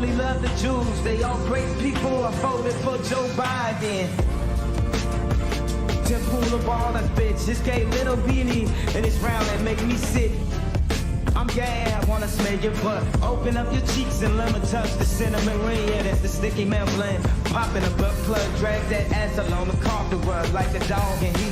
only love the Jews. They all great people. I voted for Joe Biden. Temple of all that bitch. This gay little beanie and it's round that make me sick. I'm gay, I wanna smell your butt. Open up your cheeks and let me touch the cinnamon ring. Yeah, that's the sticky man blend. Popping a butt plug, drag that ass along the carpet rug like a dog and he.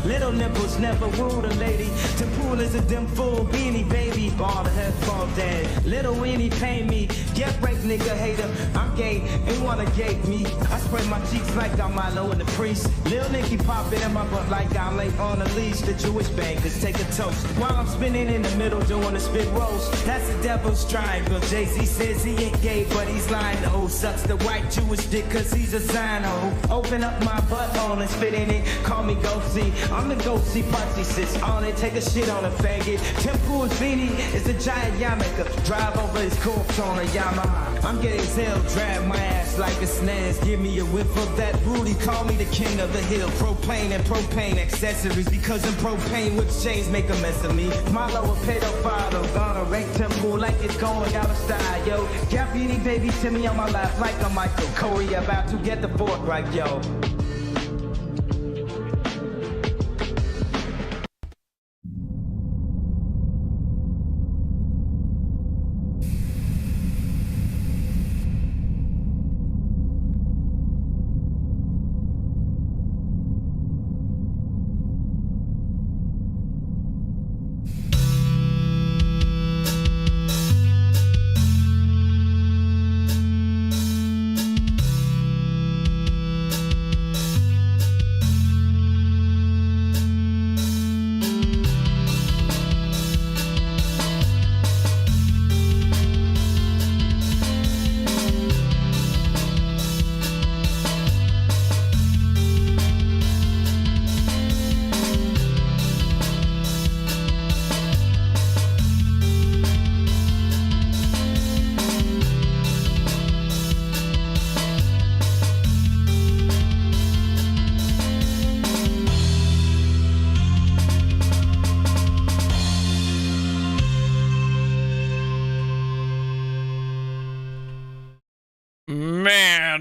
Little nipples never wooed a lady. Tempool is a dim fool beanie baby. Ball the head fall dead. Little weenie pay me. Get right nigga hater. I'm gay and wanna gate me. I spread my cheeks like I'm Milo and the priest. Lil Nicky pop it in my butt like I'm late on a leash. The Jewish bankers take a toast while I'm spinning in the middle doing a spit roast. That's the devil's triangle. Jay-Z says he ain't gay but he's lying. Oh, sucks the white Jewish dick cause he's a Zino. Open up my butthole and spit in it. Call me Ghosty. I'm the ghosty pussy sits on it, take a shit on a faggot. Tempool's beanie is a giant yarmulke. Drive over his corpse on a Yamaha. I'm gay as hell, drag my ass like a snares. Give me a whiff of that booty, call me the king of the hill. Propane and propane accessories, because in propane which chains make a mess of me. Milo a pedophile, gonna rank Tempool like it's going out of style, yo. Got beanie baby Timmy on my lap like a Michael Corey about to get the fork right, yo.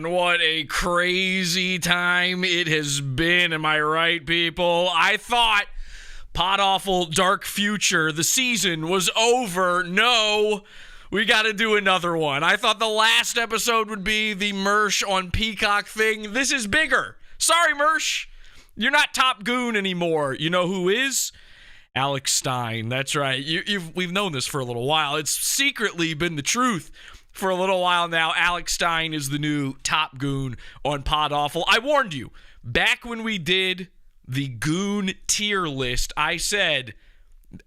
What a crazy time it has been, am I right, people? I thought Pod Awful Dark Future, the season was over. No, we got to do another one. I thought the last episode would be the Mersh on Peacock thing. This is bigger. Sorry, Mersh. You're not top goon anymore. You know who is? Alex Stein. That's right. We've known this for a little while. It's secretly been the truth for a little while now. Alex Stein is the new top goon on Pod Awful. I warned you back when we did the goon tier list. I said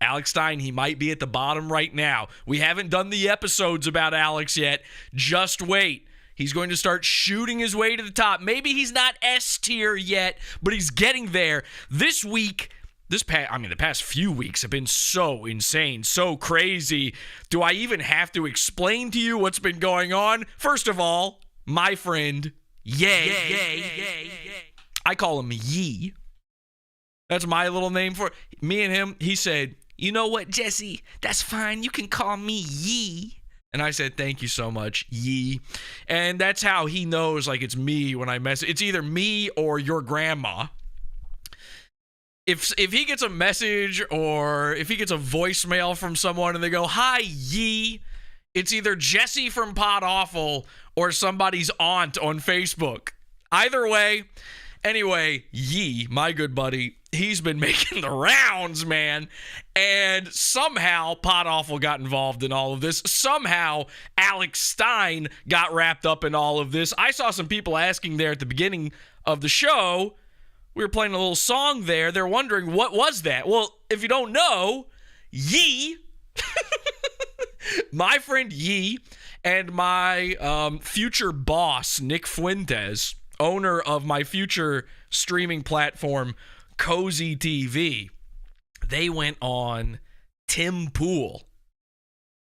Alex Stein, he might be at the bottom right now. We haven't done the episodes about Alex yet. Just wait. He's going to start shooting his way to the top. Maybe he's not S tier yet, but he's getting there. This week, the past few weeks have been so insane, so crazy. Do I even have to explain to you what's been going on? First of all, my friend, I call him Yee. That's my little name for me and him. He said, you know what, Jesse? That's fine. You can call me Yee. And I said, thank you so much, Yee. And that's how he knows, like, it's me when I message. It's either me or your grandma. If he gets a message or if he gets a voicemail from someone and they go, hi, Yee, it's either Jesse from Pod Awful or somebody's aunt on Facebook. Either way, anyway, Yee, my good buddy, he's been making the rounds, man. And somehow Pod Awful got involved in all of this. Somehow Alex Stein got wrapped up in all of this. I saw some people asking there at the beginning of the show. We were playing a little song there. They're wondering, what was that? Well, if you don't know, Yee, my friend Yee, and my future boss, Nick Fuentes, owner of my future streaming platform, Cozy TV, they went on Tim Pool,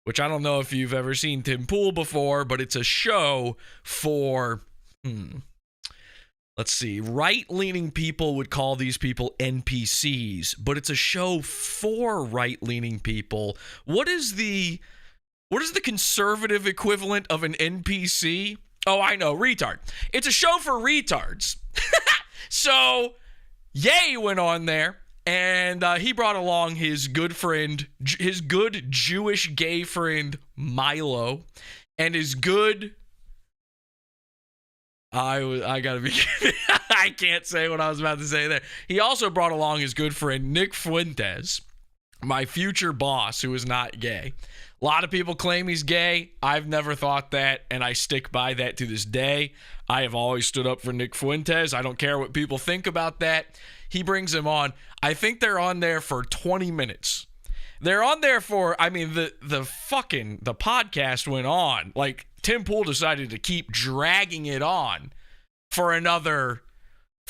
which I don't know if you've ever seen Tim Pool before, but it's a show for... Let's see, right-leaning people would call these people NPCs, but it's a show for right-leaning people. What is the what is the conservative equivalent of an NPC? Oh, I know, retard. It's a show for retards. So, Ye went on there, and he brought along his good friend, his good Jewish gay friend, Milo, and his good... I gotta be... I can't say what I was about to say there. He also brought along his good friend, Nick Fuentes, my future boss, who is not gay. A lot of people claim he's gay. I've never thought that, and I stick by that to this day. I have always stood up for Nick Fuentes. I don't care what people think about that. He brings him on. I think they're on there for 20 minutes. They're on there for, I mean, the podcast went on. Like, Tim Pool decided to keep dragging it on for another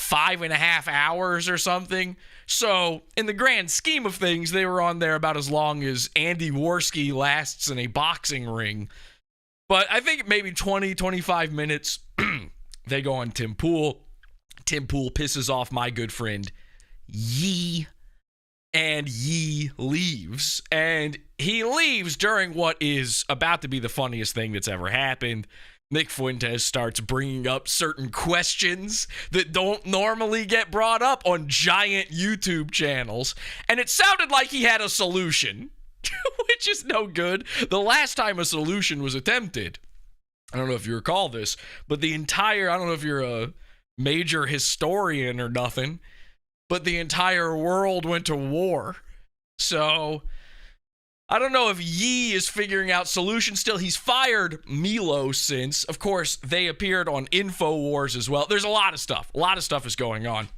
5.5 hours or something. So, in the grand scheme of things, they were on there about as long as Andy Worski lasts in a boxing ring. But I think maybe 20, 25 minutes, they go on Tim Pool. Tim Pool pisses off my good friend, Yee. And Yee leaves. And he leaves during what is about to be the funniest thing that's ever happened. Nick Fuentes starts bringing up certain questions that don't normally get brought up on giant YouTube channels. And it sounded like he had a solution, which is no good. The last time a solution was attempted, I don't know if you recall this, but I don't know if you're a major historian or nothing, but the entire world went to war. So I don't know if Yee is figuring out solutions still. He's fired Milo since. Of course, they appeared on InfoWars as well. There's a lot of stuff. A lot of stuff is going on.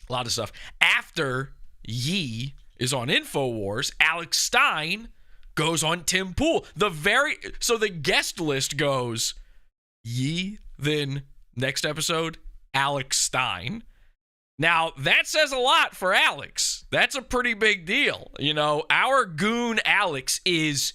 A lot of stuff. After Yee is on InfoWars, Alex Stein goes on Tim Pool. So the guest list goes Yee, then next episode, Alex Stein. Now, that says a lot for Alex. That's a pretty big deal. You know, our goon Alex is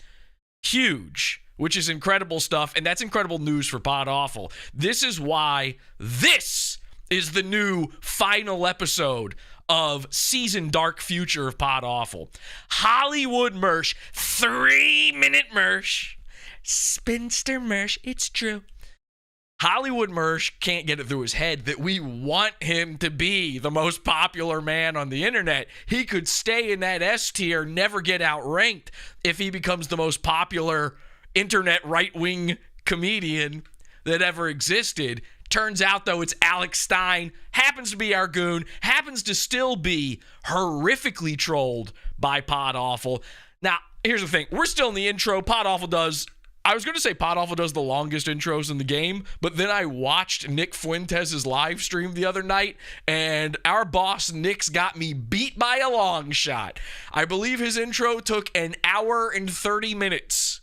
huge, which is incredible stuff, and that's incredible news for Pod Awful. This is why this is the new final episode of season Dark Future of Pod Awful. Hollywood Mersh, 3-minute Mersh, spinster Mersh, it's true. Hollywood Mersh can't get it through his head that we want him to be the most popular man on the internet. He could stay in that S tier, never get outranked if he becomes the most popular internet right-wing comedian that ever existed. Turns out, though, it's Alex Stein, happens to be our goon, happens to still be horrifically trolled by Pod Awful. Now, here's the thing. We're still in the intro. Pod Awful does the longest intros in the game, but then I watched Nick Fuentes' live stream the other night, and our boss Nick's got me beat by a long shot. I believe his intro took 1 hour and 30 minutes.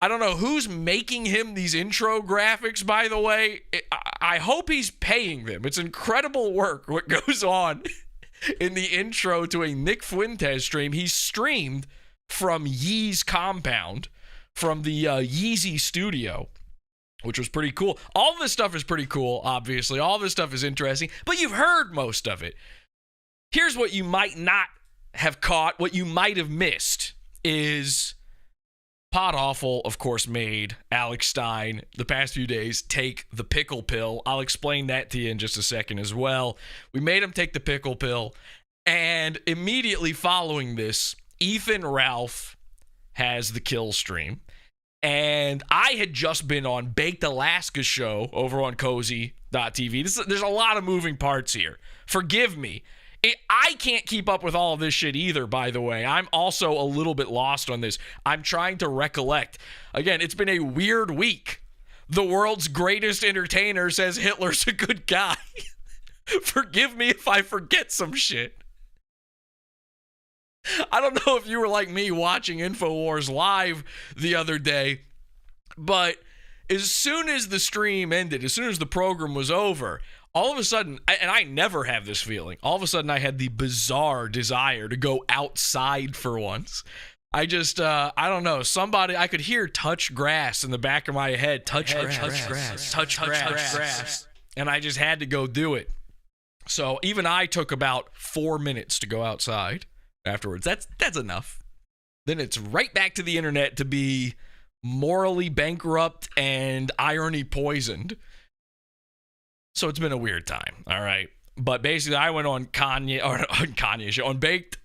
I don't know who's making him these intro graphics, by the way. I hope he's paying them. It's incredible work what goes on in the intro to a Nick Fuentes stream. He's streamed from Yee's compound, from the Yeezy studio, which was pretty cool. All of this stuff is pretty cool, obviously. All this stuff is interesting, but you've heard most of it. Here's what you might not have caught, what you might have missed, is Pod Awful, of course, made Alex Stein the past few days take the pickle pill. I'll explain that to you in just a second as well. We made him take the pickle pill, and immediately following this, Ethan Ralph has the kill stream, and I had just been on Baked Alaska's show over on cozy.tv. There's a lot of moving parts here. Forgive me. I can't keep up with all of this shit either, by the way. I'm also a little bit lost on this. I'm trying to recollect. Again, it's been a weird week. The world's greatest entertainer says Hitler's a good guy. Forgive me if I forget some shit. I don't know if you were like me watching InfoWars live the other day, but as soon as the stream ended, as soon as the program was over, all of a sudden, and I never have this feeling, all of a sudden I had the bizarre desire to go outside for once. I just, I don't know, I could hear touch grass in the back of my head, touch grass, and I just had to go do it. So even I took about 4 minutes to go outside. Afterwards, that's enough. then it's right back to the internet to be morally bankrupt and irony poisoned. So it's been a weird time, all right? But basically, I went on Kanye show, on Baked.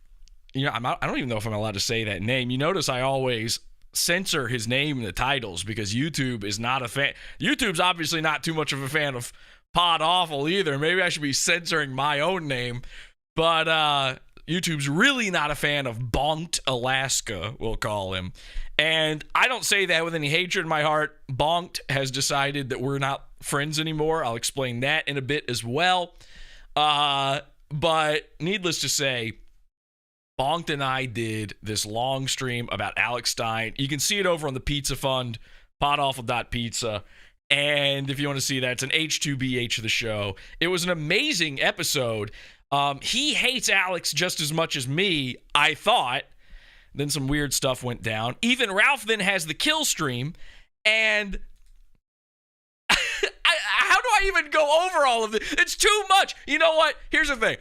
You know, I don't even know if I'm allowed to say that name. You notice I always censor his name in the titles because YouTube is not a fan. YouTube's obviously not too much of a fan of Pod Awful either. Maybe I should be censoring my own name. But YouTube's really not a fan of Bonked Alaska, we'll call him. And I don't say that with any hatred in my heart. Bonked has decided that we're not friends anymore. I'll explain that in a bit as well. But needless to say, Bonked and I did this long stream about Alex Stein. You can see it over on the Pizza Fund, podawful.pizza. And if you want to see that, it's an H2BH of the show. It was an amazing episode. He hates Alex just as much as me, I thought. Then some weird stuff went down. Even Ralph then has the kill stream. And how do I even go over all of this? It's too much. You know what? Here's the thing.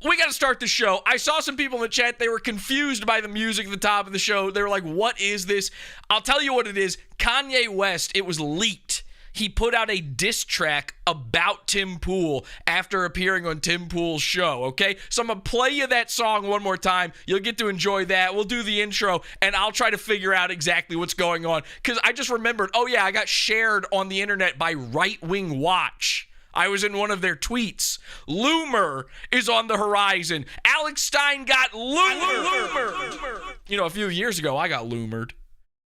We got to start the show. I saw some people in the chat. They were confused by the music at the top of the show. They were like, what is this? I'll tell you what it is. Kanye West, it was leaked. He put out a diss track about Tim Pool after appearing on Tim Pool's show, okay? So I'm going to play you that song one more time. You'll get to enjoy that. We'll do the intro, and I'll try to figure out exactly what's going on. Because I just remembered, oh yeah, I got shared on the internet by Right Wing Watch. I was in one of their tweets. Loomer is on the horizon. Alex Stein got loomered. You know, a few years ago, I got loomered.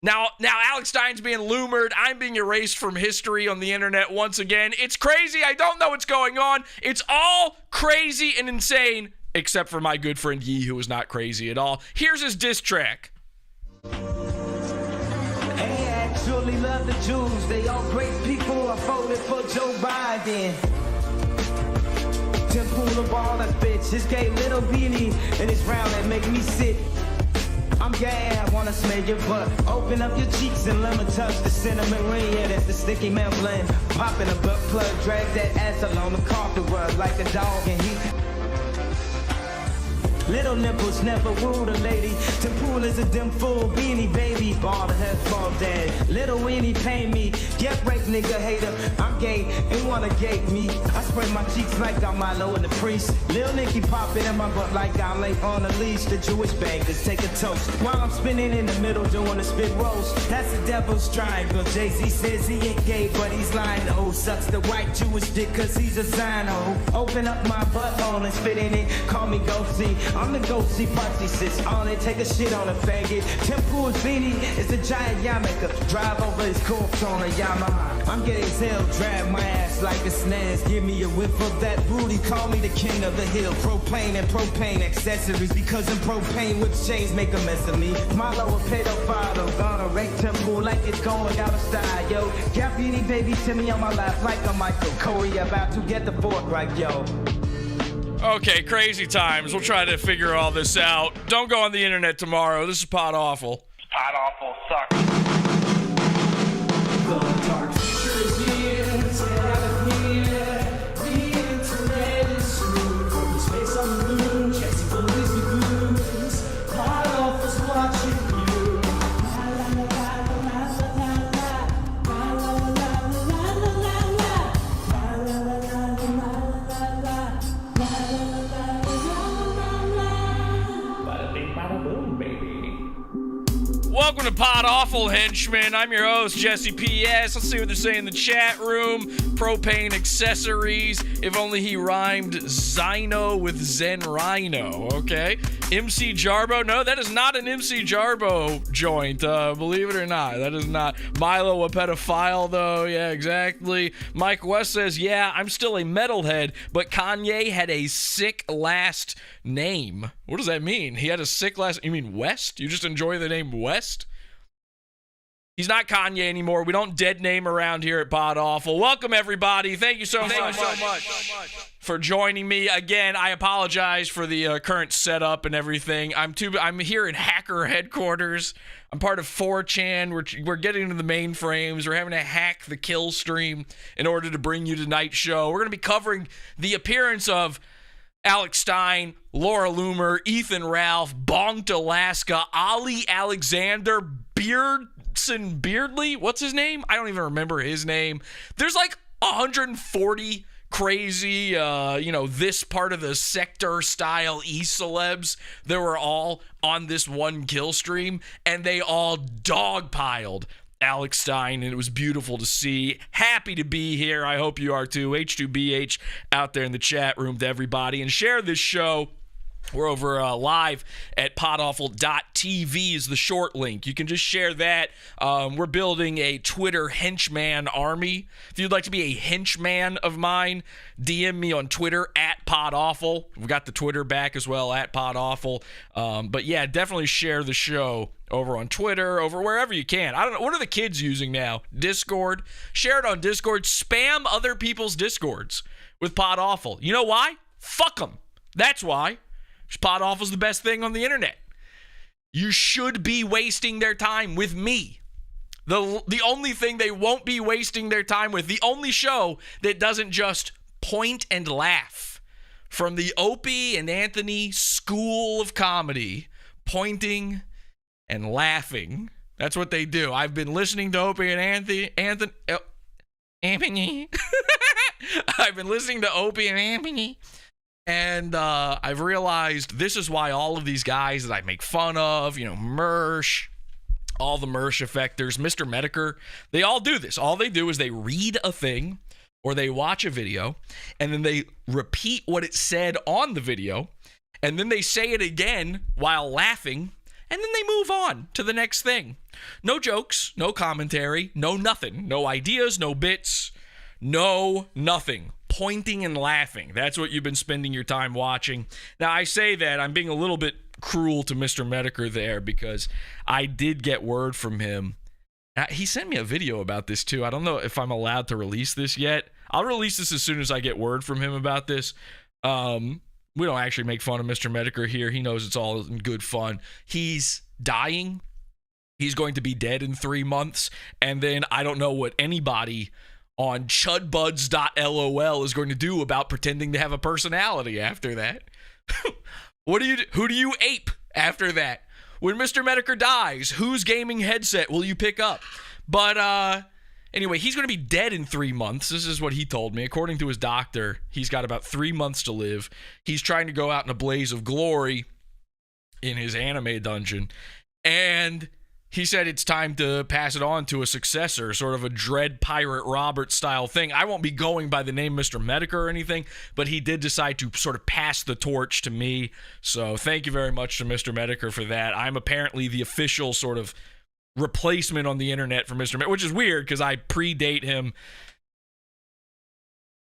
Now Alex Stein's being loomered. I'm being erased from history on the internet once again. It's crazy. I don't know what's going on. It's all crazy and insane, except for my good friend Yee, who is not crazy at all. Here's his diss track. Truly love the Jews, they all great people. I voted for Joe Biden. Tim Pool of all that bitch, his gay little beanie and his round that make me sick. I'm gay, I wanna smell your butt. Open up your cheeks and let me touch the cinnamon ring. Yeah, that's the sticky man blend. Popping a butt plug, drag that ass along the carpet rug like a dog and he. Little nipples never wooed a lady. Tim Pool is a dim fool beanie baby. Ball the head ball dad. Little weenie pay me. Get raped nigga hater. I'm gay and wanna gate me. I spray my cheeks like I'm Milo and the priest. Lil Nicky popping in my butt like I'm late on a leash. The Jewish bankers take a toast while I'm spinning in the middle doing a spit roast. That's the devil's triangle. Jay-Z says he ain't gay but he's lying. Oh, sucks the white Jewish dick cause he's a Zino. Open up my butthole and spit in it. Call me ghosty. I'm the ghosty party sits on it, take a shit on a faggot. Tim Pool's beanie is a giant yarmulke. Drive over his corpse on a Yamaha. I'm getting hell, drag my ass like a snaz. Give me a whiff of that booty, call me the king of the hill. Propane and propane accessories, because in propane with chains make a mess of me. Milo a pedophile, gonna rape Tim Pool like it's going out of style, yo. Got beanie baby Timmy on my lap like a Michael Corey about to get the fork right, yo. Okay, crazy times. We'll try to figure all this out. Don't go on the internet tomorrow. This is Pod Awful. Pod Awful sucks. The dark future is here, it's out of here. The internet is screwed. From the space on the moon, Jesse bullies the goons. Pod Awful's watching you. Welcome to Pod Awful, henchmen. I'm your host, Jesse P.S. Let's see what they're saying in the chat room. Propane accessories. If only he rhymed Zyno with Zen Rhino. Okay. MC Jarbo. No, that is not an MC Jarbo joint. Believe it or not. That is not. Milo a pedophile, though. Yeah, exactly. Mike West says, yeah, I'm still a metalhead, but Kanye had a sick last name. What does that mean? He had a sick last... You mean West? You just enjoy the name West? He's not Kanye anymore. We don't dead name around here at Pod Awful. Welcome, everybody. Thank you so much for joining me. Again, I apologize for the current setup and everything. I'm here in hacker headquarters. I'm part of 4chan. We're getting into the mainframes. We're having to hack the kill stream in order to bring you tonight's show. We're going to be covering the appearance of Alex Stein, Laura Loomer, Ethan Ralph, Bonked Alaska, Ali Alexander, Beardson Beardley. What's his name? I don't even remember his name. There's like 140 crazy, this part of the sector style e-celebs that were all on this one kill stream, and they all dogpiled Alex Stein, and it was beautiful to see. Happy to be here. I hope you are too. H2BH out there in the chat room to everybody, and share this show. We're over live at podawful.tv is the short link. You can just share that. We're building a Twitter henchman army. If you'd like to be a henchman of mine, DM me on Twitter at podawful. We've got the Twitter back as well at podawful. But yeah, definitely share the show over on Twitter, over wherever you can. I don't know. What are the kids using now? Discord. Share it on Discord. Spam other people's Discords with Pod Awful. You know why? Fuck them. That's why. Pod Awful's the best thing on the internet. You should be wasting their time with me. The only thing they won't be wasting their time with, the only show that doesn't just point and laugh, from the Opie and Anthony school of comedy, pointing and laughing. That's what they do. I've been listening to Opie and Anthony. I've been listening to Opie and Anthony. And I've realized this is why all of these guys that I make fun of, Mersh, all the Mersh effectors, Mr. Medicare, they all do this. All they do is they read a thing or they watch a video, and then they repeat what it said on the video, and then they say it again while laughing, and then they move on to the next thing. No jokes, no commentary, no nothing, no ideas, no bits, no nothing. Pointing and laughing. That's what you've been spending your time watching. Now, I say that I'm being a little bit cruel to Mr. Medicare there, because I did get word from him. He sent me a video about this too. I don't know if I'm allowed to release this yet. I'll release this as soon as I get word from him about this. We don't actually make fun of Mr. Medicare here. He knows it's all in good fun. He's dying. He's going to be dead in 3 months. And then I don't know what anybody on chudbuds.lol is going to do about pretending to have a personality after that. Who do you ape after that? When Mr. Medicare dies, whose gaming headset will you pick up? But anyway, he's going to be dead in 3 months. This is what he told me. According to his doctor, he's got about 3 months to live. He's trying to go out in a blaze of glory in his anime dungeon. And he said it's time to pass it on to a successor, sort of a Dread Pirate Robert style thing. I won't be going by the name Mr. Medicare or anything, but he did decide to sort of pass the torch to me. So thank you very much to Mr. Medicare for that. I'm apparently the official sort of replacement on the internet for Mr. Medicare, which is weird because I predate him.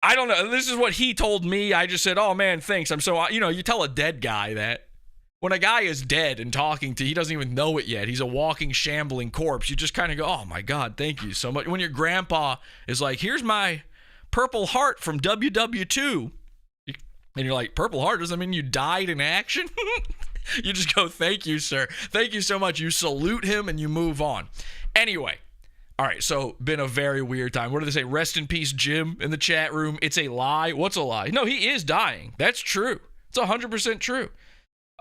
I don't know. This is what he told me. I just said, oh man, thanks. I'm so, you tell a dead guy that. When a guy is dead and talking to, he doesn't even know it yet. He's a walking, shambling corpse. You just kind of go, oh my God, thank you so much. When your grandpa is like, here's my Purple Heart from WW2. And you're like, Purple Heart? Does that mean you died in action? You just go, thank you, sir. Thank you so much. You salute him and you move on. Anyway. All right, so been a very weird time. What do they say? Rest in peace, Jim, in the chat room. It's a lie. What's a lie? No, he is dying. That's true. It's 100% true.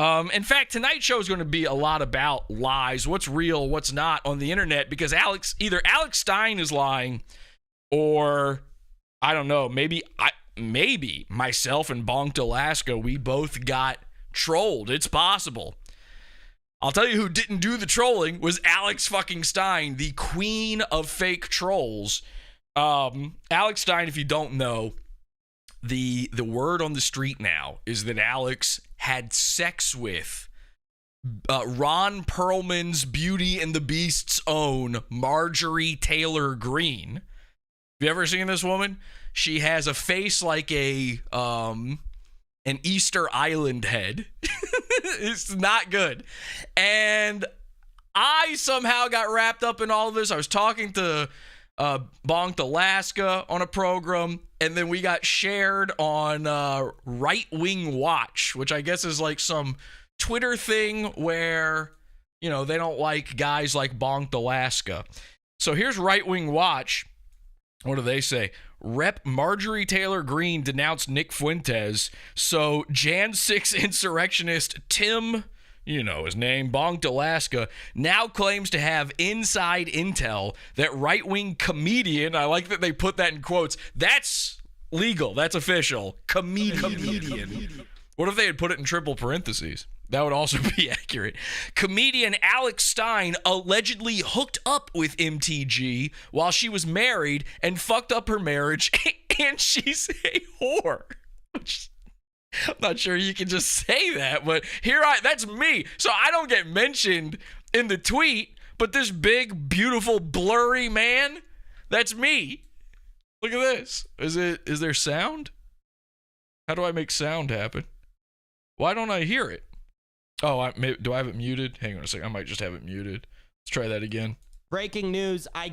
In fact, tonight's show is going to be a lot about lies, what's real, what's not on the internet, because either Alex Stein is lying, or I don't know, maybe myself and Bonked Alaska, we both got trolled. It's possible. I'll tell you who didn't do the trolling was Alex fucking Stein, the queen of fake trolls. Alex Stein, if you don't know, the word on the street now is that Alex had sex with Ron Perlman's Beauty and the Beast's own Marjorie Taylor Greene. Have you ever seen this woman? She has a face like an Easter Island head. It's not good. And I somehow got wrapped up in all of this. I was talking to Bonked Alaska on a program, and then we got shared on Right Wing Watch, which I guess is like some Twitter thing where, they don't like guys like Bonked Alaska. So here's Right Wing Watch. What do they say? Rep Marjorie Taylor Greene denounced Nick Fuentes. So Jan 6 insurrectionist Tim, you know his name, Bonked Alaska, now claims to have inside intel that right-wing comedian, I like that they put that in quotes, that's legal, that's official, comedian. What if they had put it in triple parentheses? That would also be accurate. Comedian Alex Stein allegedly hooked up with MTG while she was married and fucked up her marriage, and she's a whore. I'm not sure you can just say that, but that's me. So I don't get mentioned in the tweet, but this big, beautiful, blurry man, that's me. Look at this. Is there sound? How do I make sound happen? Why don't I hear it? Oh, do I have it muted? Hang on a second. I might just have it muted. Let's try that again. Breaking news. I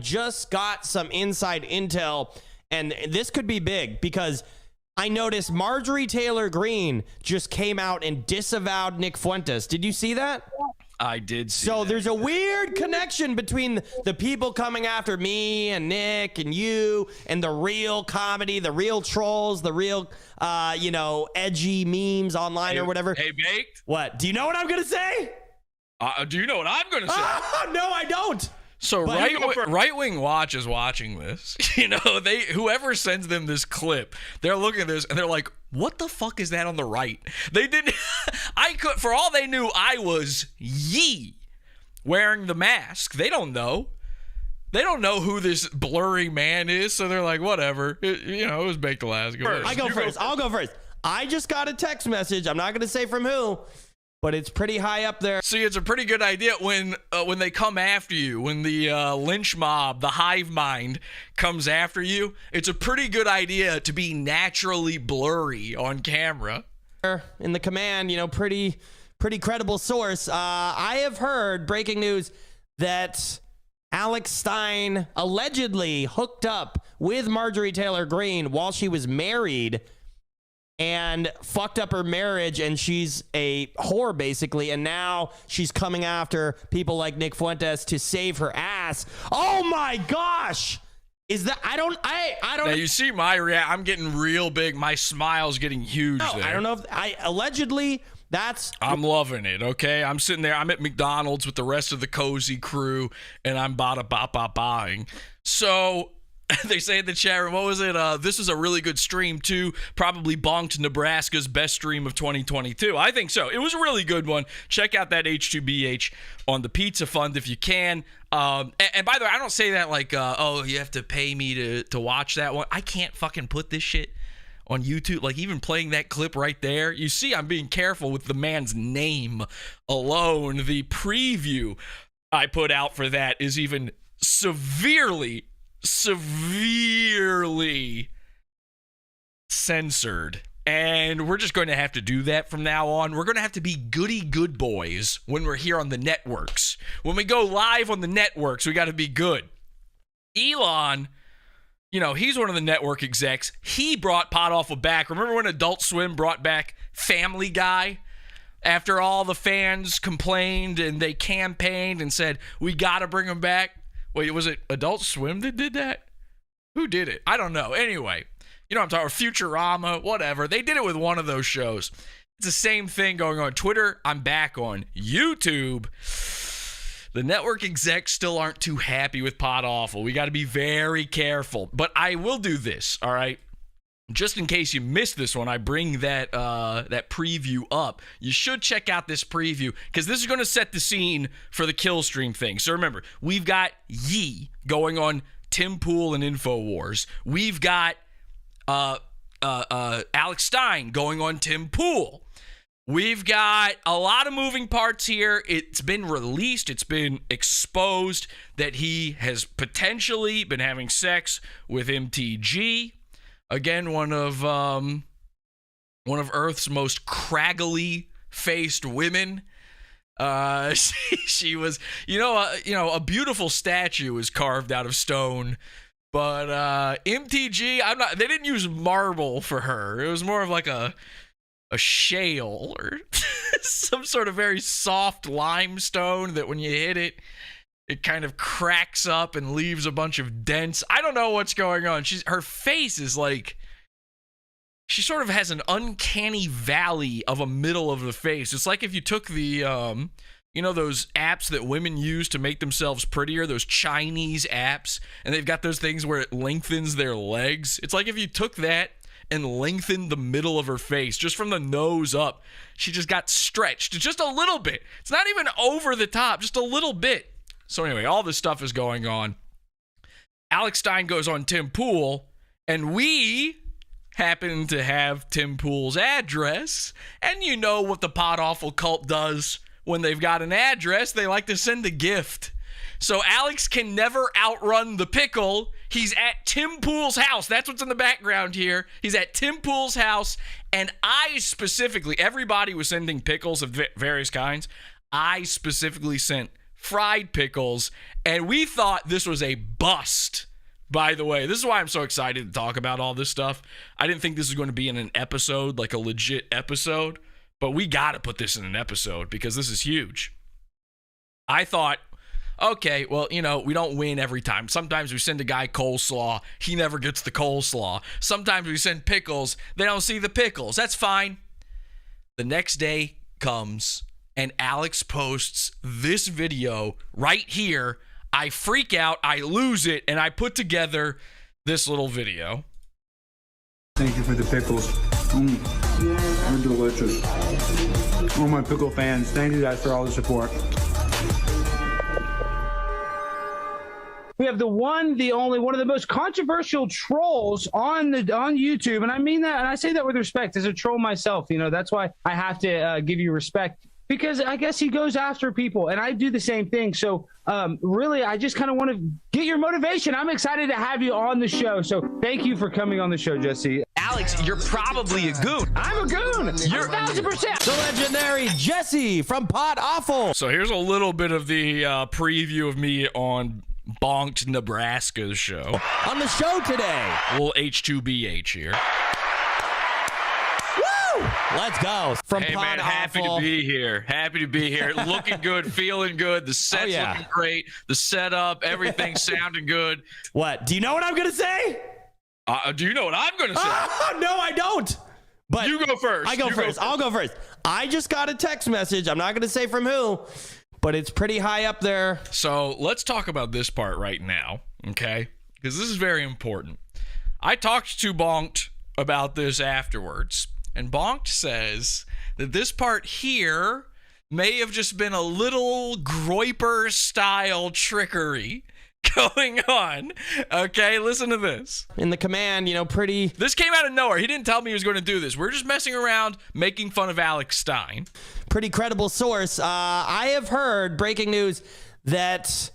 just got some inside intel, and this could be big because I noticed Marjorie Taylor Greene just came out and disavowed Nick Fuentes. Did you see that? I did see So that. there's a weird connection between the people coming after me and Nick and you and the real comedy, the real trolls, the real, edgy memes online or whatever. Hey, Baked? What? Do you know what I'm going to say? Do you know what I'm going to say? No, I don't. So right-wing watch is watching this. Whoever sends them this clip, they're looking at this and they're like, what the fuck is that on the right? They didn't, for all they knew, I was wearing the mask. They don't know. They don't know who this blurry man is. So they're like, whatever. It was Baked Alaska. I'll go first. I just got a text message. I'm not going to say from who, but it's pretty high up there. See, it's a pretty good idea when they come after you, when the lynch mob, the hive mind, comes after you. It's a pretty good idea to be naturally blurry on camera. In the command, pretty credible source. I have heard breaking news that Alex Stein allegedly hooked up with Marjorie Taylor Greene while she was married and fucked up her marriage, and she's a whore basically, and now she's coming after people like Nick Fuentes to save her ass. Oh my gosh! Is that I don't Now you see my react. I'm getting real big. My smile's getting huge. No, there. I don't know if allegedly that's. I'm loving it. Okay, I'm sitting there. I'm at McDonald's with the rest of the cozy crew, and I'm buying. So. They say in the chat room, what was it? This is a really good stream, too. Probably Bonked Nebraska's best stream of 2022. I think so. It was a really good one. Check out that H2BH on the Pizza Fund if you can. And by the way, I don't say that like, you have to pay me to watch that one. I can't fucking put this shit on YouTube. Like, even playing that clip right there. You see, I'm being careful with the man's name alone. The preview I put out for that is even severely censored, and we're just going to have to do that from now on. We're going to have to be goody good boys when we're here on the networks. When we go live on the networks, we got to be good. Elon, he's one of the network execs. He brought Pod Awful back. Remember when Adult Swim brought back Family Guy? After all the fans complained and they campaigned and said, we got to bring him back. Wait, was it Adult Swim that did that? Who did it? I don't know. Anyway, I'm talking Futurama, whatever. They did it with one of those shows. It's the same thing going on Twitter. I'm back on YouTube. The network execs still aren't too happy with Pod Awful. We got to be very careful. But I will do this, all right? Just in case you missed this one, I bring that preview up. You should check out this preview because this is going to set the scene for the Killstream thing. So remember, we've got Yee going on Tim Pool and InfoWars. We've got Alex Stein going on Tim Pool. We've got a lot of moving parts here. It's been released. It's been exposed that he has potentially been having sex with MTG. Again, one of Earth's most craggly faced women. She was, a beautiful statue is carved out of stone, but MTG, they didn't use marble for her. It was more of like a shale or some sort of very soft limestone that when you hit it, it kind of cracks up and leaves a bunch of dents. I don't know what's going on. Her face is like, she sort of has an uncanny valley of a middle of the face. It's like if you took the, those apps that women use to make themselves prettier, those Chinese apps, and they've got those things where it lengthens their legs. It's like if you took that and lengthened the middle of her face, just from the nose up. She just got stretched just a little bit. It's not even over the top, just a little bit. So anyway, all this stuff is going on. Alex Stein goes on Tim Pool, and we happen to have Tim Pool's address. And you know what the Pod Awful cult does when they've got an address. They like to send a gift. So Alex can never outrun the pickle. He's at Tim Pool's house. That's what's in the background here. He's at Tim Pool's house, and I specifically, everybody was sending pickles of various kinds. I specifically sent fried pickles, and we thought this was a bust. By the way, this is why I'm so excited to talk about all this stuff. I didn't think this was going to be in an episode, like a legit episode, but we got to put this in an episode because this is huge. I thought, okay, well, we don't win every time. Sometimes we send a guy coleslaw. He never gets the coleslaw. Sometimes we send pickles. They don't see the pickles. That's fine. The next day comes, and Alex posts this video right here. I freak out. I lose it, and I put together this little video. Thank you for the pickles. They're delicious. All my pickle fans, thank you guys for all the support. We have the one, the only, one of the most controversial trolls on YouTube, and I mean that, and I say that with respect. As a troll myself, that's why I have to give you respect, because I guess he goes after people, and I do the same thing. So really, I just kind of want to get your motivation. I'm excited to have you on the show. So thank you for coming on the show, Jesse. Alex, you're probably a goon. I'm a goon. You're 1,000%. The legendary Jesse from Pod Awful. So here's a little bit of the preview of me on Bonked Nebraska's show. On the show today. A little H2BH here. Woo! Let's go. From Hey, Pod man, happy Awful. to be here. Happy to be here. Looking good, feeling good. The set's looking great. The setup, everything sounding good. What? Do you know what I'm going to say? Do you know what I'm going to say? Oh, no, I don't. But you go first. I go first. I'll go first. I just got a text message. I'm not going to say from who, but it's pretty high up there. So let's talk about this part right now, okay? Because this is very important. I talked to Bonked about this afterwards, and Bonked says that this part here may have just been a little Groyper style trickery going on. Okay, listen to this. In the command, pretty... This came out of nowhere. He didn't tell me he was going to do this. We're just messing around, making fun of Alex Stein. Pretty credible source. I have heard breaking news that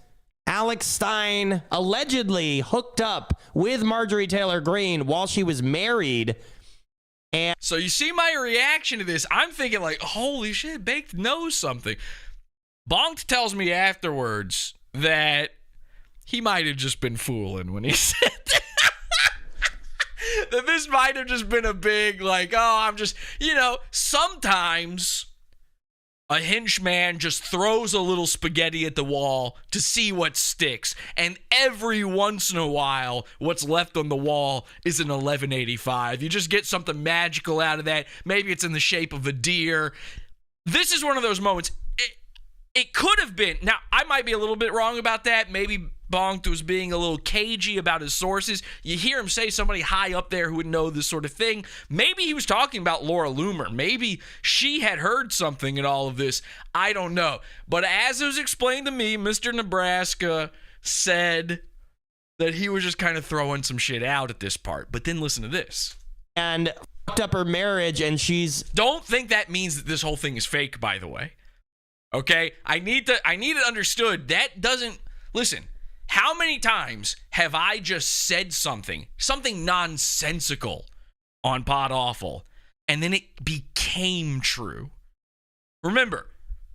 Alex Stein allegedly hooked up with Marjorie Taylor Greene while she was married. And so you see my reaction to this. I'm thinking like, holy shit, Baked knows something. Bonked tells me afterwards that he might have just been fooling when he said that this might have just been a big, like, oh, I'm just, sometimes a henchman just throws a little spaghetti at the wall to see what sticks. And every once in a while, what's left on the wall is an 1185. You just get something magical out of that. Maybe it's in the shape of a deer. This is one of those moments. It could have been. Now, I might be a little bit wrong about that. Maybe Bonked was being a little cagey about his sources. You hear him say somebody high up there who would know this sort of thing. Maybe he was talking about Laura Loomer. Maybe she had heard something in all of this. I don't know. But as it was explained to me, Mr. Nebraska said that he was just kind of throwing some shit out at this part. But then listen to this. And fucked up her marriage, and she's... Don't think that means that this whole thing is fake, by the way. Okay? I need it understood. That doesn't... Listen, how many times have I just said something nonsensical on Pod Awful, and then it became true? Remember,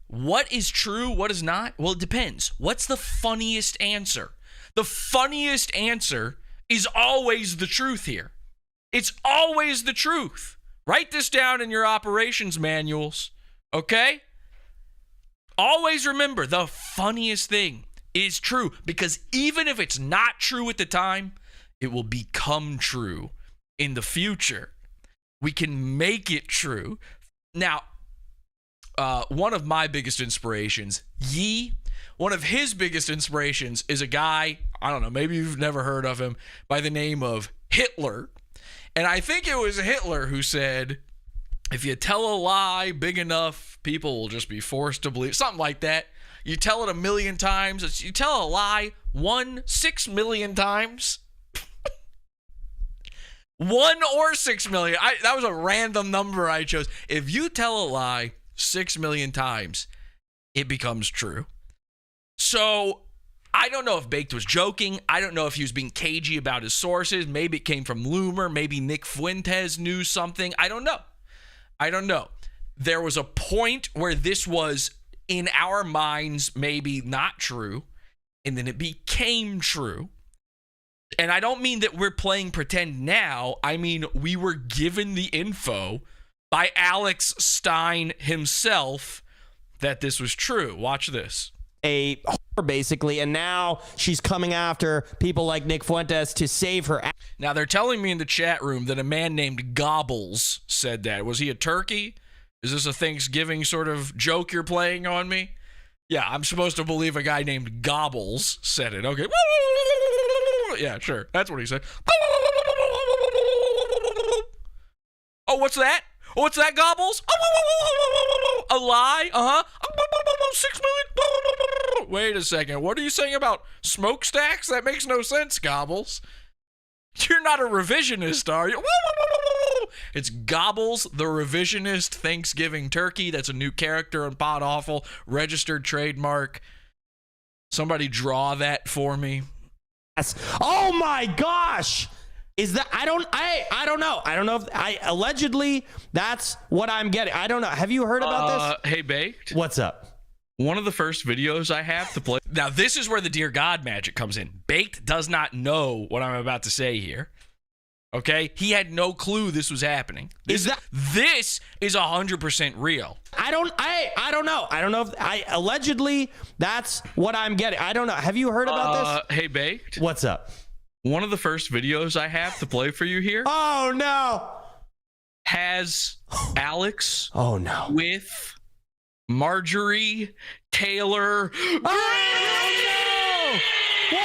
what is true, what is not? Well, it depends. What's the funniest answer? The funniest answer is always the truth here. It's always the truth. Write this down in your operations manuals, okay? Always remember, the funniest thing is true, because even if it's not true at the time, it will become true in the future. We can make it true. Now, one of my biggest inspirations, one of his biggest inspirations is a guy, I don't know, maybe you've never heard of him, by the name of Hitler. And I think it was Hitler who said, if you tell a lie big enough, people will just be forced to believe. Something like that. You tell it 1 million times. You tell a lie 6 million times. 1 or 6 million. That was a random number I chose. If you tell a lie 6 million times, it becomes true. So I don't know if Baked was joking. I don't know if he was being cagey about his sources. Maybe it came from Loomer. Maybe Nick Fuentes knew something. I don't know. There was a point where this was, in our minds, maybe not true, and then it became true. And I don't mean that we're playing pretend now. I mean, we were given the info by Alex Stein himself that this was true. Watch this. A whore, basically, and now she's coming after people like Nick Fuentes to save her. Now, they're telling me in the chat room that a man named Gobbles said that. Was he a turkey? Is this a Thanksgiving sort of joke you're playing on me? Yeah, I'm supposed to believe a guy named Gobbles said it. Okay. Yeah, sure. That's what he said. Oh, what's that? What's that, Gobbles? A lie? 6 million. Wait a second. What are you saying about smokestacks? That makes no sense, Gobbles. You're not a revisionist, are you? It's Gobbles, the revisionist Thanksgiving turkey. That's a new character in Pod Awful. Registered trademark. Somebody draw that for me. Oh my gosh! Is that I don't know. I don't know if allegedly that's what I'm getting. I don't know. Have you heard about this? Hey, Baked. What's up? One of the first videos I have to play. Now, this is where the Dear God magic comes in. Baked does not know what I'm about to say here. Okay? He had no clue this was happening. This is 100% real. I don't know. I don't know if allegedly that's what I'm getting. I don't know. Have you heard about this? Hey, Baked. What's up? One of the first videos I have to play for you here Oh no. has Alex Oh no. with Marjorie Taylor. Oh no!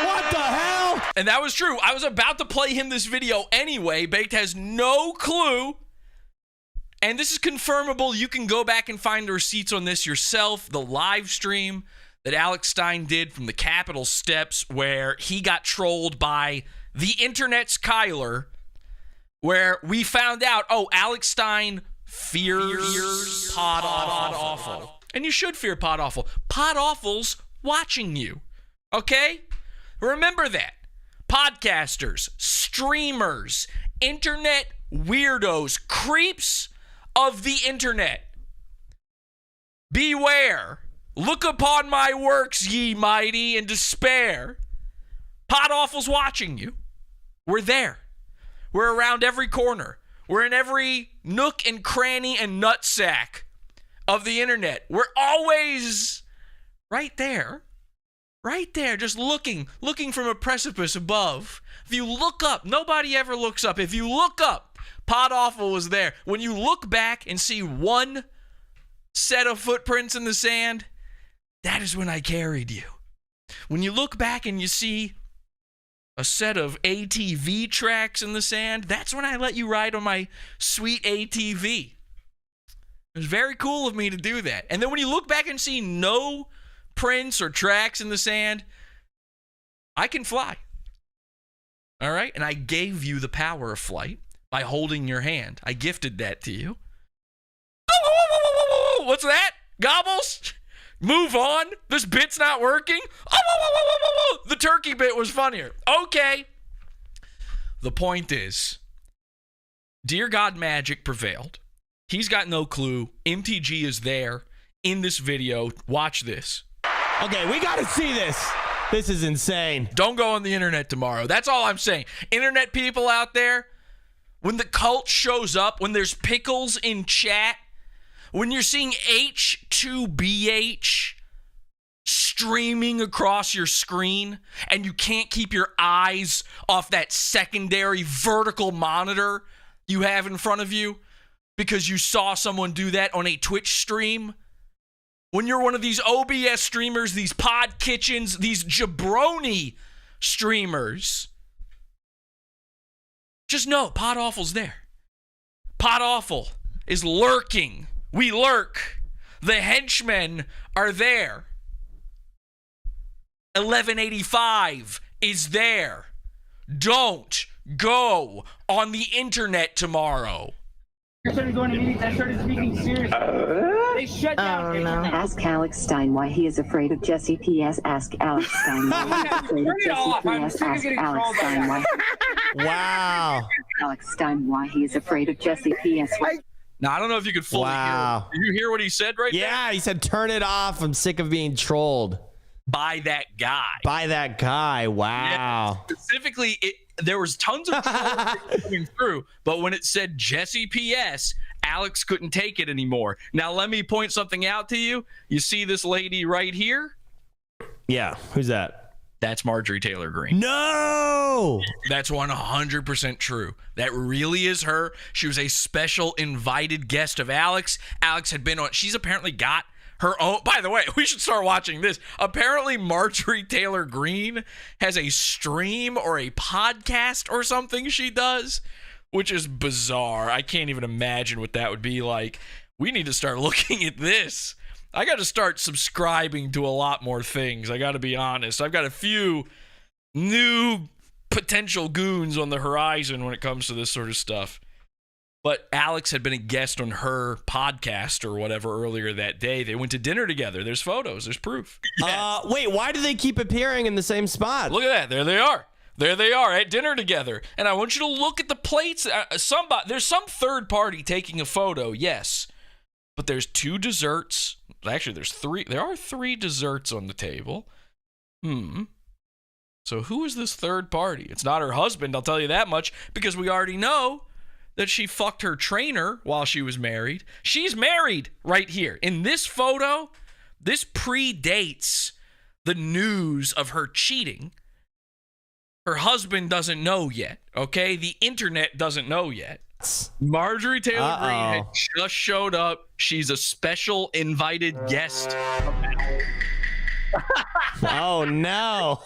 What the hell? And that was true. I was about to play him this video anyway. Baked has no clue. And this is confirmable. You can go back and find the receipts on this yourself. The live stream that Alex Stein did from the Capitol steps, where he got trolled by the internet's Kyler, where we found out, Alex Stein fears Pod Awful. And you should fear Pod Awful. Pod Awful's watching you. Okay? Remember that. Podcasters, streamers, internet weirdos, creeps of the internet. Beware. Look upon my works, ye mighty, in despair. Pod Awful's watching you. We're there. We're around every corner. We're in every nook and cranny and nutsack of the internet. We're always right there. Right there, just looking from a precipice above. If you look up, nobody ever looks up. If you look up, Pod Awful was there. When you look back and see one set of footprints in the sand, that is when I carried you. When you look back and you see a set of ATV tracks in the sand, that's when I let you ride on my sweet ATV. It was very cool of me to do that. And then when you look back and see no prints or tracks in the sand, I can fly. All right? And I gave you the power of flight by holding your hand. I gifted that to you. What's that? Gobbles? Move on. This bit's not working. The turkey bit was funnier. Okay. The point is, Dear God magic prevailed. He's got no clue. MTG is there in this video. Watch this. Okay, we got to see this. This is insane. Don't go on the internet tomorrow. That's all I'm saying. Internet people out there, when the cult shows up, when there's pickles in chat, when you're seeing H2BH streaming across your screen and you can't keep your eyes off that secondary vertical monitor you have in front of you because you saw someone do that on a Twitch stream? When you're one of these OBS streamers, these pod kitchens, these jabroni streamers, just know Pod Awful's there. Pod Awful is lurking. We lurk. The henchmen are there. 1185 is there. Don't go on the internet tomorrow. I started going to meetings. I started speaking seriously. They shut down. Ask Alex Stein why he is afraid of Jesse. P.S. Ask Alex Stein why he is afraid of Jesse. P.S. Ask Alex Stein why. Wow. Alex Stein why he is afraid of Jesse. P.S. Now, I don't know if you could fully hear. Did you hear what he said right there? Yeah, he said, turn it off. I'm sick of being trolled. By that guy. By that guy. Wow. Yeah, specifically, there was tons of trolls coming through, but when it said Jesse P.S., Alex couldn't take it anymore. Now, let me point something out to you. You see this lady right here? Yeah. Who's that? That's Marjorie Taylor Greene. No! That's 100% true. That really is her. She was a special invited guest of Alex. Alex had been on, she's apparently got her own, by the way, we should start watching this. Apparently Marjorie Taylor Greene has a stream or a podcast or something she does, which is bizarre. I can't even imagine what that would be like. We need to start looking at this. I got to start subscribing to a lot more things. I got to be honest. I've got a few new potential goons on the horizon when it comes to this sort of stuff. But Alex had been a guest on her podcast or whatever earlier that day. They went to dinner together. There's photos. There's proof. Yes. Wait, why do they keep appearing in the same spot? Look at that. There they are. There they are at dinner together. And I want you to look at the plates. There's some third party taking a photo, yes. But there's two desserts. Actually, there's three. There are three desserts on the table. So who is this third party? It's not her husband, I'll tell you that much, because we already know that she fucked her trainer while she was married. She's married right here. In this photo, this predates the news of her cheating. Her husband doesn't know yet, okay? The internet doesn't know yet. Marjorie Taylor Greene had just showed up. She's a special invited guest. Oh, no.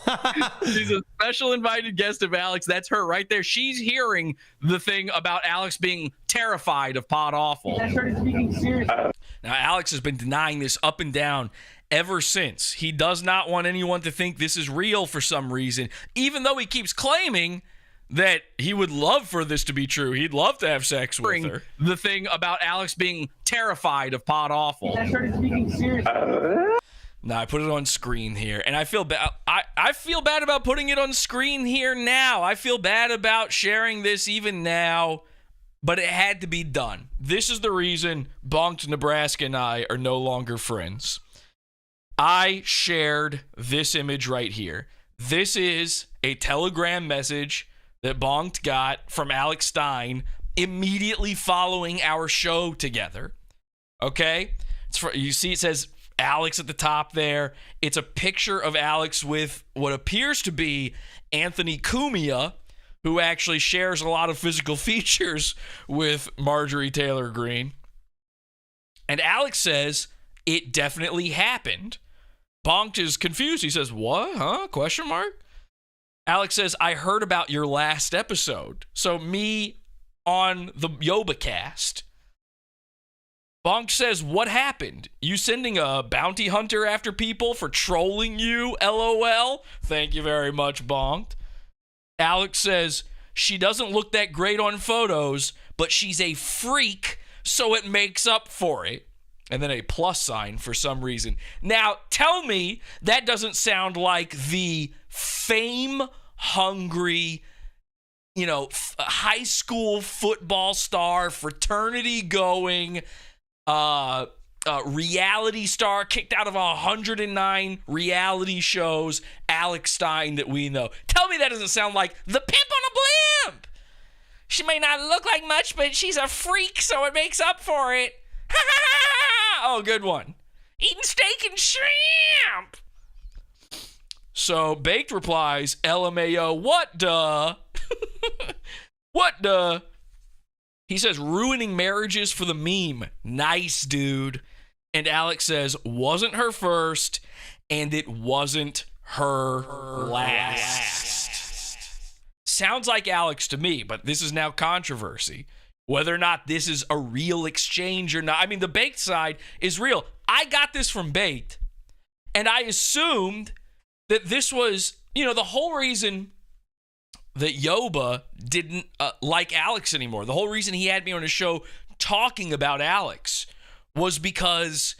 She's a special invited guest of Alex. That's her right there. She's hearing the thing about Alex being terrified of Pod Awful. I started speaking seriously. Now, Alex has been denying this up and down ever since. He does not want anyone to think this is real for some reason, even though he keeps claiming that he would love for this to be true. He'd love to have sex with her. The thing about Alex being terrified of Pod Awful. I started speaking seriously. Now, I put it on screen here, and I feel bad. I feel bad about putting it on screen here now. I feel bad about sharing this even now, but it had to be done. This is the reason Bonked Nebraska and I are no longer friends. I shared this image right here. This is a Telegram message that Bonked got from Alex Stein immediately following our show together. Okay? You see it says Alex at the top there. It's a picture of Alex with what appears to be Anthony Cumia, who actually shares a lot of physical features with Marjorie Taylor Greene. And Alex says, it definitely happened. Bonked is confused. He says, what? Huh? Question mark? Alex says, I heard about your last episode. So me on the YOBA cast. Bonked says, what happened? You sending a bounty hunter after people for trolling you? LOL. Thank you very much, Bonked. Alex says, she doesn't look that great on photos, but she's a freak, so it makes up for it. And then a plus sign for some reason. Now, tell me that doesn't sound like the fame-hungry, high school football star, fraternity-going, reality star, kicked out of 109 reality shows, Alex Stein that we know. Tell me that doesn't sound like the pimp on a blimp. She may not look like much, but she's a freak, so it makes up for it. Oh, good one. Eating steak and shrimp. So Baked replies, LMAO, what duh? What duh? He says, ruining marriages for the meme. Nice, dude. And Alex says, wasn't her first, and it wasn't her last. Sounds like Alex to me, but this is now controversy. Whether or not this is a real exchange or not. I mean, the Baked side is real. I got this from Baked, and I assumed that this was, the whole reason that YOBA didn't like Alex anymore. The whole reason he had me on his show talking about Alex was because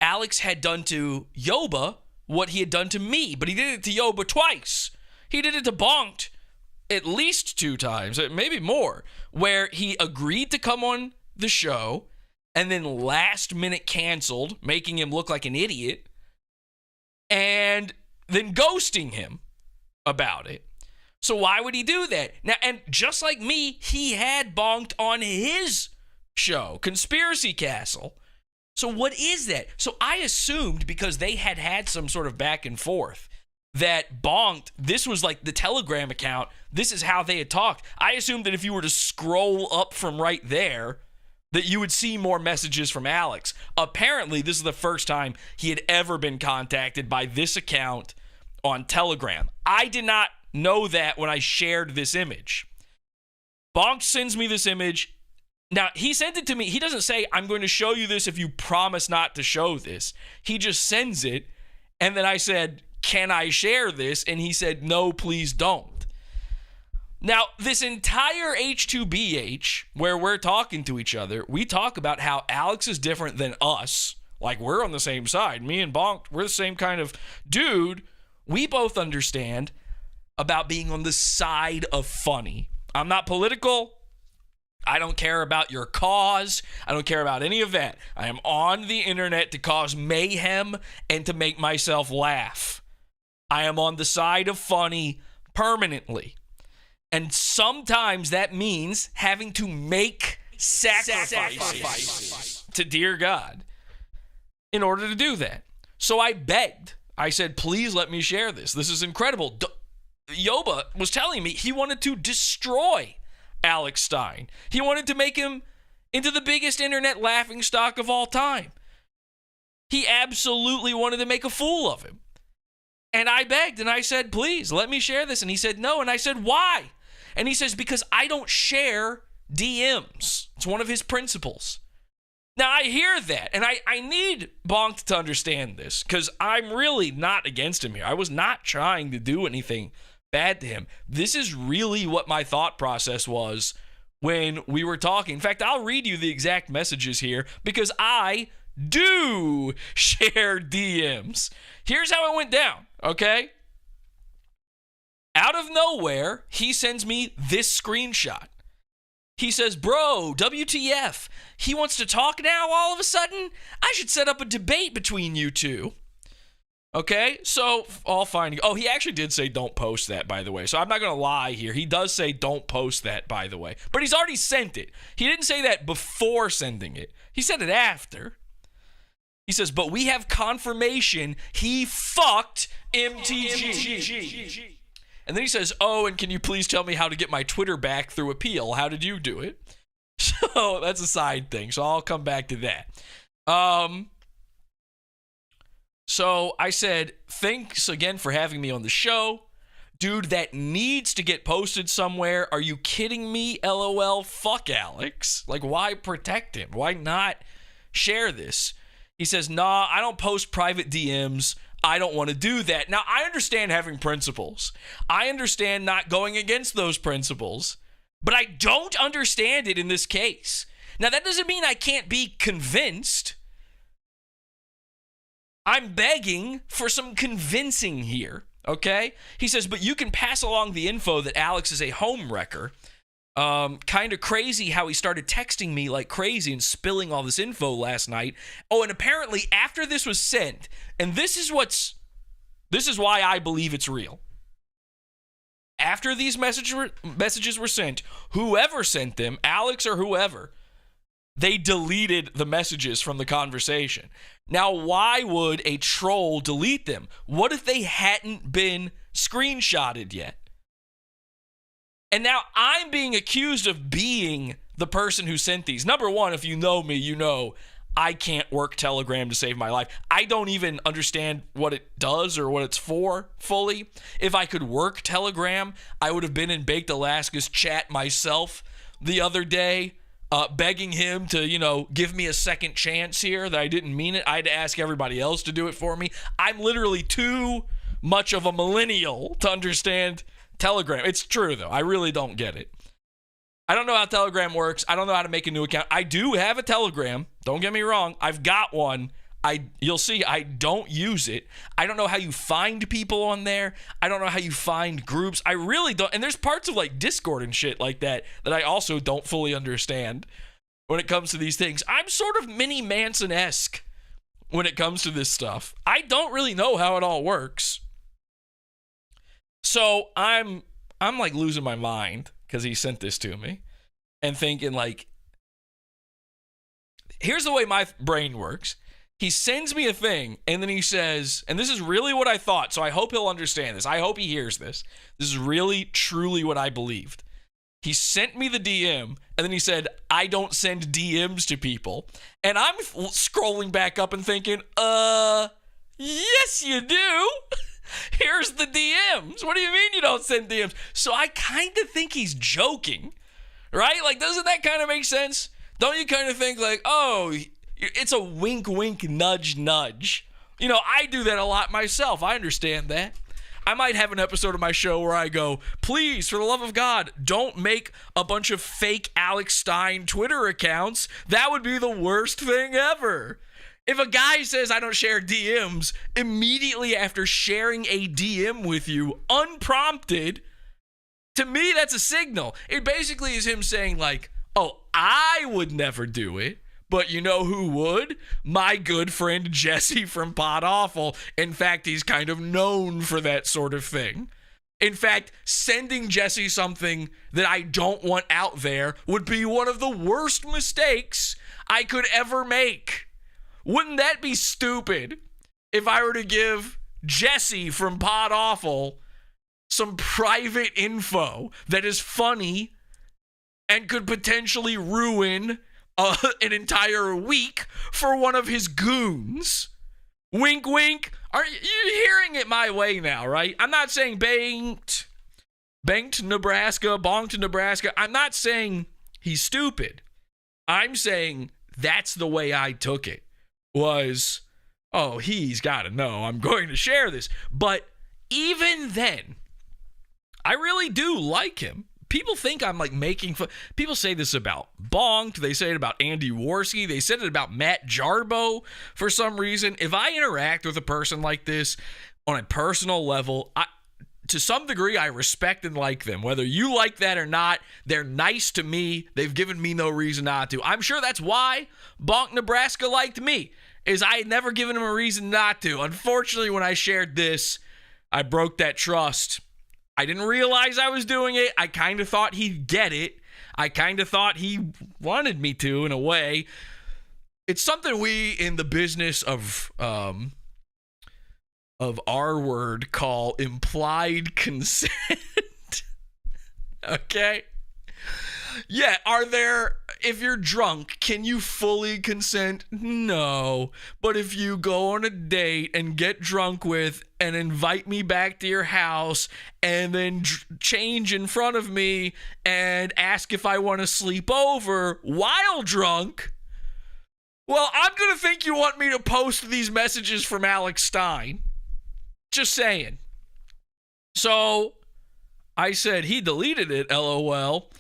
Alex had done to YOBA what he had done to me, but he did it to YOBA twice. He did it to Bonked at least 2 times, maybe more, where he agreed to come on the show and then last minute canceled, making him look like an idiot, and then ghosting him about it. So why would he do that? Now, and just like me, he had Bonked on his show, Conspiracy Castle. So what is that? So I assumed, because they had some sort of back and forth, that Bonked, this was like the Telegram account, this is how they had talked. I assumed that if you were to scroll up from right there, that you would see more messages from Alex. Apparently, this is the first time he had ever been contacted by this account on Telegram. I did not know that when I shared this image. Bonked sends me this image. Now, he sent it to me. He doesn't say, I'm going to show you this if you promise not to show this. He just sends it. And then I said, can I share this? And he said, no, please don't. Now, this entire H2BH, where we're talking to each other, we talk about how Alex is different than us. Like, we're on the same side. Me and Bonked, we're the same kind of dude. We both understand about being on the side of funny. I'm not political. I don't care about your cause. I don't care about any of that. I am on the internet to cause mayhem and to make myself laugh. I am on the side of funny permanently. And sometimes that means having to make sacrifices to dear God in order to do that. So I begged. I said, please let me share this. This is incredible. YOBA was telling me he wanted to destroy Alex Stein. He wanted to make him into the biggest internet laughingstock of all time. He absolutely wanted to make a fool of him. And I begged and I said, please let me share this. And he said, no. And I said, why? And he says, because I don't share DMs. It's one of his principles. Now, I hear that, and I need Bonked to understand this, because I'm really not against him here. I was not trying to do anything bad to him. This is really what my thought process was when we were talking. In fact, I'll read you the exact messages here, because I do share DMs. Here's how it went down, okay? Out of nowhere, he sends me this screenshot. He says, bro, WTF? He wants to talk now all of a sudden? I should set up a debate between you two. Okay, so all fine. Oh, he actually did say don't post that, by the way. So I'm not going to lie here. He does say don't post that, by the way. But he's already sent it. He didn't say that before sending it. He said it after. He says, but we have confirmation he fucked MTG. And then he says, oh, and can you please tell me how to get my Twitter back through appeal? How did you do it? So that's a side thing. So I'll come back to that. So I said, thanks again for having me on the show. Dude, that needs to get posted somewhere. Are you kidding me? LOL, fuck Alex. Like, why protect him? Why not share this? He says, nah, I don't post private DMs. I don't want to do that. Now, I understand having principles. I understand not going against those principles, but I don't understand it in this case. Now, that doesn't mean I can't be convinced. I'm begging for some convincing here, okay? He says, but you can pass along the info that Alex is a home wrecker. Kind of crazy how he started texting me like crazy and spilling all this info last night. Oh, and apparently after this was sent, and this is why I believe it's real. After these messages were sent, whoever sent them, Alex or whoever, they deleted the messages from the conversation. Now, why would a troll delete them? What if they hadn't been screenshotted yet? And now I'm being accused of being the person who sent these. Number one, if you know me, you know I can't work Telegram to save my life. I don't even understand what it does or what it's for fully. If I could work Telegram, I would have been in Baked Alaska's chat myself the other day, begging him to, give me a second chance here, that I didn't mean it. I had to ask everybody else to do it for me. I'm literally too much of a millennial to understand Telegram. It's true, though. I really don't get it. I don't know how Telegram works. I don't know how to make a new account. I do have a Telegram. Don't get me wrong. I've got one. You'll see I don't use it. I don't know how you find people on there. I don't know how you find groups. I really don't. And there's parts of like Discord and shit like that I also don't fully understand when it comes to these things. I'm sort of mini Manson-esque when it comes to this stuff. I don't really know how it all works. So I'm like losing my mind because he sent this to me and thinking like, here's the way my brain works. He sends me a thing and then he says, and this is really what I thought, so I hope he'll understand this. I hope he hears this. This is really, truly what I believed. He sent me the DM and then he said, I don't send DMs to people. And I'm scrolling back up and thinking, yes, you do. Here's the DMs. What do you mean you don't send DMs? So I kind of think he's joking, right? Like, doesn't that kind of make sense? Don't you kind of think like, oh, it's a wink, wink, nudge, nudge. I do that a lot myself. I understand that. I might have an episode of my show where I go, please, for the love of God, don't make a bunch of fake Alex Stein Twitter accounts. That would be the worst thing ever. If a guy says I don't share DMs immediately after sharing a DM with you unprompted, to me, that's a signal. It basically is him saying like, oh, I would never do it, but you know who would? My good friend Jesse from Pod Awful. In fact, he's kind of known for that sort of thing. In fact, sending Jesse something that I don't want out there would be one of the worst mistakes I could ever make. Wouldn't that be stupid if I were to give Jesse from Pod Awful some private info that is funny and could potentially ruin an entire week for one of his goons? Wink, wink. Are you hearing it my way now, right? I'm not saying Bonked Nebraska. I'm not saying he's stupid. I'm saying that's the way I took it. Was, oh, he's got to know I'm going to share this. But even then, I really do like him. People think I'm like making fun. People say this about Bonked. They say it about Andy Worski. They said it about Matt Jarbo for some reason. If I interact with a person like this on a personal level, to some degree, I respect and like them. Whether you like that or not, they're nice to me. They've given me no reason not to. I'm sure that's why Bonked Nebraska liked me, is I had never given him a reason not to. Unfortunately, when I shared this, I broke that trust. I didn't realize I was doing it. I kind of thought he'd get it. I kind of thought he wanted me to, in a way. It's something we in the business of our word call implied consent. Okay? Yeah, if you're drunk, can you fully consent? No. But if you go on a date and get drunk with and invite me back to your house and then change in front of me and ask if I want to sleep over while drunk, well, I'm going to think you want me to post these messages from Alex Stein. Just saying. So I said, he deleted it, LOL.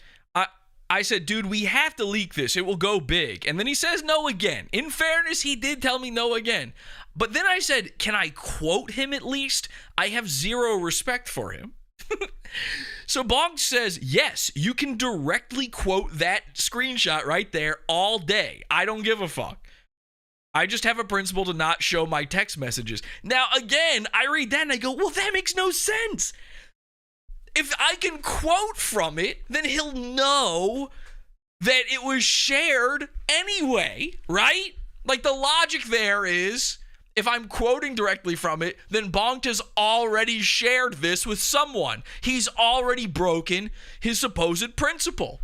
I said, dude, we have to leak this. It will go big. And then he says no again. In fairness, he did tell me no again. But then I said, can I quote him at least? I have zero respect for him. So Bonked says, yes, you can directly quote that screenshot right there all day. I don't give a fuck. I just have a principle to not show my text messages. Now, again, I read that and I go, well, that makes no sense. If I can quote from it, then he'll know that it was shared anyway, right? Like, the logic there is, if I'm quoting directly from it, then Bonked has already shared this with someone. He's already broken his supposed principle.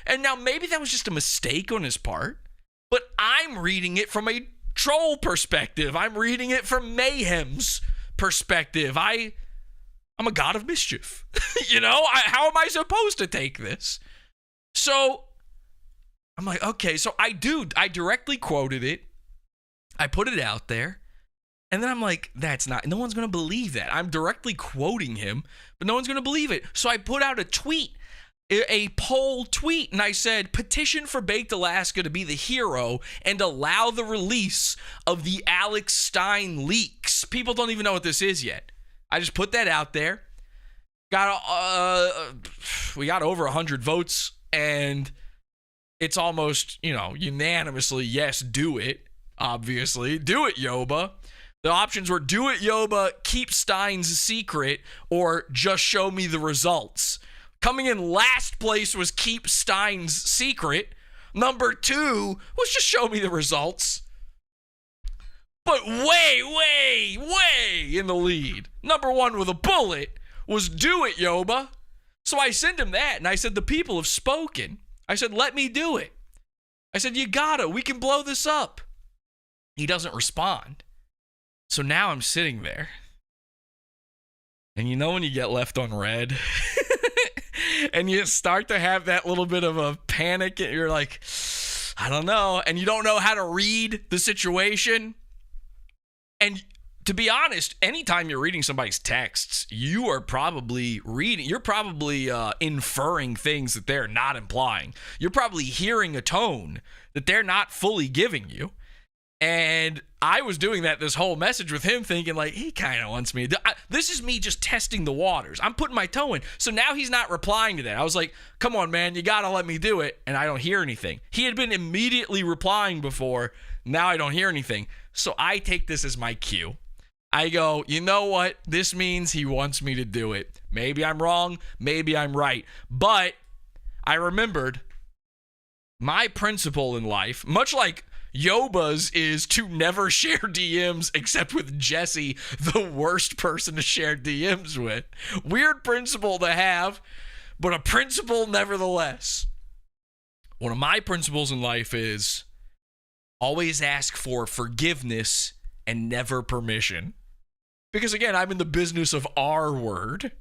And now maybe that was just a mistake on his part, but I'm reading it from a troll perspective. I'm reading it from Mayhem's perspective. I'm a god of mischief. How am I supposed to take this? So I'm like, okay, so I directly quoted it. I put it out there. And then I'm like, no one's going to believe that. I'm directly quoting him, but no one's going to believe it. So I put out a tweet, a poll tweet, and I said, petition for Baked Alaska to be the hero and allow the release of the Alex Stein leaks. People don't even know what this is yet. I just put that out there. We got over 100 votes, and it's almost, unanimously, yes, do it, obviously. Do it, YOBA. The options were do it, YOBA, keep Stein's secret, or just show me the results. Coming in last place was keep Stein's secret. Number 2 was just show me the results. But way in the lead, number 1 with a bullet, was do it, YOBA. So I sent him that, and I said, the people have spoken. I said, let me do it. I said, you gotta, we can blow this up. He doesn't respond. So now I'm sitting there. And when you get left on red and you start to have that little bit of a panic, and you're like, I don't know. And you don't know how to read the situation. And to be honest, anytime you're reading somebody's texts, you're probably inferring things that they're not implying. You're probably hearing a tone that they're not fully giving you. And I was doing that this whole message with him, thinking like, he kind of wants me to this is me just testing the waters. I'm putting my toe in. So now he's not replying to that. I was like, come on, man, you got to let me do it. And I don't hear anything. He had been immediately replying before. Now I don't hear anything. So I take this as my cue. I go, you know what? This means he wants me to do it. Maybe I'm wrong. Maybe I'm right. But I remembered my principle in life, much like YOBA's, is to never share DMs except with Jesse, the worst person to share DMs with. Weird principle to have, but a principle nevertheless. One of my principles in life is always ask for forgiveness and never permission. Because again, I'm in the business of R word.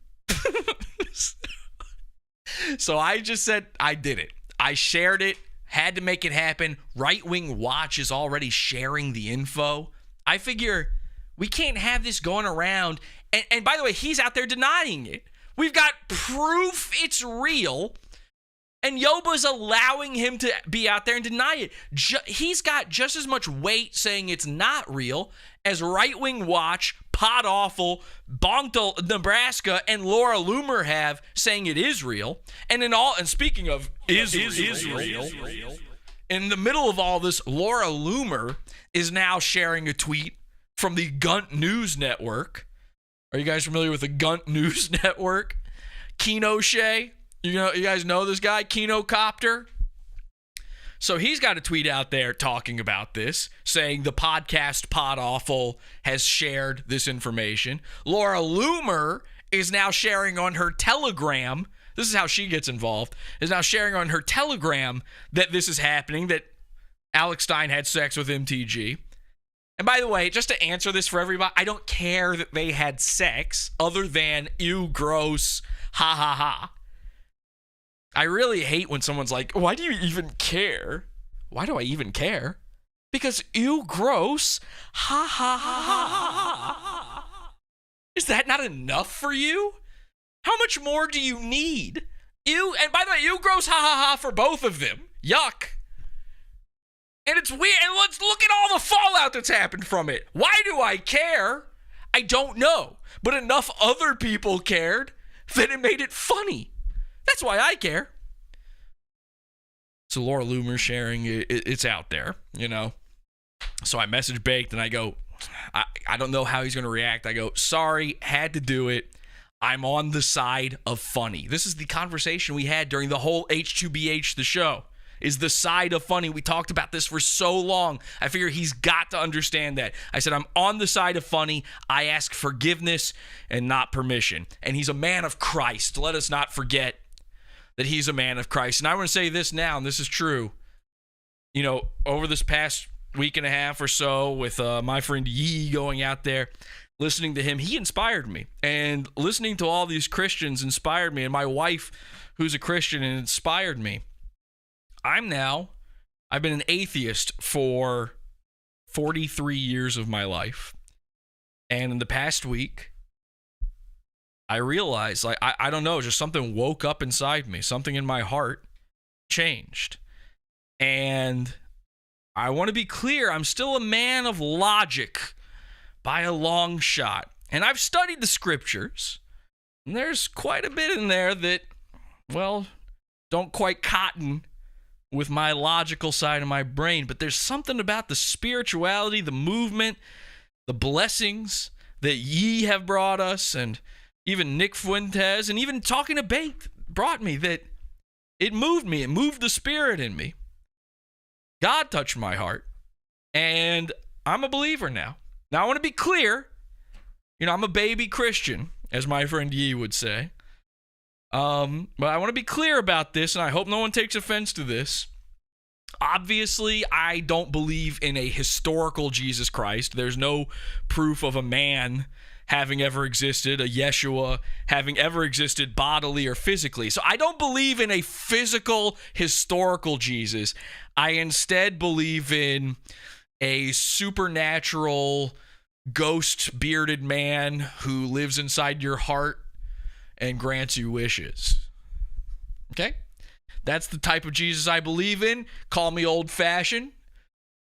So I just said, I did it. I shared it. Had to make it happen. Right Wing Watch is already sharing the info. I figure we can't have this going around. And by the way, he's out there denying it. We've got proof it's real. And YOBA's allowing him to be out there and deny it. He's got just as much weight saying it's not real as Right Wing Watch, Pod Awful, Bonked Nebraska, and Laura Loomer have saying it is real. And speaking of is real, in the middle of all this, Laura Loomer is now sharing a tweet from the Gunt News Network. Are you guys familiar with the Gunt News Network? Keno Shea. You guys know this guy, Keno Copter? So he's got a tweet out there talking about this, saying the podcast Pod Awful has shared this information. Laura Loomer is now sharing on her Telegram. This is how she gets involved. Is now sharing on her Telegram that this is happening, that Alex Stein had sex with MTG. And by the way, just to answer this for everybody, I don't care that they had sex other than ew, gross, ha ha ha. I really hate when someone's like, why do you even care? Why do I even care? Because ew, gross. Ha ha ha ha ha. Is that not enough for you? How much more do you need? Ew, and by the way, ew, gross, ha ha ha for both of them. Yuck. And it's weird. And let's look at all the fallout that's happened from it. Why do I care? I don't know. But enough other people cared that it made it funny. That's why I care. So Laura Loomer sharing, it's out there, So I message Baked and I go, I don't know how he's going to react. I go, sorry, had to do it. I'm on the side of funny. This is the conversation we had during the whole H2BH, the show. is the side of funny. We talked about this for so long. I figure he's got to understand that. I said, I'm on the side of funny. I ask forgiveness and not permission. And he's a man of Christ. Let us not forget that he's a man of Christ. And I want to say this now, and this is true. You know, over this past week and a half or so with my friend Yee going out there, listening to him, he inspired me. And listening to all these Christians inspired me. And my wife, who's a Christian, inspired me. I've been an atheist for 43 years of my life. And in the past week, I realized, like, I don't know, just something woke up inside me. Something in my heart changed. And I want to be clear, I'm still a man of logic by a long shot. And I've studied the scriptures, and there's quite a bit in there that, well, don't quite cotton with my logical side of my brain. But there's something about the spirituality, the movement, the blessings that ye have brought us, and even Nick Fuentes, and even Talking to Bake brought me, that it moved me. It moved the spirit in me. God touched my heart, and I'm a believer now. Now, I want to be clear. You know, I'm a baby Christian, as my friend Yee would say. But I want to be clear about this, and I hope no one takes offense to this. Obviously, I don't believe in a historical Jesus Christ. There's no proof of a man having ever existed, a Yeshua having ever existed bodily or physically. So I don't believe in a physical, historical Jesus. I instead believe in a supernatural, ghost-bearded man who lives inside your heart and grants you wishes. Okay? That's the type of Jesus I believe in. Call me old-fashioned.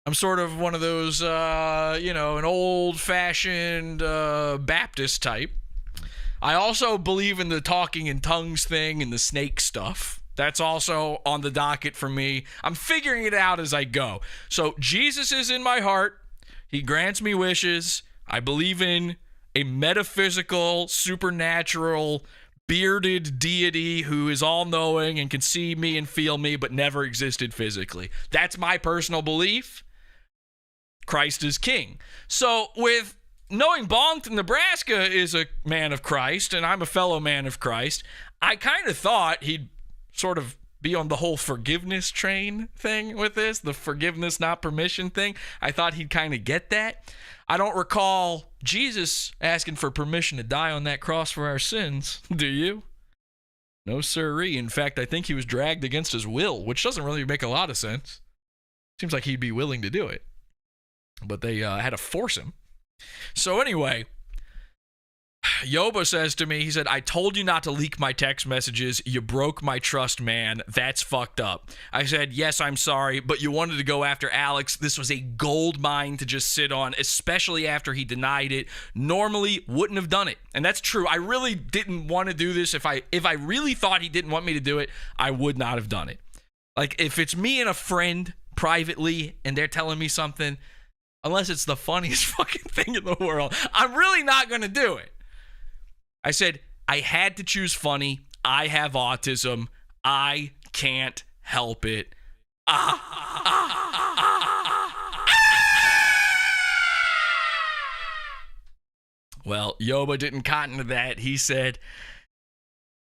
I'm sort of one of those, an old-fashioned Baptist type. I also believe in the talking in tongues thing and the snake stuff. That's also on the docket for me. I'm figuring it out as I go. So Jesus is in my heart. He grants me wishes. I believe in a metaphysical, supernatural, bearded deity who is all-knowing and can see me and feel me but never existed physically. That's my personal belief. Christ is king. So with knowing Bonked Nebraska is a man of Christ and I'm a fellow man of Christ, I kind of thought he'd sort of be on the whole forgiveness train thing with this, the forgiveness, not permission thing. I thought he'd kind of get that. I don't recall Jesus asking for permission to die on that cross for our sins. Do you? No sirree. In fact, I think he was dragged against his will, which doesn't really make a lot of sense. Seems like he'd be willing to do it. But they had to force him. So anyway, YOBA says to me, he said, I told you not to leak my text messages. You broke my trust, man. That's fucked up. I said, yes, I'm sorry, but you wanted to go after Alex. This was a gold mine to just sit on, especially after he denied it. Normally, wouldn't have done it. And that's true. I really didn't want to do this. If I really thought he didn't want me to do it, I would not have done it. Like, if it's me and a friend privately and they're telling me something, unless it's the funniest fucking thing in the world, I'm really not going to do it. I said, I had to choose funny. I have autism. I can't help it. Well, YOBA didn't cotton to that. He said,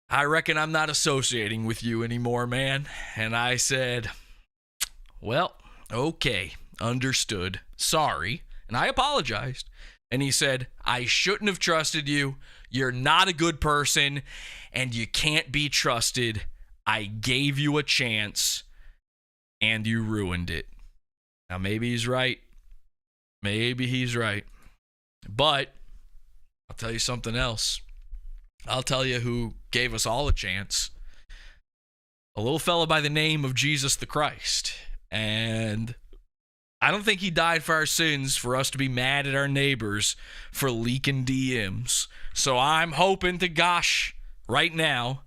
I reckon I'm not associating with you anymore, man. And I said, well, okay, understood. Sorry. And I apologized. And he said, I shouldn't have trusted you. You're not a good person, and you can't be trusted. I gave you a chance, and you ruined it. Now, maybe he's right. Maybe he's right. But I'll tell you something else. I'll tell you who gave us all a chance. A little fella by the name of Jesus the Christ. And I don't think he died for our sins for us to be mad at our neighbors for leaking DMs. So I'm hoping to gosh right now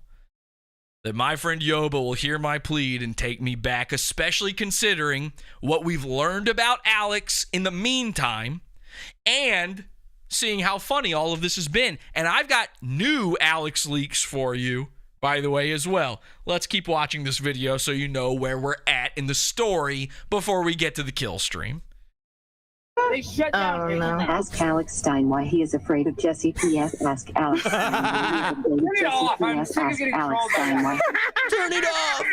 that my friend YOBA will hear my plea and take me back, especially considering what we've learned about Alex in the meantime and seeing how funny all of this has been. And I've got new Alex leaks for you, by the way, as well. Let's keep watching this video so you know where we're at in the story before we get to the kill stream. They shut down. Ask Alex Stein why he is afraid of Jesse. PS. Ask Alex Stein. Turn it off. I'm sick of Ask getting Alex trolled Stein by why. Turn it off.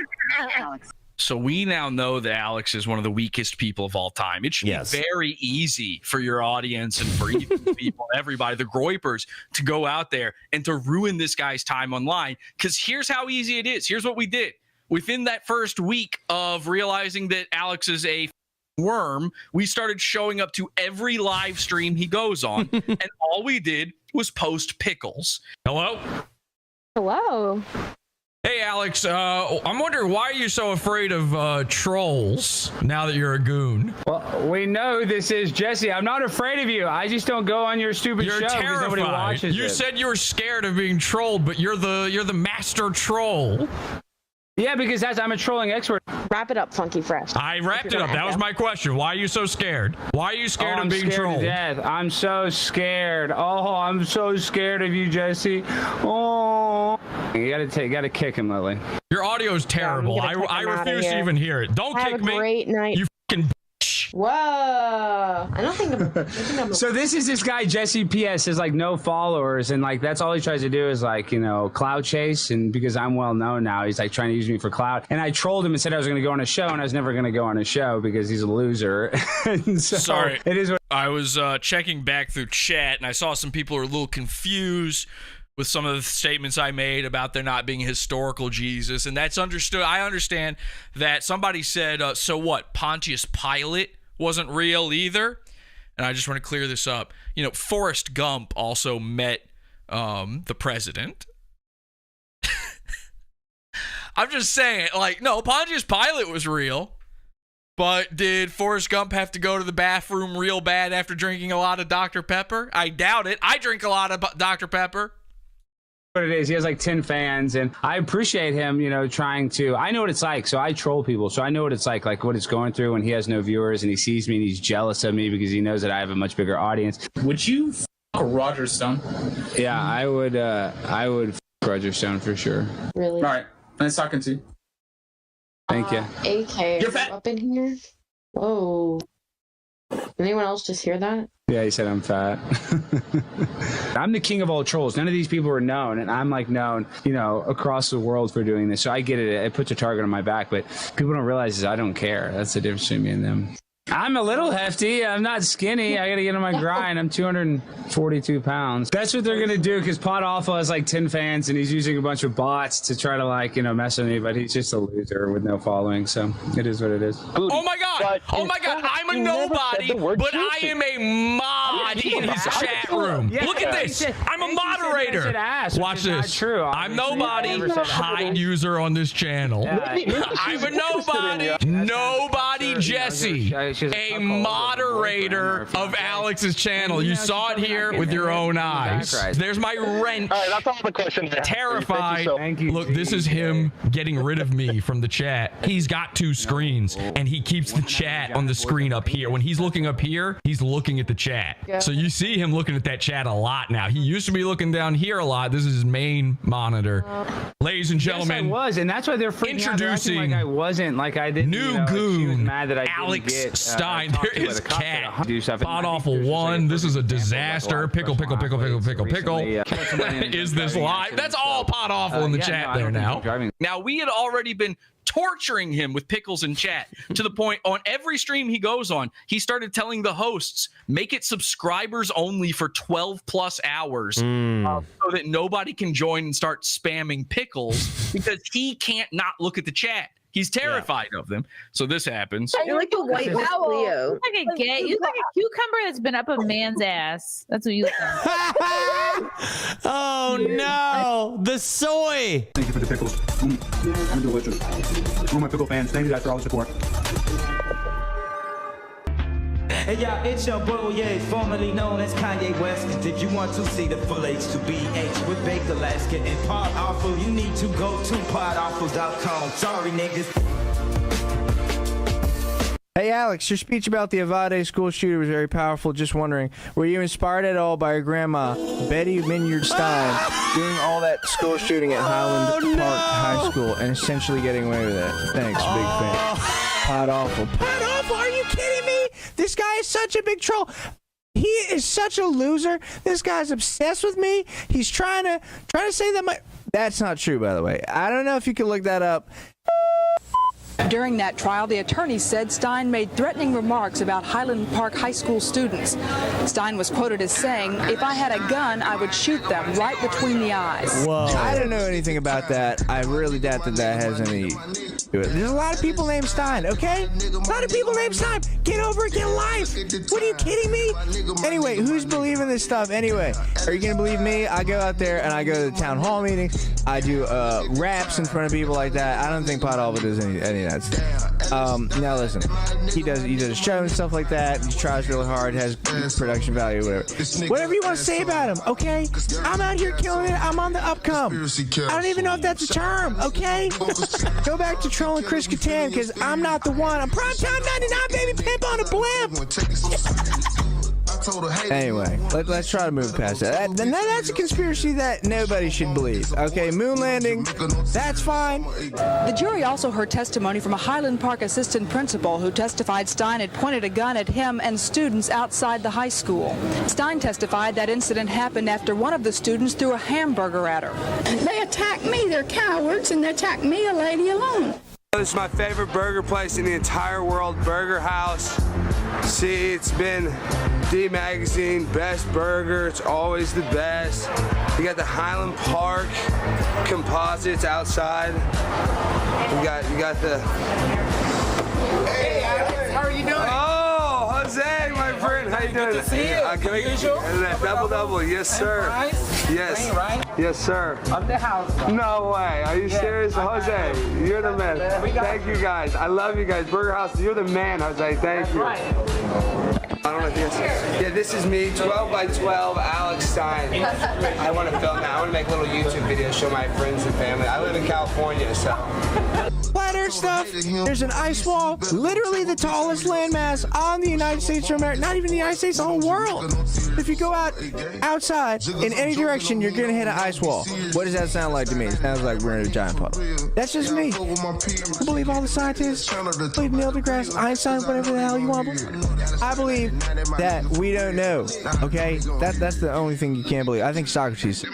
Alex. So we now know that Alex is one of the weakest people of all time. It should be very easy for your audience and for even people, everybody, the Groypers, to go out there and to ruin this guy's time online. Because here's how easy it is. Here's what we did. Within that first week of realizing that Alex is a worm, we started showing up to every live stream he goes on. And all we did was post pickles. Hello? Hello. Hey, Alex, I'm wondering, why are you so afraid of trolls now that you're a goon? Well, we know this is Jesse. I'm not afraid of you. I just don't go on your stupid show because nobody watches You it. said you were scared of being trolled, but you're the master troll. Yeah, because I'm a trolling expert. Wrap it up, Funky Fresh. I wrapped it up. That was my question. Why are you so scared? Why are you scared of being trolled? To death. I'm so scared. Oh, I'm so scared of you, Jesse. Oh, you gotta kick him, Lily. Your audio is terrible. I refuse to even hear it. Don't kick me. Have a great night. You fucking bitch. Whoa. I don't think I'm So this is this guy Jesse. PS has like no followers, and like that's all he tries to do is like clout chase. And because I'm well known now, he's like trying to use me for clout. And I trolled him and said I was going to go on a show, and I was never going to go on a show because he's a loser. And so Sorry, it is. I was checking back through chat, and I saw some people were a little confused with some of the statements I made about there not being a historical Jesus, and that's understood. I understand that somebody said, so what, Pontius Pilate wasn't real either? And I just want to clear this up. Forrest Gump also met the president. I'm just saying, no, Pontius Pilate was real. But did Forrest Gump have to go to the bathroom real bad after drinking a lot of Dr. Pepper? I doubt it. I drink a lot of Dr. Pepper. What it is, he has like 10 fans, and I appreciate him, trying to. I know what it's like, so I troll people, so I know what it's like what it's going through when he has no viewers and he sees me and he's jealous of me because he knows that I have a much bigger audience. Would you f Roger Stone? Yeah, I would f Roger Stone for sure. Really? All right, nice talking to you. Thank you. AK, You're fat. up in here? Whoa. Anyone else just hear that? Yeah, he said I'm fat. I'm the king of all trolls. None of these people are known, and I'm like known, across the world for doing this. So I get it. It puts a target on my back, but people don't realize is I don't care. That's the difference between me and them. I'm a little hefty. I'm not skinny. I got to get on my grind. I'm 242 pounds. That's what they're going to do because Pod Awful has like 10 fans and he's using a bunch of bots to try to mess with me, but he's just a loser with no following. So it is what it is. Oh my God. Oh my God. I'm a nobody, but I am a mod in his chat room. Look at this. I'm a moderator. Watch this. True. I'm nobody. Hide user on this channel. I'm a nobody. Nobody Jesse. A moderator of Alex's channel. You saw it here with your own eyes. There's my wrench. All right, that's all the questions. Terrified. Thank you. Look, this is him getting rid of me from the chat. He's got two screens, and he keeps the chat on the screen up here. When he's looking up here, he's looking at the chat. So you see him looking at that chat a lot now. He used to be looking down here a lot. This is his main monitor. Ladies and gentlemen, yes, I was, and that's why they're freaking out. They're acting like I wasn't, like I didn't. New goon, she was mad that I Alex didn't get, Stein. There is cat. Pod Pod Awful 1. This is a disaster. Pickle. Is this live? That's all Pod Awful in the chat there now. Now, we had already been torturing him with pickles in chat to the point on every stream he goes on, he started telling the hosts, make it subscribers only for 12 plus hours so that nobody can join and start spamming pickles because he can't not look at the chat. He's terrified of them. So this happens. You're like a white owl. You look like a gay. You look like a cucumber that's been up a man's ass. That's what you look like. Oh no, the soy. Thank you for the pickles. They're delicious. All my pickle fans, thank you guys for all the support. Hey y'all, it's your boy, yeah, formerly known as Kanye West. If you want to see the full H2BH with Baked Alaska and Pod Awful, you need to go to podawful.com. Sorry, niggas. Hey, Alex, your speech about the Avade school shooter was very powerful. Just wondering, were you inspired at all by your grandma, Betty Minyard Stein, doing all that school shooting at Highland Park High School and essentially getting away with it? Thanks, big fan. Pod Awful. Pod Awful, are you kidding me? This guy is such a big troll. He is such a loser. This guy's obsessed with me. He's trying to say that That's not true, by the way. I don't know if you can look that up. During that trial, the attorney said Stein made threatening remarks about Highland Park High School students. Stein was quoted as saying, "If I had a gun, I would shoot them right between the eyes." Whoa. I don't know anything about that. I really doubt that has any to it. There's a lot of people named Stein, okay? A lot of people named Stein. Get over it, get a life. What, are you kidding me? Anyway, who's believing this stuff anyway? Are you going to believe me? I go out there and I go to the town hall meetings. I do raps in front of people like that. I don't think Pod Awful does any of that stuff. Now listen, he does a show and stuff like that. He tries really hard, has production value, whatever you want to say about him, okay? I'm out here killing it. I'm on the upcome. I don't even know if that's a term, okay? Go back to trolling Chris Kattan, because I'm not the one. I'm primetime 99, baby, pimp on a blimp. Anyway, let's try to move past that. That's a conspiracy that nobody should believe. Okay, moon landing, that's fine. The jury also heard testimony from a Highland Park assistant principal who testified Stein had pointed a gun at him and students outside the high school. Stein testified that incident happened after one of the students threw a hamburger at her. They attacked me, they're cowards, and they attacked me, a lady alone. This is my favorite burger place in the entire world, Burger House. See, it's been D Magazine, best burger, it's always the best. You got the Highland Park composites outside. You got the... Hey, Alex, how are you doing? Oh, Jose, my friend, how you doing? Good to see you. Double, yes, sir. Yes, right? yes, sir. Of the house. No way, are you serious? Jose, you're the man. Thank you guys, I love you guys. Burger House, you're the man, Jose, thank you. I don't know if this is... Yeah, this is me, 12 by 12, Alex Stein. I want to film that. I want to make little YouTube videos, show my friends and family. I live in California, so... Flat Earth stuff. There's an ice wall, literally the tallest landmass on the United States of America. Not even the United States, the whole world. If you go outside in any direction, you're gonna hit an ice wall. What does that sound like to me? It sounds like we're in a giant puddle. That's just me. I believe all the scientists. I believe Neil deGrasse, Einstein, whatever the hell you want to believe. I believe that we don't know. Okay, that's the only thing you can't believe. I think Socrates.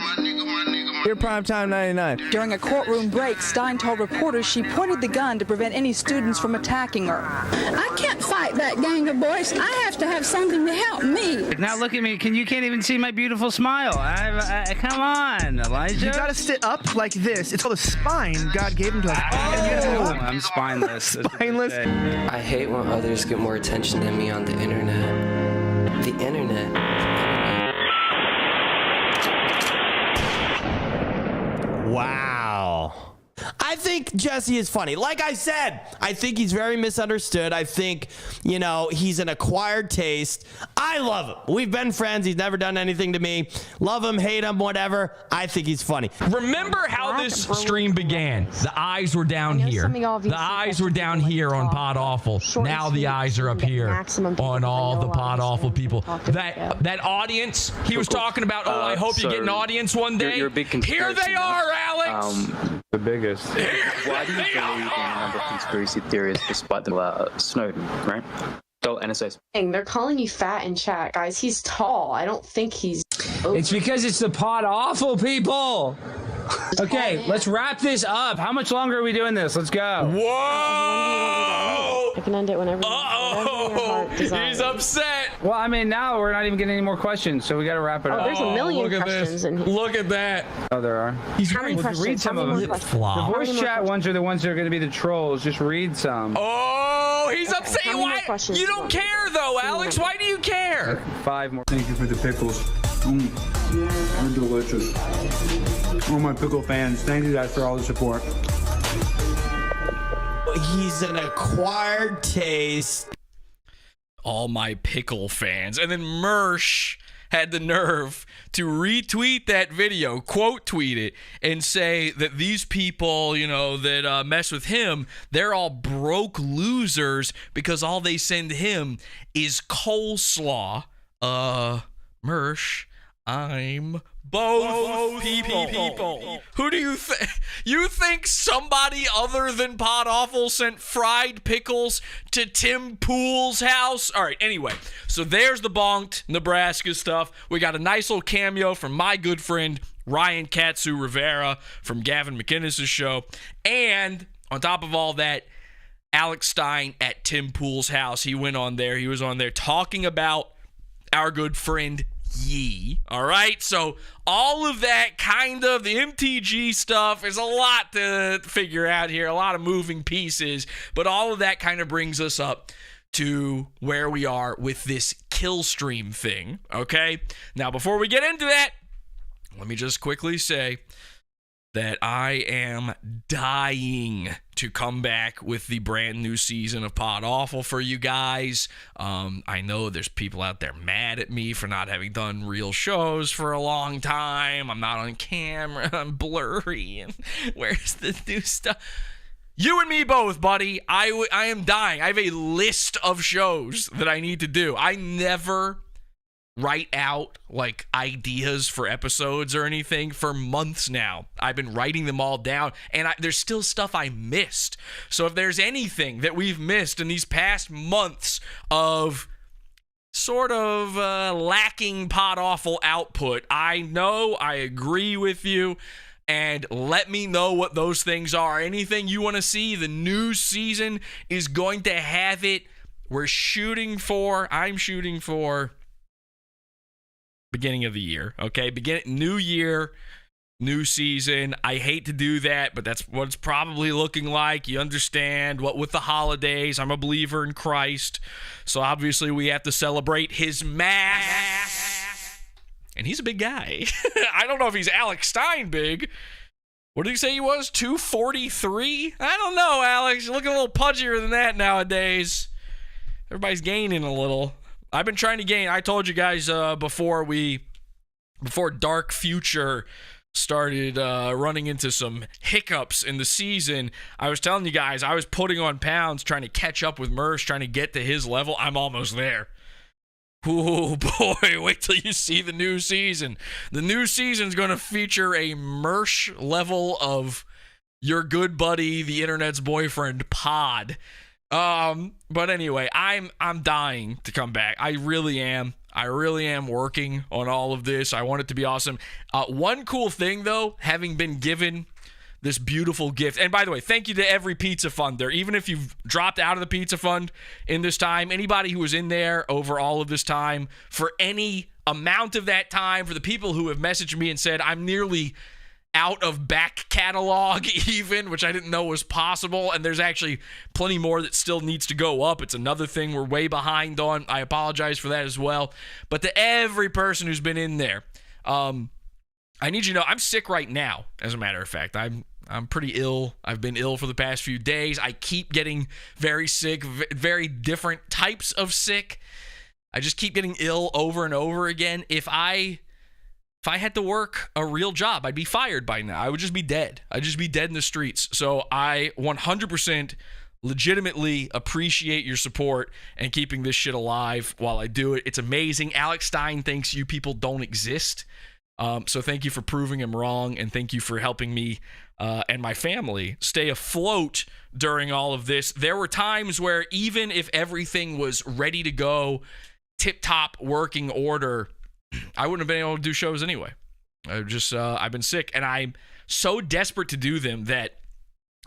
You're primetime 99. During a courtroom break, Stein told reporters she pointed the gun to prevent any students from attacking her. I can't fight that gang of boys. I have to have something to help me. Now look at me. You can't even see my beautiful smile. Come on, Elijah. You gotta sit up like this. It's called a spine. God gave him to us. Oh, I'm spineless. Spineless. I hate when others get more attention than me on the internet. The internet. Wow. I think Jesse is funny. Like I said, I think he's very misunderstood. I think, he's an acquired taste. I love him. We've been friends. He's never done anything to me. Love him, hate him, whatever. I think he's funny. Remember how this stream began? The eyes were down here. The eyes were down here on Pod Awful. Now the eyes are up here on all the Pod Awful people. That audience he was talking about, I hope you get an audience one day. You're a big Here they are, Alex. The biggest. Why do you believe in a number of conspiracy theories despite the Snowden, right? They're calling you fat in chat, guys. He's tall. I don't think he's... It's because it's the Pod Awful people. Okay, let's wrap this up. How much longer are we doing this? Let's go. Whoa! I can end it whenever. Uh-oh! He's upset. Well, I mean, now we're not even getting any more questions, so we got to wrap it up. Oh, there's a million look questions at in this. here. Look at that. Oh, there are. He's How many questions? Read some of them. Flip-flop. The voice chat ones are the ones that are going to be the trolls. Just read some. Oh, he's upset. Why? You don't care, though, Alex. Why do you care? 5 more. Thank you for the pickles. They're delicious. All my pickle fans, thank you guys for all the support. He's an acquired taste. All my pickle fans. And then Mersh had the nerve to retweet that video, quote tweet it, and say that these people, that mess with him, they're all broke losers because all they send him is coleslaw. Mersh, I'm both people. Who do you think? You think somebody other than Pod Awful sent fried pickles to Tim Pool's house? All right, anyway, so there's the Bonked Nebraska stuff. We got a nice little cameo from my good friend Ryan Katsu Rivera from Gavin McInnes' show. And on top of all that, Alex Stein at Tim Pool's house. He was on there talking about our good friend Yee. All right, so all of that kind of the MTG stuff is a lot to figure out here, a lot of moving pieces, but all of that kind of brings us up to where we are with this Killstream thing. Okay, now before we get into that, let me just quickly say that I am dying to come back with the brand new season of Pod Awful for you guys. I know there's people out there mad at me for not having done real shows for a long time. I'm not on camera. I'm blurry. And where's the new stuff? You and me both, buddy. I am dying. I have a list of shows that I need to do. I never write out like ideas for episodes or anything for months now. I've been writing them all down, and there's still stuff I missed. So if there's anything that we've missed in these past months of sort of lacking Pod Awful output, I know, I agree with you, and let me know what those things are. Anything you want to see, the new season is going to have it. I'm shooting for beginning of the year, okay? New year, new season. I hate to do that, but that's what it's probably looking like. You understand, what with the holidays, I'm a believer in Christ, so obviously we have to celebrate his mass. And he's a big guy. I don't know if he's Alex Stein big. What did he say he was? 243? I don't know, Alex. You're looking a little pudgier than that nowadays. Everybody's gaining a little. I've been trying to gain. I told you guys before Dark Future started running into some hiccups in the season, I was telling you guys I was putting on pounds trying to catch up with Mersh, trying to get to his level. I'm almost there. Oh boy, wait till you see the new season. The new season's going to feature a Mersh level of your good buddy, the internet's boyfriend, Pod. But anyway, I'm dying to come back. I really am working on all of this. I want it to be awesome. One cool thing though, having been given this beautiful gift, and by the way, thank you to every pizza funder, even if you've dropped out of the pizza fund in this time, anybody who was in there over all of this time, for any amount of that time, for the people who have messaged me and said, I'm nearly out of back catalog even, which I didn't know was possible, and there's actually plenty more that still needs to go up. It's another thing we're way behind on. I apologize for that as well. But to every person who's been in there, I need you to know I'm sick right now, as a matter of fact. I'm pretty ill. I've been ill for the past few days. I keep getting very sick, very different types of sick. I just keep getting ill over and over again. If I had to work a real job, I'd be fired by now. I would just be dead. I'd just be dead in the streets. So I 100% legitimately appreciate your support and keeping this shit alive while I do it. It's amazing. Alex Stein thinks you people don't exist. So thank you for proving him wrong, and thank you for helping me and my family stay afloat during all of this. There were times where even if everything was ready to go, tip-top working order, I wouldn't have been able to do shows anyway. I've been sick, and I'm so desperate to do them that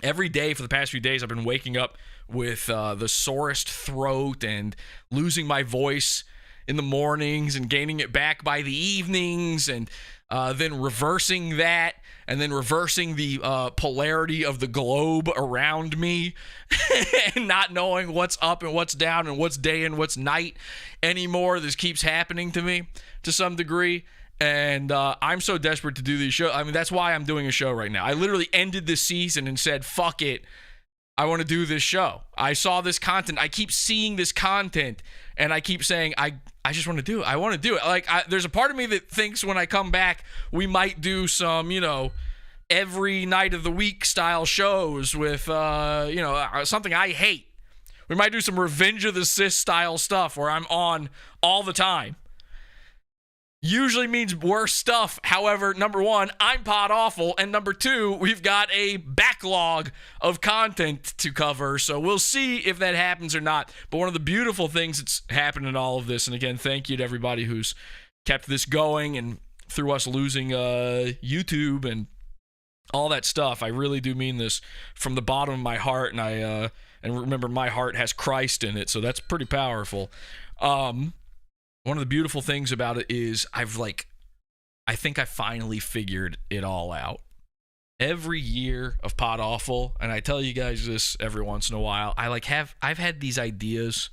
every day for the past few days I've been waking up with the sorest throat and losing my voice in the mornings and gaining it back by the evenings, and then reversing that, and then reversing the polarity of the globe around me and not knowing what's up and what's down and what's day and what's night anymore. This keeps happening to me to some degree, and I'm so desperate to do these shows. I mean, that's why I'm doing a show right now. I literally ended this season and said, fuck it, I want to do this show. I saw this content. I keep seeing this content, and I keep saying, I just want to do it. I want to do it. Like, there's a part of me that thinks when I come back, we might do some, every night of the week style shows with, something I hate. We might do some Revenge of the Sith style stuff where I'm on all the time. Usually means worse stuff. However, number one, I'm Pod Awful, and number two, we've got a backlog of content to cover, so we'll see if that happens or not. But one of the beautiful things that's happened in all of this, and again, thank you to everybody who's kept this going, and through us losing YouTube and all that stuff, I really do mean this from the bottom of my heart, and remember, my heart has Christ in it, so that's pretty powerful. One of the beautiful things about it is I think I finally figured it all out. Every year of Pod Awful, and I tell you guys this every once in a while, I've had these ideas.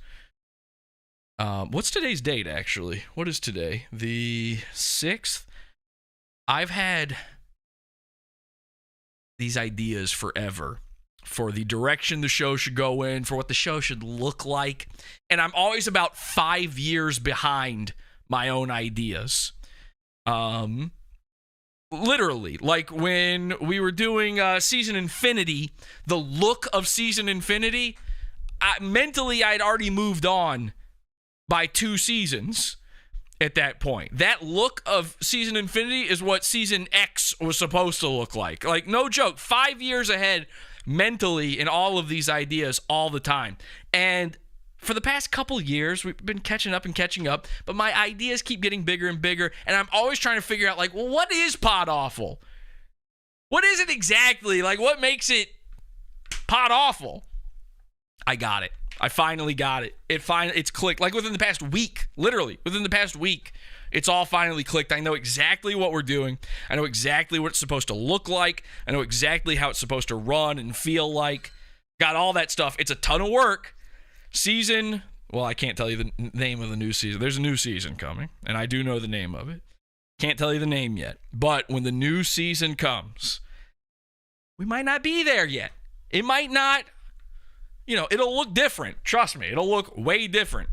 What's today's date, actually? What is today? The 6th? I've had these ideas forever for the direction the show should go in, for what the show should look like. And I'm always about 5 years behind my own ideas. Literally, like when we were doing Season Infinity, the look of Season Infinity, mentally I'd already moved on by 2 seasons at that point. That look of Season Infinity is what Season X was supposed to look like. Like, no joke, 5 years ahead mentally in all of these ideas all the time. And for the past couple years, we've been catching up, but my ideas keep getting bigger and bigger, and I'm always trying to figure out, like, well, what is Pod Awful? What is it exactly? Like, what makes it Pod Awful? I got it. I finally got it. It's clicked. Like, within the past week, literally, within the past week, it's all finally clicked. I know exactly what we're doing. I know exactly what it's supposed to look like. I know exactly how it's supposed to run and feel like. Got all that stuff. It's a ton of work. I can't tell you the name of the new season. There's a new season coming, and I do know the name of it. Can't tell you the name yet. But when the new season comes, we might not be there yet. It might not, it'll look different. Trust me, it'll look way different.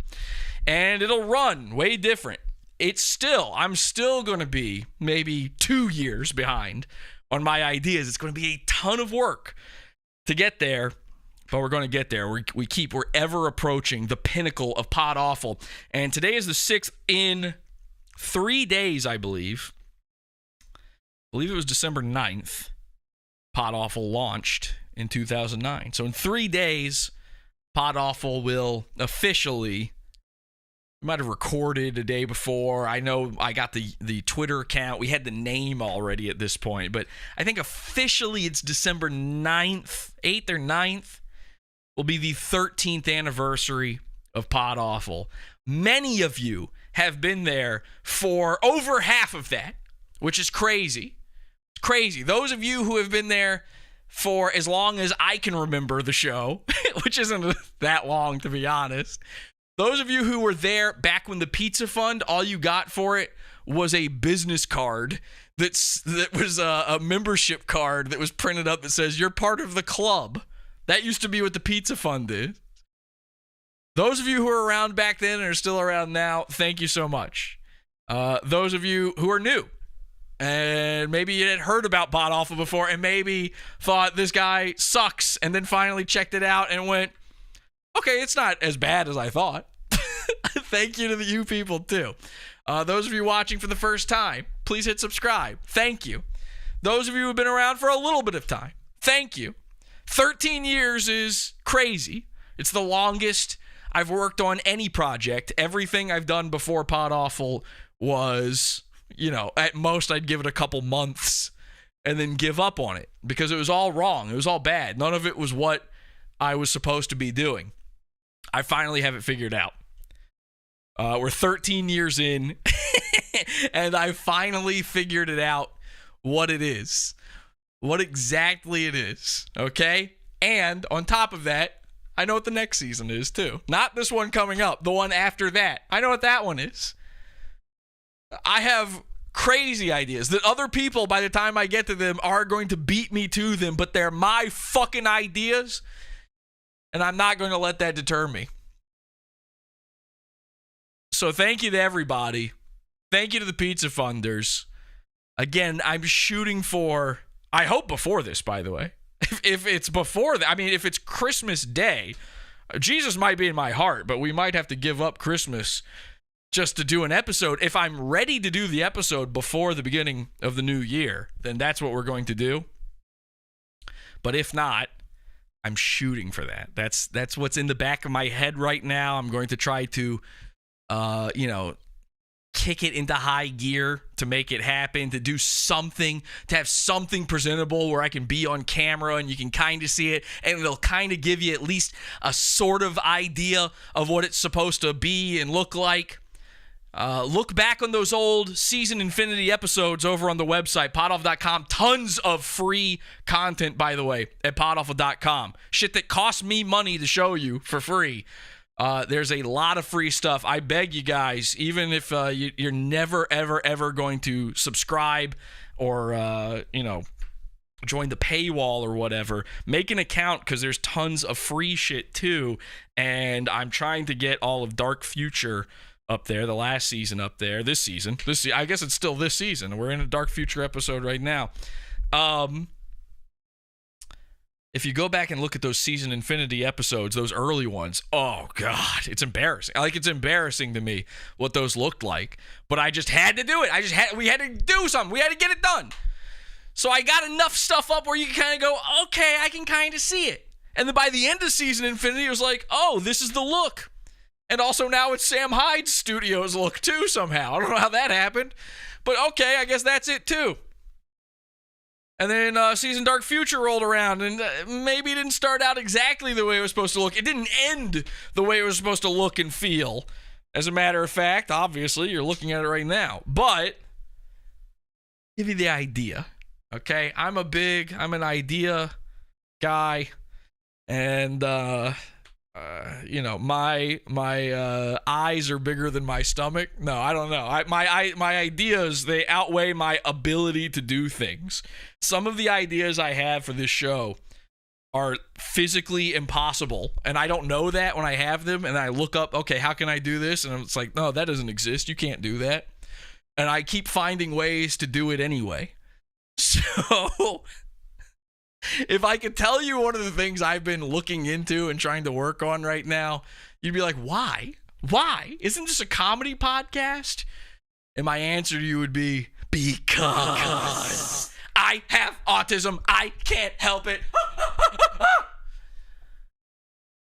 And it'll run way different. I'm still going to be maybe 2 years behind on my ideas. It's going to be a ton of work to get there, but we're going to get there. We're ever approaching the pinnacle of Pod Awful. And today is the 6th. In 3 days, I believe it was December 9th, Pod Awful launched in 2009. So in 3 days, Pod Awful will officially... We might have recorded a day before. I know I got the Twitter account. We had the name already at this point. But I think officially it's December 9th, 8th or 9th, will be the 13th anniversary of Pod Awful. Many of you have been there for over half of that, which is crazy. It's crazy. Those of you who have been there for as long as I can remember the show, which isn't that long, to be honest. Those of you who were there back when the Pizza Fund, all you got for it was a business card that was a membership card that was printed up that says, you're part of the club. That used to be what the Pizza Fund did. Those of you who were around back then and are still around now, thank you so much. Those of you who are new, and maybe you had heard about Pod Awful before and maybe thought this guy sucks and then finally checked it out and went, okay, it's not as bad as I thought. Thank you to you people, too. Those of you watching for the first time, please hit subscribe. Thank you. Those of you who have been around for a little bit of time, thank you. 13 years is crazy. It's the longest I've worked on any project. Everything I've done before Pod Awful was, at most I'd give it a couple months and then give up on it because it was all wrong. It was all bad. None of it was what I was supposed to be doing. I finally have it figured out. We're 13 years in, and I finally figured it out what it is. What exactly it is, okay? And on top of that, I know what the next season is, too. Not this one coming up, the one after that. I know what that one is. I have crazy ideas that other people, by the time I get to them, are going to beat me to them, but they're my fucking ideas, and I'm not going to let that deter me. So thank you to everybody. Thank you to the pizza funders. Again, I'm shooting for, I hope before this, by the way. If it's before that, I mean, if it's Christmas Day, Jesus might be in my heart, but we might have to give up Christmas just to do an episode. If I'm ready to do the episode before the beginning of the new year, then that's what we're going to do. But if not, I'm shooting for that. That's what's in the back of my head right now. I'm going to try to, kick it into high gear to make it happen, to do something, to have something presentable where I can be on camera and you can kind of see it, and it'll kind of give you at least a sort of idea of what it's supposed to be and look like. Look back on those old Season Infinity episodes over on the website, podawful.com. Tons of free content, by the way, at podawful.com. Shit that costs me money to show you for free. There's a lot of free stuff. I beg you guys, even if you're never, ever, ever going to subscribe or, join the paywall or whatever, make an account because there's tons of free shit too. And I'm trying to get all of Dark Future up there, the last season up there, this season. I guess it's still this season. We're in a Dark Future episode right now. If you go back and look at those Season Infinity episodes, those early ones, oh God, it's embarrassing. It's embarrassing to me what those looked like. But I just had to do it. We had to do something. We had to get it done. So I got enough stuff up where you can kind of go, okay, I can kind of see it. And then by the end of Season Infinity, it was like, oh, this is the look. And also now it's Sam Hyde's studio's look too somehow. I don't know how that happened. But okay, I guess that's it too. And then Season Dark Future rolled around, and maybe it didn't start out exactly the way it was supposed to look. It didn't end the way it was supposed to look and feel. As a matter of fact, obviously, you're looking at it right now. But, give you the idea, okay? I'm an idea guy, and, my eyes are bigger than my stomach. No, I don't know. My ideas, they outweigh my ability to do things. Some of the ideas I have for this show are physically impossible, and I don't know that when I have them, and I look up, okay, how can I do this? And it's like, no, that doesn't exist. You can't do that. And I keep finding ways to do it anyway. So if I could tell you one of the things I've been looking into and trying to work on right now, you'd be like, why? Why? Isn't this a comedy podcast? And my answer to you would be, because I have autism. I can't help it.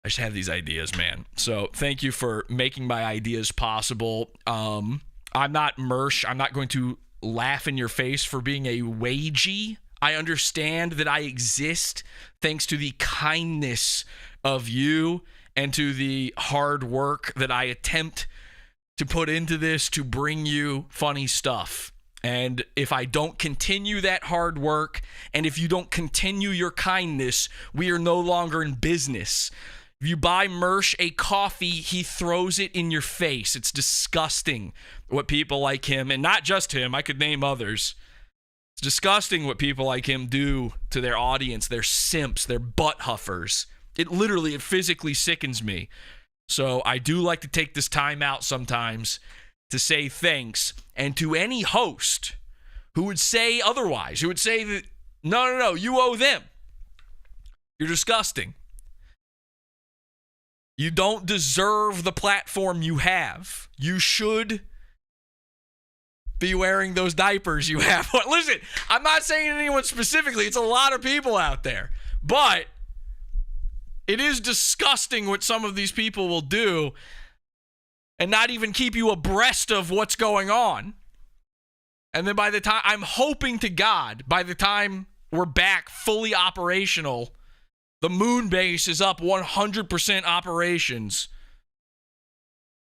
I just have these ideas, man. So thank you for making my ideas possible. I'm not Mersh. I'm not going to laugh in your face for being a wagey. I understand that I exist thanks to the kindness of you and to the hard work that I attempt to put into this to bring you funny stuff. And if I don't continue that hard work, and if you don't continue your kindness, we are no longer in business. If you buy Mersh a coffee, he throws it in your face. It's disgusting what people like him, and not just him, I could name others. It's disgusting what people like him do to their audience. They're simps. They're butt huffers. It physically sickens me. So I do like to take this time out sometimes to say thanks. And to any host who would say otherwise, who would say that, no, you owe them. You're disgusting. You don't deserve the platform you have. You should be wearing those diapers you have. Listen, I'm not saying anyone specifically. It's a lot of people out there. But it is disgusting what some of these people will do and not even keep you abreast of what's going on. And then by the time, I'm hoping to God, by the time we're back fully operational, the moon base is up 100% operations,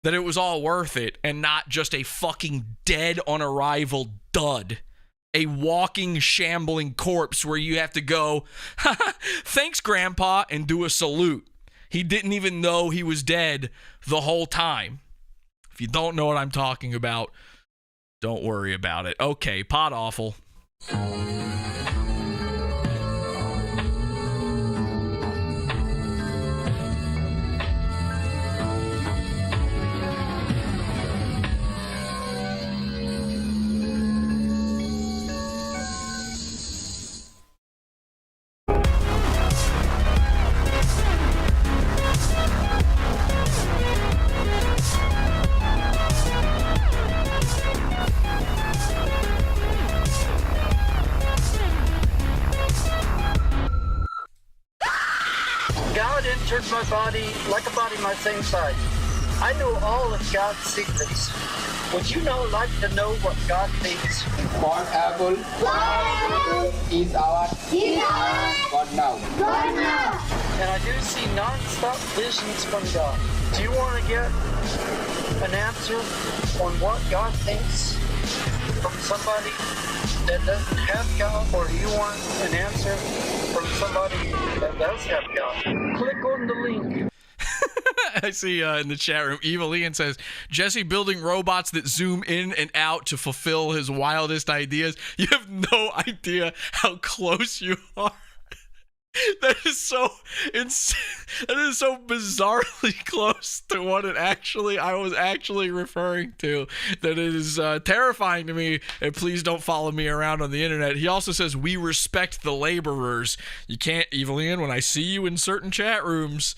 that it was all worth it and not just a fucking dead on arrival dud. A walking, shambling corpse where you have to go, thanks, Grandpa, and do a salute. He didn't even know he was dead the whole time. If you don't know what I'm talking about, don't worry about it. Okay, Pod Awful. entered my body like a body my same size. I know all of God's secrets. Would you like to know what God thinks? One apple is our God now. And I do see non-stop visions from God. Do you want to get an answer on what God thinks from somebody that doesn't have God, or do you want an answer from somebody that does have God? Click on the link. I see in the chat room, Evil Ian says, Jesse building robots that zoom in and out to fulfill his wildest ideas. You have no idea how close you are. That is so insane. That is so bizarrely close to what I was actually referring to. That it is terrifying to me. And please don't follow me around on the internet. He also says, we respect the laborers. You can't, Evil Ian, when I see you in certain chat rooms,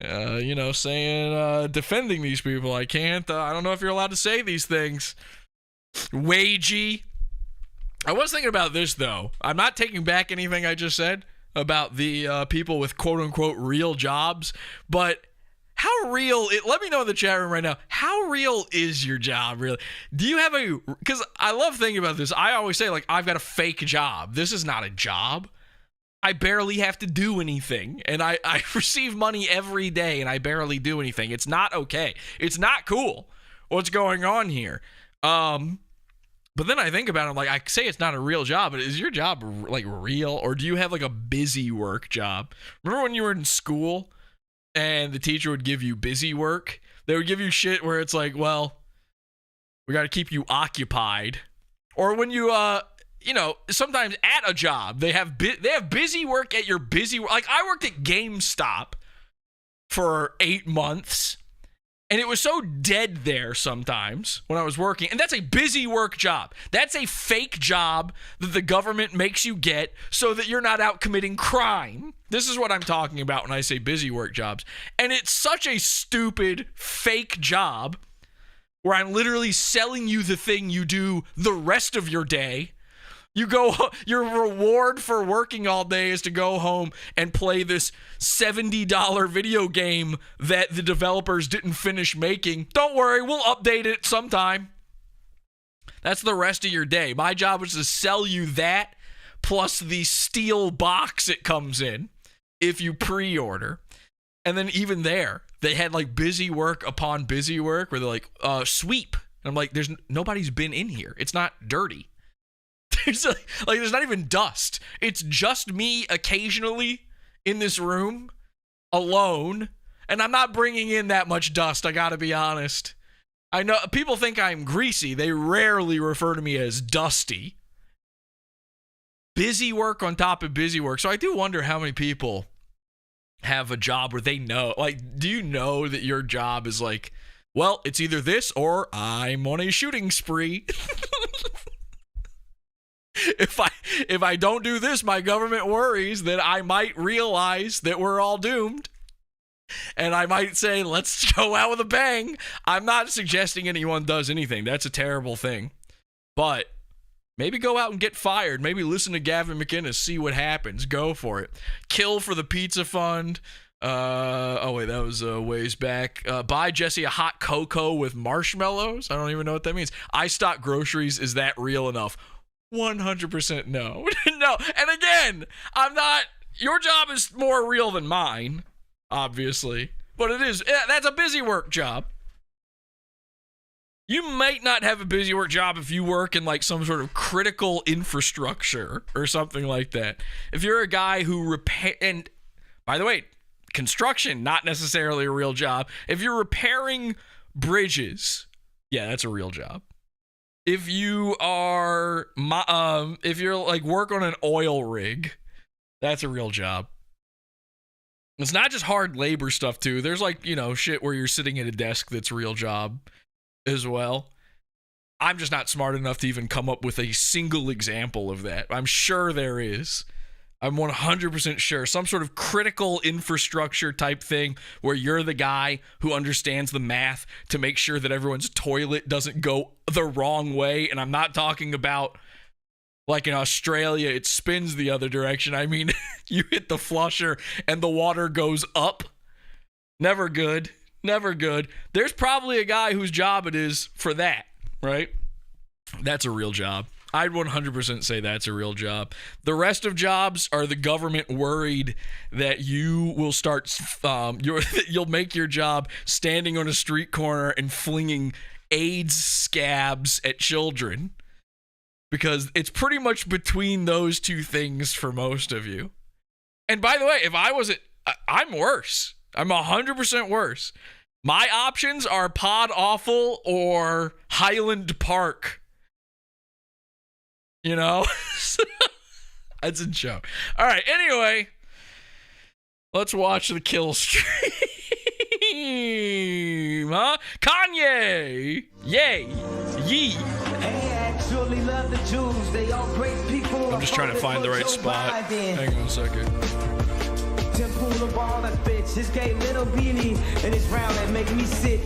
saying, defending these people, I can't. I don't know if you're allowed to say these things. Wagey. I was thinking about this, though. I'm not taking back anything I just said about the people with quote-unquote real jobs, but how real, let me know in the chat room right now, how real is your job, really? Do you have because I love thinking about this. I always say, I've got a fake job. This is not a job. I barely have to do anything, and I receive money every day, and I barely do anything. It's not okay. It's not cool what's going on here. But then I think about it, I say it's not a real job, but is your job real, or do you have a busy work job? Remember when you were in school and the teacher would give you busy work? They would give you shit where it's well, we got to keep you occupied. Or when you sometimes at a job, they have busy work at your busy work. I worked at GameStop for 8 months, and it was so dead there sometimes when I was working. And that's a busy work job. That's a fake job that the government makes you get so that you're not out committing crime. This is what I'm talking about when I say busy work jobs. And it's such a stupid fake job where I'm literally selling you the thing you do the rest of your day. Your reward for working all day is to go home and play this $70 video game that the developers didn't finish making. Don't worry, we'll update it sometime. That's the rest of your day. My job was to sell you that plus the steel box it comes in if you pre-order. And then even there, they had busy work upon busy work where they're sweep. And I'm there's nobody's been in here. It's not dirty. There's not even dust. It's just me occasionally in this room alone, and I'm not bringing in that much dust, I gotta be honest. I know people think I'm greasy. They rarely refer to me as dusty. Busy work on top of busy work. So I do wonder how many people have a job where they know, do you know that your job is well, it's either this or I'm on a shooting spree. If I don't do this, my government worries that I might realize that we're all doomed. And I might say, let's go out with a bang. I'm not suggesting anyone does anything. That's a terrible thing. But maybe go out and get fired. Maybe listen to Gavin McInnes, see what happens. Go for it. Kill for the pizza fund. That was ways back. Buy Jesse a hot cocoa with marshmallows. I don't even know what that means. I stock groceries. Is that real enough? 100% no. No. And again, your job is more real than mine, obviously. But that's a busy work job. You might not have a busy work job if you work in some sort of critical infrastructure or something like that. If you're a guy who and by the way, construction, not necessarily a real job. If you're repairing bridges, yeah, that's a real job. If you are, if you're work on an oil rig, that's a real job. It's not just hard labor stuff too. There's shit where you're sitting at a desk that's a real job as well. I'm just not smart enough to even come up with a single example of that. I'm sure there is. I'm 100% sure. Some sort of critical infrastructure type thing where you're the guy who understands the math to make sure that everyone's toilet doesn't go the wrong way. And I'm not talking about Like in Australia, it spins the other direction. I mean, you hit the flusher and the water goes up. Never good. Never good. There's probably a guy whose job it is for that, right? That's a real job. I'd 100% say that's a real job. The rest of jobs are the government worried that you will start, you'll make your job standing on a street corner and flinging AIDS scabs at children, because it's pretty much between those two things for most of you. And by the way, if I was I'm worse. I'm 100% worse. My options are Pod Awful or Highland Park. You know? That's a joke. All right, anyway, let's watch the kill stream. Huh? Kanye! Yay! Yee! I'm just trying to find the right spot. Hang on a second. This gay little beanie and it's round that make me sick.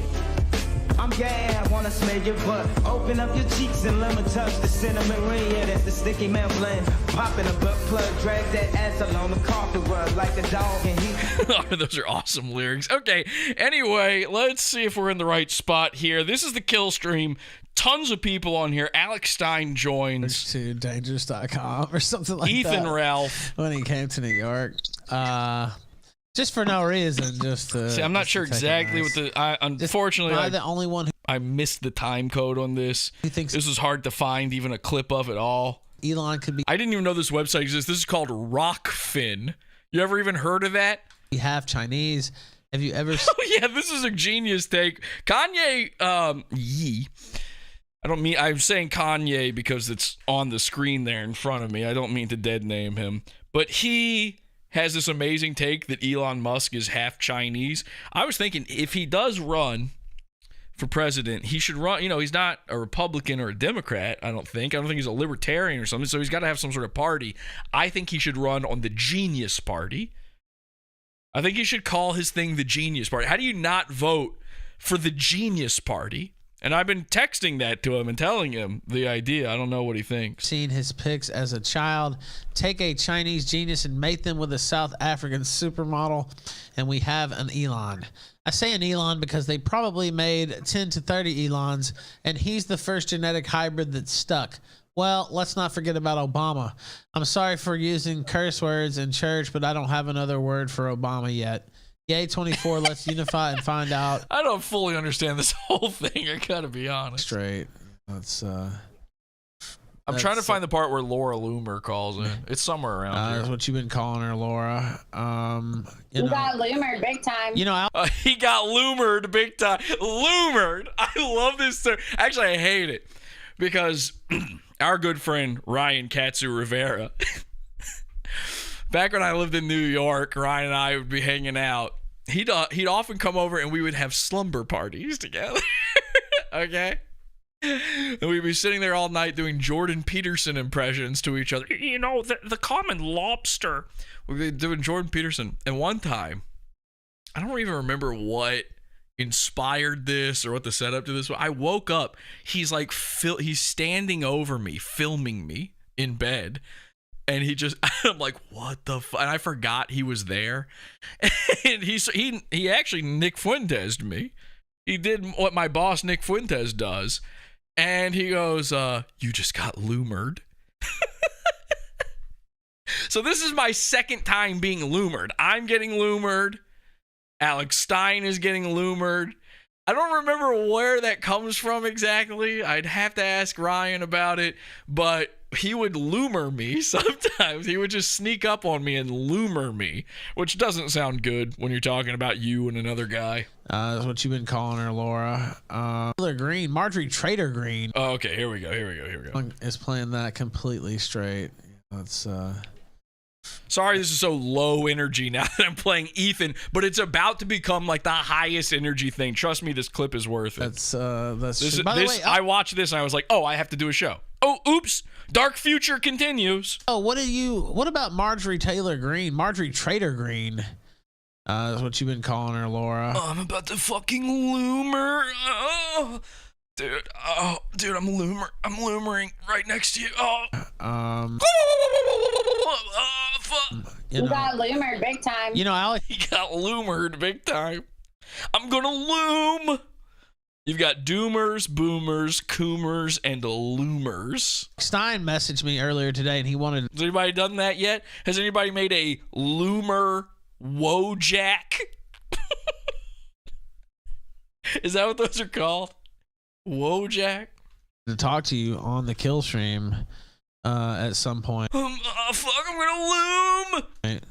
I'm gay, I wanna smell your butt. Open up your cheeks and let me touch the cinnamon ring. Yeah, that's the sticky man blend. Popping a butt plug, drag that ass along the carpet rug like a dog and he. Those are awesome lyrics. Okay, anyway, let's see if we're in the right spot here. This is the kill stream. Tons of people on here. Alex Stein joins. To dangerous.com or something like that. Ethan Ralph. When he came to New York. Just for no reason. Just to, see, I'm not sure exactly what the. Unfortunately, I'm the only one who. I missed the time code on this. This was hard to find even a clip of at all. Elon could be. I didn't even know this website exists. This is called Rockfin. You ever even heard of that? You have Chinese. Have you ever? Oh yeah, this is a genius take. Kanye, Yee. I'm saying Kanye because it's on the screen there in front of me. I don't mean to dead name him, but he has this amazing take that Elon Musk is half Chinese. I was thinking if he does run for president, he should run, he's not a Republican or a Democrat, I don't think he's a libertarian or something, so he's got to have some sort of party. I think he should run on the Genius Party. I think he should call his thing the Genius Party. How do you not vote for the Genius Party? And I've been texting that to him and telling him the idea. I don't know what he thinks. Seen his pics as a child. Take a Chinese genius and mate them with a South African supermodel, and we have an Elon. I say an Elon because they probably made 10 to 30 Elons, and he's the first genetic hybrid that stuck. Well, let's not forget about Obama. I'm sorry for using curse words in church, but I don't have another word for Obama yet. Yay 24, let's unify and find out. I don't fully understand this whole thing, I gotta be honest. Straight. That's I'm trying to find the part where Laura Loomer calls in. It's somewhere around here. That's what you've been calling her, Laura. You got loomered big time. He got loomered big time. Loomered. I love this term. Actually, I hate it because our good friend Ryan Katsu Rivera, back when I lived in New York, Ryan and I would be hanging out. He'd often come over and we would have slumber parties together. Okay? And we'd be sitting there all night doing Jordan Peterson impressions to each other. The common lobster. We'd be doing Jordan Peterson. And one time, I don't even remember what inspired this or what the setup to this was. I woke up. He's like, he's standing over me, filming me in bed. And I'm like, what the fuck? And I forgot he was there. And he actually Nick Fuentes'd me. He did what my boss Nick Fuentes does. And he goes, you just got loomered. So this is my second time being loomered. I'm getting loomered. Alex Stein is getting loomered. I don't remember where that comes from exactly. I'd have to ask Ryan about it. But he would loomer me sometimes. He would just sneak up on me and loomer me, which doesn't sound good when you're talking about you and another guy. That's what you've been calling her, Laura. Greene, Marjorie Trader Greene. Oh, okay, here we go. Is playing that completely straight. That's Sorry this is so low energy now that I'm playing Ethan, but it's about to become like the highest energy thing. Trust me, this clip is worth it. That's By the way, I watched this and I was like, oh, I have to do a show. Oh, oops. Dark future continues. Oh, what about Marjorie Trader Greene? That's what you've been calling her, Laura. Oh, I'm about to fucking loomer. Oh. Dude, I'm loomering right next to you. You got loomered big time. You know, Alex. He got loomered big time. I'm gonna loom. You've got doomers, boomers, coomers, and loomers. Stein messaged me earlier today, and he wanted. Has anybody done that yet? Has anybody made a loomer Wojak? Is that what those are called? Wojak? To talk to you on the kill stream at some point. I'm gonna loom. Right.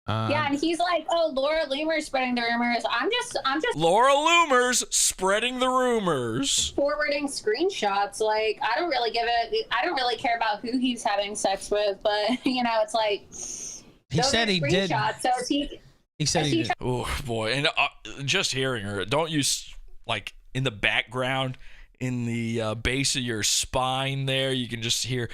Yeah, and he's like, "Oh, Laura Loomer spreading the rumors." I'm just Laura Loomer's spreading the rumors. Forwarding screenshots. Like, I don't really care about who he's having sex with, but you know, it's like he said he did. So he said he did. Oh boy, and just hearing her, don't you like in the background, in the base of your spine there, you can just hear.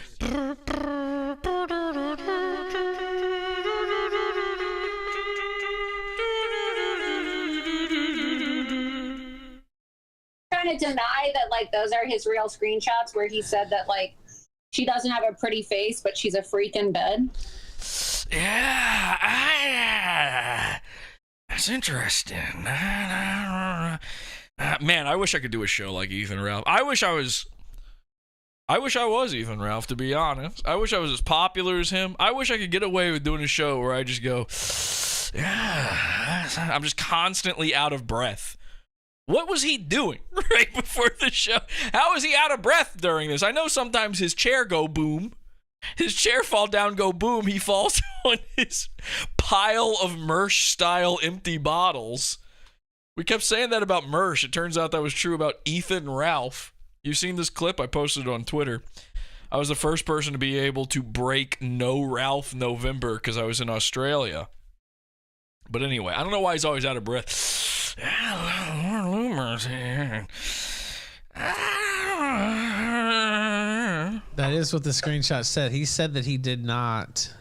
Trying to deny that like those are his real screenshots where he said that like she doesn't have a pretty face but she's a freak in bed. Yeah, that's interesting. Man, I wish I could do a show like Ethan Ralph. I wish I was Ethan Ralph, to be honest. I wish I was as popular as him. I wish I could get away with doing a show where I just go, yeah, I'm just constantly out of breath. What was he doing right before the show? How is he out of breath during this? I know sometimes his chair go boom. His chair fall down, go boom. He falls on his pile of Mersh-style empty bottles. We kept saying that about Mersh. It turns out that was true about Ethan Ralph. You've seen this clip? I posted it on Twitter. I was the first person to be able to break No Ralph November because I was in Australia. But anyway, I don't know why he's always out of breath. Loomer's here. That is what the screenshot said. He said that he did not.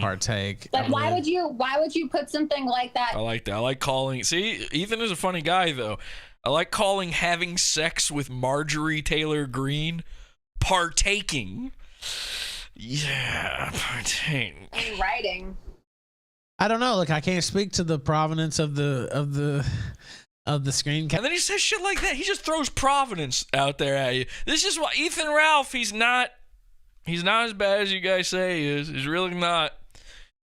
Partake. Like, why would you put something like that? I like that. I like calling. See, Ethan is a funny guy, though. I like calling having sex with Marjorie Taylor Greene partaking. Yeah, partaking. In writing. I don't know. Look, I can't speak to the provenance of the screen. And then he says shit like that. He just throws provenance out there at you. This is why Ethan Ralph, he's not as bad as you guys say he is. He's really not.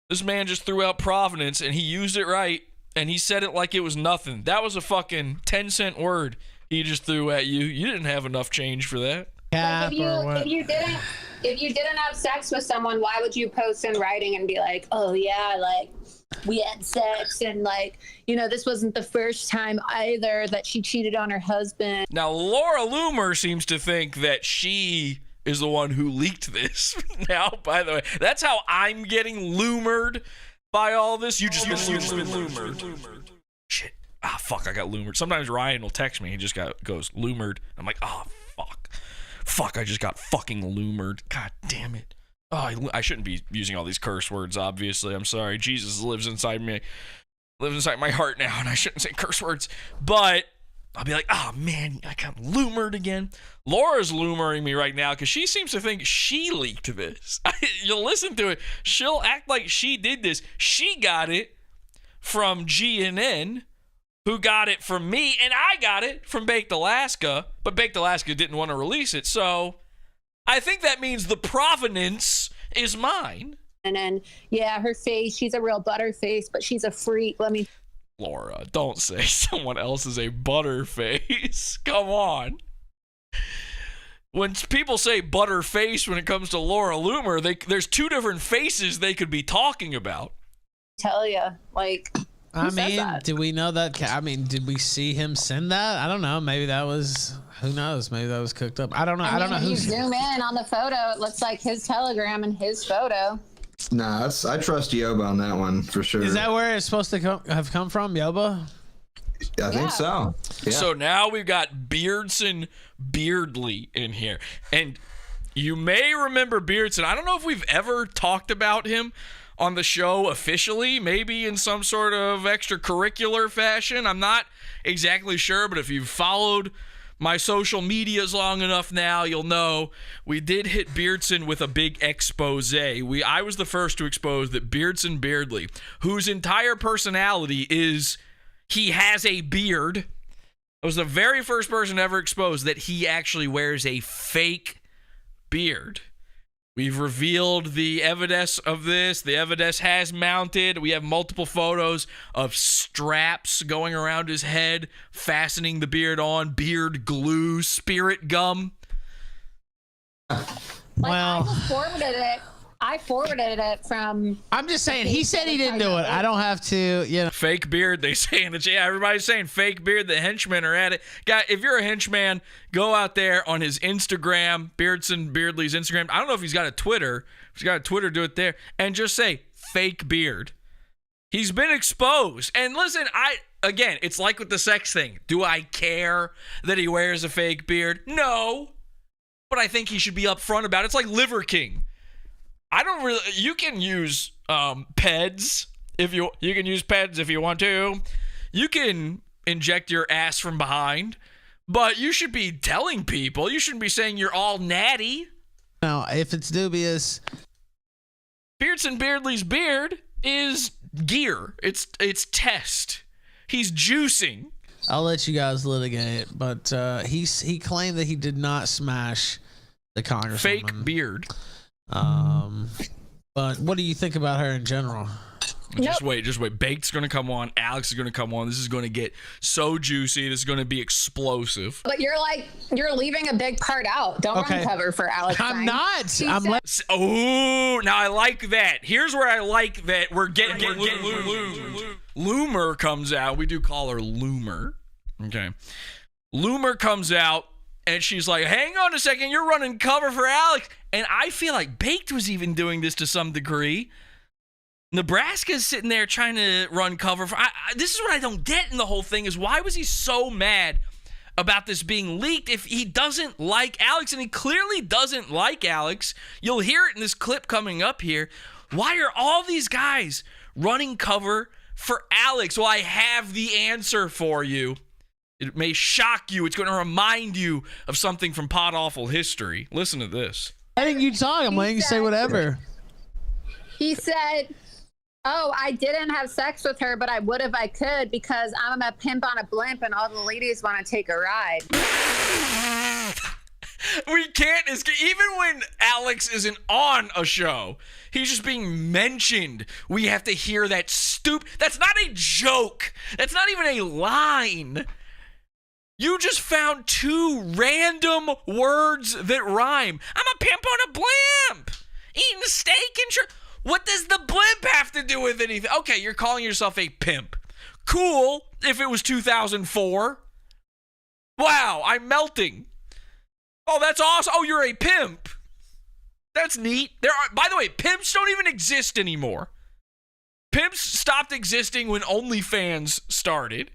This man just threw out provenance and he used it right and he said it like it was nothing. That was a fucking 10-cent word he just threw at you. You didn't have enough change for that. Like if you didn't have sex with someone, why would you post in writing and be like, oh yeah, like we had sex and like, you know, this wasn't the first time either that she cheated on her husband. Now Laura Loomer seems to think that she is the one who leaked this. Now, by the way, that's how I'm getting loomered by all this. You just been loomered. Shit. Ah, fuck, I got loomered. Sometimes Ryan will text me. He just goes loomered. I'm like, oh, fuck. Fuck, I just got fucking loomered. God damn it. Oh, I shouldn't be using all these curse words, obviously. I'm sorry. Jesus lives inside me. Lives inside my heart now, and I shouldn't say curse words. But I'll be like, oh, man, I got loomered again. Laura's loomering me right now because she seems to think she leaked this. You'll listen to it. She'll act like she did this. She got it from GNN, who got it from me, and I got it from Baked Alaska, but Baked Alaska didn't want to release it, so I think that means the provenance is mine. And then, yeah, her face, she's a real butterface, but she's a freak. Laura, don't say someone else is a butterface. Come on. When people say butterface when it comes to Laura Loomer, there's two different faces they could be talking about. Tell you, like... I mean, do we know that? I mean, did we see him send that? I don't know. Maybe that was, who knows? Maybe that was cooked up. I don't know. I don't know who. You zoom in on the photo, it looks like his Telegram and his photo. Nah, I trust YOBA on that one for sure. Is that where it's supposed to have come from, YOBA? I think so. Yeah. So now we've got Beardson Beardly in here. And you may remember Beardson. I don't know if we've ever talked about him on the show officially, maybe in some sort of extracurricular fashion. I'm not exactly sure, but if you've followed my social medias long enough now, you'll know we did hit Beardson with a big expose. I was the first to expose that Beardson Beardley, whose entire personality is he has a beard, I was the very first person ever exposed that he actually wears a fake beard. We've revealed the evidence of this. The evidence has mounted. We have multiple photos of straps going around his head, fastening the beard on, beard glue, spirit gum. Well, I forwarded it from. I'm just saying, he said he didn't do it. I don't have to, Fake beard, they say in the chat. Everybody's saying fake beard. The henchmen are at it. Guy, if you're a henchman, go out there on his Instagram, Beardson Beardley's Instagram. I don't know if he's got a Twitter. If he's got a Twitter, do it there. And just say fake beard. He's been exposed. And listen, again, it's like with the sex thing. Do I care that he wears a fake beard? No. But I think he should be upfront about it. It's like Liver King. I don't really. You can use PEDs if you can use PEDs if you want to. You can inject your ass from behind, but you should be telling people. You shouldn't be saying you're all natty. No, if it's dubious. Beardson Beardley's beard is gear. It's test. He's juicing. I'll let you guys litigate, but he claimed that he did not smash the congresswoman. Fake beard. But what do you think about her in general? Just wait. Baked's going to come on. Alex is going to come on. This is going to get so juicy. This is going to be explosive. But you're leaving a big part out. Don't run cover for Alex Stein. I'm not. Now I like that. Here's where I like that. We're getting Loomer comes out. We do call her Loomer. Okay. Loomer comes out. And she's like, hang on a second, you're running cover for Alex. And I feel like Baked was even doing this to some degree. Nebraska's sitting there trying to run cover for... this is what I don't get in the whole thing is why was he so mad about this being leaked if he doesn't like Alex? And he clearly doesn't like Alex. You'll hear it in this clip coming up here. Why are all these guys running cover for Alex? Well, I have the answer for you. It may shock you. It's going to remind you of something from Pod Awful history. Listen to this. I think you talk. I'm letting you say whatever. He said, oh, I didn't have sex with her, but I would if I could because I'm a pimp on a blimp and all the ladies want to take a ride. We can't escape. Even when Alex isn't on a show, he's just being mentioned. We have to hear that That's not a joke. That's not even a line. You just found two random words that rhyme. I'm a pimp on a blimp. Eating steak and What does the blimp have to do with anything? Okay, you're calling yourself a pimp. Cool if it was 2004. Wow, I'm melting. Oh, that's awesome. Oh, you're a pimp. That's neat. By the way, pimps don't even exist anymore. Pimps stopped existing when OnlyFans started.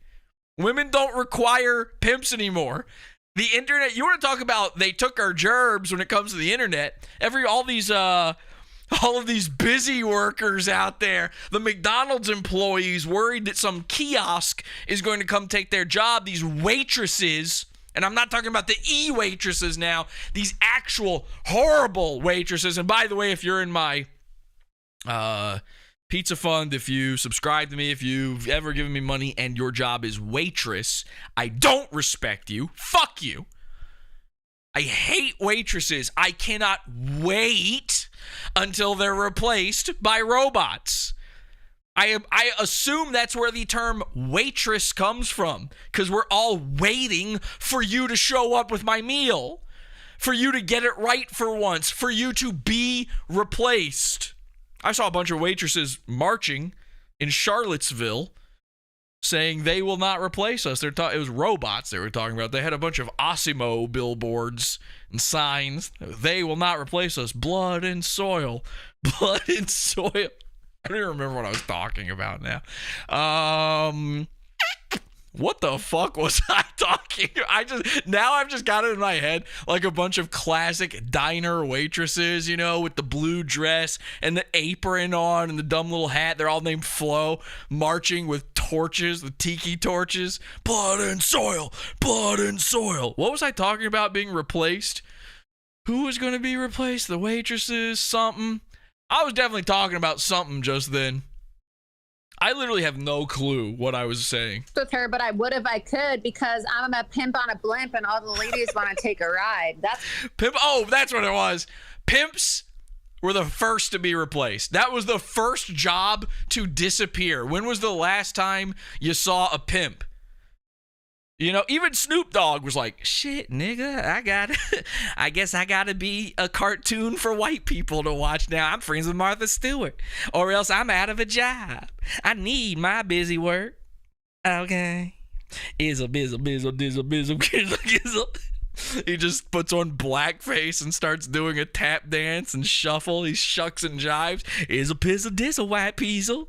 Women don't require pimps anymore. The internet, you want to talk about they took our gerbs when it comes to the internet. All of these busy workers out there, the McDonald's employees worried that some kiosk is going to come take their job. These waitresses, and I'm not talking about the e-waitresses now, these actual horrible waitresses. And by the way, if you're in my pizza fund, if you subscribe to me, if you've ever given me money and your job is waitress, I don't respect you. Fuck you. I hate waitresses. I cannot wait until they're replaced by robots. I assume that's where the term waitress comes from, because we're all waiting for you to show up with my meal, for you to get it right for once, for you to be replaced. I saw a bunch of waitresses marching in Charlottesville saying they will not replace us. It was robots they were talking about. They had a bunch of Osimo billboards and signs. They will not replace us. Blood and soil. Blood and soil. I don't even remember what I was talking about now. What the fuck was I talking? I've just got it in my head like a bunch of classic diner waitresses, you know, with the blue dress and the apron on and the dumb little hat. They're all named Flo, marching with torches, the tiki torches. Blood and soil, blood and soil. What was I talking about being replaced? Who was going to be replaced? The waitresses, something. I was definitely talking about something just then. I literally have no clue what I was saying. With her, but I would if I could because I'm a pimp on a blimp and all the ladies want to take a ride. That's what it was. Pimps were the first to be replaced. That was the first job to disappear. When was the last time you saw a pimp? You know, even Snoop Dogg was like, shit, nigga, I guess I gotta be a cartoon for white people to watch now. I'm friends with Martha Stewart, or else I'm out of a job. I need my busy work. Okay. Izzle, bizzle, bizzle, dizzle, bizzle, gizzle, gizzle. He just puts on blackface and starts doing a tap dance and shuffle. He shucks and jives. Izzle, pizzle, dizzle, white peasel.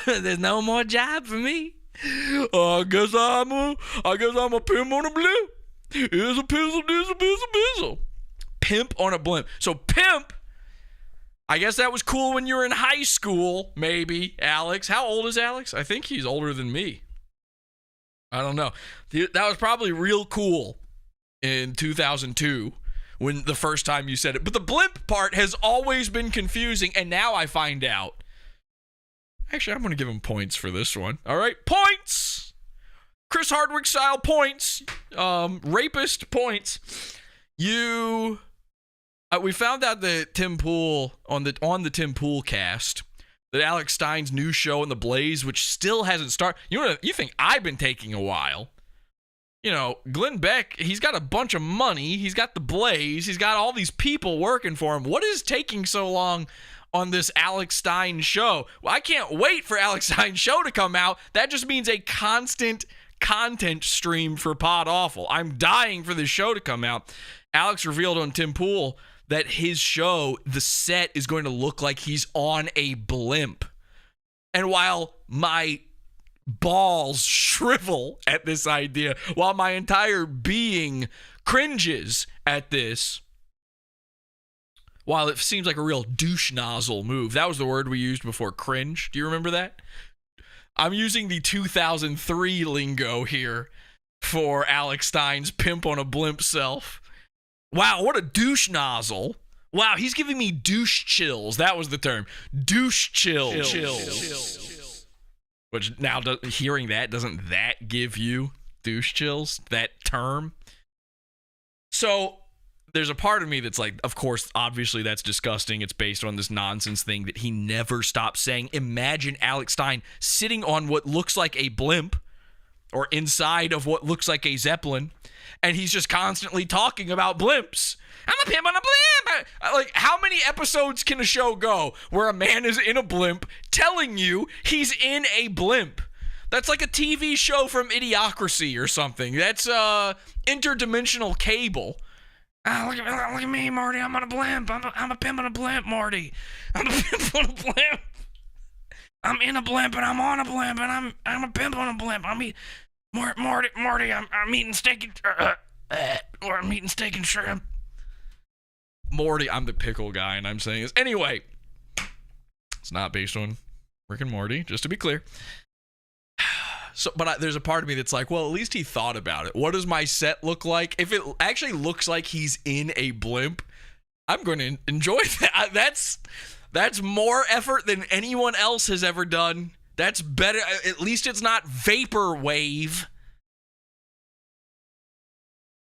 There's no more job for me. I guess I'm a pimp on a blimp. Here's a pizzle, dizzle, bizzle, bizzle. Pimp on a blimp. So pimp, I guess that was cool when you were in high school, maybe, Alex. How old is Alex? I think he's older than me. I don't know. That was probably real cool in 2002 when the first time you said it. But the blimp part has always been confusing, and now I find out. Actually, I'm going to give him points for this one. All right, points. Chris Hardwick style points. Rapist points. We found out that Tim Pool on the Tim Pool cast that Alex Stein's new show in the Blaze, which still hasn't started. You think I've been taking a while? You know, Glenn Beck, he's got a bunch of money. He's got the Blaze. He's got all these people working for him. What is taking so long on this Alex Stein show? Well, I can't wait for Alex Stein's show to come out. That just means a constant content stream for Pod Awful. I'm dying for this show to come out. Alex revealed on Tim Pool that his show, the set, is going to look like he's on a blimp. And while my balls shrivel at this idea, while my entire being cringes at this, while it seems like a real douche nozzle move. That was the word we used before cringe. Do you remember that? I'm using the 2003 lingo here for Alex Stein's pimp on a blimp self. Wow, what a douche nozzle. Wow, he's giving me douche chills. That was the term. Douche chills. Which now, hearing that, doesn't that give you douche chills? That term? So there's a part of me that's like, of course, obviously that's disgusting. It's based on this nonsense thing that he never stops saying. Imagine Alex Stein sitting on what looks like a blimp or inside of what looks like a Zeppelin, and he's just constantly talking about blimps. I'm a pimp on a blimp. Like, how many episodes can a show go where a man is in a blimp telling you he's in a blimp? That's like a TV show from Idiocracy or something. That's interdimensional cable. Look at me, Marty. I'm on a blimp. I'm a pimp on a blimp, Marty. I'm a pimp on a blimp. I'm in a blimp and I'm on a blimp and I'm a pimp on a blimp. Marty. I'm eating steak and shrimp. Morty, I'm the pickle guy, and I'm saying this anyway. It's not based on Rick and Morty, just to be clear. So, but there's a part of me that's like, well, at least he thought about it. What does my set look like? If it actually looks like he's in a blimp, I'm going to enjoy that. That's more effort than anyone else has ever done. That's better. At least it's not vaporwave.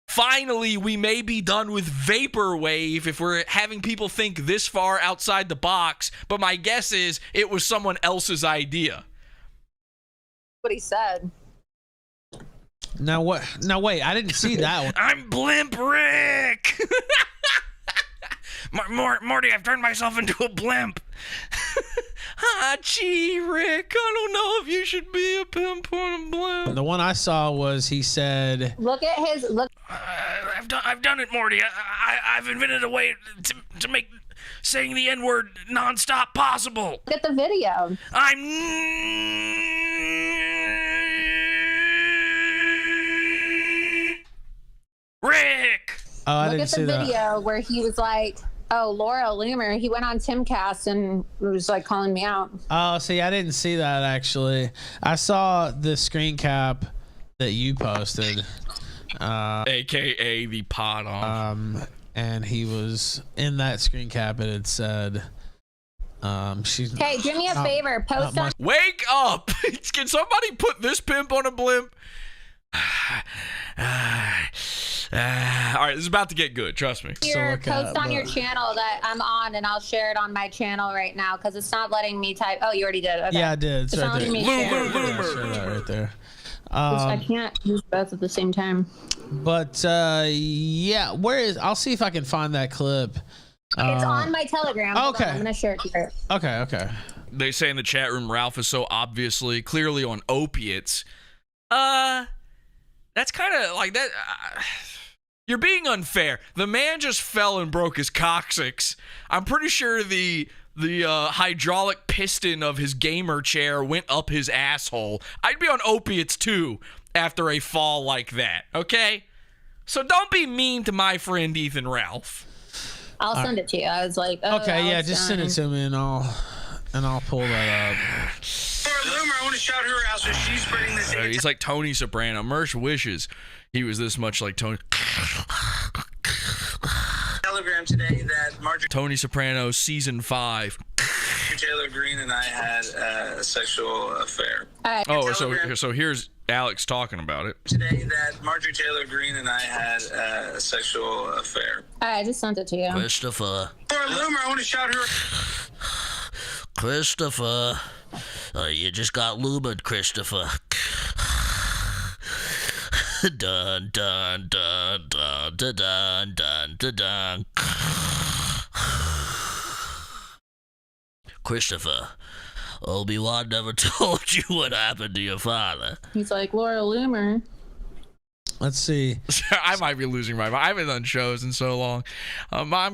Finally, we may be done with vaporwave if we're having people think this far outside the box. But my guess is it was someone else's idea. What he said. Now what? Now wait, I didn't see that one. I'm Blimp Rick. Morty, I've turned myself into a blimp. Gee, Rick, I don't know if you should be a pimp on a blimp. The one I saw was he said, Look at his look. I've done it, Morty. I've invented a way to make saying the N-word nonstop possible. Get the video. Rick. Oh, I Look didn't at the see that. video where he was like, "Oh, Laura Loomer." He went on Timcast and was like calling me out. Oh, see, I didn't see that actually. I saw the screen cap that you posted, AKA the Pod Awful. And he was in that screen cap. It had said, "She's." Hey, do me a favor. Post on. Wake up! Can somebody put this pimp on a blimp? All right, this is about to get good. Trust me. Your post on your channel that I'm on, and I'll share it on my channel right now because it's not letting me type. Oh, you already did. Okay. Yeah, I did. It's right there. Loomer. Right there. I can't use both at the same time. But yeah, where is? I'll see if I can find that clip. It's on my Telegram. Hold Okay. on, I'm gonna share it here. Okay. They say in the chat room Ralph is so clearly on opiates. That's kind of like that. You're being unfair. The man just fell and broke his coccyx. I'm pretty sure the hydraulic piston of his gamer chair went up his asshole. I'd be on opiates too after a fall like that. Okay, so don't be mean to my friend Ethan Ralph. I'll send it to you. I was like, oh, Okay, yeah, Alex just send it Stein. to me and I'll pull that up. Laura Loomer, I want to shout her out so she's spreading this. He's like Tony Soprano. Mersh wishes he was this much like Tony. Telegram today that Marjorie Tony Soprano season 5. Taylor Greene and I had a sexual affair. Oh, so here's Alex talking about it. Today that Marjorie Taylor Greene and I had a sexual affair. I just sent it to you. Christopher. Laura Loomer, I want to shout her. Christopher. You just got loomered, Christopher. Dun dun dun dun dun dun dun dun dun. Christopher, Obi-Wan never told you what happened to your father. He's like, Laura Loomer. Let's see. I might be losing my mind. I haven't done shows in so long. My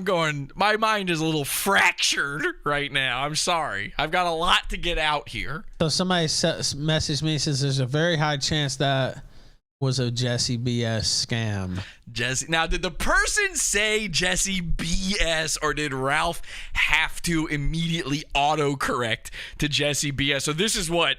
mind is a little fractured right now. I'm sorry. I've got a lot to get out here. So somebody messaged me, says there's a very high chance that was a Jesse BS scam. Jesse. Now, did the person say Jesse BS, or did Ralph have to immediately autocorrect to Jesse BS? So this is what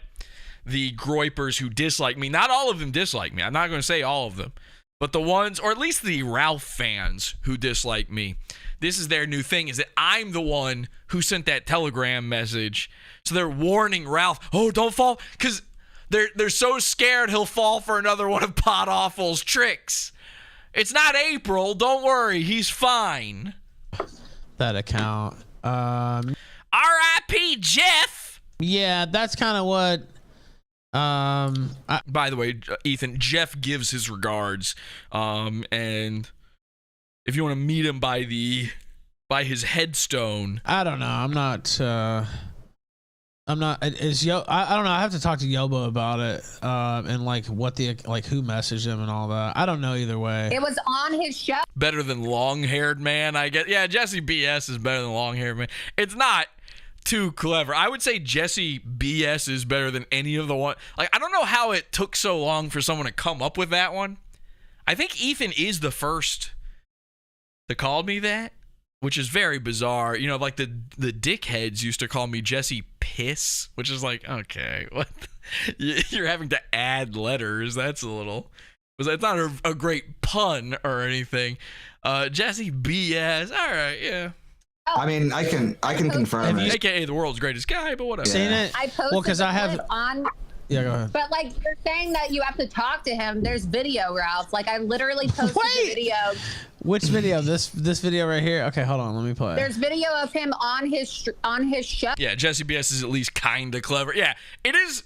the Groypers who dislike me, not all of them dislike me. I'm not going to say all of them, but the ones, or at least the Ralph fans who dislike me, this is their new thing, is that I'm the one who sent that Telegram message. So they're warning Ralph, oh, don't fall, because they're so scared he'll fall for another one of Pod Awful's tricks. It's not April. Don't worry. He's fine. That account. R.I.P. Jeff. Yeah, that's kind of what. By the way, Ethan, Jeff gives his regards. And if you want to meet him by his headstone. I don't know. I'm not. I don't know. I have to talk to YOBA about it, and like who messaged him and all that. I don't know either way. It was on his show. Better than long-haired man, I guess. Yeah, Jesse BS is better than long-haired man. It's not too clever. I would say Jesse BS is better than any of the one. Like, I don't know how it took so long for someone to come up with that one. I think Ethan is the first to call me that, which is very bizarre. You know, like the dickheads used to call me Jesse Piss, which is like, okay, what? You're having to add letters. That's a little. It's not a great pun or anything. Jesse BS. All right, yeah. I mean, I can confirm it. AKA the world's greatest guy, but whatever. Seen it? I posted Well, 'cause I have- clip on. Yeah, go ahead. But like you're saying that you have to talk to him. There's video, Ralph. Like I literally posted the video. Which video? This video right here. Okay, hold on. Let me play. There's video of him on his show. Yeah, Jesse BS is at least kind of clever. Yeah, it is.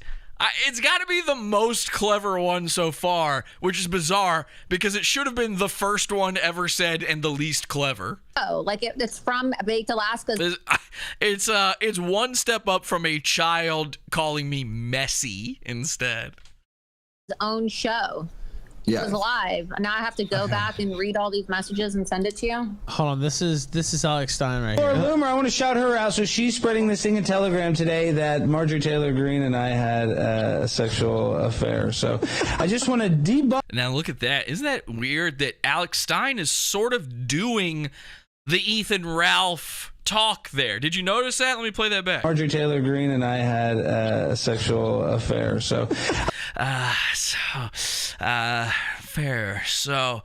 It's got to be the most clever one so far, which is bizarre because it should have been the first one ever said and the least clever. Oh, like it's from Baked Alaska. It's one step up from a child calling me messy instead. His own show. Yeah. It was live. Now I have to go back and read all these messages and send it to you. Hold on, this is Alex Stein right Laura here. Loomer, I want to shout her out. So she's spreading this thing in Telegram today that Marjorie Taylor Greene and I had a sexual affair. So I just want to debunk. Now look at that. Isn't that weird that Alex Stein is sort of doing the Ethan Ralph talk there? Did you notice that? Let me play that back. Marjorie Taylor Greene and I had a sexual affair. So fair. So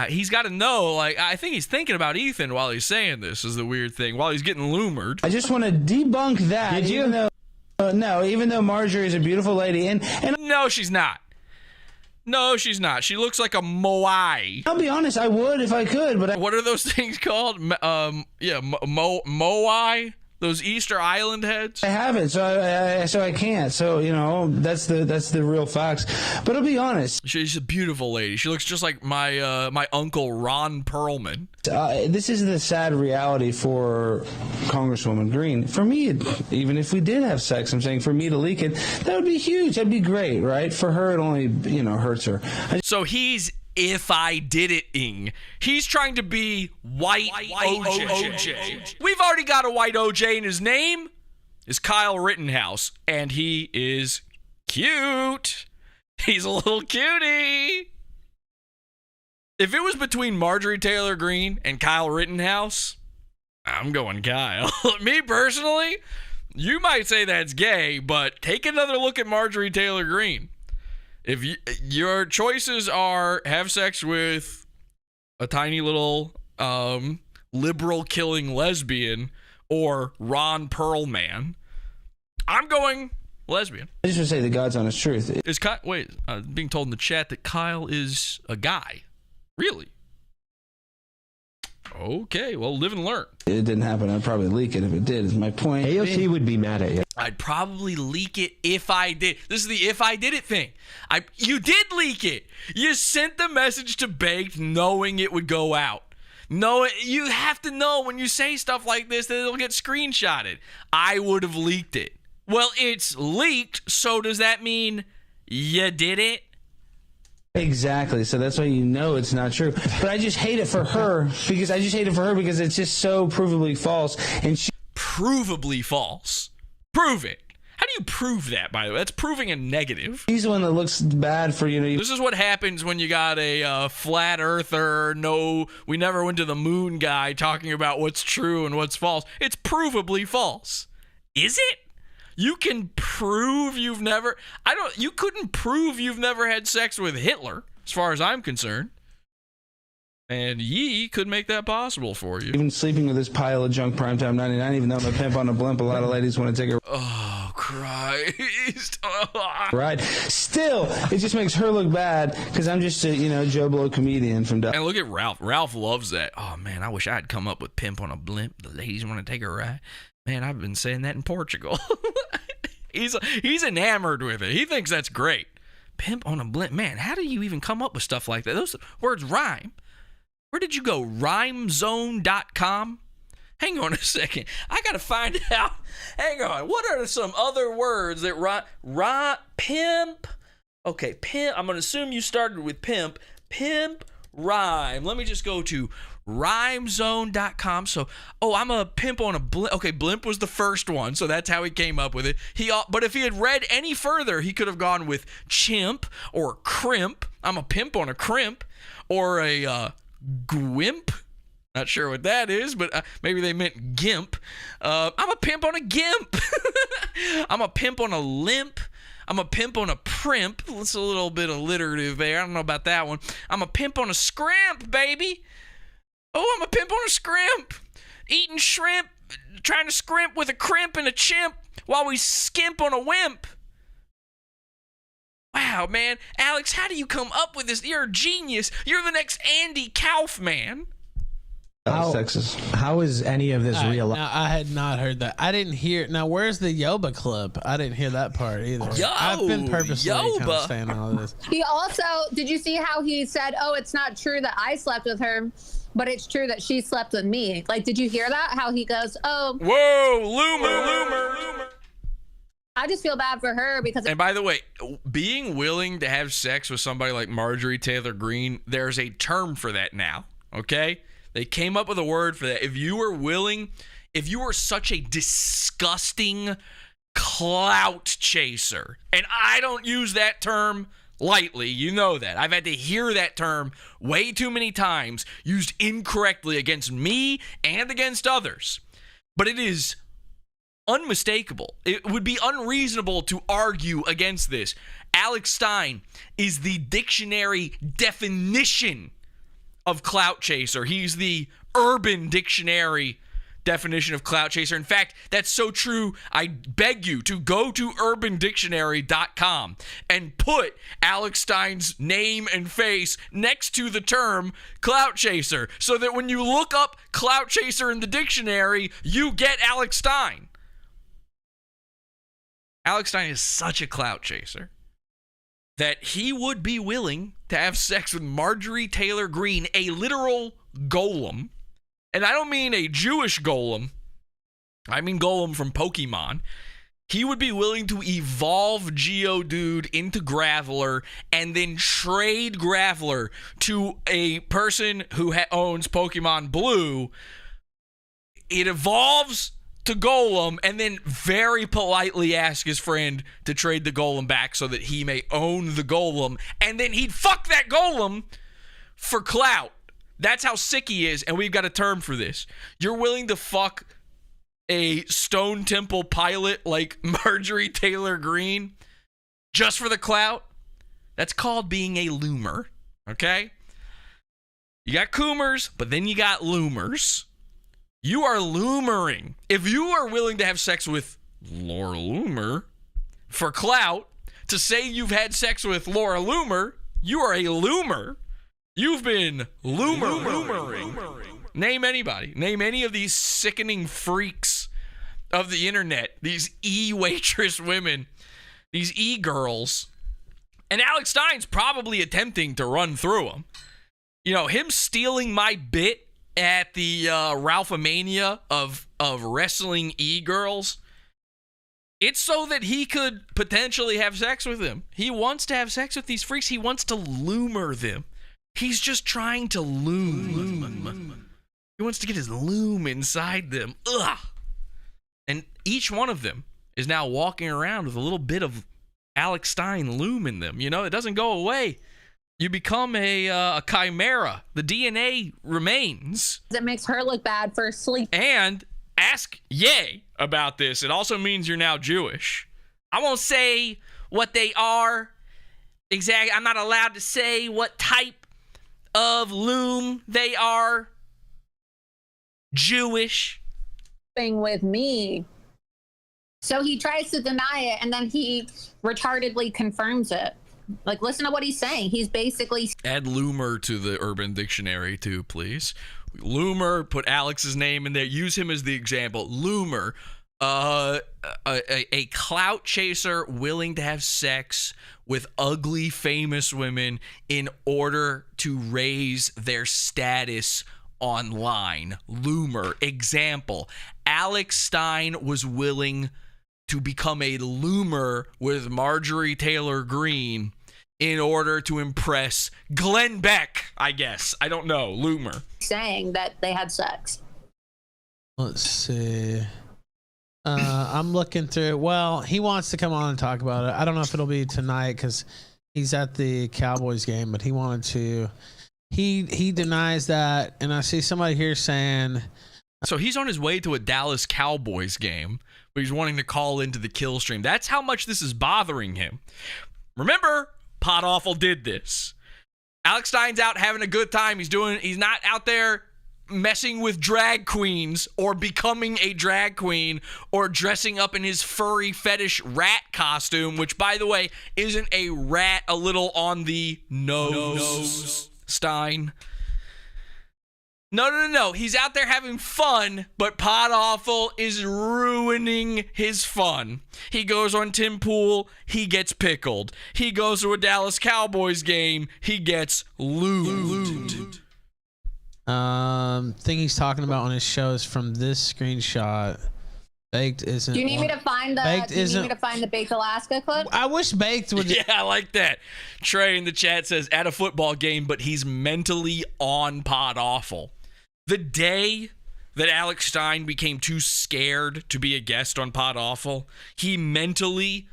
he's got to know, like, I think he's thinking about Ethan while he's saying this is the weird thing, while he's getting loomered. I just want to debunk that. Did you? Even though, no, even though Marjorie is a beautiful lady. And no, she's not. No, she's not. She looks like a moai. I'll be honest, I would if I could, but what are those things called? Moai? Those Easter Island heads? I haven't, so I can't. So, you know, that's the real facts. But I'll be honest. She's a beautiful lady. She looks just like my uncle Ron Perlman. This is the sad reality for Congresswoman Greene. For me, even if we did have sex, I'm saying for me to leak it, that would be huge. That'd be great, right? For her, it only, hurts her. So he's if I did it-ing. He's trying to be white OJ. We've already got a white OJ, and his name is Kyle Rittenhouse, and he is cute. He's a little cutie. If it was between Marjorie Taylor Greene and Kyle Rittenhouse, I'm going Kyle. Me personally, you might say that's gay, but take another look at Marjorie Taylor Greene. If your choices are have sex with a tiny little liberal killing lesbian or Ron Perlman, I'm going lesbian. I just want to say the God's honest truth. Is Kyle, wait, being told in the chat that Kyle is a guy. Really? Okay, well, live and learn. It didn't happen. I'd probably leak it if it did, is my point. AOC would be mad at you. I'd probably leak it if I did. This is the if I did it thing. You did leak it. You sent the message to Baked knowing it would go out. You have to know when you say stuff like this that it'll get screenshotted. I would have leaked it. Well, it's leaked, so does that mean you did it? Exactly. So that's why it's not true. But I just hate it for her because it's just so provably false. And provably false. Prove it. How do you prove that, by the way? That's proving a negative. He's the one that looks bad for This is what happens when you got a flat earther, we never went to the moon guy talking about what's true and what's false. It's provably false. Is it? You can prove you couldn't prove you've never had sex with Hitler, as far as I'm concerned. And ye could make that possible for you. Even sleeping with this pile of junk Primetime 99, even though I'm a pimp on a blimp, a lot of ladies want to take her. Oh, Christ. Right. Still, it just makes her look bad because I'm just a, Joe Blow comedian from And look at Ralph. Ralph loves that. Oh, man, I wish I had come up with pimp on a blimp. The ladies want to take a ride. Man, I've been saying that in Portugal. He's enamored with it. He thinks that's great. Pimp on a blimp. Man, how do you even come up with stuff like that? Those words rhyme. Where did you go? Rhymezone.com? Hang on a second. I got to find out. Hang on. What are some other words that rhyme? Pimp. Okay, pimp. I'm going to assume you started with pimp. Pimp, rhyme. Let me just go to rhymezone.com. So, I'm a pimp on a blimp. Okay, blimp was the first one, so that's how he came up with it. But if he had read any further, he could have gone with chimp or crimp. I'm a pimp on a crimp, or a gwimp. Not sure what that is, but maybe they meant gimp. I'm a pimp on a gimp. I'm a pimp on a limp. I'm a pimp on a primp. That's a little bit alliterative there. I don't know about that one. I'm a pimp on a scrimp, baby. Oh, I'm a pimp on a scrimp. Eating shrimp, trying to scrimp with a crimp and a chimp while we skimp on a wimp. Wow, man. Alex, how do you come up with this? You're a genius. You're the next Andy Kaufman. How is any of this real? Now, I had not heard that. I didn't hear. Now, where's the YOBA clip? I didn't hear that part either. I've been purposely kind of saying all of this. He also, did you see how he said, it's not true that I slept with her, but it's true that she slept with me? Like, did you hear that? How he goes, Whoa, Loomer. I just feel bad for her because. And by the way, being willing to have sex with somebody like Marjorie Taylor Greene, there's a term for that now, okay? They came up with a word for that. If you were willing, if you were such a disgusting clout chaser, and I don't use that term lightly, you know that. I've had to hear that term way too many times used incorrectly against me and against others. But it is unmistakable. It would be unreasonable to argue against this. Alex Stein is the dictionary definition of clout chaser. He's the Urban Dictionary definition of clout chaser. In fact, that's so true, I beg you to go to urbandictionary.com and put Alex Stein's name and face next to the term clout chaser so that when you look up clout chaser in the dictionary, you get Alex Stein. Alex Stein is such a clout chaser that he would be willing to have sex with Marjorie Taylor Greene, a literal golem. And I don't mean a Jewish golem. I mean golem from Pokemon. He would be willing to evolve Geodude into Graveler and then trade Graveler to a person who owns Pokemon Blue. It evolves to Golem and then very politely ask his friend to trade the Golem back so that he may own the Golem, and then he'd fuck that Golem for clout. That's how sick he is, and we've got a term for this. You're willing to fuck a Stone Temple pilot like Marjorie Taylor Greene just for the clout? That's called being a loomer, okay? You got coomers, but then you got loomers. You are loomering. If you are willing to have sex with Laura Loomer for clout, to say you've had sex with Laura Loomer, you are a loomer. You've been loomering. Name anybody. Name any of these sickening freaks of the internet. These e-waitress women. These e-girls. And Alex Stein's probably attempting to run through them. You know, him stealing my bit at the Ralphomania of wrestling e-girls, it's so that he could potentially have sex with them. He wants to have sex with these freaks. He wants to loomer them. He's just trying to loom. He wants to get his loom inside them. Ugh. And each one of them is now walking around with a little bit of Alex Stein loom in them. You know, it doesn't go away. You become a chimera. The DNA remains. It makes her look bad for sleep. And ask Ye about this. It also means you're now Jewish. I won't say what they are exactly. I'm not allowed to say what type of loom they are. Jewish. Thing with me. So he tries to deny it, and then he retardedly confirms it. Like, listen to what he's saying. He's basically... Add loomer to the Urban Dictionary, too, please. Loomer, put Alex's name in there. Use him as the example. Loomer, a clout chaser willing to have sex with ugly, famous women in order to raise their status online. Loomer, example. Alex Stein was willing to become a loomer with Marjorie Taylor Greene in order to impress Glenn Beck, I guess. I don't know. Loomer. Saying that they had sex. Let's see. I'm looking through. Well, he wants to come on and talk about it. I don't know if it'll be tonight because he's at the Cowboys game, but he wanted to. He denies that, and I see somebody here saying. So he's on his way to a Dallas Cowboys game, but he's wanting to call into the kill stream. That's how much this is bothering him. Remember, Pod Awful did this. Alex Stein's out having a good time. He's not out there messing with drag queens or becoming a drag queen or dressing up in his furry fetish rat costume, which, by the way, isn't a rat a little on the nose. Stein. No. He's out there having fun, but Pod Awful is ruining his fun. He goes on Tim Pool, he gets pickled. He goes to a Dallas Cowboys game, he gets loomed. Thing he's talking about on his show is from this screenshot. Baked isn't. Do you need me to find the Baked Alaska clip? I wish Baked would. Yeah, I like that. Trey in the chat says, at a football game, but he's mentally on Pod Awful. The day that Alex Stein became too scared to be a guest on Pod Awful, he mentally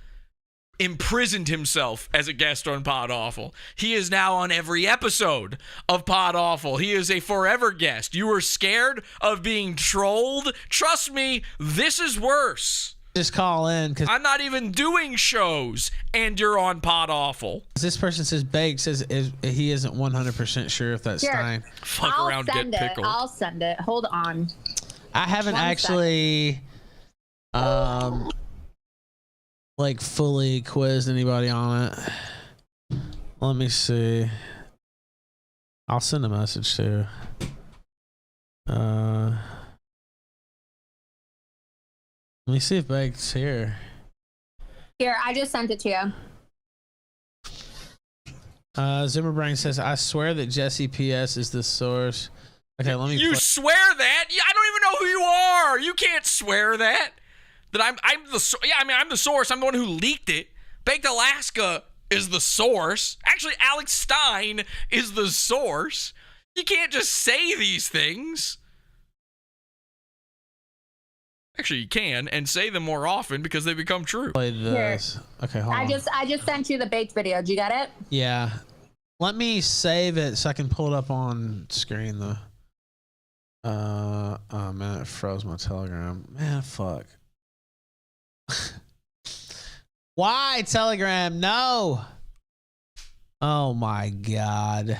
imprisoned himself as a guest on Pod Awful. He is now on every episode of Pod Awful. He is a forever guest. You were scared of being trolled? Trust me, this is worse. Just call in because I'm not even doing shows and you're on Pod Awful. This person says Baked says he isn't 100% sure if that's Stein. Fuck around, get pickled. I'll send it. Hold on. I haven't actually like fully quizzed anybody on it. Let me see. I'll send a message too. Let me see if Baked's here. Here, I just sent it to you. Zimmerbrain says, I swear that Jesse PS is the source. Okay, let me. You swear that? I don't even know who you are. You can't swear that. That I'm the. Yeah, I mean, I'm the source. I'm the one who leaked it. Baked Alaska is the source. Actually, Alex Stein is the source. You can't just say these things. Actually, you can, and say them more often because they become true. Play this. Okay, hold on. I just sent you the Baked video. Did you get it? Yeah. Let me save it so I can pull it up on screen though. Oh man, it froze my Telegram. Man, fuck. Why Telegram? No. Oh my God.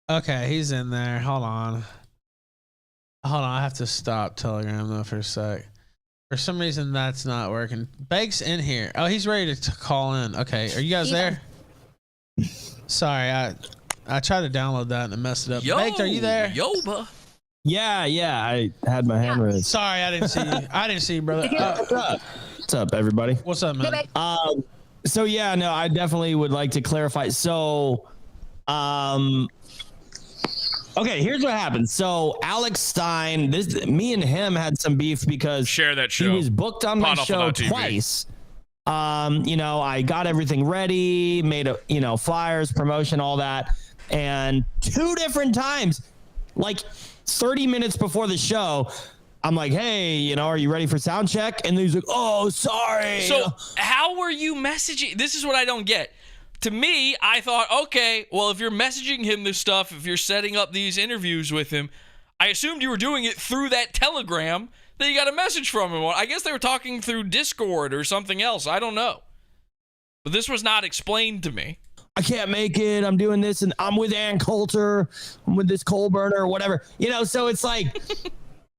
Okay, he's in there. Hold on. I have to stop Telegram though for a sec. For some reason that's not working. Bake's in here. Oh, he's ready to call in. Okay, are you guys there? Sorry, I tried to download that and it messed it up. Baked, are you there? YOBA. Yeah, I had my hand raised. Sorry, I didn't see you. I didn't see you, brother. What's up, everybody? What's up, man? So yeah, no, I definitely would like to clarify. So, okay, here's what happened. So Alex Stein, me and him had some beef because share that show. He was booked on my show twice. I got everything ready, made flyers, promotion, all that, and 2 different times, like 30 minutes before the show, I'm like, hey, are you ready for sound check? And he's like, oh, sorry. So how were you messaging? This is what I don't get. To me, I thought, okay, well, if you're messaging him this stuff, if you're setting up these interviews with him, I assumed you were doing it through that Telegram that you got a message from him. I guess they were talking through Discord or something else. I don't know. But this was not explained to me. I can't make it. I'm doing this, and I'm with Ann Coulter. I'm with this coal burner or whatever. So it's like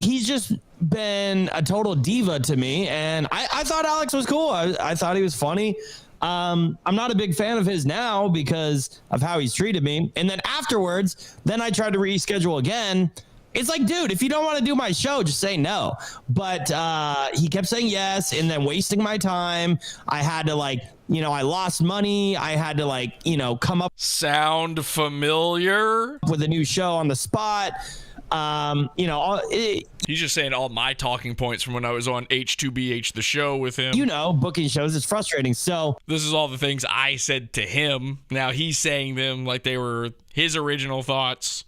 he's just been a total diva to me, and I thought Alex was cool. I thought he was funny. I'm not a big fan of his now because of how he's treated me. And then afterwards, I tried to reschedule again. It's like, dude, if you don't want to do my show, just say no. But he kept saying yes and then wasting my time. I had to I lost money. I had to come up. Sound familiar? With a new show on the spot. He's just saying all my talking points from when I was on H2BH the show with him. Booking shows is frustrating. So this is all the things I said to him. Now he's saying them like they were his original thoughts.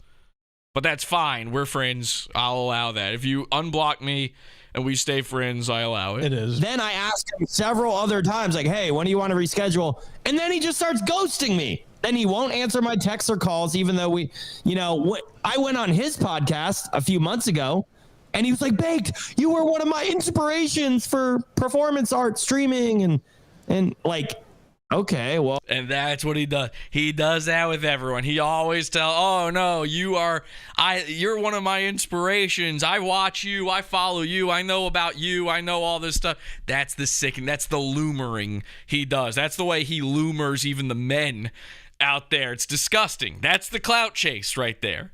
But that's fine. We're friends. I'll allow that. If you unblock me and we stay friends, I allow it. It is. Then I asked him several other times, like, hey, when do you want to reschedule? And then he just starts ghosting me. Then he won't answer my texts or calls, even though I went on his podcast a few months ago, and he was like, Baked, you were one of my inspirations for performance art streaming, and okay, well. And that's what he does. He does that with everyone. He always oh no, you're one of my inspirations. I watch you, I follow you, I know about you, I know all this stuff. That's the that's the loomering he does. That's the way he loomers even the men out there. It's disgusting. That's the clout chase right there.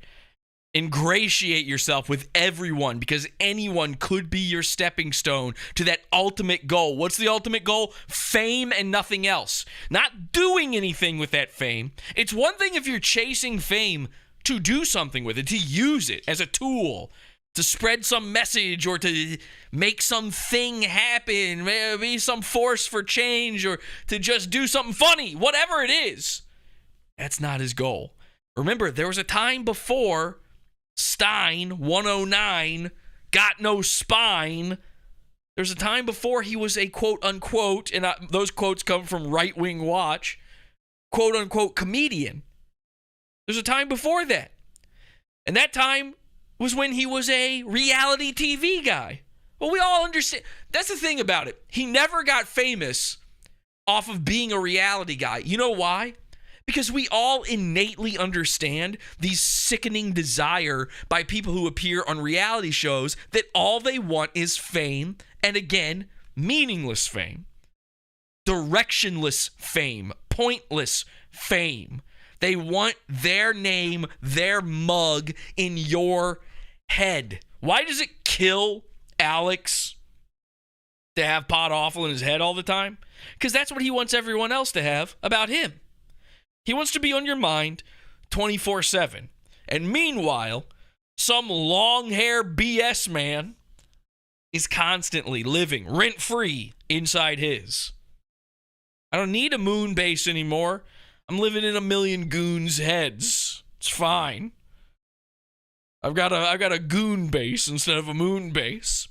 Ingratiate yourself with everyone because anyone could be your stepping stone to that ultimate goal. What's the ultimate goal? Fame and nothing else. Not doing anything with that fame. It's one thing if you're chasing fame to do something with it, to use it as a tool to spread some message or to make something happen, maybe some force for change or to just do something funny, whatever it is. That's not his goal. Remember, there was a time before Stein 109 got no spine. There's a time before he was a quote-unquote, and those quotes come from Right Wing Watch, quote-unquote comedian. There's a time before that. And that time was when he was a reality TV guy. Well, we all understand. That's the thing about it. He never got famous off of being a reality guy. You know why? Because we all innately understand the sickening desire by people who appear on reality shows that all they want is fame, and again, meaningless fame. Directionless fame. Pointless fame. They want their name, their mug in your head. Why does it kill Alex to have Pod Awful in his head all the time? Because that's what he wants everyone else to have about him. He wants to be on your mind 24/7. And meanwhile, some long hair BS man is constantly living rent-free inside his. I don't need a moon base anymore. I'm living in a million goons' heads. It's fine. I've got a goon base instead of a moon base.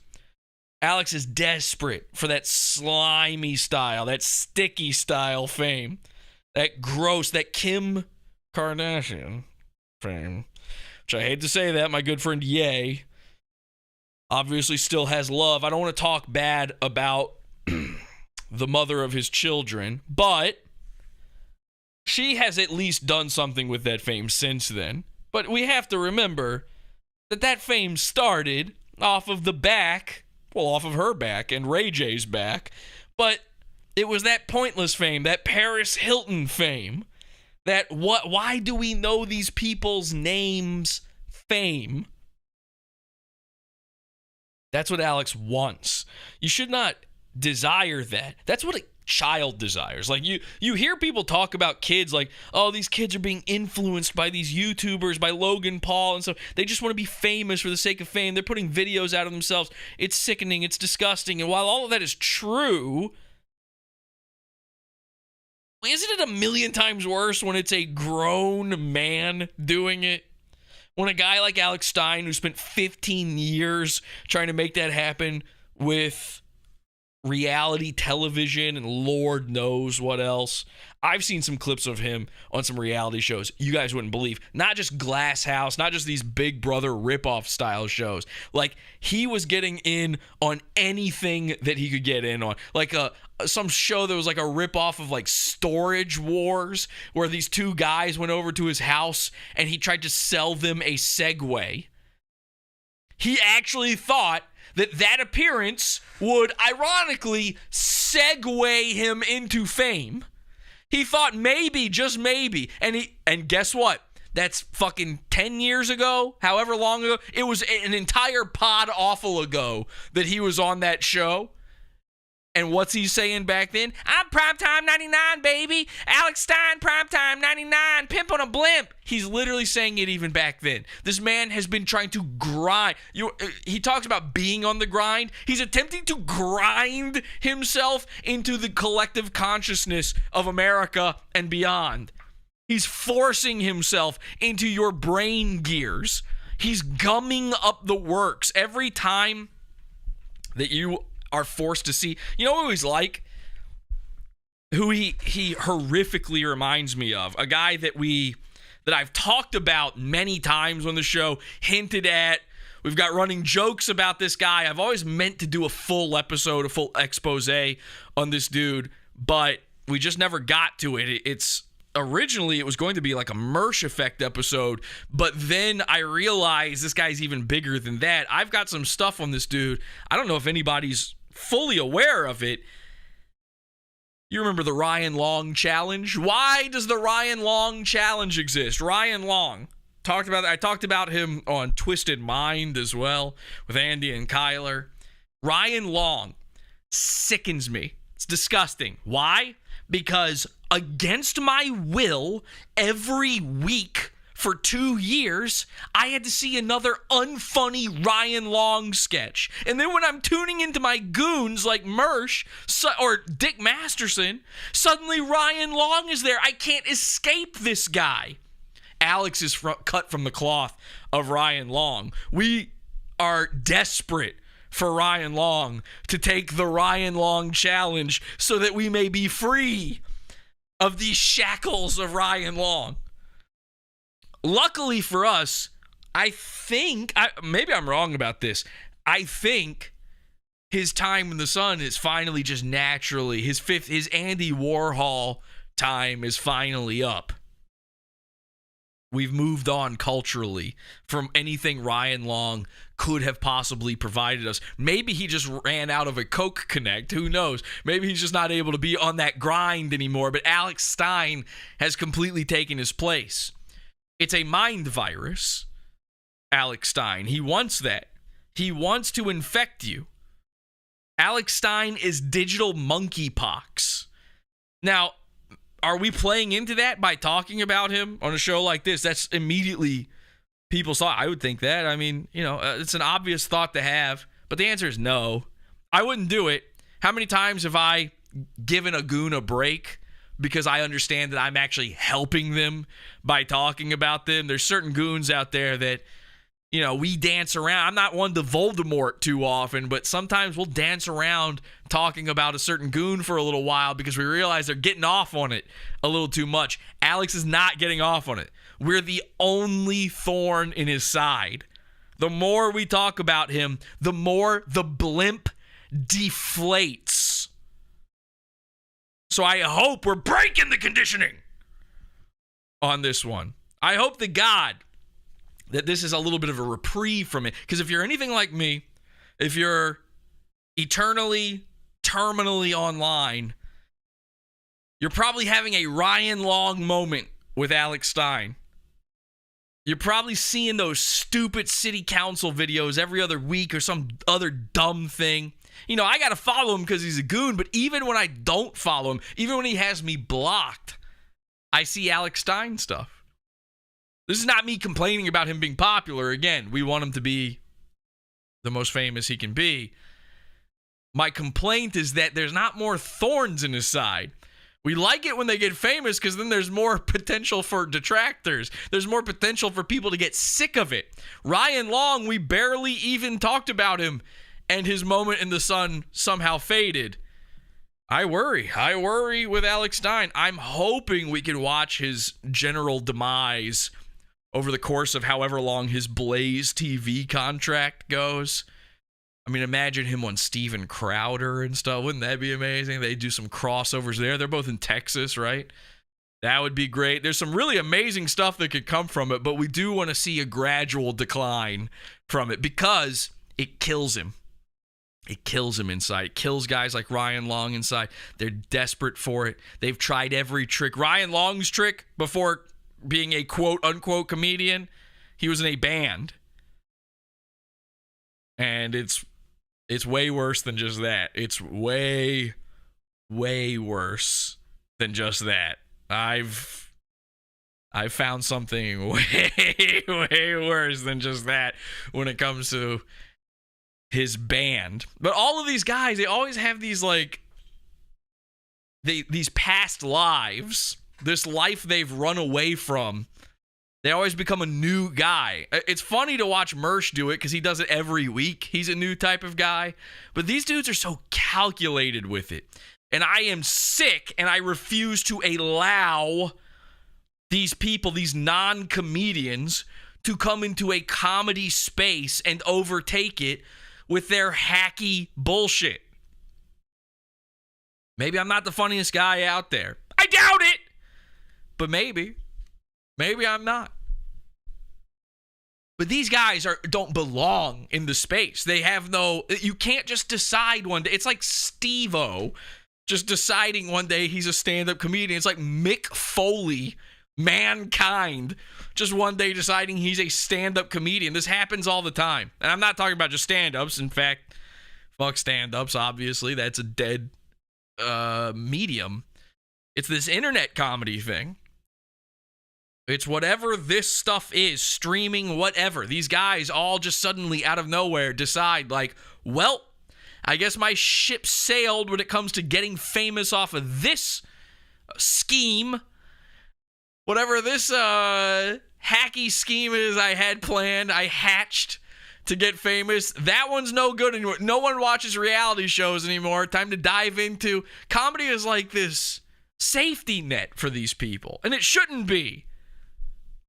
Alex is desperate for that slimy style, that sticky style fame. That gross, that Kim Kardashian fame. Which I hate to say that, my good friend Ye obviously still has love. I don't want to talk bad about the mother of his children, but she has at least done something with that fame since then. But we have to remember that fame started off of off of her back and Ray J's back. But it was that pointless fame, that Paris Hilton fame, that why do we know these people's names fame? That's what Alex wants. You should not desire that. That's what a child desires. Like you hear people talk about kids like, oh, these kids are being influenced by these YouTubers, by Logan Paul and stuff. They just want to be famous for the sake of fame. They're putting videos out of themselves. It's sickening. It's disgusting. And while all of that is true, isn't it a million times worse when it's a grown man doing it? When a guy like Alex Stein, who spent 15 years trying to make that happen with reality television and Lord knows what else. I've seen some clips of him on some reality shows you guys wouldn't believe. Not just Glass House, not just these Big Brother ripoff style shows. Like, he was getting in on anything that he could get in on. Like some show that was like a ripoff of like Storage Wars, where these two guys went over to his house and he tried to sell them a Segway. He actually thought that appearance would ironically segue him into fame. He thought maybe, just maybe, and guess what? That's fucking 10 years ago, however long ago. It was an entire Pod Awful ago that he was on that show. And what's he saying back then? I'm Primetime 99, baby. Alex Stein, Primetime 99, pimp on a blimp. He's literally saying it even back then. This man has been trying to grind. He talks about being on the grind. He's attempting to grind himself into the collective consciousness of America and beyond. He's forcing himself into your brain gears. He's gumming up the works every time that you are forced to see. You know who he's like? Who he horrifically reminds me of? A guy that I've talked about many times on the show, hinted at. We've got running jokes about this guy. I've always meant to do a full episode, a full expose on this dude, but we just never got to it. Originally, it was going to be like a Mersh Effect episode, but then I realized this guy's even bigger than that. I've got some stuff on this dude. I don't know if anybody's fully aware of it. You remember the Ryan Long challenge? Why does the Ryan Long challenge exist? Ryan Long. I talked about him on Twisted Mind as well with Andy and Kyler. Ryan Long sickens me. It's disgusting. Why? Because against my will, every week for 2 years, I had to see another unfunny Ryan Long sketch. And then when I'm tuning into my goons like Mersh or Dick Masterson, suddenly Ryan Long is there. I can't escape this guy. Alex is cut from the cloth of Ryan Long. We are desperate for Ryan Long to take the Ryan Long challenge so that we may be free of these shackles of Ryan Long. Luckily for us, I think, maybe I'm wrong about this, I think his time in the sun is finally just naturally, his Andy Warhol time is finally up. We've moved on culturally from anything Ryan Long could have possibly provided us. Maybe he just ran out of a Coke Connect. Who knows? Maybe he's just not able to be on that grind anymore. But Alex Stein has completely taken his place. It's a mind virus, Alex Stein. He wants that. He wants to infect you. Alex Stein is digital monkeypox. Now, are we playing into that by talking about him on a show like this? That's immediately people's thought. I would think that. I mean, it's an obvious thought to have, but the answer is no. I wouldn't do it. How many times have I given a goon a break because I understand that I'm actually helping them by talking about them? There's certain goons out there that, we dance around. I'm not one to Voldemort too often, but sometimes we'll dance around talking about a certain goon for a little while because we realize they're getting off on it a little too much. Alex is not getting off on it. We're the only thorn in his side. The more we talk about him, the more the blimp deflates. So I hope we're breaking the conditioning on this one. I hope to God that this is a little bit of a reprieve from it. Because if you're anything like me, if you're eternally, terminally online, you're probably having a Ryan Long moment with Alex Stein. You're probably seeing those stupid city council videos every other week or some other dumb thing. I got to follow him because he's a goon, but even when I don't follow him, even when he has me blocked, I see Alex Stein stuff. This is not me complaining about him being popular. Again, we want him to be the most famous he can be. My complaint is that there's not more thorns in his side. We like it when they get famous because then there's more potential for detractors. There's more potential for people to get sick of it. Ryan Long, we barely even talked about him, and his moment in the sun somehow faded. I worry with Alex Stein. I'm hoping we can watch his general demise over the course of however long his Blaze TV contract goes. I mean, imagine him on Steven Crowder and stuff. Wouldn't that be amazing? They do some crossovers there. They're both in Texas, right? That would be great. There's some really amazing stuff that could come from it, but we do want to see a gradual decline from it because it kills him. It kills him inside. It kills guys like Ryan Long inside. They're desperate for it. They've tried every trick. Ryan Long's trick before being a quote-unquote comedian, he was in a band. And it's way worse than just that. It's way, way worse than just that. I've found something way, way worse than just that when it comes to his band. But all of these guys, they always have these these past lives, this life they've run away from. They always become a new guy. It's funny to watch Mersh do it because he does it every week. He's a new type of guy. But these dudes are so calculated with it. And I am sick, and I refuse to allow these people, these non-comedians, to come into a comedy space and overtake it with their hacky bullshit. Maybe I'm not the funniest guy out there. I doubt it. But maybe I'm not. But these guys don't belong in the space. They have you can't just decide one day. It's like Steve-O just deciding one day he's a stand-up comedian. It's like Mick Foley, Mankind, just one day deciding he's a stand-up comedian. This happens all the time. And I'm not talking about just stand-ups. In fact, fuck stand-ups, obviously. That's a dead medium. It's this internet comedy thing. It's whatever this stuff is, streaming, whatever. These guys all just suddenly out of nowhere decide like, well, I guess my ship sailed when it comes to getting famous off of this scheme. Whatever this hacky scheme is I had planned, I hatched to get famous. That one's no good anymore. No one watches reality shows anymore. Time to dive into comedy is like this safety net for these people, and it shouldn't be.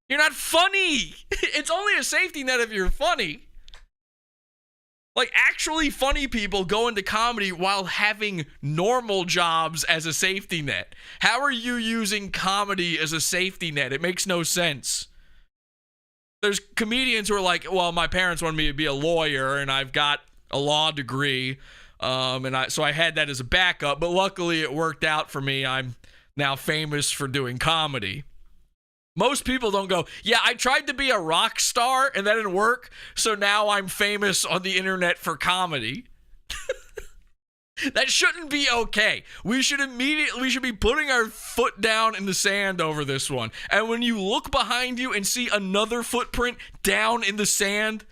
You're not funny. It's only a safety net if you're funny. Like, actually funny people go into comedy while having normal jobs as a safety net. How are you using comedy as a safety net? It makes no sense. There's comedians who are like, well, my parents wanted me to be a lawyer, and I've got a law degree, so I had that as a backup, but luckily it worked out for me. I'm now famous for doing comedy. Most people don't go, yeah, I tried to be a rock star and that didn't work, so now I'm famous on the internet for comedy. That shouldn't be okay. We should be putting our foot down in the sand over this one. And when you look behind you and see another footprint down in the sand,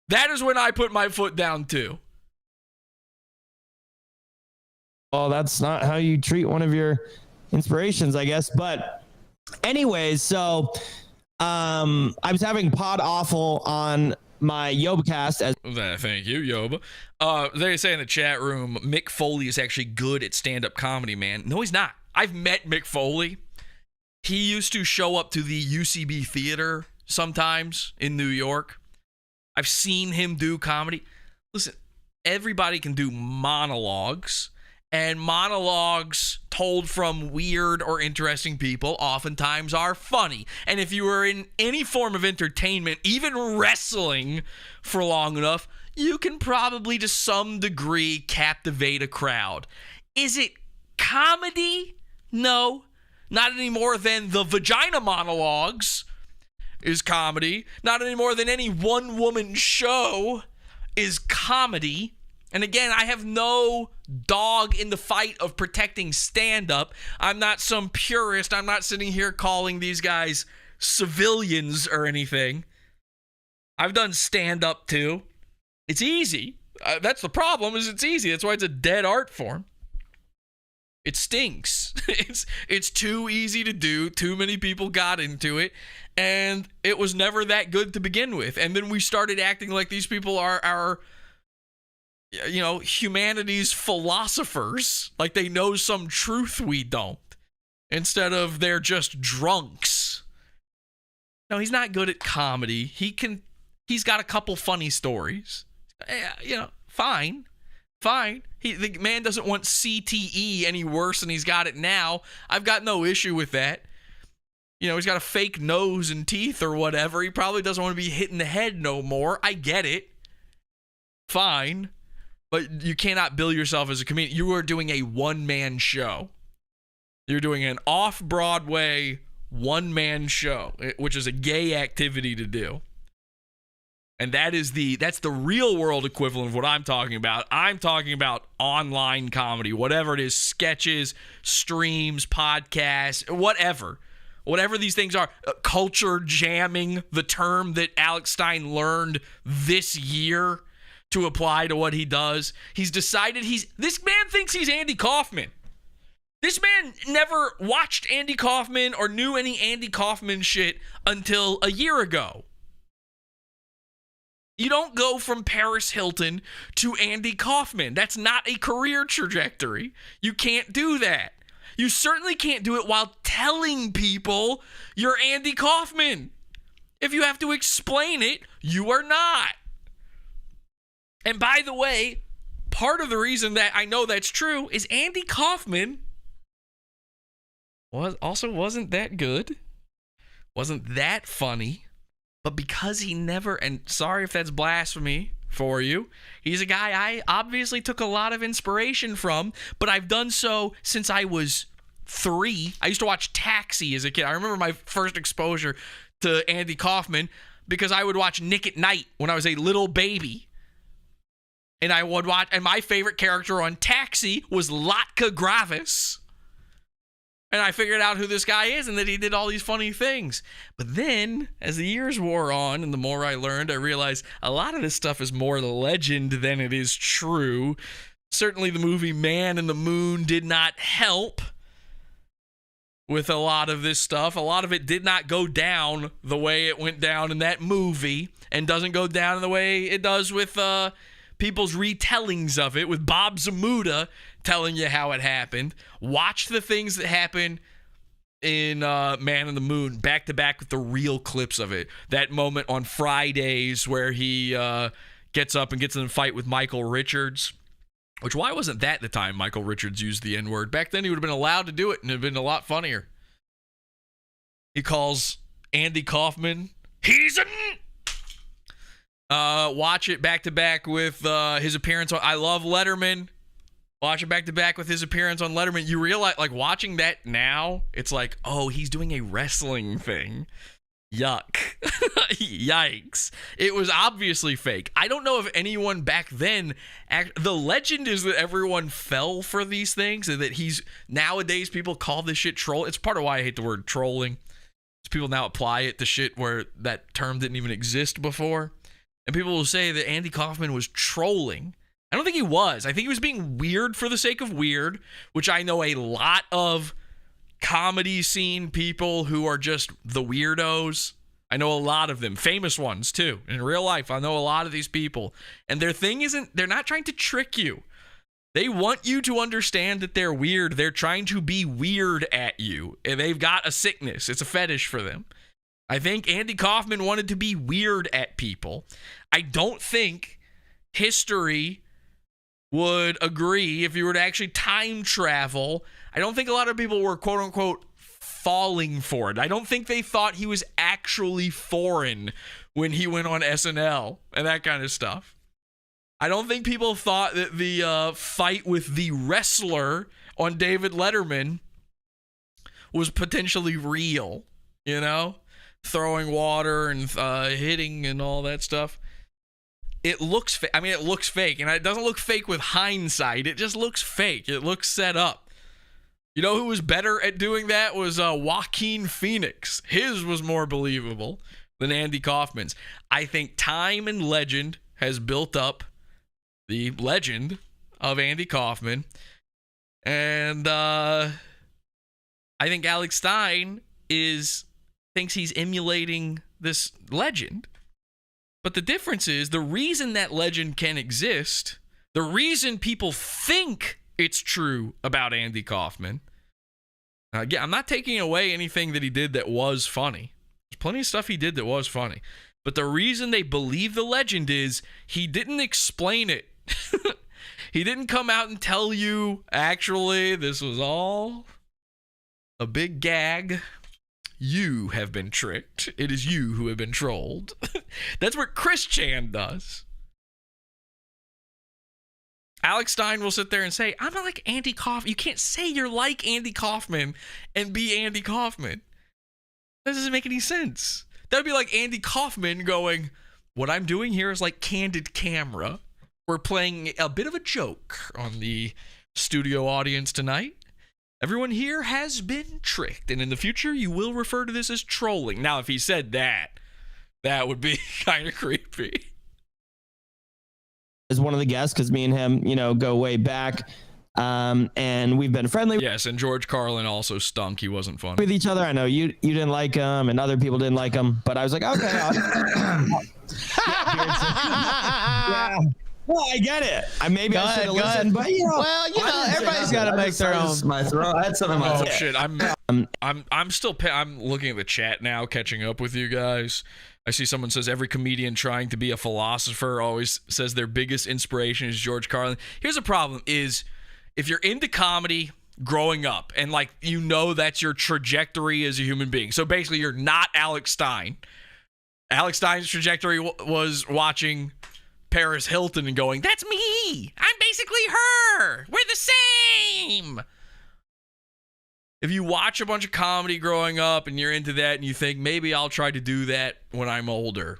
that is when I put my foot down too. Well, that's not how you treat one of your inspirations, I guess. But anyways, so I was having Pod Awful on my YOBA cast. Thank you, YOBA. They say in the chat room, Mick Foley is actually good at stand-up comedy, man. No, he's not. I've met Mick Foley. He used to show up to the UCB Theater sometimes in New York. I've seen him do comedy. Listen, everybody can do monologues. And monologues told from weird or interesting people oftentimes are funny. And if you were in any form of entertainment, even wrestling for long enough, you can probably to some degree captivate a crowd. Is it comedy? No, not any more than the vagina monologues is comedy. Not any more than any one-woman show is comedy. And again, I have no dog in the fight of protecting stand-up. I'm not some purist. I'm not sitting here calling these guys civilians or anything. I've done stand-up too. It's easy. That's the problem, is it's easy. That's why it's a dead art form. It stinks. It's too easy to do. Too many people got into it. And it was never that good to begin with. And then we started acting like these people are our humanity's philosophers, like they know some truth we don't, instead of they're just drunks. No, he's not good at comedy. He's got a couple funny stories. Fine. The man doesn't want CTE any worse than he's got it now. I've got no issue with that. He's got a fake nose and teeth or whatever. He probably doesn't want to be hit in the head no more. I get it. Fine. But you cannot bill yourself as a comedian. You are doing a one-man show. You're doing an off-Broadway one-man show, which is a gay activity to do. And that's the real-world equivalent of what I'm talking about. I'm talking about online comedy, whatever it is, sketches, streams, podcasts, whatever. Whatever these things are. Culture jamming, the term that Alex Stein learned this year to apply to what he does. He's decided this man thinks he's Andy Kaufman. This man never watched Andy Kaufman or knew any Andy Kaufman shit until a year ago. You don't go from Paris Hilton to Andy Kaufman. That's not a career trajectory. You can't do that. You certainly can't do it while telling people you're Andy Kaufman. If you have to explain it, you are not. And by the way, part of the reason that I know that's true is Andy Kaufman wasn't that good, wasn't that funny, but because he never, and sorry if that's blasphemy for you, he's a guy I obviously took a lot of inspiration from, but I've done so since I was 3. I used to watch Taxi as a kid. I remember my first exposure to Andy Kaufman because I would watch Nick at Night when I was a little baby. And I would watch, and my favorite character on Taxi was Latka Gravis. And I figured out who this guy is and that he did all these funny things. But then, as the years wore on and the more I learned, I realized a lot of this stuff is more legend than it is true. Certainly the movie Man in the Moon did not help with a lot of this stuff. A lot of it did not go down the way it went down in that movie and doesn't go down the way it does with people's retellings of it, with Bob Zamuda telling you how it happened. Watch the things that happen in Man in the Moon back to back with the real clips of it. That moment on Fridays where he gets up and gets in a fight with Michael Richards. Which, why wasn't that the time Michael Richards used the N-word? Back then, he would have been allowed to do it, and it would have been a lot funnier. He calls Andy Kaufman, he's a... watch it back-to-back with his appearance on I Love Letterman. Watch it back-to-back with his appearance on Letterman. You realize, like, watching that now, it's like, oh, he's doing a wrestling thing. Yuck. Yikes. It was obviously fake. I don't know if anyone back then... The legend is that everyone fell for these things and that nowadays people call this shit troll. It's part of why I hate the word trolling. People now apply it to shit where that term didn't even exist before. And people will say that Andy Kaufman was trolling. I don't think he was. I think he was being weird for the sake of weird, which I know a lot of comedy scene people who are just the weirdos. I know a lot of them, famous ones too. In real life, I know a lot of these people. And their thing isn't, they're not trying to trick you. They want you to understand that they're weird. They're trying to be weird at you. And they've got a sickness. It's a fetish for them. I think Andy Kaufman wanted to be weird at people. I don't think history would agree if you were to actually time travel. I don't think a lot of people were, quote unquote, falling for it. I don't think they thought he was actually foreign when he went on SNL and that kind of stuff. I don't think people thought that the fight with the wrestler on David Letterman was potentially real, you know? Throwing water and hitting and all that stuff. It looks fake. I mean, it looks fake, and it doesn't look fake with hindsight. It just looks fake. It looks set up. You know who was better at doing that was Joaquin Phoenix. His was more believable than Andy Kaufman's. I think time and legend has built up the legend of Andy Kaufman, and I think Alex Stein thinks he's emulating this legend. But the difference is, the reason that legend can exist, the reason people think it's true about Andy Kaufman, again, I'm not taking away anything that he did that was funny. There's plenty of stuff he did that was funny. But the reason they believe the legend is he didn't explain it. He didn't come out and tell you, actually, this was all a big gag. You have been tricked. It is you who have been trolled. That's what Chris Chan does. Alex Stein will sit there and say, I'm not like Andy Kaufman. You can't say you're like Andy Kaufman and be Andy Kaufman. That doesn't make any sense. That would be like Andy Kaufman going, what I'm doing here is like Candid Camera. We're playing a bit of a joke on the studio audience tonight. Everyone here has been tricked, and in the future, you will refer to this as trolling. Now, if he said that, that would be kind of creepy. As one of the guests, because me and him, go way back, and we've been friendly. Yes, and George Carlin also stunk. He wasn't funny. With each other. I know you didn't like him, and other people didn't like him, but I was like, okay. Yeah. Well, I get it. I maybe I should have listened, but well, everybody's got to make their own. My throat. I had something in my throat. Oh shit! I'm looking at the chat now, catching up with you guys. I see someone says every comedian trying to be a philosopher always says their biggest inspiration is George Carlin. Here's the problem: is if you're into comedy growing up and that's your trajectory as a human being. So basically, you're not Alex Stein. Alex Stein's trajectory was watching Paris Hilton and going, that's me. I'm basically her. We're the same. If you watch a bunch of comedy growing up and you're into that and you think, maybe I'll try to do that when I'm older,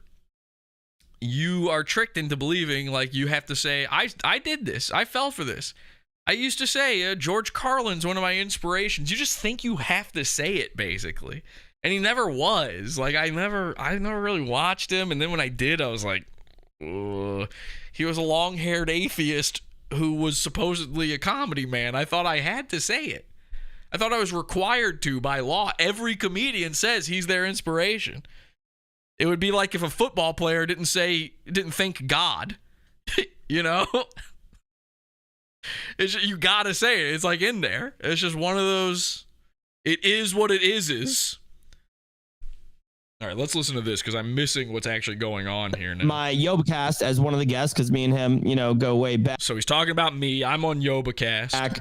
you are tricked into believing like you have to say, I did this. I fell for this. I used to say George Carlin's one of my inspirations. You just think you have to say it, basically. And he never was. Like, I never really watched him. And then when I did, I was like, ugh. He was a long-haired atheist who was supposedly a comedy man. I thought I had to say it. I thought I was required to by law. Every comedian says he's their inspiration. It would be like if a football player didn't think God, you know? You gotta say it. It's like in there. It's just one of those, it is what it is. All right, let's listen to this because I'm missing what's actually going on here now. My YOBA cast as one of the guests because me and him, go way back. So he's talking about me. I'm on YOBA cast.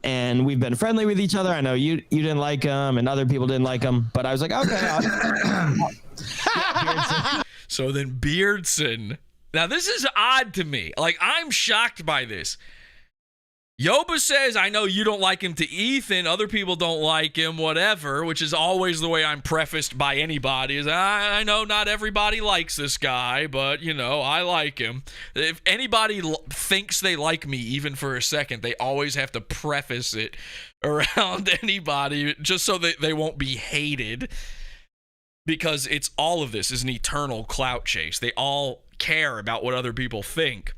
And we've been friendly with each other. I know you didn't like him and other people didn't like him, but I was like, okay. So then Beardson. Now this is odd to me. Like, I'm shocked by this. YOBA says, I know you don't like him to Ethan. Other people don't like him, whatever, which is always the way I'm prefaced by anybody. Is I know not everybody likes this guy, but, I like him. If anybody thinks they like me, even for a second, they always have to preface it around anybody just so that they won't be hated. Because it's all of this is an eternal clout chase. They all care about what other people think.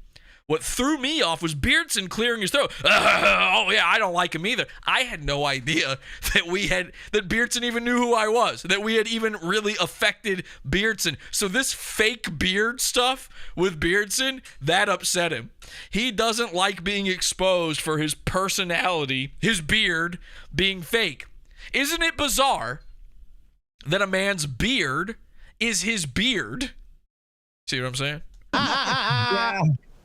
What threw me off was Beardson clearing his throat. Oh yeah, I don't like him either. I had no idea that Beardson even knew who I was, that we had even really affected Beardson. So this fake beard stuff with Beardson, that upset him. He doesn't like being exposed for his personality, his beard being fake. Isn't it bizarre that a man's beard is his beard? See what I'm saying? Yeah.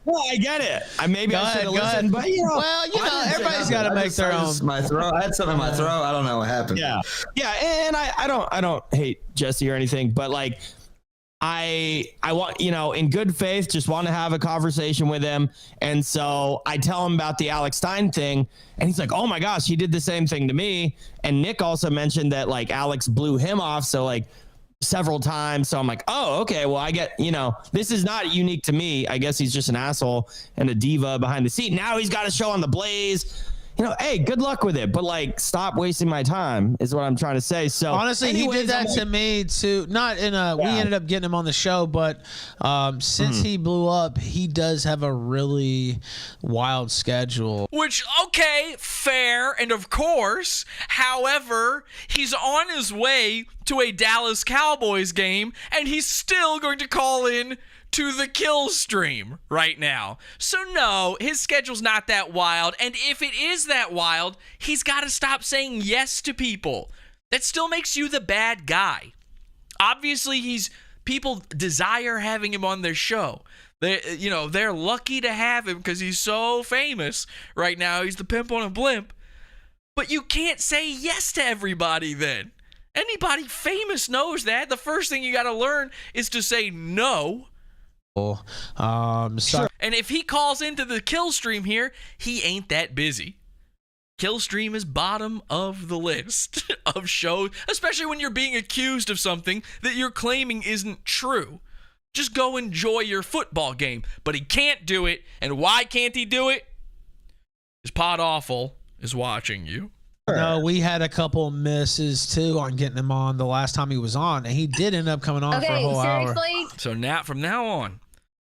Well, I get it. I should have listened, but everybody's got to make their own. My throat. I had something in my throat. I don't know what happened. Yeah, and I don't hate Jesse or anything, but like I want, in good faith, just want to have a conversation with him, and so I tell him about the Alex Stein thing, and he's like, "Oh my gosh, he did the same thing to me." And Nick also mentioned that like Alex blew him off, so like several times. So I'm like, oh, okay, well, I get, this is not unique to me. I guess he's just an asshole and a diva behind the seat. Now he's got a show on the Blaze. Hey, good luck with it. But like, stop wasting my time is what I'm trying to say. So honestly, he did that to me too. Not in a, we ended up getting him on the show, but since he blew up, he does have a really wild schedule. Which, okay, fair. And of course, however, he's on his way to a Dallas Cowboys game and he's still going to call in to the kill stream right now. So no, his schedule's not that wild. And if it is that wild, he's got to stop saying yes to people. That still makes you the bad guy. Obviously, people desire having him on their show. They're lucky to have him because he's so famous right now. He's the pimp on a blimp. But you can't say yes to everybody then. Anybody famous knows that. The first thing you got to learn is to say no. Sure. And if he calls into the kill stream here, he ain't that busy. Kill stream is bottom of the list of shows, especially when you're being accused of something that you're claiming isn't true. Just go enjoy your football game. But he can't do it. And why can't he do it? Because Pod Awful is watching you. No, we had a couple misses too on getting him on the last time he was on, and he did end up coming on for a whole hour. So now, from now on,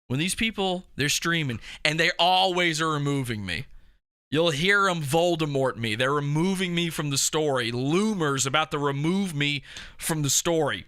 when these people, they're streaming, and they always are removing me. You'll hear them Voldemort me. They're removing me from the story. Loomer's about to remove me from the story.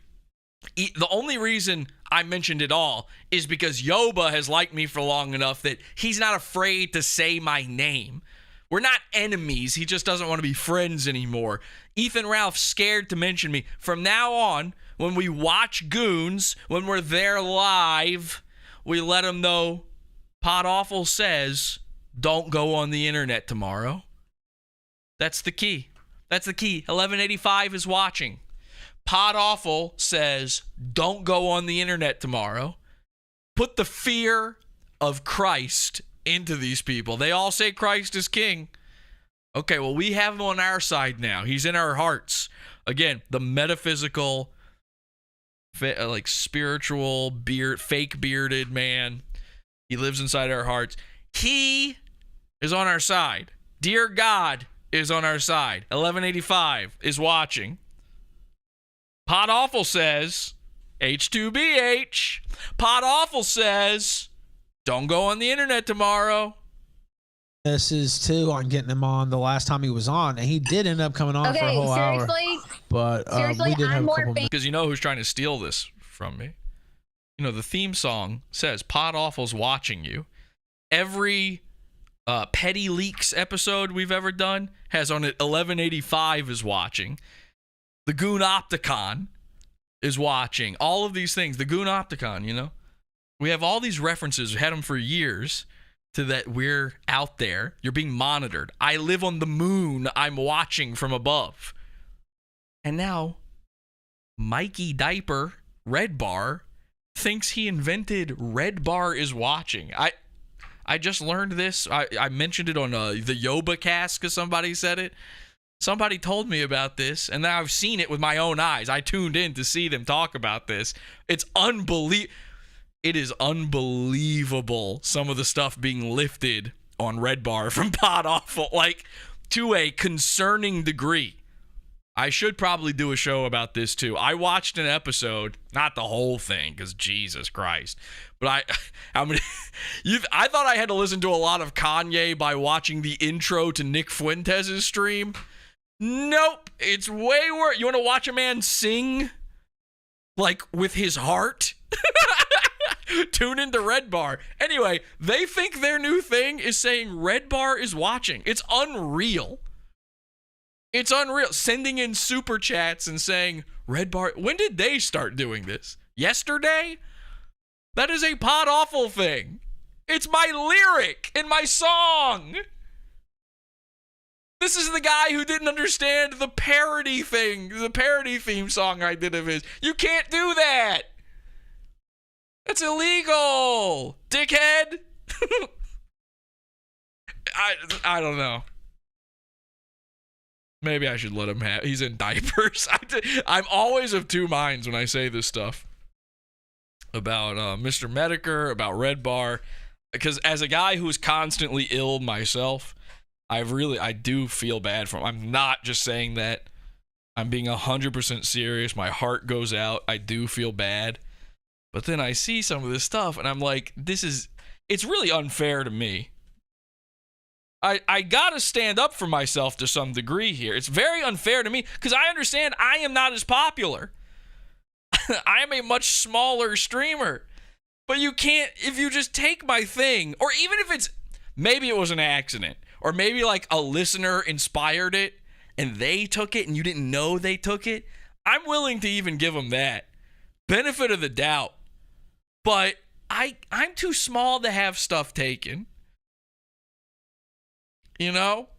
The only reason I mentioned it all is because YOBA has liked me for long enough that he's not afraid to say my name. We're not enemies. He just doesn't want to be friends anymore. Ethan Ralph's scared to mention me. From now on, when we watch Goons, when we're there live, we let him know Pod Awful says, don't go on the internet tomorrow. That's the key. That's the key. 1185 is watching. Pod Awful says, don't go on the internet tomorrow. Put the fear of Christ into these people. They all say Christ is king. Okay, well, we have him on our side now. He's in our hearts. Again, the metaphysical, like spiritual, fake bearded man. He lives inside our hearts. He is on our side. Dear God is on our side. 1185 is watching. Pod Awful says, H2BH. Pod Awful says, don't go on the internet tomorrow. This is too on getting him on the last time he was on, and he did end up coming on for a whole hour. But we did have a couple minutes. Because you know who's trying to steal this from me? You know, the theme song says, Pod Awful's watching you. Every Petty Leaks episode we've ever done has on it 1185 is watching. The Goon Opticon is watching. All of these things. The Goon Opticon, you know? We have all these references. We had them for years to that we're out there. You're being monitored. I live on the moon. I'm watching from above. And now, Mikey Diaper, Red Bar, thinks he invented Red Bar is watching. I just learned this. I mentioned it on the YOBA cast because somebody said it. Somebody told me about this, and now I've seen it with my own eyes. I tuned in to see them talk about this. It's unbelievable. It is unbelievable, some of the stuff being lifted on Red Bar from Pod Awful, like, to a concerning degree. I should probably do a show about this, too. I watched an episode, not the whole thing, because Jesus Christ, but I thought I had to listen to a lot of Kanye by watching the intro to Nick Fuentes' stream. Nope, it's way worse. You want to watch a man sing, like, with his heart? Tune into Red Bar. Anyway, they think their new thing is saying Red Bar is watching. It's unreal. It's unreal. Sending in super chats and saying Red Bar. When did they start doing this? Yesterday? That is a Pod Awful thing. It's my lyric in my song. This is the guy who didn't understand the parody thing, the parody theme song I did of his. You can't do that. That's illegal, dickhead. I don't know. Maybe I should let him have. He's in diapers. I'm always of two minds when I say this stuff about Mr. Medicare, about Red Bar, because as a guy who is constantly ill myself, I do feel bad for him. I'm not just saying that. I'm being 100% serious. My heart goes out. I do feel bad. But then I see some of this stuff, and I'm like, it's really unfair to me. I gotta stand up for myself to some degree here. It's very unfair to me, because I understand I am not as popular. I am a much smaller streamer. But you can't, if you just take my thing, or even if maybe it was an accident, or maybe like a listener inspired it, and they took it, and you didn't know they took it, I'm willing to even give them that. Benefit of the doubt. But I'm too small to have stuff taken. You know?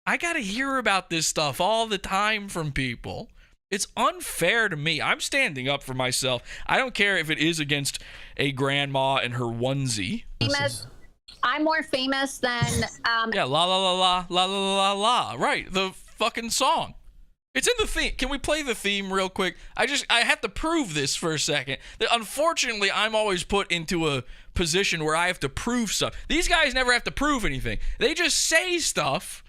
I gotta hear about this stuff all the time from people. It's unfair to me. I'm standing up for myself. I don't care if it is against a grandma and her onesie. I'm more famous than... Yeah, la la la la la la la la. Right, the fucking song. It's in the theme. Can we play the theme real quick? I have to prove this for a second. That unfortunately, I'm always put into a position where I have to prove stuff. These guys never have to prove anything. They just say stuff.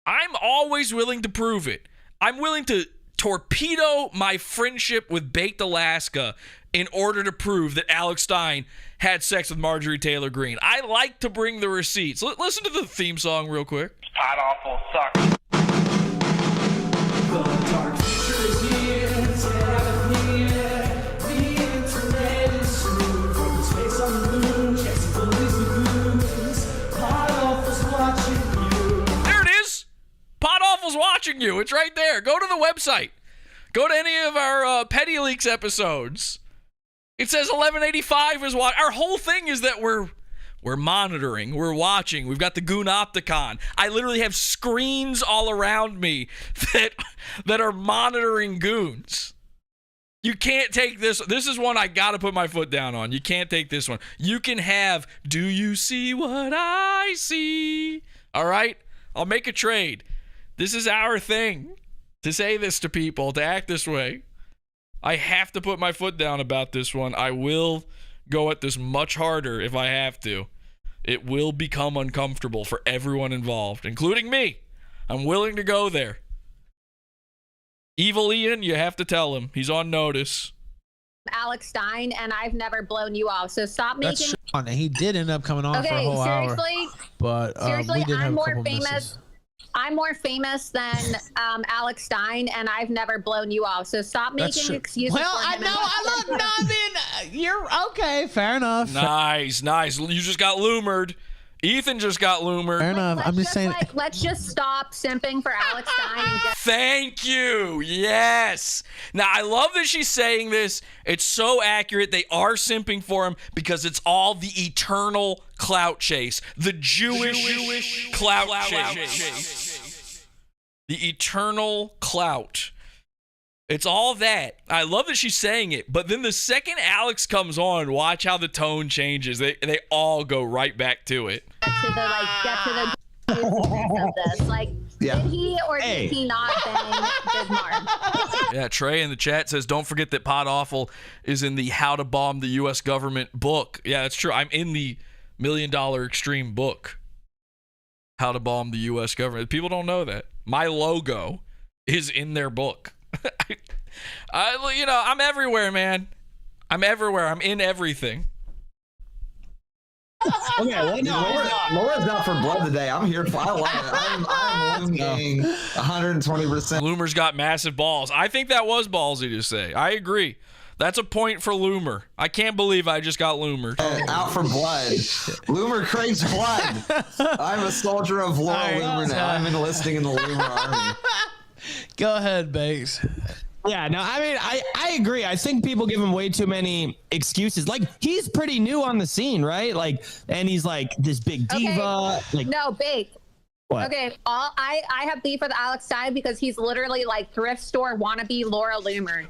I'm always willing to prove it. I'm willing to torpedo my friendship with Baked Alaska in order to prove that Alex Stein had sex with Marjorie Taylor Greene. I like to bring the receipts. Listen to the theme song real quick. Pod Awful sucks. There it is. Pod Awful's watching you. It's right there. Go to the website. Go to any of our Petty Leaks episodes. It says 1185 is what our whole thing is, that we're monitoring, we're watching. We've got the Goon Opticon. I literally have screens all around me that are monitoring goons. You can't take this. This is one I got to put my foot down on. You can't take this one. You can have, do you see what I see? All right? I'll make a trade. This is our thing, to say this to people, to act this way. I have to put my foot down about this one. I will go at this much harder if I have to. It will become uncomfortable for everyone involved, including me. I'm willing to go there. Evil Ian, you have to tell him. He's on notice. Alex Stein, and I've never blown you off. So stop making. That's Sean. He did end up coming on for a whole hour. But seriously, we did have I'm a more couple famous. misses. I'm more famous than Alex Stein, and I've never blown you off. So stop making excuses. Well, for him. You're okay. Fair enough. Nice. You just got loomered. Ethan just got loomered. Fair enough. I'm just saying. Let's just stop simping for Alex Stein. And get Thank you. Yes. Now, I love that she's saying this. It's so accurate. They are simping for him because it's all the eternal clout chase. The Jewish clout chase. The eternal clout. It's all that. I love that she's saying it. But then the second Alex comes on, watch how the tone changes. They all go right back to it. Get to the of this. Like, did he or did he not bang Big Mark? Yeah, Trey in the chat says, don't forget that Pod Awful is in the How to Bomb the U.S. Government book. Yeah, that's true. I'm in the $1 Million Extreme book. How to Bomb the U.S. Government. People don't know that. My logo is in their book. I'm everywhere, man. I'm everywhere. I'm in everything. Okay, Laura's not for blood today. I'm here for. I love it. I'm looming 120%. Loomer's got massive balls. I think that was ballsy to say. I agree. That's a point for Loomer. I can't believe I just got Loomer. Out for blood. Loomer craves blood. I'm a soldier of Laura Loomer now. I'm enlisting in the Loomer army. Go ahead, Bakes. Yeah, no, I mean, I agree. I think people give him way too many excuses. Like, he's pretty new on the scene, right? Like, and he's like this big diva. Like, no, Bake. What? Okay, I have beef with Alex Stein because he's literally like thrift store wannabe Laura Loomer.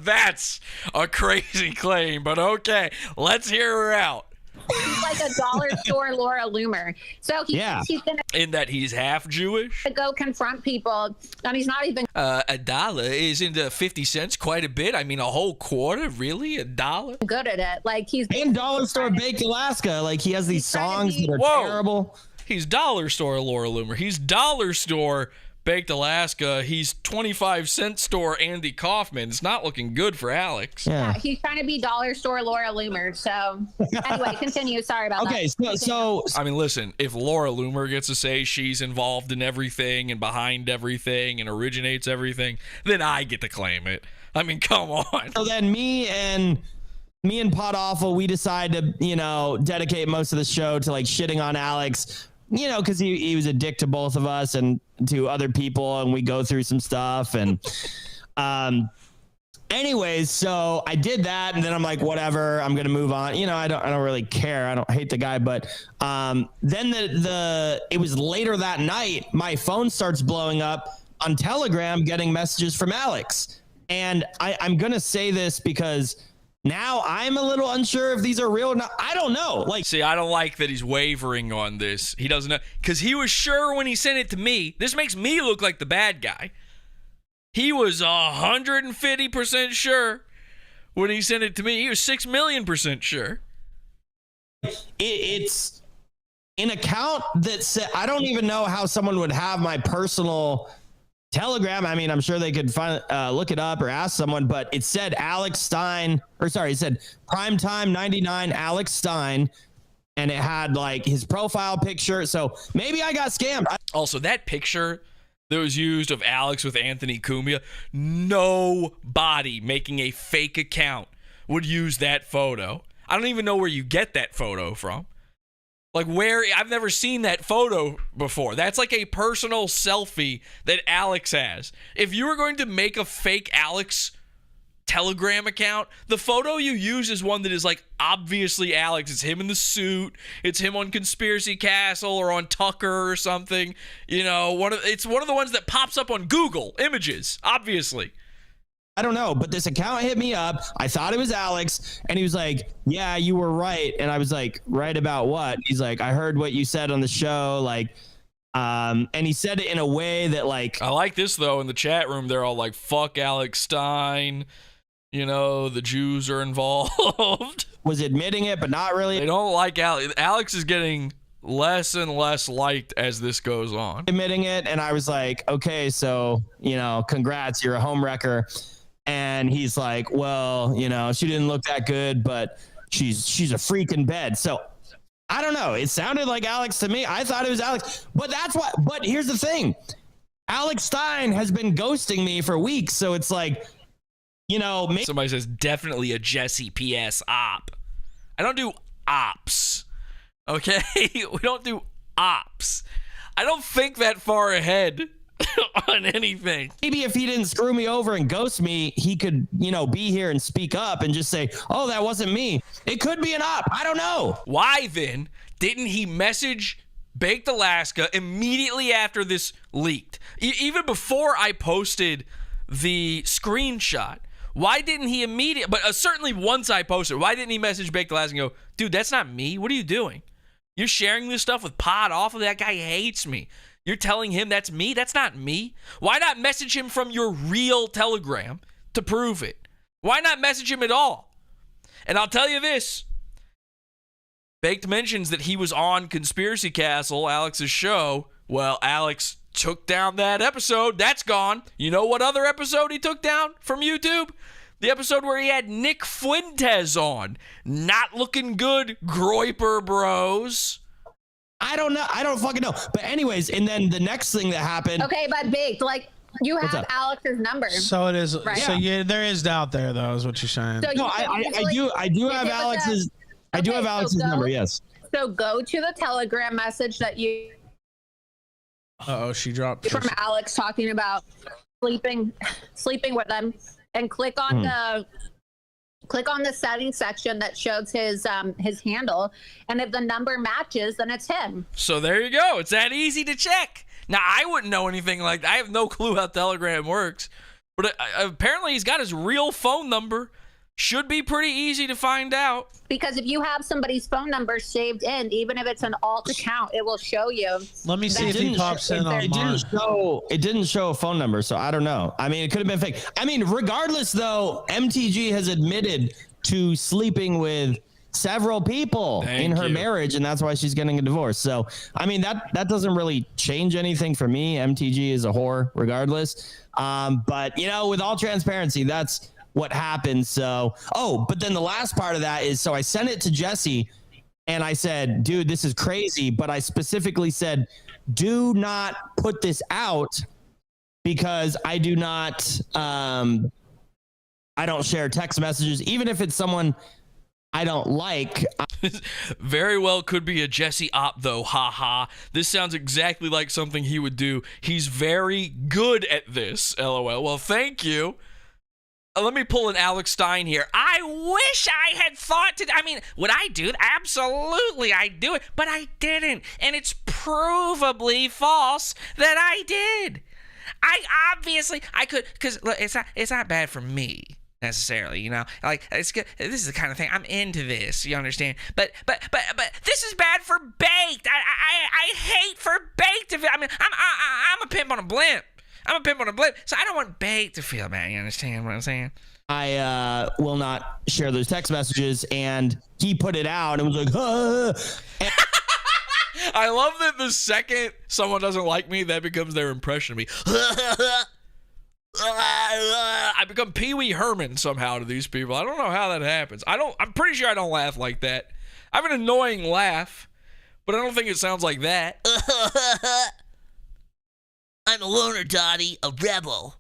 That's a crazy claim, but okay, let's hear her out. He's like a dollar store Laura Loomer. So he's gonna in that he's half Jewish. Go confront people, and he's not even. $1 isn't 50 cents quite a bit. I mean, a whole quarter, really? $1? Good at it. Like he's and dollar store Baked Alaska. Like he has these songs that are terrible. He's dollar store Laura Loomer. He's dollar store Baked Alaska. He's 25-cent store Andy Kaufman. It's not looking good for Alex. Yeah, he's trying to be dollar store Laura Loomer. So anyway, continue. Sorry about that. Okay, so I mean, listen, if Laura Loomer gets to say she's involved in everything and behind everything and originates everything, then I get to claim it. I mean, come on. So then me and Pod Awful, we decide to, dedicate most of the show to like shitting on Alex. Because he was a dick to both of us and to other people, and we go through some stuff. And anyways, so I did that, and then I'm like, whatever, I'm gonna move on. I don't really care. I don't hate the guy, but then it was later that night, my phone starts blowing up on Telegram, getting messages from Alex, and I'm gonna say this because now I'm a little unsure if these are real or not. I don't know. See, I don't like that he's wavering on this. He doesn't know, because he was sure when he sent it to me. This makes me look like the bad guy. He was 150% sure when he sent it to me. He was 6 million% sure. It's an account that said, I don't even know how someone would have my personal Telegram. I mean, I'm sure they could find look it up or ask someone, but it said Alex Stein, it said Primetime 99 Alex Stein, and it had like his profile picture. So maybe I got scammed. Also, that picture that was used of Alex with Anthony Cumia, nobody making a fake account would use that photo. I don't even know where you get that photo from. Like, where? I've never seen that photo before. That's like a personal selfie that Alex has. If you were going to make a fake Alex Telegram account, the photo you use is one that is like obviously Alex. It's him in the suit. It's him on Conspiracy Castle or on Tucker or something. It's one of the ones that pops up on Google Images, obviously. I don't know, but this account hit me up. I thought it was Alex, and he was like, yeah, you were right. And I was like, right about what? He's like, I heard what you said on the show. And he said it in a way that I like this, though. In the chat room, they're all like, fuck Alex Stein. The Jews are involved. was admitting it, but not really. They don't like Alex. Alex is getting less and less liked as this goes on. Admitting it, and I was like, okay, so, congrats, you're a home wrecker. And he's like, well, she didn't look that good, but she's a freak in bed. So I don't know. It sounded like Alex to me. I thought it was Alex, but but here's the thing. Alex Stein has been ghosting me for weeks. So it's like, maybe somebody says definitely a Jesse PS op. I don't do ops. Okay. We don't do ops. I don't think that far ahead on anything. Maybe if he didn't screw me over and ghost me, he could, be here and speak up and just say, oh, that wasn't me. It could be an op. I don't know. Why then didn't he message Baked Alaska immediately after this leaked? Even before I posted the screenshot. Why didn't he immediately, but certainly once I posted, why didn't he message Baked Alaska and go, dude, that's not me. What are you doing? You're sharing this stuff with Pod Awful. That guy hates me. You're telling him that's me? That's not me. Why not message him from your real Telegram to prove it? Why not message him at all? And I'll tell you this. Baked mentions that he was on Conspiracy Castle, Alex's show. Well, Alex took down that episode. That's gone. You know what other episode he took down from YouTube? The episode where he had Nick Fuentes on. Not looking good, Groyper bros. I don't know. I don't fucking know. But anyways, and then the next thing that happened. Okay, but Baked, you have Alex's number. So it is. Right? So there is doubt there, though, is what you're saying. So I do have Alex's. I do have Alex's number. Yes. So go to the Telegram message that you. She dropped from Alex talking about sleeping with them, and click on the settings section that shows his handle, and if the number matches, then it's him. So there you go. It's that easy to check. Now, I wouldn't know anything like that. I have no clue how Telegram works, but apparently he's got his real phone number. Should be pretty easy to find out. Because if you have somebody's phone number saved in, even if it's an alt account, it will show you. Let me see if he pops in on mine. It didn't show a phone number, so I don't know. I mean, it could have been fake. I mean, regardless, though, MTG has admitted to sleeping with several people in her marriage, and that's why she's getting a divorce. So, I mean, that doesn't really change anything for me. MTG is a whore, regardless. But, with all transparency, that's what happened. So, but then the last part of that is, so I sent it to Jesse and I said, dude, this is crazy. But I specifically said, do not put this out because I do not, I don't share text messages, even if it's someone I don't like. Very well could be a Jesse op, though. Ha ha. This sounds exactly like something he would do. He's very good at this. LOL. Well, thank you. Let me pull an Alex Stein here. I wish I had thought to. I mean, would I do it? Absolutely, I'd do it, but I didn't, and it's provably false that I did. I could, because it's not bad for me necessarily, it's good. This is the kind of thing I'm into. This, you understand? But this is bad for Baked. I hate for Baked. I'm a pimp on a blimp. I'm a pimp on a blip, so I don't want Baked to feel bad. You understand what I'm saying? I will not share those text messages, and he put it out and was like, I love that the second someone doesn't like me, that becomes their impression of me. I become Pee Wee Herman somehow to these people. I don't know how that happens. I'm pretty sure I don't laugh like that. I have an annoying laugh, but I don't think it sounds like that. I'm a loner, Dottie, a rebel.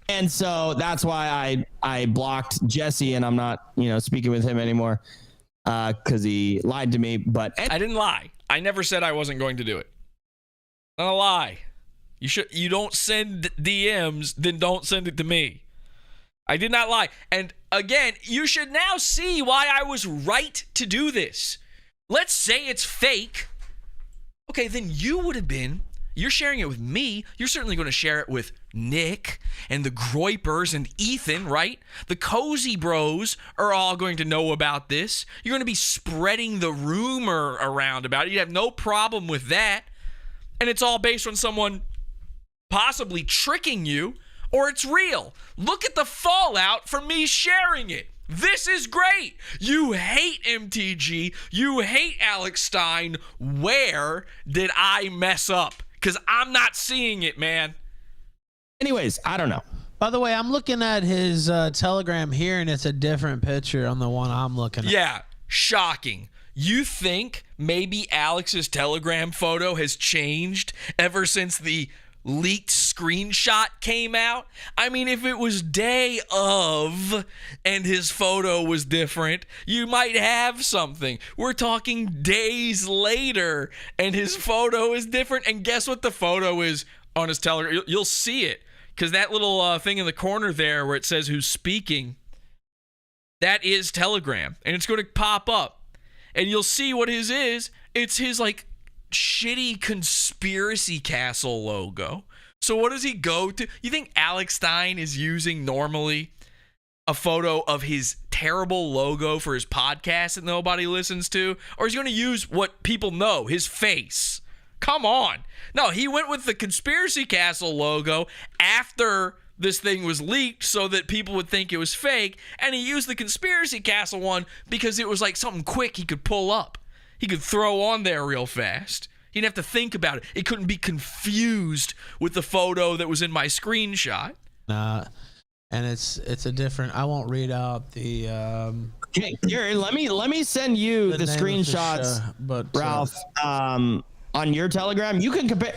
And so that's why I blocked Jesse, and I'm not, speaking with him anymore because he lied to me. But I didn't lie. I never said I wasn't going to do it. Not a lie. You don't send DMs, then don't send it to me. I did not lie. And again, you should now see why I was right to do this. Let's say it's fake. Okay, then you would have been. You're sharing it with me. You're certainly going to share it with Nick and the Groypers and Ethan, right? The Cozy Bros are all going to know about this. You're going to be spreading the rumor around about it. You have no problem with that. And it's all based on someone possibly tricking you or it's real. Look at the fallout from me sharing it. This is great. You hate MTG. You hate Alex Stein. Where did I mess up? Because I'm not seeing it, man. Anyways, I don't know. By the way, I'm looking at his Telegram here, and it's a different picture on the one I'm looking at. Yeah, shocking. You think maybe Alex's Telegram photo has changed ever since the leaked screenshot came out? I mean, if it was day of and his photo was different, you might have something. We're talking days later and his photo is different. And guess what the photo is on his Telegram? You'll see it because that little thing in the corner there where it says who's speaking, that is Telegram. And it's going to pop up. And you'll see what his is. It's his, like, shitty conspiracy castle logo. So what does he go to? You think Alex Stein is using normally a photo of his terrible logo for his podcast that nobody listens to? Or is he going to use what people know, his face? Come on. No, he went with the conspiracy castle logo after this thing was leaked so that people would think it was fake, and he used the conspiracy castle one because it was like something quick he could pull up. He could throw on there real fast. He didn't have to think about it. It couldn't be confused with the photo that was in my screenshot. And it's a different. I won't read out the. Okay, Gary, let me send you the screenshots, Ralph. On your Telegram, you can compare.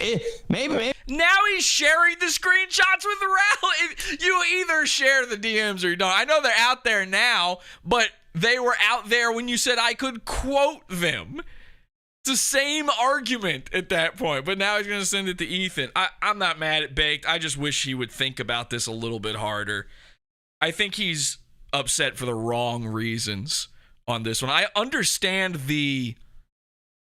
Maybe. Now he's sharing the screenshots with Ralph. You either share the DMs or you don't. I know they're out there now, but they were out there when you said I could quote them. It's the same argument at that point, but now he's going to send it to Ethan. I'm not mad at Baked. I just wish he would think about this a little bit harder. I think he's upset for the wrong reasons on this one. I understand the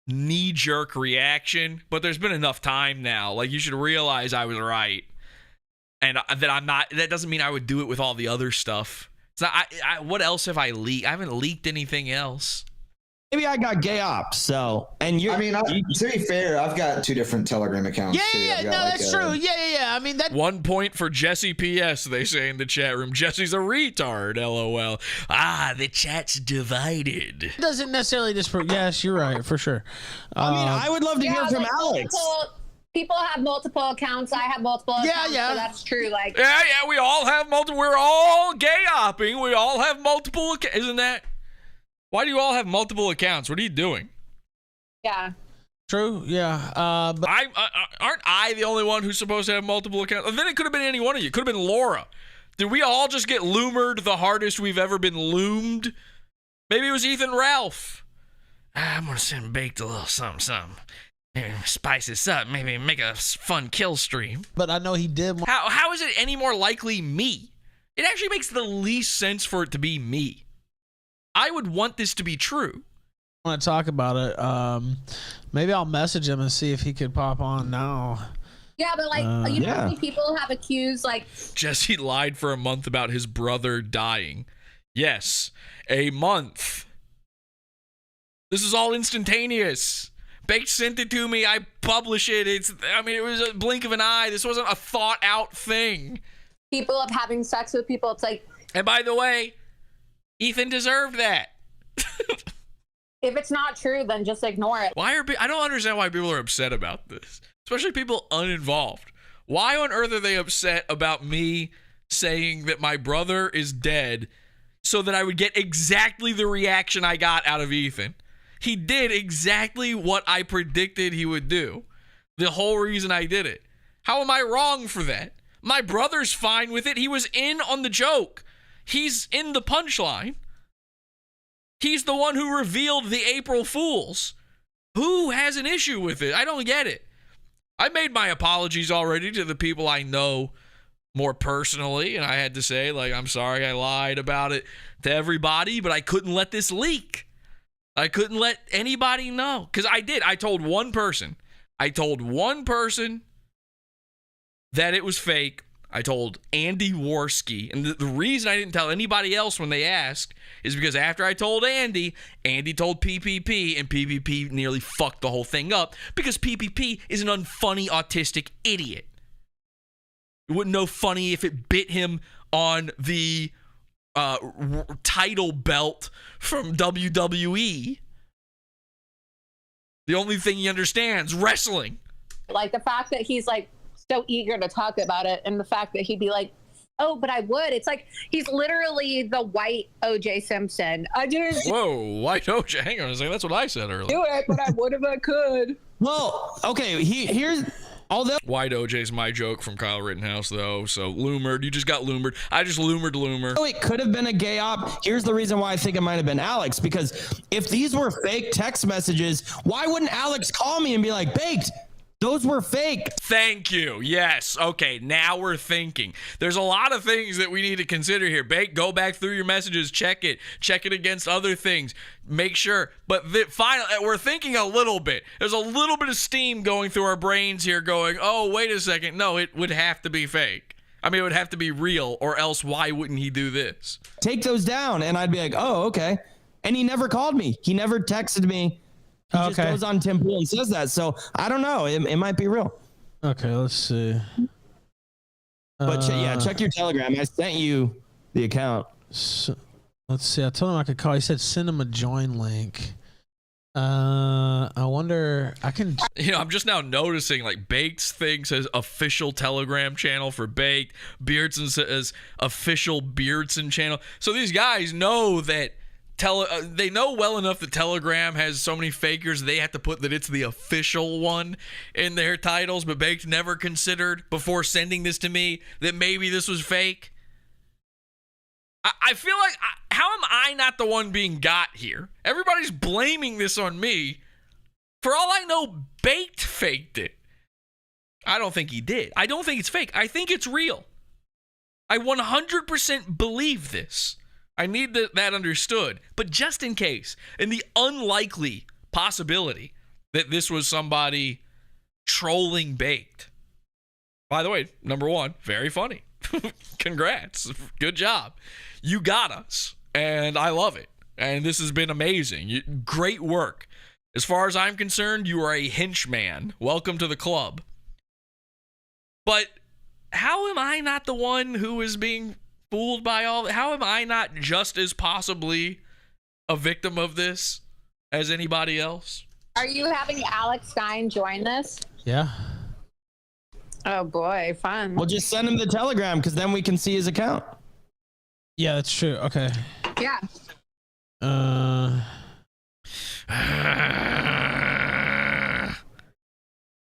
knee-jerk reaction, but there's been enough time now. Like, you should realize I was right, and that I'm not. That doesn't mean I would do it with all the other stuff. It's not. What else have I leaked? I haven't leaked anything else. Maybe I got gay ops. So, and you. I mean, to be fair, I've got 2 different Telegram accounts. Yeah, no, that's true. Yeah. I mean, that 1 point for Jesse PS. They say in the chat room, Jesse's a retard. LOL. The chat's divided. Doesn't necessarily disprove. Yes, you're right for sure. I mean, I would love to hear from Alex. People have multiple accounts. I have multiple accounts. Yeah. So that's true. Like, yeah. We all have multiple. We're all gay opping. We all have multiple. Isn't that? Why do you all have multiple accounts? What are you doing? Yeah. True. Yeah. But aren't I the only one who's supposed to have multiple accounts? And then it could have been any one of you. It could have been Laura. Did we all just get loomered the hardest we've ever been loomed? Maybe it was Ethan Ralph. I'm going to send Baked a little something. Maybe spice this up. Maybe make a fun kill stream. But I know he did. How is it any more likely me? It actually makes the least sense for it to be me. I would want this to be true. I want to talk about it. Maybe I'll message him and see if he could pop on now. Yeah, but like, you know how many people have accused, like... Jesse lied for a month about his brother dying. Yes, a month. This is all instantaneous. Baked sent it to me. I publish it. It was a blink of an eye. This wasn't a thought out thing. People of having sex with people. It's like... And by the way... Ethan deserved that. If it's not true, then just ignore it. I don't understand why people are upset about this, especially people uninvolved. Why on earth are they upset about me saying that my brother is dead so that I would get exactly the reaction I got out of Ethan? He did exactly what I predicted he would do. The whole reason I did it. How am I wrong for that? My brother's fine with it. He was in on the joke. He's in the punchline. He's the one who revealed the April Fools. Who has an issue with it? I don't get it. I made my apologies already to the people I know more personally, and I had to say, like, I'm sorry I lied about it to everybody, but I couldn't let this leak. I couldn't let anybody know. Because I did. I told one person. That it was fake. I told Andy Worski, and the reason I didn't tell anybody else when they asked is because after I told Andy told PPP, and PPP nearly fucked the whole thing up because PPP is an unfunny autistic idiot. It wouldn't know funny if it bit him on the title belt from WWE. The only thing he understands, wrestling. Like the fact that he's like so eager to talk about it, and the fact that he'd be like, oh, but I would. It's like he's literally the white O.J. Simpson. I didn't Whoa, white OJ. Hang on a second. That's what I said earlier. do it, but I would if I could. Well, okay, here's although White OJ's my joke from Kyle Rittenhouse, though. So Loomered, you just got Loomered. I just Loomered Loomer. it could have been a gay op. Here's the reason why I think it might have been Alex, because if these were fake text messages, why wouldn't Alex call me and be like, Baked, those were fake? Thank you. Yes. Okay, now we're thinking. There's a lot of things that we need to consider here. Bake, go back through your messages, check it against other things. Make sure. But finally, we're thinking a little bit. There's a little bit of steam going through our brains here going, oh, wait a second. No, it would have to be fake. I mean, it would have to be real, or else why wouldn't he do this? Take those down. And I'd be like, oh, okay. And he never called me. He never texted me. He just goes on Tim Pool and says that. So I don't know. It might be real. Okay, let's see. But check your Telegram. I sent you the account. So, let's see. I told him I could call. He said send him a join link. I wonder. I can. I'm just now noticing like Baked's thing says official Telegram channel for Baked. Beardson says official Beardson channel. So these guys know that. They know well enough that Telegram has so many fakers they have to put that it's the official one in their titles, but Baked never considered before sending this to me that maybe this was fake. I feel like, how am I not the one being got here? Everybody's blaming this on me. For all I know, Baked faked it. I don't think he did. I don't think it's fake. I think it's real. I 100% believe this. I need that understood. But just in case, in the unlikely possibility that this was somebody trolling Baked. By the way, number one, very funny. Congrats. Good job. You got us. And I love it. And this has been amazing. Great work. As far as I'm concerned, you are a henchman. Welcome to the club. But how am I not the one who is being fooled by all? How am I not just as possibly a victim of this as anybody else? Are you having Alex Stein join this? Yeah. Oh boy, fun. We'll just send him the Telegram because then we can see his account. Yeah, that's true. Okay. Yeah.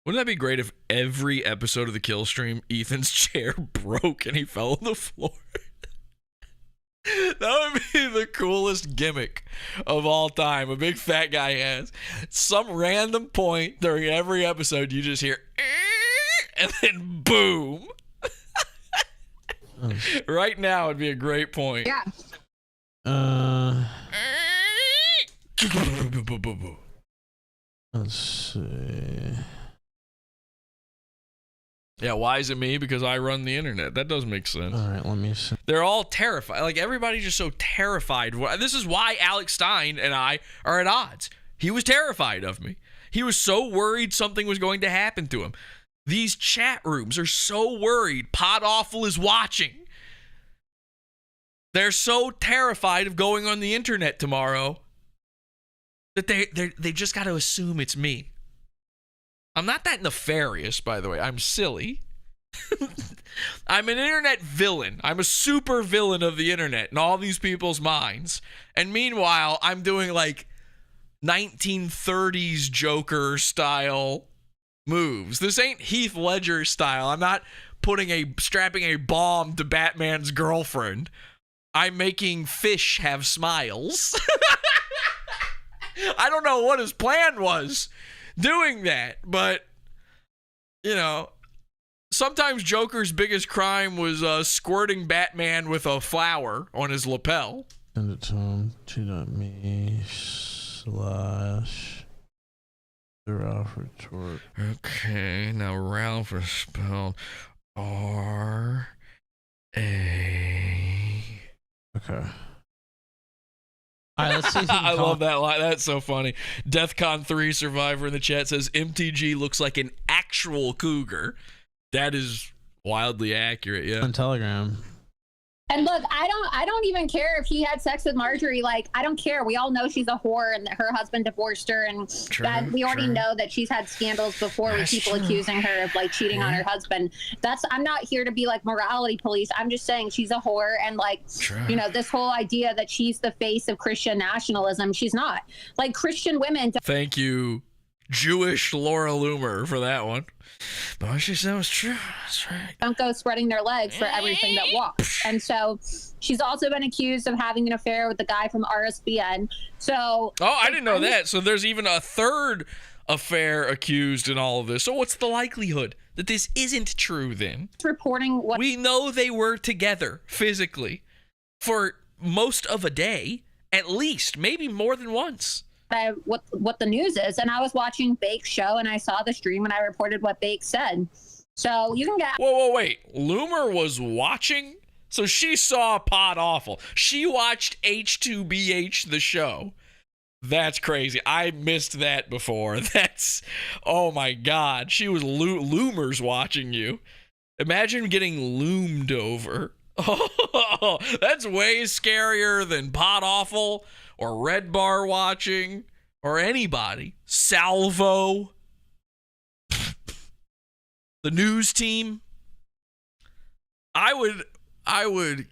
Wouldn't that be great if every episode of the kill stream Ethan's chair broke and he fell on the floor? That would be the coolest gimmick of all time. A big fat guy has some random point during every episode. You just hear, and then boom. Right now would be a great point. Yeah. Let's see. Yeah, why is it me? Because I run the internet. That doesn't make sense. All right, let me see. They're all terrified. Like, everybody's just so terrified. This is why Alex Stein and I are at odds. He was terrified of me. He was so worried something was going to happen to him. These chat rooms are so worried Pod Awful is watching. They're so terrified of going on the internet tomorrow that they just got to assume it's me. I'm not that nefarious, by the way. I'm silly. I'm an internet villain. I'm a super villain of the internet in all these people's minds. And meanwhile, I'm doing like 1930s Joker style moves. This ain't Heath Ledger style. I'm not strapping a bomb to Batman's girlfriend. I'm making fish have smiles. I don't know what his plan was doing that, but sometimes Joker's biggest crime was squirting Batman with a flower on his lapel. Send it to him. T.me/ Ralph retort. Okay, now Ralph is spelled R-A. Okay. All right, let's see. I love that line. That's so funny. DEFCON 3 survivor in the chat says MTG looks like an actual cougar. That is wildly accurate. Yeah. On Telegram. And look, I don't even care if he had sex with Marjorie. Like, I don't care. We all know she's a whore and that her husband divorced her, and that we already know that she's had scandals before with people accusing her of like cheating on her husband. I'm not here to be like morality police. I'm just saying she's a whore, and like, you know, this whole idea that she's the face of Christian nationalism, she's not. Like, Christian women. Thank you, Jewish Laura Loomer, for that one. But what she said was true. That's right. Don't go spreading their legs for everything that walks. And so she's also been accused of having an affair with the guy from RSBN. So I didn't know that. So there's even a third affair accused in all of this. So what's the likelihood that this isn't true then? Reporting what we know, they were together physically for most of a day, at least, maybe more than once. What the news is, and I was watching Bake's show and I saw the stream and I reported what Bake said. So you can get wait, Loomer was watching, so she saw Pod Awful. She watched H2BH the show. That's crazy. I missed that before. That's, oh my god, she was Loomer's watching you. Imagine getting loomed over. Oh, that's way scarier than Pod Awful or Red Bar watching or anybody. Salvo. The news team. I would,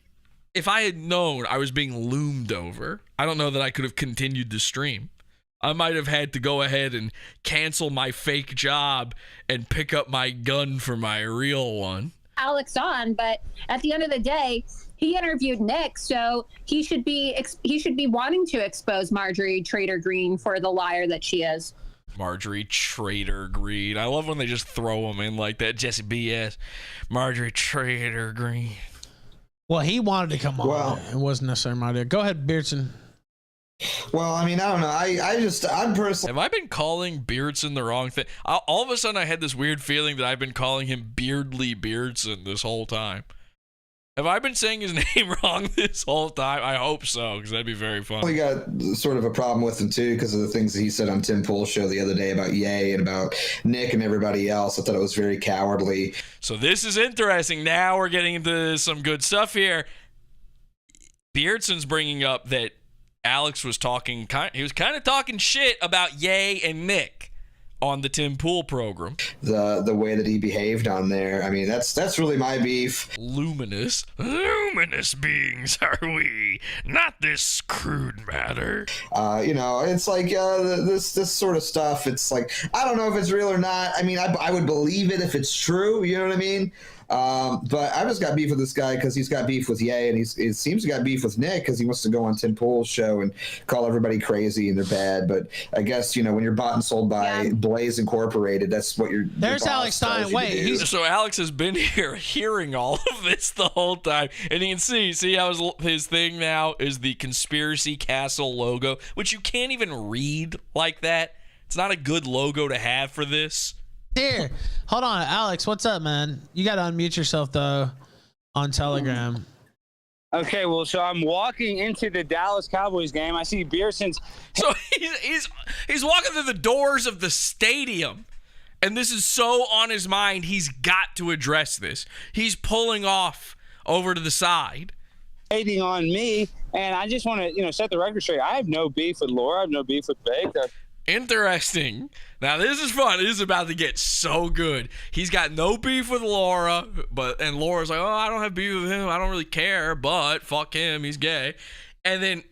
if I had known I was being loomed over, I don't know that I could have continued the stream. I might have had to go ahead and cancel my fake job and pick up my gun for my real one. Alex on, but at the end of the day, he interviewed Nick, so he should be wanting to expose Marjorie Trader Greene for the liar that she is. Marjorie Trader Greene. I love when they just throw them in like that. Jesse BS. Marjorie Trader Greene. Well, he wanted to come on. It wasn't necessarily my idea. Go ahead, Beardson. Well, I mean, I don't know. I'm personally. Have I been calling Beardson the wrong thing? All of a sudden, I had this weird feeling that I've been calling him Beardly Beardson this whole time. Have I been saying his name wrong this whole time? I hope so, because that'd be very fun. We got sort of a problem with him, too, because of the things that he said on Tim Pool's show the other day about Ye and about Nick and everybody else. I thought it was very cowardly. So this is interesting. Now we're getting into some good stuff here. Beardson's bringing up that Alex was talking, he was kind of talking shit about Ye and Nick on the Tim Pool program. The way that he behaved on there, I mean, that's really my beef. Luminous beings are we, not this crude matter. You know, it's like this sort of stuff. It's like, I don't know if it's real or not. I mean, I would believe it if it's true. You know what I mean? But I just got beef with this guy because he's got beef with Ye, and he seems to got beef with Nick because he wants to go on Tim Pool's show and call everybody crazy and they're bad. But I guess, you know, when you're bought and sold by Blaze Incorporated, that's what you're. There's Alex Stein. Wait, so Alex has been here hearing all of this the whole time, and you can see how his thing now is the Conspiracy Castle logo, which you can't even read like that. It's not a good logo to have for this. Here, hold on, Alex. What's up, man? You got to unmute yourself though on Telegram. Okay, well, so I'm walking into the Dallas Cowboys game. I see Bearson's. So he's walking through the doors of the stadium, and this is so on his mind. He's got to address this. He's pulling off over to the side, hating on me, and I just want to, set the record straight. I have no beef with Laura. I have no beef with Bake. Interesting. Now this is fun. This is about to get so good. He's got no beef with Laura, and Laura's like, oh, I don't have beef with him. I don't really care, but fuck him. He's gay. And then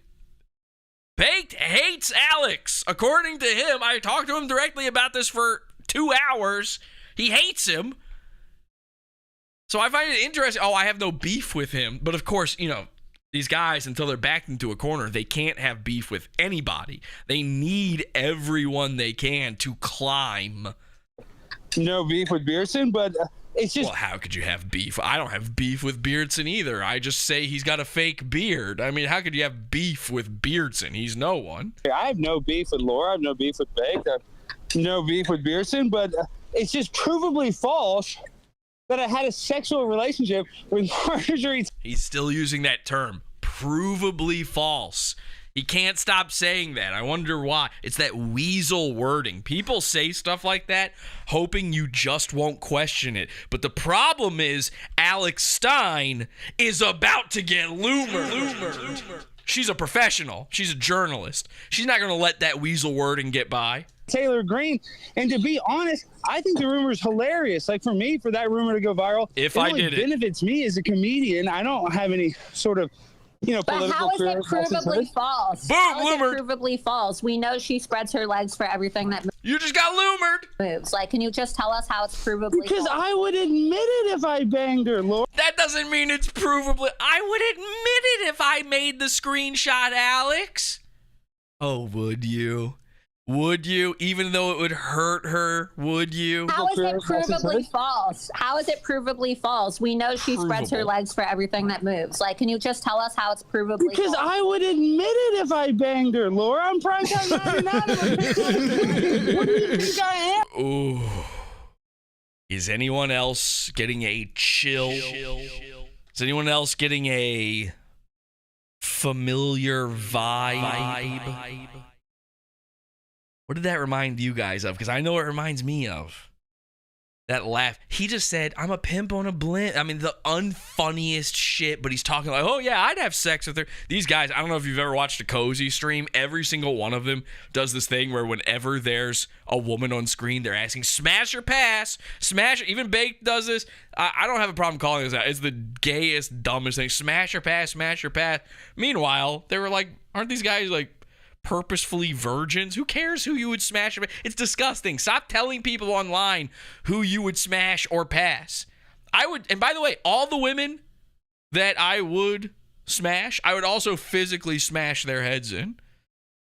Baked hates Alex. According to him, I talked to him directly about this for 2 hours. He hates him. So I find it interesting. Oh, I have no beef with him. But of course, these guys, until they're backed into a corner, they can't have beef with anybody. They need everyone they can to climb. No beef with Beardson, but it's just... Well, how could you have beef? I don't have beef with Beardson either. I just say he's got a fake beard. I mean, how could you have beef with Beardson? He's no one. I have no beef with Laura. I have no beef with Bake. I have no beef with Beardson, but it's just provably false that I had a sexual relationship with Marjorie. He's still using that term, provably false. He can't stop saying that. I wonder why. It's that weasel wording. People say stuff like that hoping you just won't question it. But the problem is Alex Stein is about to get loomered. She's a professional. She's a journalist. She's not going to let that weasel wording get by. Taylor Greene. And to be honest, I think the rumor is hilarious. Like for me, for that rumor to go viral, if it I only did it, benefits me as a comedian. I don't have any sort of, but how is it provably false? Boom, how is loomered. it provably false? We know she spreads her legs for everything that you just got loomered. Moves. Like, can you just tell us how it's provably because false? I would admit it if I banged her, Laura. That doesn't mean it's provably. I would admit it if I made the screenshot, Alex. Oh, would you? Would you? Even though it would hurt her, would you? How is it provably false? How is it provably false? We know she spreads her legs for everything that moves. Like, can you just tell us how it's provably because false? I would admit it if I banged her, Laura. I'm primetime 99. What do you think I am? Ooh. Is anyone else getting a chill? Is anyone else getting a familiar vibe? What did that remind you guys of? Because I know it reminds me of. That laugh. He just said, I'm a pimp on a blimp. I mean, the unfunniest shit, but he's talking like, oh, yeah, I'd have sex with her. These guys, I don't know if you've ever watched a Cozy stream. Every single one of them does this thing where whenever there's a woman on screen, they're asking, smash or pass? Smash. Even Baked does this. I don't have a problem calling this out. It's the gayest, dumbest thing. Smash or pass, smash or pass. Meanwhile, they were like, aren't these guys like purposefully virgins? Who cares who you would smash? It's disgusting. Stop telling people online who you would smash or pass. I would, and by the way, all the women that I would smash, I would also physically smash their heads in.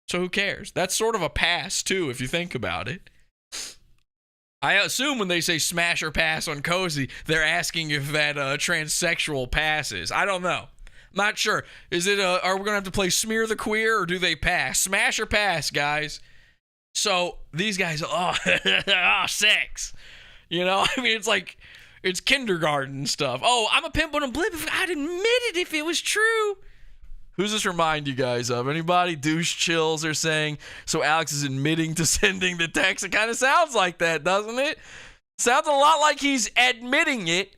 So who cares? That's sort of a pass too, if you think about it. I assume when they say smash or pass on Cozy, they're asking if that transsexual passes. I don't know. Not sure. Is it are we going to have to play Smear the Queer or do they pass? Smash or pass, guys. So these guys, sex. You know, I mean, it's like, it's kindergarten stuff. Oh, I'm a pimp on a blimp. I'd admit it if it was true. Who's this remind you guys of? Anybody? Douche chills are saying, so Alex is admitting to sending the text. It kind of sounds like that, doesn't it? Sounds a lot like he's admitting it.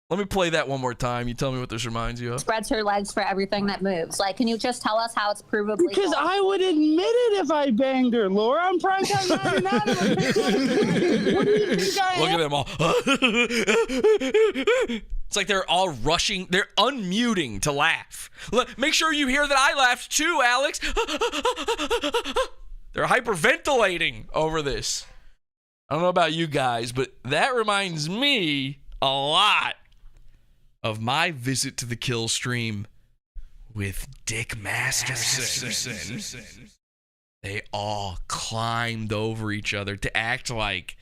Let me play that one more time. You tell me what this reminds you of. Spreads her legs for everything that moves. Like, can you just tell us how it's provably because false? I would admit it if I banged her, Laura. I'm primetime 99. What do you think I am? Look at them all. It's like they're all rushing. They're unmuting to laugh. Make sure you hear that I laughed too, Alex. They're hyperventilating over this. I don't know about you guys, but that reminds me a lot of my visit to the kill stream with Dick Masterson. They all climbed over each other to act like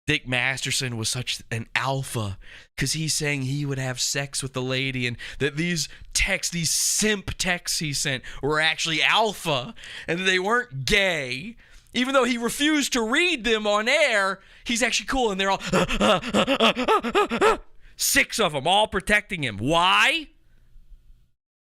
Dick Masterson was such an alpha because he's saying he would have sex with the lady and that these texts, these simp texts he sent were actually alpha and that they weren't gay. Even though he refused to read them on air, he's actually cool and they're all 6 of them, all protecting him. Why?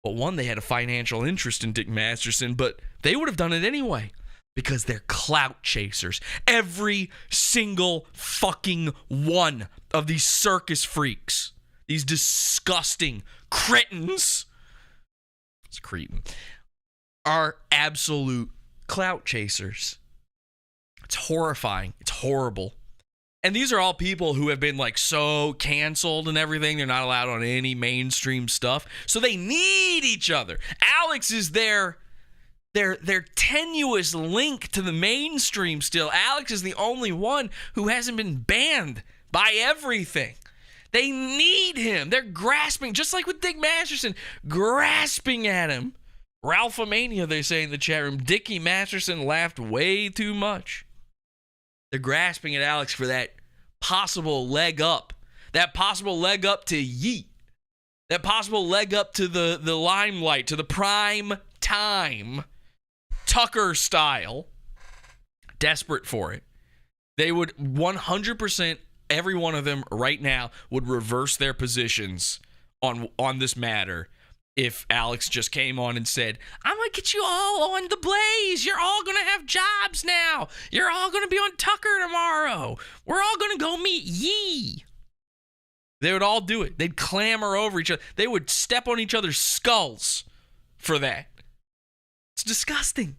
Well, one, they had a financial interest in Dick Masterson, but they would have done it anyway because they're clout chasers. Every single fucking one of these circus freaks, these disgusting cretins, it's cretin, are absolute clout chasers. It's horrifying. It's horrible. And these are all people who have been like so canceled and everything. They're not allowed on any mainstream stuff. So they need each other. Alex is their tenuous link to the mainstream still. Alex is the only one who hasn't been banned by everything. They need him. They're grasping, just like with Dick Masterson, grasping at him. Ralphomania, they say in the chat room. Dickie Masterson laughed way too much. They're grasping at Alex for that possible leg up. That possible leg up to Yeet. That possible leg up to the limelight, to the prime time. Tucker style. Desperate for it. They would 100%, every one of them right now would reverse their positions on this matter if Alex just came on and said, I'm going to get you all on the Blaze. You're all going to have jobs now. You're all going to be on Tucker tomorrow. We're all going to go meet Yee. They would all do it. They'd clamor over each other. They would step on each other's skulls for that. It's disgusting.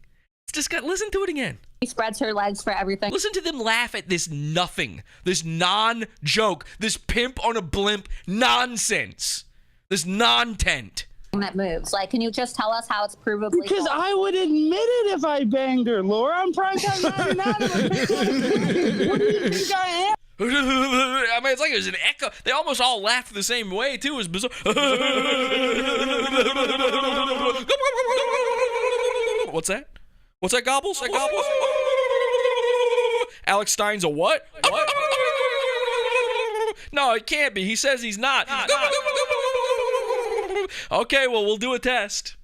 It's disgusting. Listen to it again. She spreads her legs for everything. Listen to them laugh at this nothing, this non-joke, this pimp on a blimp nonsense, this non-tent. That moves. Like, can you just tell us how it's provably Because false? I would admit it if I banged her, Laura. I'm primetime 99. What do you think I am? I mean, it's like there's an echo. They almost all laughed the same way, too. It was bizarre. What's that? What's that, Gobbles? That Gobbles? Alex Stein's a what? What? No, it can't be. He says he's not. Okay, well, we'll do a test.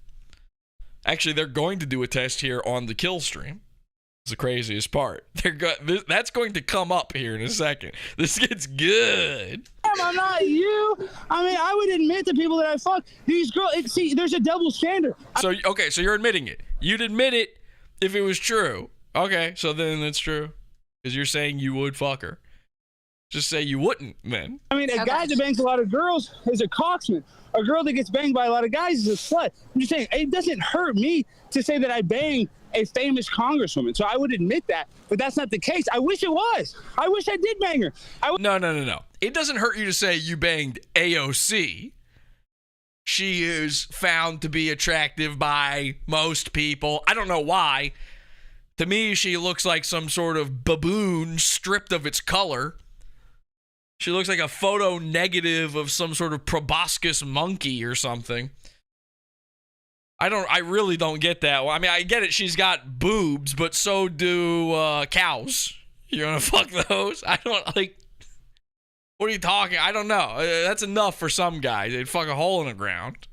Actually, they're going to do a test here on the kill stream. It's the craziest part. That's going to come up here in a second. This gets good. I'm not you. I mean, I would admit to people that I fuck these girls. See, there's a double standard. So, okay, so you're admitting it. You'd admit it if it was true. Okay, so then it's true. Because you're saying you would fuck her. Just say you wouldn't, then. I mean, a guy that bangs a lot of girls is a cocksman. A girl that gets banged by a lot of guys is a slut. I'm just saying, it doesn't hurt me to say that I banged a famous congresswoman. So I would admit that, but that's not the case. I wish it was. I wish I did bang her. No. It doesn't hurt you to say you banged AOC. She is found to be attractive by most people. I don't know why. To me, she looks like some sort of baboon stripped of its color. She looks like a photo negative of some sort of proboscis monkey or something. I really don't get that. Well, I mean, I get it. She's got boobs, but so do cows. You're gonna fuck those? I don't like. What are you talking? I don't know. That's enough for some guys. They'd fuck a hole in the ground.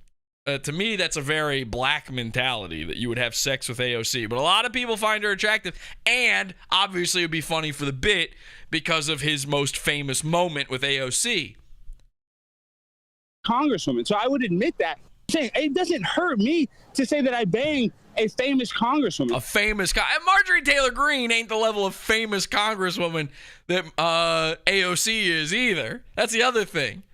To me, that's a very black mentality that you would have sex with AOC. But a lot of people find her attractive, and obviously it would be funny for the bit because of his most famous moment with AOC. Congresswoman. So I would admit that. I'm saying, it doesn't hurt me to say that I banged a famous congresswoman. A famous Marjorie Taylor Greene ain't the level of famous congresswoman that AOC is either. That's the other thing.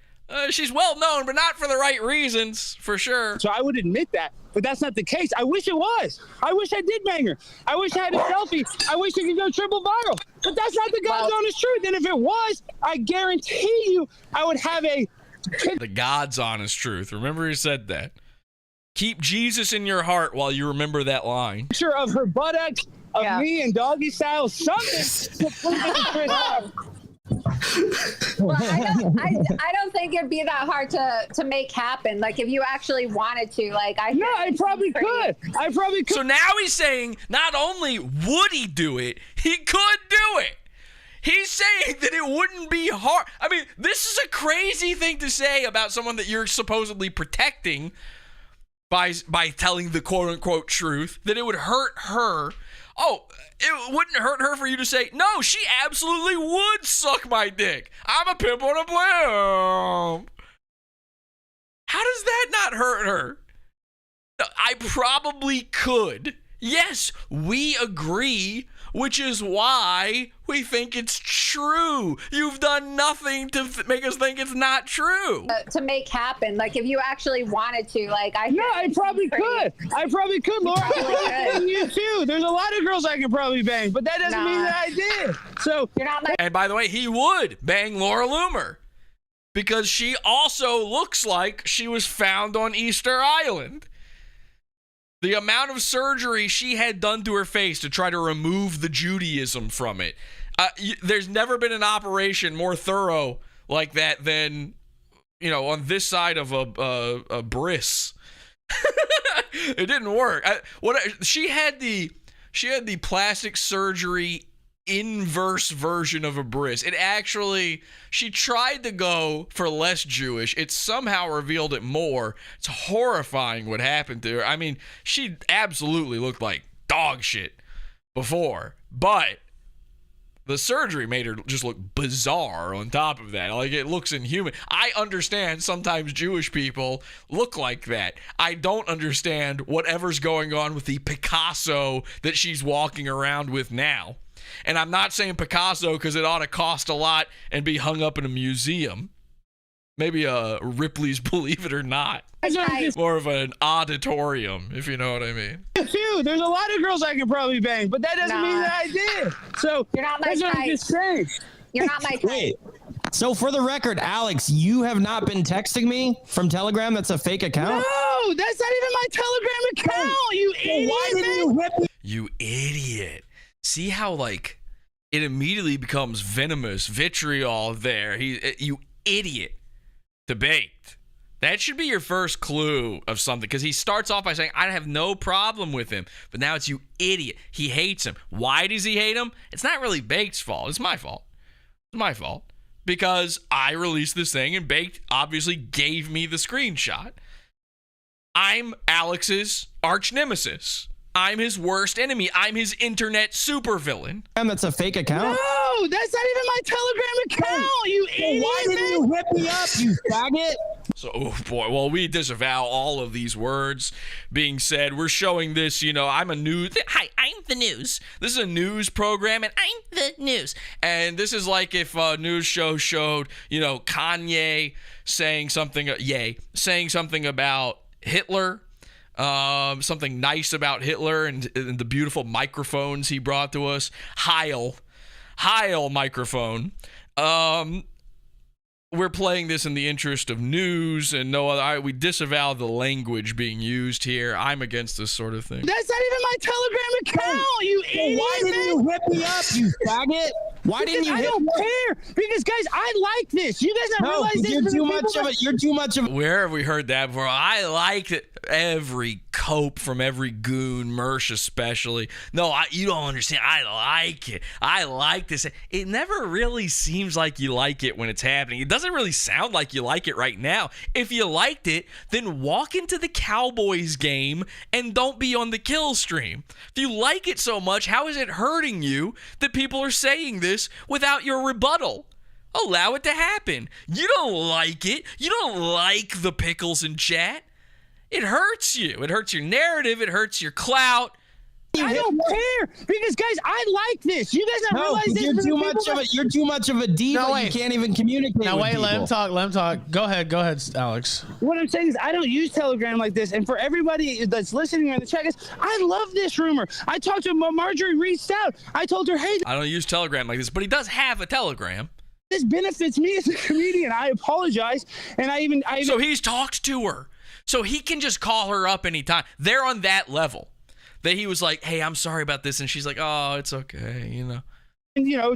She's well known, but not for the right reasons, for sure. So I would admit that, but that's not the case. I wish it was. I wish I did bang her. I wish I had a selfie. I wish it could go triple viral. But that's not the God's honest truth. And if it was, I guarantee you I would have the God's honest truth. Remember he said that. Keep Jesus in your heart while you remember that line. Picture of her buttocks, of me in doggy style, something to put in the Chris out. Well, I don't think it'd be that hard to make happen. Like, if you actually wanted to, like, I probably could. I probably could. So now he's saying not only would he do it, he could do it. He's saying that it wouldn't be hard. I mean, this is a crazy thing to say about someone that you're supposedly protecting by telling the quote-unquote truth, that it would hurt her. Oh, it wouldn't hurt her for you to say, no, she absolutely would suck my dick. I'm a pimp on a blimp. How does that not hurt her? I probably could. Yes, we agree, which is why we think it's true. You've done nothing to make us think it's not true. To make happen. Like, if you actually wanted to, like, I probably could. I probably could, Laura. And you too. There's a lot of girls I could probably bang, but that doesn't mean that I did. So you're not. And by the way, he would bang Laura Loomer because she also looks like she was found on Easter Island. The amount of surgery she had done to her face to try to remove the Judaism from it. There's never been an operation more thorough like that than, on this side of a bris. It didn't work. She had the plastic surgery inverse version of a bris. She tried to go for less Jewish. It somehow revealed it more. It's horrifying what happened to her. I mean, she absolutely looked like dog shit before, but The surgery made her just look bizarre on top of that. Like, it looks inhuman. I understand sometimes Jewish people look like that. I don't understand whatever's going on with the Picasso that she's walking around with now. And I'm not saying Picasso because it ought to cost a lot and be hung up in a museum. Maybe a Ripley's Believe It or Not. More of an auditorium, if you know what I mean. Dude, there's a lot of girls I could probably bang, but that doesn't mean that I did. So you're not my that's what I'm type. just saying. You're not my type. Wait. So for the record, Alex, you have not been texting me from Telegram. That's a fake account. No, that's not even my Telegram account. You idiot. Why didn't you hit me? You idiot. See how, like, it immediately becomes venomous vitriol there. You idiot. Debate. That should be your first clue of something, because he starts off by saying, I have no problem with him. But now it's you idiot. He hates him. Why does he hate him? It's not really Baked's fault. It's my fault. It's my fault. Because I released this thing and Baked obviously gave me the screenshot. I'm Alex's arch nemesis. I'm his worst enemy. I'm his internet supervillain. And that's a fake account? No, that's not even my Telegram account. You idiot. Why didn't you hit me up, you faggot? So, oh boy, well, we disavow all of these words being said. We're showing this, I'm a news. Hi, I'm the news. This is a news program, and I'm the news. And this is like if a news show showed, Kanye saying something about Hitler. Something nice about Hitler and the beautiful microphones he brought to us. Heil microphone. We're playing this in the interest of news and no other. We disavow the language being used here. I'm against this sort of thing. That's not even my Telegram account. You idiot. Why didn't you hit me up, you faggot? Why didn't you I don't care. Because, guys, I like this. You guys don't realize this. You're too much of a... Where have we heard that before? I like it. Every cope from every goon, Mersh especially. No, you don't understand. I like it. I like this. It never really seems like you like it when it's happening. It doesn't really sound like you like it right now. If you liked it, then walk into the Cowboys game and don't be on the kill stream. If you like it so much, how is it hurting you that people are saying this without your rebuttal? Allow it to happen. You don't like it. You don't like the pickles in chat. It hurts you. It hurts your narrative. It hurts your clout. I don't care because, guys, I like this. You guys don't realize this. You're too much of a diva. No, wait. You can't even communicate. Now with wait, people. let him talk. Go ahead, Alex. What I'm saying is I don't use Telegram like this. And for everybody that's listening in the chat, guys, I love this rumor. I talked to Marjorie, reached out. I told her, hey, I don't use Telegram like this, but he does have a Telegram. This benefits me as a comedian. I apologize. And I even So he's talked to her. So he can just call her up anytime. They're on that level. That he was like, hey, I'm sorry about this. And she's like, oh, it's okay, And,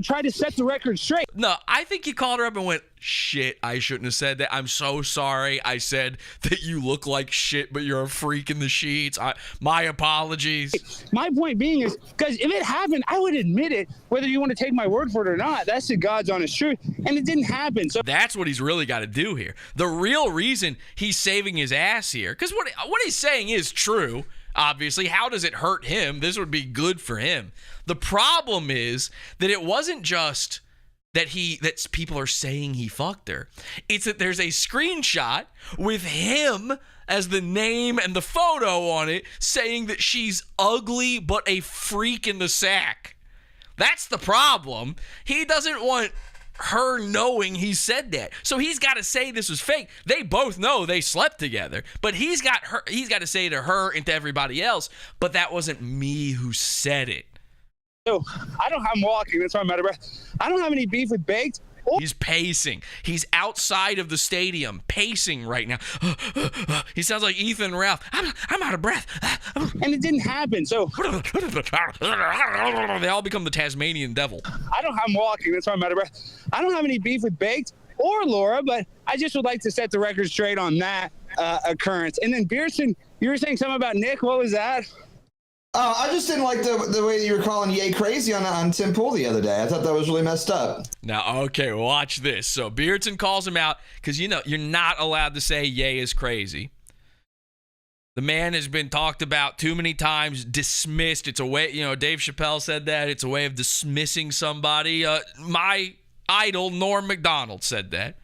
try to set the record straight. No, I think he called her up and went, shit, I shouldn't have said that. I'm so sorry. I said that you look like shit, but you're a freak in the sheets. My apologies. My point being is, guys, if it happened, I would admit it, whether you want to take my word for it or not. That's the God's honest truth. And it didn't happen. So that's what he's really got to do here. The real reason he's saving his ass here, because what he's saying is true. Obviously, how does it hurt him? This would be good for him. The problem is that it wasn't just that people are saying he fucked her. It's that there's a screenshot with him as the name and the photo on it saying that she's ugly but a freak in the sack. That's the problem. He doesn't want her knowing he said that. So he's got to say this was fake. They both know they slept together, but he's got to say to her and to everybody else, but that wasn't me who said it. So I'm walking. That's why I'm out of breath. I don't have any beef with Baked. He's pacing. He's outside of the stadium, pacing right now. He sounds like Ethan Ralph. I'm out of breath. And it didn't happen. So they all become the Tasmanian devil. I'm walking. That's why I'm out of breath. I don't have any beef with Baked or Laura, but I just would like to set the record straight on that occurrence. And then Beardson, you were saying something about Nick. What was that? Oh, I just didn't like the way you were calling Ye crazy on Tim Pool the other day. I thought that was really messed up. Now, okay, watch this. So Beardson calls him out because, you're not allowed to say Ye is crazy. The man has been talked about too many times, dismissed. It's a way, Dave Chappelle said that. It's a way of dismissing somebody. My idol, Norm Macdonald, said that.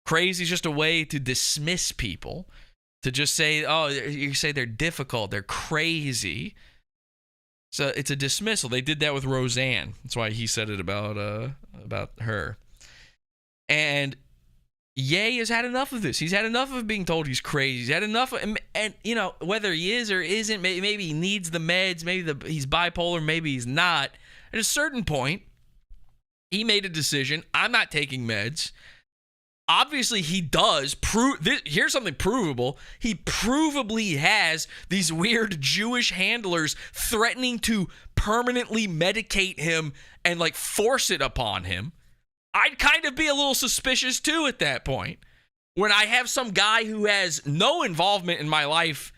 Crazy is just a way to dismiss people. To just say, oh, you say they're difficult, they're crazy. So it's a dismissal. They did that with Roseanne. That's why he said it about her. And Ye has had enough of this. He's had enough of being told he's crazy. He's had enough of, and whether he is or isn't, maybe he needs the meds, maybe he's bipolar, maybe he's not. At a certain point, he made a decision. I'm not taking meds. Obviously, he does. Here's something provable. He provably has these weird Jewish handlers threatening to permanently medicate him and force it upon him. I'd kind of be a little suspicious too at that point. When I have some guy who has no involvement in my life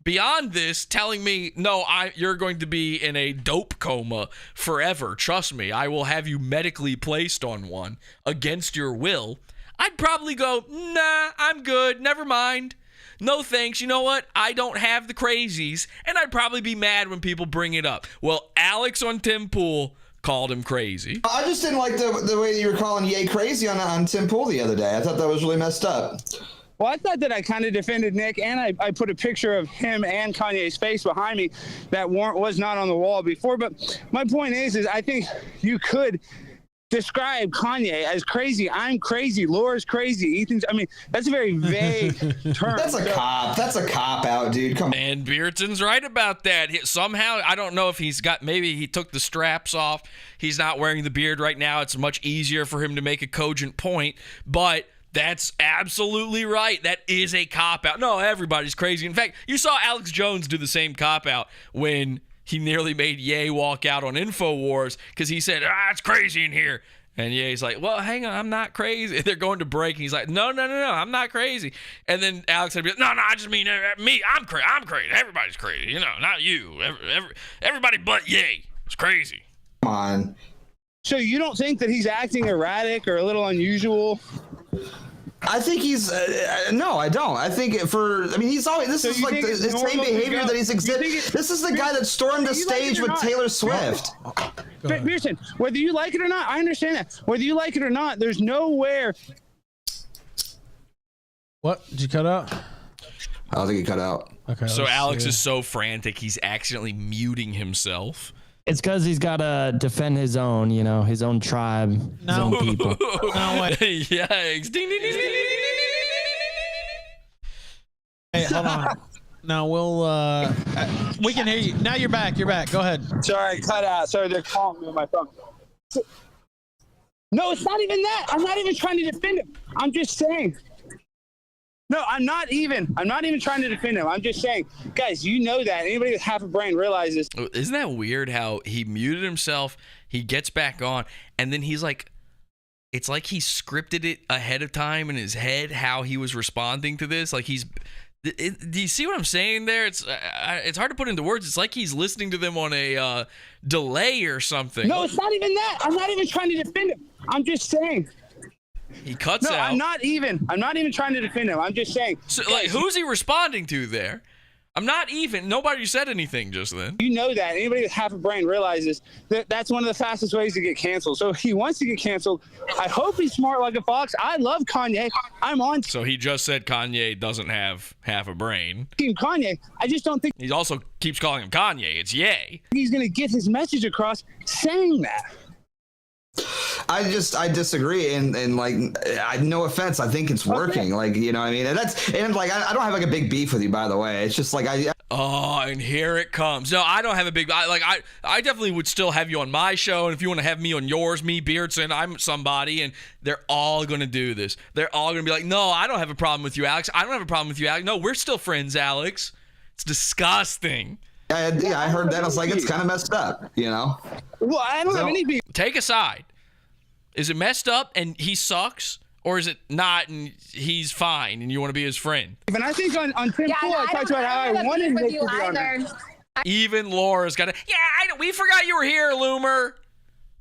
beyond this telling me, no, you're going to be in a dope coma forever. Trust me, I will have you medically placed on one against your will. I'd probably go, nah, I'm good. Never mind. No thanks. You know what? I don't have the crazies. And I'd probably be mad when people bring it up. Well, Alex on Tim Pool called him crazy. I just didn't like the way that you were calling Ye crazy on Tim Pool the other day. I thought that was really messed up. Well, I thought that I kind of defended Nick, and I put a picture of him and Kanye's face behind me that was not on the wall before. But my point is I think you could describe Kanye as crazy. I'm crazy. Laura's crazy. Ethan's. I mean, that's a very vague term. That's a cop out, dude. Come on. And Beardson's right about that. Somehow, I don't know if maybe he took the straps off. He's not wearing the beard right now. It's much easier for him to make a cogent point, but that's absolutely right. That is a cop out. No, everybody's crazy. In fact, you saw Alex Jones do the same cop out when he nearly made Ye walk out on InfoWars because he said, it's crazy in here. And Ye's like, well, hang on, I'm not crazy. They're going to break, and he's like, no, I'm not crazy. And then Alex would be like, no, I just mean me. I'm crazy. Everybody's crazy. Not you. Everybody but Ye. It's crazy. Come on. So you don't think that he's acting erratic or a little unusual? I think he's no, I don't. I think he's always the same behavior that he's exhibiting. This is the guy that stormed the stage with Taylor Swift. Beardson, whether you like it or not, I understand that. Whether you like it or not, there's nowhere. What did you cut out? I don't think he cut out. Okay. So Alex is so frantic he's accidentally muting himself. It's because he's got to defend his own, his own tribe, his own people. No way. Yikes. Ding, ding, ding, ding. Hey, hold on. Now we can hear you. Now you're back. Go ahead. Sorry, cut out. Sorry, they're calling me on my phone. No, it's not even that. I'm not even trying to defend him. I'm just saying. No, I'm not even trying to defend him. I'm just saying, guys, you know that. Anybody with half a brain realizes. Isn't that weird how he muted himself, he gets back on, and then he's like, it's like he scripted it ahead of time in his head how he was responding to this. Like do you see what I'm saying there? It's hard to put into words. It's like he's listening to them on a delay or something. No, it's not even that. I'm not even trying to defend him. I'm just saying. He cuts out. No, I'm not even trying to defend him. I'm just saying. So, who's he responding to there? I'm not even. Nobody said anything just then. You know that. Anybody with half a brain realizes that that's one of the fastest ways to get canceled. So if he wants to get canceled, I hope he's smart like a fox. I love Kanye. I'm on. So he just said Kanye doesn't have half a brain. Team Kanye. I just don't think. He also keeps calling him Kanye. It's Ye. He's going to get his message across saying that. I disagree, and no offense, I think it's working. Like, you know what I mean? And I don't have a big beef with you, by the way. It's just and here it comes. No, I don't have a big I definitely would still have you on my show, and if you want to have me on yours, me, Beardson, I'm somebody, and they're all gonna do this. They're all gonna be like, no, I don't have a problem with you, Alex. I don't have a problem with you, Alex. No, we're still friends, Alex. It's disgusting. Yeah, I heard that. I was like, it's kind of messed up, Well, I don't have any beef. Take a side. Is it messed up and he sucks, or is it not and he's fine and you want to be his friend? And I think on Tim Pool, I talked about how I wanted Nick to be on there. Even Laura's got to. Yeah, we forgot you were here, Loomer.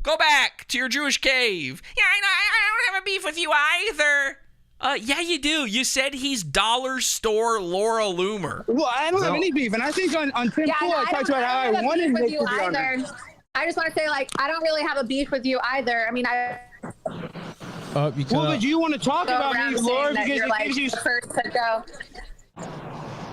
Go back to your Jewish cave. Yeah, I know. I don't have a beef with you either. Yeah, you do. You said he's dollar store Laura Loomer. Well, I don't have any beef, and I think on Tim Pool, I talked about how I wanted with Nick you to be on either. there. I just want to say, like, I don't really have a beef with you either. I mean, Well, but you want to talk go about around me, Laura, saying that because you're, it like, gives you the first to go.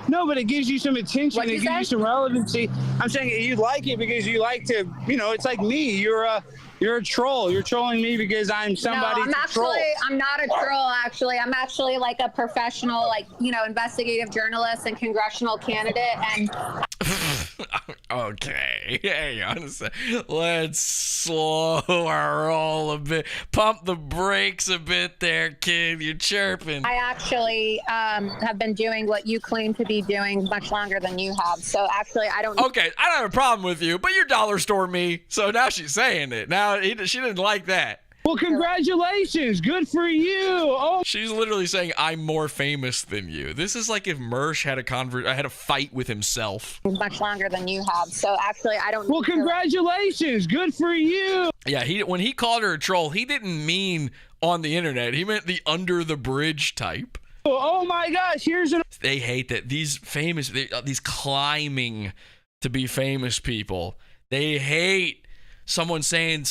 no, but it gives you some attention. What'd It you gives you say? some relevancy. I'm saying you like it because you like to, it's like me. You're a troll. You're trolling me because I'm somebody No, troll. I'm not a troll, actually. I'm actually like a professional, like, investigative journalist and congressional candidate. And Okay, hang on a sec. Let's slow our roll a bit. Pump the brakes a bit there, kid. You're chirping. I actually have been doing what you claim to be doing much longer than you have. So actually, I don't. Okay, I don't have a problem with you, but you're dollar store me. So now she's saying it. Now she didn't like that. Well, congratulations. Good for you. Oh, She's literally saying I'm more famous than you. This is like if Mersh had a fight with himself. Much longer than you have. So actually, I don't. well, congratulations. Good for you. Yeah, when he called her a troll, he didn't mean on the internet. He meant the under the bridge type. Oh my gosh, They hate that these these climbing to be famous people. They hate someone saying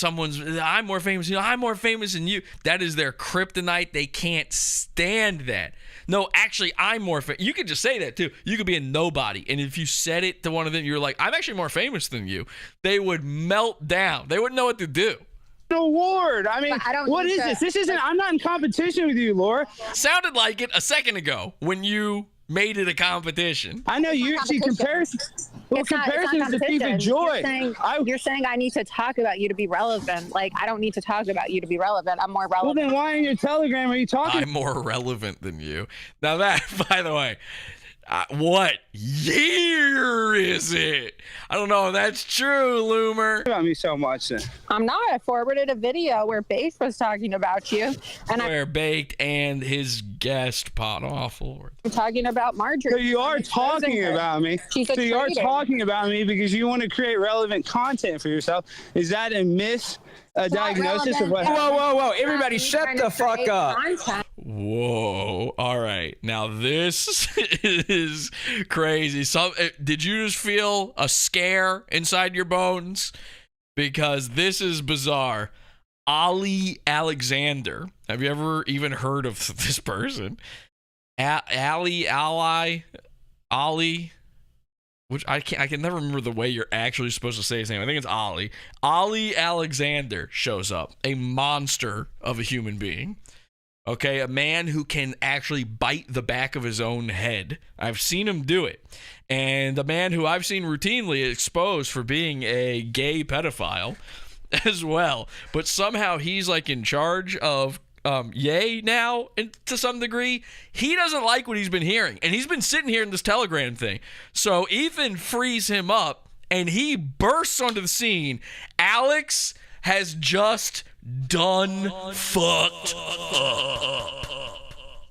I'm more famous. I'm more famous than you. That is their kryptonite. They can't stand that. No, actually, I'm more famous. You could just say that too. You could be a nobody, and if you said it to one of them, you're like, I'm actually more famous than you. They would melt down. They wouldn't know what to do. Award. I mean, what is this? This isn't. I'm not in competition with you, Laura. Sounded like it a second ago when you made it a competition. I know you see comparison. Well, comparison is the thief of joy. You're saying I need to talk about you to be relevant. Like, I don't need to talk about you to be relevant. I'm more relevant. Well, then why in your Telegram are you talking? I'm more relevant than you. Now that, by the way, what year is it? I don't know if that's true, Loomer. About me so much then. I'm not. I forwarded a video where Baked was talking about you, and where Baked and his guest Pod Awful. I'm talking about Marjorie. So you are talking about me. She's a so you are traitor. talking about me because you want to create relevant content for yourself. Is that a diagnosis of what? Whoa! Everybody, shut the fuck up. Whoa! All right, now this is crazy. Did you just feel a scare inside your bones? Because this is bizarre. Ali Alexander. Have you ever even heard of this person? Ali, which I can never remember the way you're actually supposed to say his name. I think it's Ali. Ali Alexander shows up, a monster of a human being. Okay, a man who can actually bite the back of his own head. I've seen him do it. And a man who I've seen routinely exposed for being a gay pedophile as well. But somehow he's like in charge of Ye now, and to some degree. He doesn't like what he's been hearing. And he's been sitting here in this Telegram thing. So Ethan frees him up, and he bursts onto the scene. Alex has just done fucked up.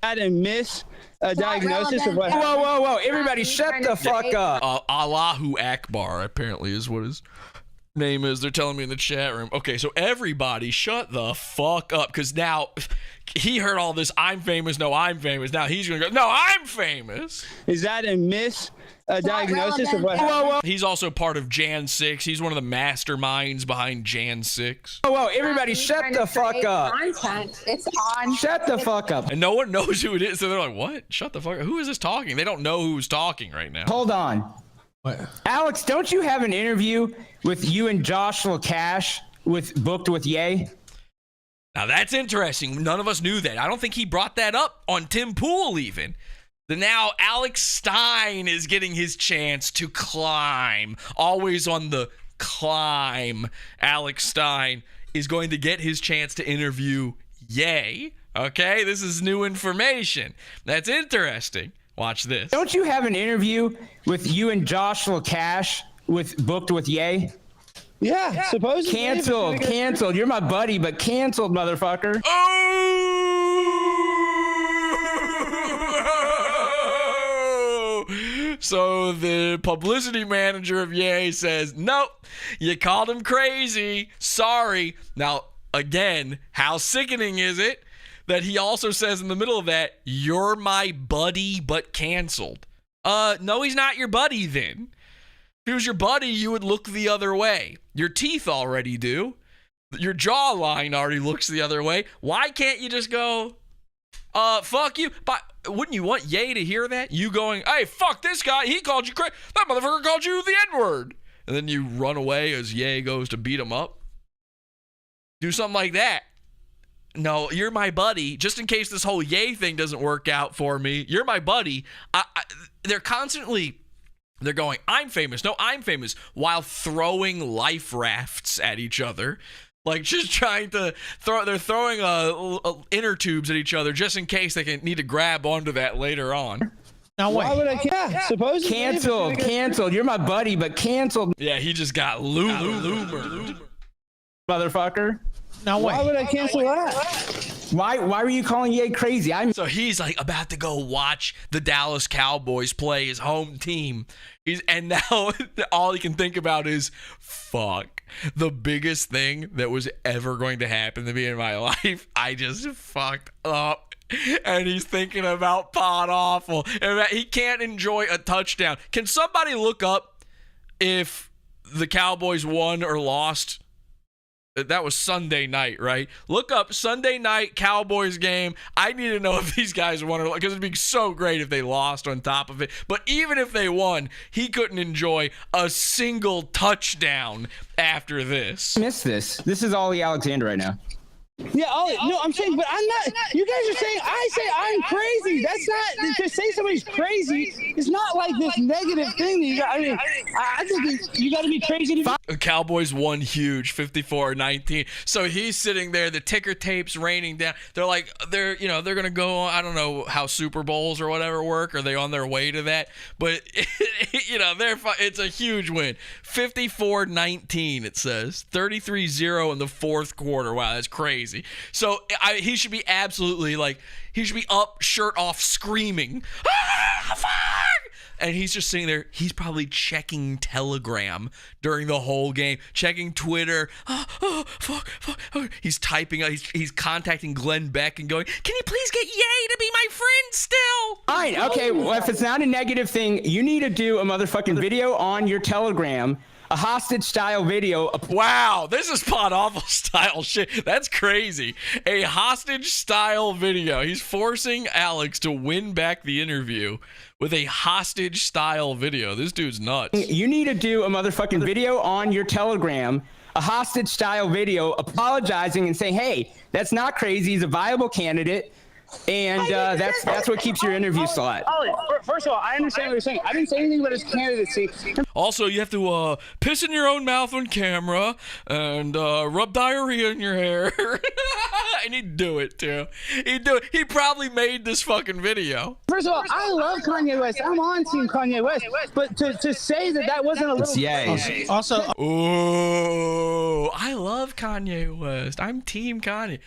Had a diagnosis of what? Whoa! Everybody, shut the fuck up. Allahu Akbar apparently is what his name is. They're telling me in the chat room. Okay, so everybody shut the fuck up, because now he heard all this. I'm famous. No, I'm famous. Now he's gonna go. No, I'm famous. Is that a diagnosis of what? He's also part of Jan 6. He's one of the masterminds behind Jan 6. Whoa! Everybody, shut the fuck up. Content. It's on. Shut the fuck up. And no one knows who it is, so they're like, "What? Shut the fuck up. Who is this talking?" They don't know who's talking right now. Hold on. What? Alex, don't you have an interview with you and Joshua Cash booked with Ye? Now that's interesting. None of us knew that. I don't think he brought that up on Tim Pool even. Now Alex Stein is getting his chance to climb. Always on the climb. Alex Stein is going to get his chance to interview Ye. Okay, this is new information. That's interesting. Watch this. Don't you have an interview with you and Joshua Cash booked with Ye? Yeah, supposedly. Canceled. You're my buddy, but canceled, motherfucker. So the publicity manager of Ye says, nope, you called him crazy. Sorry. Now, again, how sickening is it that he also says in the middle of that, "You're my buddy, but canceled." No, he's not your buddy then. If he was your buddy, you would look the other way. Your teeth already do. Your jawline already looks the other way. Why can't you just go, fuck you? But wouldn't you want Ye to hear that? You going, hey, fuck this guy. He called you crazy. That motherfucker called you the N-word. And then you run away as Ye goes to beat him up. Do something like that. No, you're my buddy. Just in case this whole Ye thing doesn't work out for me, you're my buddy. They're constantly... They're going, I'm famous. No, I'm famous. While throwing life rafts at each other. Like, just trying to throw... They're throwing inner tubes at each other just in case they can need to grab onto that later on. Now, wait. Why would I supposedly... Canceled. You're my buddy, but canceled. Yeah, he just got loomered. Motherfucker. Now, wait. Why would I cancel that? Why were you calling Ye crazy? So he's like about to go watch the Dallas Cowboys play his home team. And now all he can think about is, fuck, the biggest thing that was ever going to happen to me in my life, I just fucked up. And he's thinking about Pod Awful. And he can't enjoy a touchdown. Can somebody look up if the Cowboys won or lost? That was Sunday night, right? Look up Sunday night Cowboys game. I need to know if these guys won or lost, because it'd be so great if they lost on top of it. But even if they won, he couldn't enjoy a single touchdown after this. Miss this. This is Ollie Alexander right now. Yeah, no, I'm saying, but I'm not. You guys are saying I say I'm crazy. That's not to say somebody's crazy. It's not like this negative thing. That you got, I think you got to be crazy to be. Cowboys won huge, 54-19. So he's sitting there, the ticker tape's raining down. They're like, they're gonna go on. I don't know how Super Bowls or whatever work. Are they on their way to that? But it's a huge win, 54-19. It says 33-0 in the fourth quarter. Wow, that's crazy. So he should be absolutely he should be up, shirt off, screaming, ah, fuck! And he's just sitting there. He's probably checking Telegram during the whole game, checking Twitter. Fuck. He's typing. He's contacting Glenn Beck and going, can you please get Ye to be my friend still? Fine. Okay. Well, if it's not a negative thing, you need to do a motherfucking video on your Telegram. A hostage-style video. Wow, this is Pod Awful style shit. That's crazy. A hostage-style video. He's forcing Alex to win back the interview with a hostage-style video. This dude's nuts. You need to do a motherfucking video on your Telegram. A hostage-style video apologizing and saying, hey, that's not crazy. He's a viable candidate. And that's what keeps your interview slot. First of all, I understand what you're saying. I didn't say anything about his candidacy. Also, you have to piss in your own mouth on camera and rub diarrhea in your hair. And he'd do it, too. He probably made this fucking video. First of all, I love Kanye West. I'm on Team Kanye West. But to say that wasn't a little... Yay. Also... Oh, I love Kanye West. I'm Team Kanye.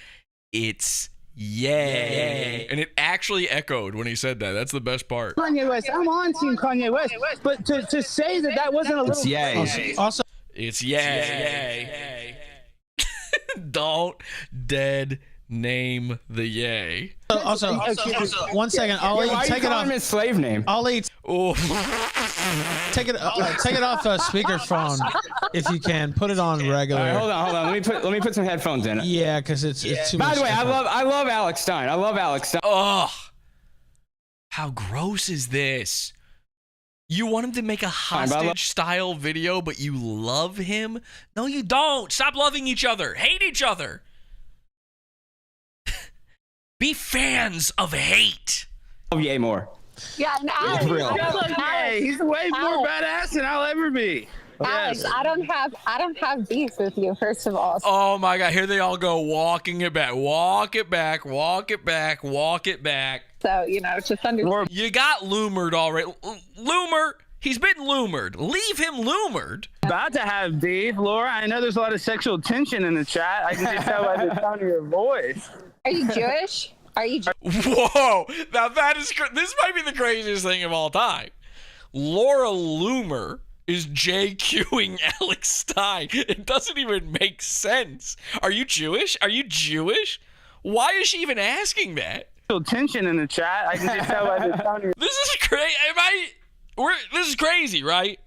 It's... Yay. And it actually echoed when he said that. That's the best part. Kanye West. I'm on Team Kanye West. But to say that wasn't a little... It's yay. Also... It's yay. Don't dead name the yay. Also, 1 second. Ollie, take it off. His slave name. Ollie, take it off speakerphone if you can. Put it on regular. Right, hold on. Let me put some headphones in. Yeah, because it's too much. By the way, I love Alex Stein. Ugh. How gross is this? You want him to make a hostage-style video, but you love him? No, you don't. Stop loving each other. Hate each other. Be fans of hate. Love Ye more. Yeah, and Alex, he's way more badass than I'll ever be. Alex, I don't have beef with you, first of all. Oh my God, here they all go walking it back. Walk it back. So, just understand. You got loomered already. Loomer, he's been loomered. Leave him loomered. About to have beef, Laura. I know there's a lot of sexual tension in the chat. I can just tell by the tone of your voice. Are you Jewish? Whoa, now this might be the craziest thing of all time. Laura Loomer is JQing Alex Stein. It doesn't even make sense. Are you Jewish? Why is she even asking that? Tension in the chat. I can just tell by the tone. This is crazy. This is crazy, right?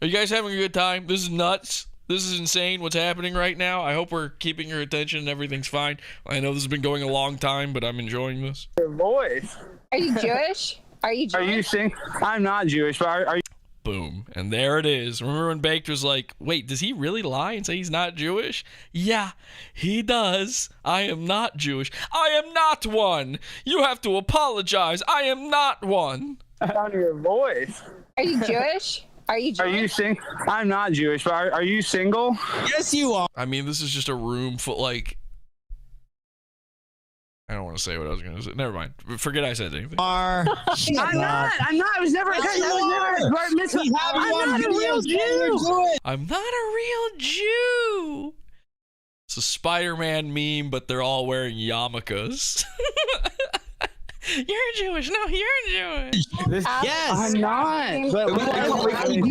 Are you guys having a good time? This is nuts. This is insane what's happening right now. I hope we're keeping your attention and everything's fine. I know this has been going a long time, but I'm enjoying this. Your voice. Are you Jewish? Are you Jewish? Are you sing? I'm not Jewish, but are you? Boom. And there it is. Remember when Baked was like, wait, does he really lie and say he's not Jewish? Yeah, he does. I am not Jewish. I am not one. You have to apologize. I am not one. On your voice. Are you Jewish? Are you Jewish? Are you sing? I'm not Jewish, but are you single? Yes, you are. I mean, this is just a room full, like... I don't want to say what I was going to say. Never mind. Forget I said anything. I'm not. I was never. Yes, I'm not a real Jew. I'm not a real Jew. It's a Spider-Man meme, but they're all wearing yarmulkes. You're Jewish. No, you're Jewish. Yes. I'm not. But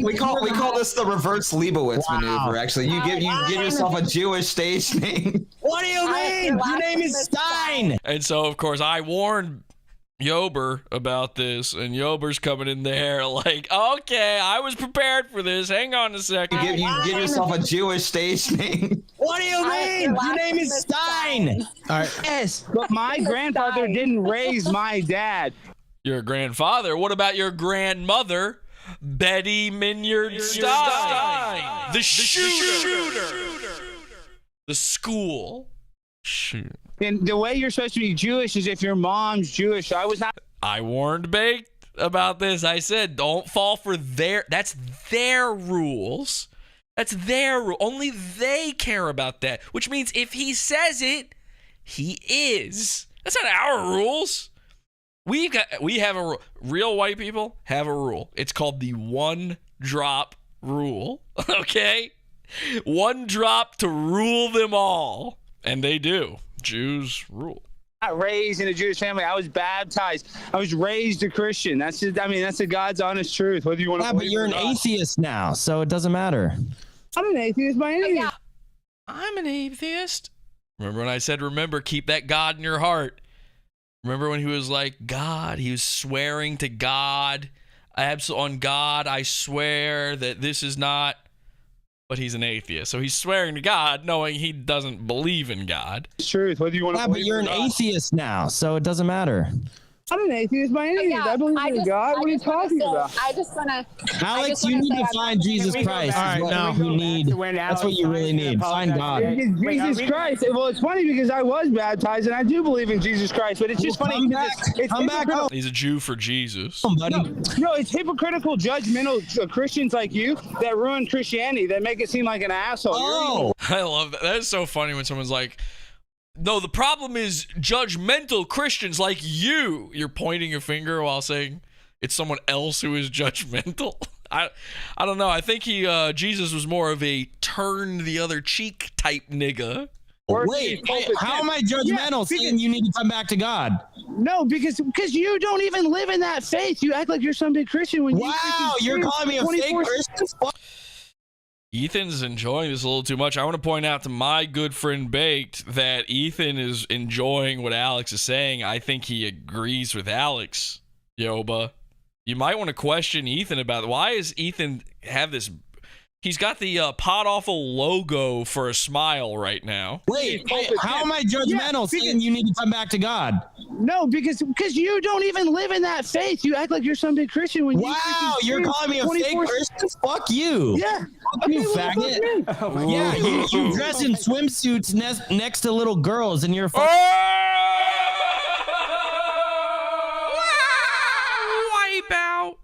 We call this the reverse Leibowitz maneuver. Actually, you give yourself a Jewish stage name. What do you mean? Your name is Stein. And so, of course, I warned YOBA about this, and YOBA's coming in there like, okay, I was prepared for this. Hang on a second. You give yourself a Jewish stage name. What do you mean? Your name is Stein. All right. Yes. But my grandfather didn't raise my dad. Your grandfather? What about your grandmother, Betty Minyard Stein? The shooter. The school shooter. And the way you're supposed to be Jewish is if your mom's Jewish. I was not. I warned Baked about this. I said, don't fall for that's their rules. That's their rule. Only they care about that. Which means if he says it, he is. That's not our rules. We have a rule. Real white people have a rule. It's called the one drop rule. Okay? One drop to rule them all. And they do. Jews rule. Not raised in a Jewish family. I was baptized. I was raised a Christian. That's just, I mean, that's the God's honest truth. Whether you want to. Yeah, but you're an atheist now, so it doesn't matter. I'm an atheist by any means. I'm an atheist. Remember when I said, remember, keep that God in your heart. Remember when he was like, God, he was swearing to God. On God, I swear that this is not. But he's an atheist. So he's swearing to God knowing he doesn't believe in God. It's truth. Whether you want to. Yeah, but you're an atheist now, so it doesn't matter. I'm an atheist by any means. I believe in God. What are you talking about? I just want to. Alex, you need to find Jesus Christ. All right, now you need. That's what you really need. Find God. Jesus Christ. Well, it's funny because I was baptized and I do believe in Jesus Christ, but it's just funny because it's come back. He's a Jew for Jesus. No, it's hypocritical, judgmental Christians like you that ruin Christianity, that make it seem like an asshole. Oh, I love that. That is so funny when someone's like, no, the problem is judgmental Christians like you. You're pointing your finger while saying it's someone else who is judgmental. I don't know. I think Jesus was more of a turn the other cheek type nigga. Wait, how am I judgmental saying you need to come back to God? No, because you don't even live in that faith. You act like you're some big Christian when you're calling me a fake Christian? Ethan's enjoying this a little too much. I want to point out to my good friend Baked that Ethan is enjoying what Alex is saying. I think he agrees with Alex, YOBA. You might want to question Ethan about why does Ethan have this. He's got the Pod Awful logo for a smile right now. Wait, how am I judgmental saying you need to come back to God? No, because you don't even live in that faith. You act like you're some big Christian when you're calling me a fake Christian? Fuck you. Yeah. Fuck you, faggot. Yeah, you dress in swimsuits next to little girls and you're fucking. Wipe out.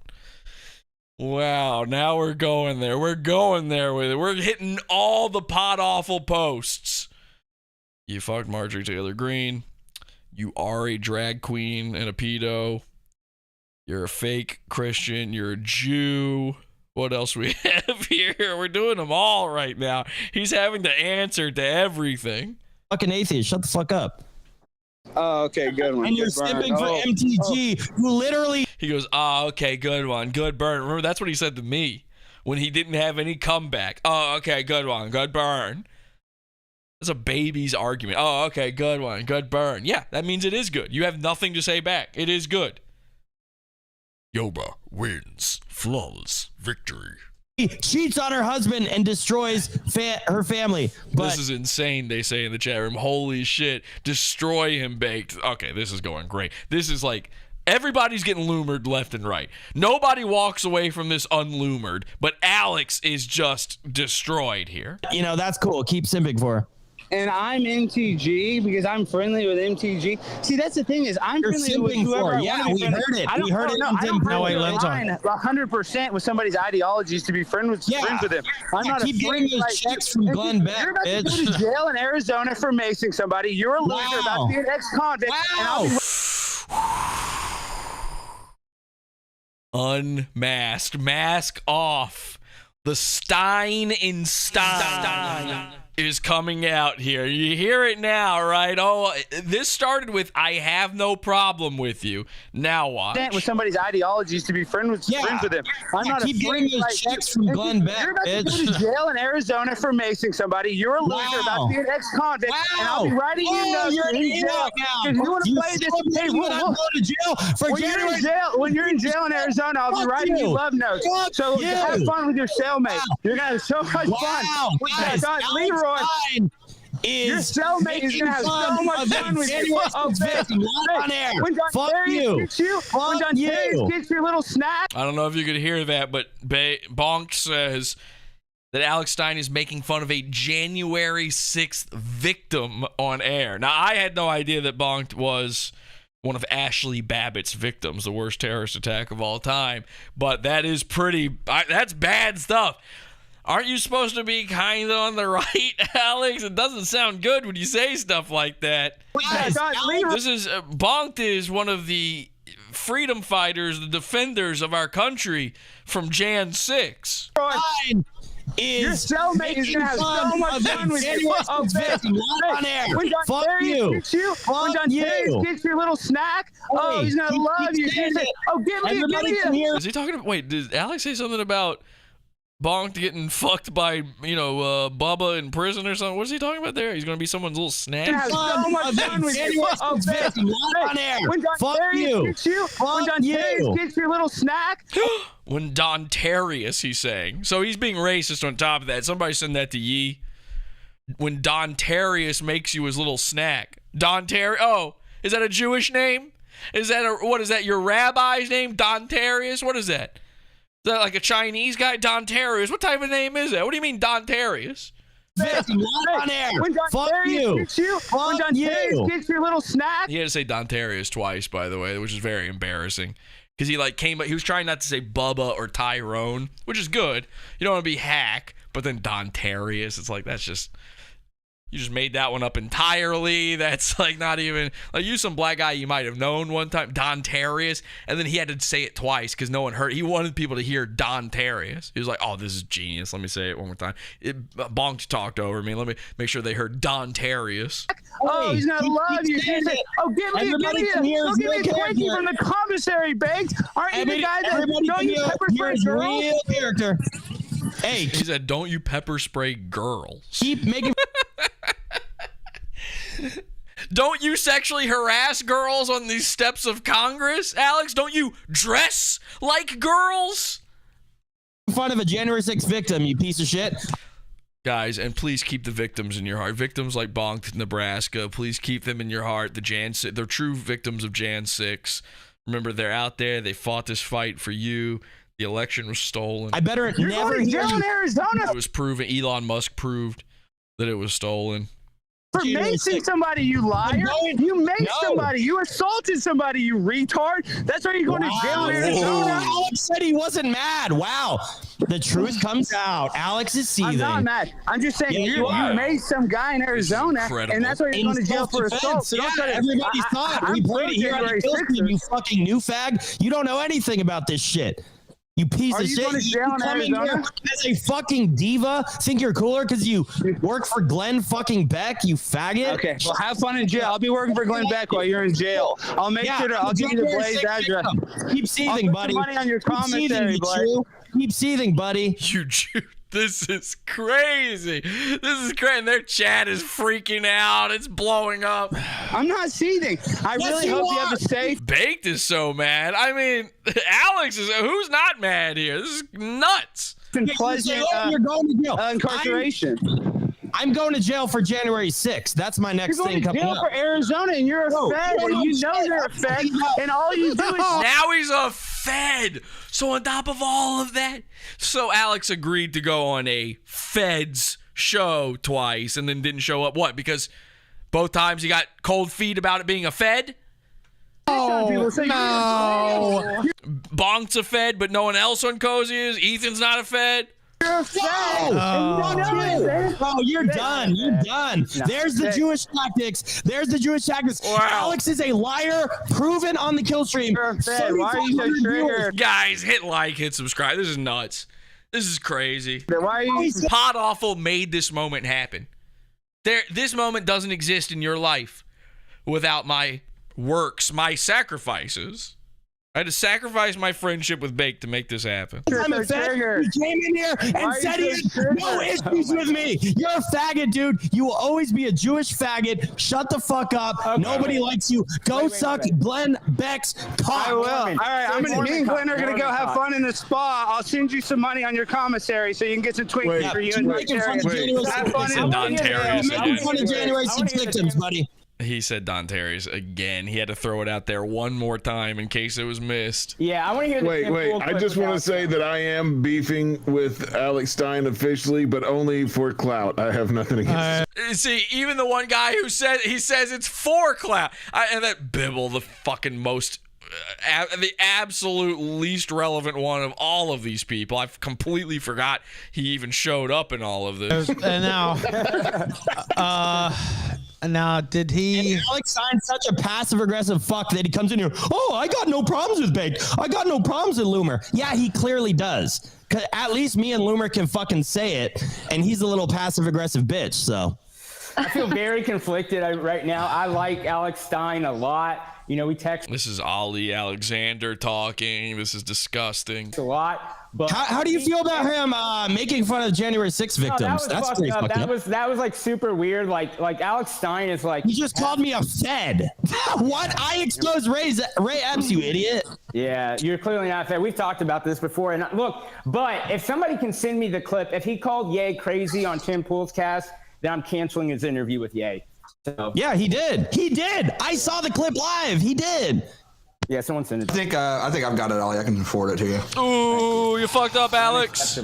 Wow, now we're going there. We're going there with it. We're hitting all the Pod Awful posts. You fucked Marjorie Taylor Greene. You are a drag queen and a pedo. You're a fake Christian. You're a Jew. What else we have here? We're doing them all right now. He's having to answer to everything. Fucking atheist. Shut the fuck up. Oh, okay, good one. And you're simping for MTG, who literally. He goes, oh, okay, good one. Good burn. Remember, that's what he said to me when he didn't have any comeback. Oh, okay, good one. Good burn. That's a baby's argument. Oh, okay, good one. Good burn. Yeah, that means it is good. You have nothing to say back. It is good. YOBA wins. Flawless victory. He cheats on her husband and destroys her family. But this is insane, they say in the chat room. Holy shit. Destroy him, baked. Okay, this is going great. This is like... Everybody's getting loomered left and right. Nobody walks away from this unloomered, but Alex is just destroyed here. You know, that's cool. Keep simping for her. And I'm MTG because I'm friendly with MTG. See, that's the thing is I'm friendly with whoever I want to be friendly. We heard it. We heard it. I don't have 100% with somebody's ideologies to be friends with them. I'm not keep getting those checks from Glenn Beck. You're about to go to jail in Arizona for macing somebody. You're a loser about being an ex-convict. Wow. Unmasked. Mask off. The Stein in Stein is coming out here. You hear it now, right? Oh, this started with, I have no problem with you. Now watch. With somebody's ideologies to be friends with them. I'm not keep getting those checks from Glenn Beck. You're about to go to jail in Arizona for macing somebody. You're a loser about being an ex-convict. And I'll be writing your notes in jail. If you want to play this game, we'll go to jail for when you're in jail in Arizona, I'll be writing you love notes. So have fun with your cellmate. You're going to have so much fun. Leroy. Your cellmate is gonna have so much fun with you. On air. When Fuck you. When Don gets your little snack. I don't know if you could hear that, but Bonk says that Alex Stein is making fun of a January 6th victim on air. Now, I had no idea that Bonk was one of Ashley Babbitt's victims, the worst terrorist attack of all time. But that is that's bad stuff. Aren't you supposed to be kind of on the right, Alex? It doesn't sound good when you say stuff like that. This is Bonked is one of the freedom fighters, the defenders of our country from Jan 6. Your cellmate is gonna have so much fun with you. On air. Fuck you. When Don gets your little snack, he's gonna love you. Give me. Is he talking about? Wait, did Alex say something about Bonked getting fucked by, Bubba in prison or something? What is he talking about there? He's going to be someone's little snack? So much fun with you. On air. When Don Fuck you. gets your little snack. When Don Terrius, he's saying. So he's being racist on top of that. Somebody send that to Yee. When Don Terrius makes you his little snack. Don Terrius. Oh, is that a Jewish name? What is that, your rabbi's name? Don Terrius? What is that? Is that like a Chinese guy? Don Terrius. What type of name is that? What do you mean, Don Terrius? On air. Fuck you. When Don Terrius gets your little snack. He had to say Don Terrius twice, by the way, which is very embarrassing. Because he was trying not to say Bubba or Tyrone, which is good. You don't want to be hack, but then Don Terrius, it's like, that's just... You just made that one up entirely. That's like not even like you some black guy you might have known one time, Don Terrius, and then he had to say it twice because no one heard. He wanted people to hear Don Terrius. He was like, "Oh, this is genius. Let me say it one more time." Bonked talked over me. Let me make sure they heard Don Terrius. Oh, he's gonna love you. Give me a quickie from the commissary, Baked. Aren't you the guy that don't you pepper spray girls? Real character. Hey, he said, "Don't you pepper spray girls." Keep making. Don't you sexually harass girls on these steps of Congress, Alex? Don't you dress like girls? Fun of a January 6th victim, you piece of shit. Guys, and please keep the victims in your heart. Victims like Bonked Nebraska, please keep them in your heart. They're true victims of Jan 6. Remember, they're out there. They fought this fight for you. The election was stolen. I better never hear you. Arizona. It was proven. Elon Musk proved that it was stolen. For macing somebody, you liar. You maced somebody. You assaulted somebody, you retard. That's why you're going to jail in Arizona. Alex said he wasn't mad. Wow. The truth comes out. Alex is seething. I'm not mad. I'm just saying you maced some guy in Arizona, and that's why you're going to jail for assault. So everybody thought we played it here on Killstream, you fucking new fag. You don't know anything about this shit. You piece of shit. You come in here as a fucking diva, think you're cooler because you work for Glenn fucking Beck, you faggot. Okay, well, have fun in jail. I'll be working for Glenn Beck while you're in jail. I'll make sure I'll give you the Blaze address. Keep seething, buddy. Money on your commentary, Blaze. Keep seething, buddy. You Jew. This is crazy. This is crazy. And their chat is freaking out. It's blowing up. I'm not seething. I really hope you have a safe. Baked is so mad. I mean, Alex is. Who's not mad here? This is nuts. Pleasant you're going to jail. Incarceration. I'm going to jail for January 6th. That's my next You're thing going to coming jail up. for Arizona, and you're a Fed, and you know you're a Fed, and all you do is Now he's a Fed. So on top of all of that, so Alex agreed to go on a Feds show twice and then didn't show up. What? Because both times he got cold feet about it being a Fed? Oh, No. Bonked's a Fed, but no one else on Cozy is? Ethan's not a Fed? You're a Fed. Oh, you're done. You're done. There's the Jewish tactics. There's the Jewish tactics. Wow. Alex is a liar, proven on the kill stream. You're a Fed. Why are you so triggered? Guys, hit like, hit subscribe. This is nuts. This is crazy. Why are you? Pod Awful made this moment happen. This moment doesn't exist in your life without my works, my sacrifices. I had to sacrifice my friendship with Bake to make this happen. I'm a faggot. He came in here and said he had no issues with me. You're a faggot, dude. You will always be a Jewish faggot. Shut the fuck up. Okay. Nobody likes you. Go suck Glenn Beck's cock. I will. All right, me and Glenn are going to go have fun in the spa. I'll send you some money on your commissary so you can get some Twinkies for you and Have fun in Don Terry's. Making fun of January 6 victims, buddy. He said Don Terry's again. He had to throw it out there one more time in case it was missed. Yeah, I want to hear the Wait. I just want to say that I am beefing with Alex Stein officially, but only for clout. I have nothing against it. See, even the one guy who says it's for clout. And that Bibble, the fucking most, the absolute least relevant one of all of these people. I've completely forgot he even showed up in all of this. And now, did he? And Alex Stein's such a passive-aggressive fuck that he comes in here. Oh, I got no problems with Bake. I got no problems with Loomer. Yeah, he clearly does. 'Cause at least me and Loomer can fucking say it, and he's a little passive-aggressive bitch. So I feel very conflicted right now. I like Alex Stein a lot. You know, we text. This is Ali Alexander talking. This is disgusting. A lot. But how do you feel about him making fun of January 6 victims? That's pretty fucked up. That was like super weird. Like Alex Stein is like. He just called me a Fed. What? I exposed Ray Epps, you idiot. Yeah, you're clearly not Fed. We've talked about this before. And look, but if somebody can send me the clip, if he called Ye crazy on Tim Pool's cast, then I'm canceling his interview with Ye. So. Yeah, he did. I saw the clip live. He did. Yeah, someone sent it. I think I've got it, Ollie. I can forward it to you. Ooh, you fucked up, Alex. You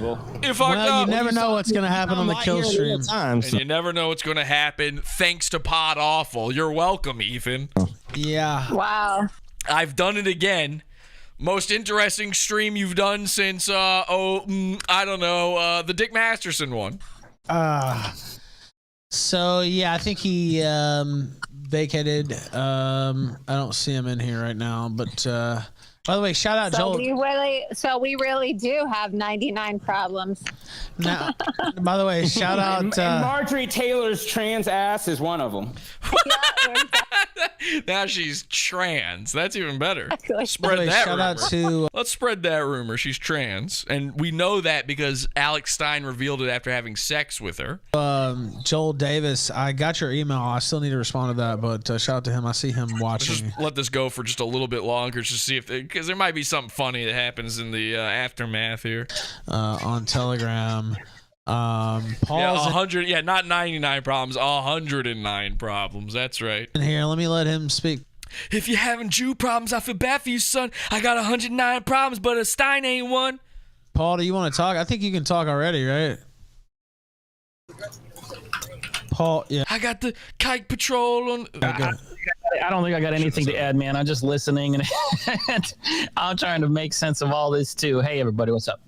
fucked up. You never know what's going to happen on the kill stream. And you never know what's going to happen thanks to Pod Awful. You're welcome, Ethan. Yeah. Wow. I've done it again. Most interesting stream you've done since, I don't know, the Dick Masterson one. So, yeah, I think he vacated. I don't see him in here right now, but by the way, shout out Joel. We really do have 99 problems. Now, by the way, shout out and Marjorie Taylor's trans ass is one of them. Now she's trans. That's even better. Spread that shout rumor. Out to Let's spread that rumor. She's trans, and we know that because Alex Stein revealed it after having sex with her. Joel Davis, I got your email. I still need to respond to that, but shout out to him. I see him watching. Just let this go for just a little bit longer, just to see if because there might be something funny that happens in the aftermath here. On Telegram. Paul's 100. Yeah, not 99 problems. 109 problems. That's right. In here, let me let him speak. If you're having Jew problems, I feel bad for you, son. I got 109 problems, but a Stein ain't one. Paul, do you want to talk? I think you can talk already, right? Paul, yeah. I got the kite patrol on. I don't think I got anything to add, man. I'm just listening and I'm trying to make sense of all this too. Hey, everybody, what's up?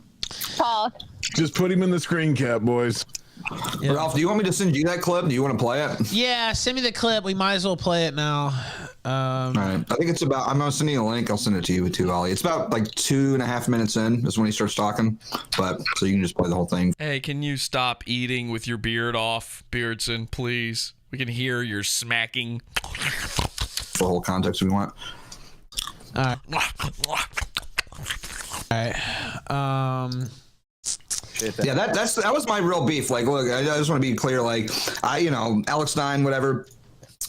Paul. Just put him in the screen cap, boys. Yeah. Ralph, do you want me to send you that clip? Do you want to play it? Yeah, send me the clip. We might as well play it now. All right. I think it's about. I'm gonna send you a link. I'll send it to you too, Ollie. It's about like 2.5 minutes in. Is when he starts talking. But so you can just play the whole thing. Hey, can you stop eating with your beard off, Beardson, please? We can hear your smacking. The whole context we want. All right. Yeah, that was my real beef. Like, look, I just want to be clear. Like, Alex Stein, whatever.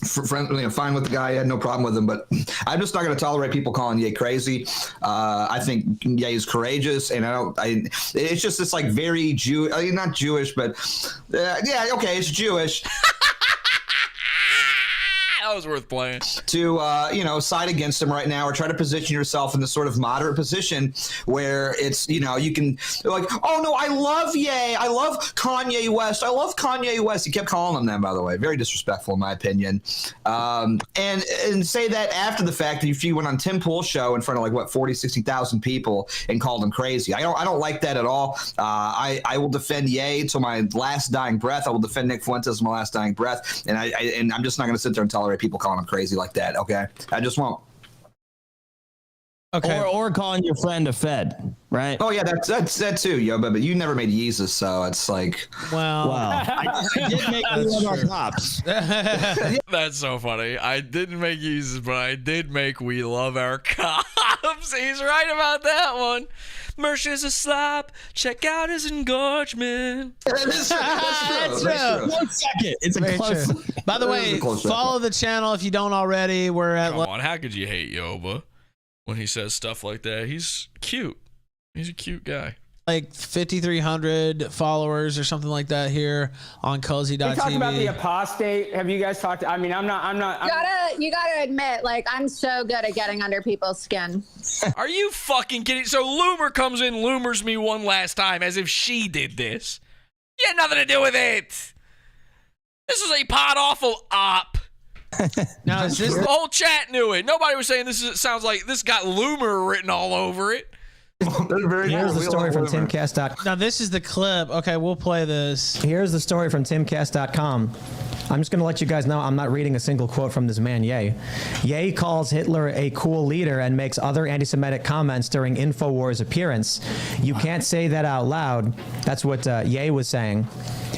Fine with the guy. I had no problem with him, but I'm just not going to tolerate people calling Ye crazy. I think Ye is courageous, and it's just this like very not Jewish, but yeah, okay, it's Jewish. That was worth playing. To side against him right now, or try to position yourself in this sort of moderate position where it's you can like, oh no, I love Ye, I love Kanye West, I love Kanye West. He kept calling him that, by the way, very disrespectful in my opinion. And say that after the fact, if you went on Tim Pool's show in front of like 60,000 people and called him crazy. I don't like that at all. I will defend Ye till my last dying breath. I will defend Nick Fuentes till my last dying breath, and I'm just not going to sit there and tolerate people calling him crazy like that. Okay, I just won't. Okay, or calling your friend a Fed, right? Oh yeah, that's that too, YOBA. But you never made Yeezus, so it's like, well, I did make We Love Our Cops. That's so funny. I didn't make Yeezus, but I did make We Love Our Cops. He's right about that one. Mersh is a slop. Check out his engorgement. That's true. 1 second. It's a close. By the way, follow the channel if you don't already. We're at. Come on, how could you hate YOBA when he says stuff like that? He's cute. He's a cute guy. Like 5,300 followers or something like that here on cozy.tv. We talked about the apostate. Have you guys talked? I mean, I'm not. You gotta admit, like, I'm so good at getting under people's skin. Are you fucking kidding? So Loomer comes in, Loomers me one last time as if she did this. You had nothing to do with it. This is a Pod Awful op. Now, is this the whole chat knew it? Nobody was saying this sounds like this got Loomer written all over it. Here's the story from timcast.com. Now, this is the clip. Okay, we'll play this. Here's the story from timcast.com. I'm just going to let you guys know I'm not reading a single quote from this man, Ye. Ye calls Hitler a cool leader and makes other anti-Semitic comments during InfoWars appearance. You can't say that out loud. That's what Ye was saying.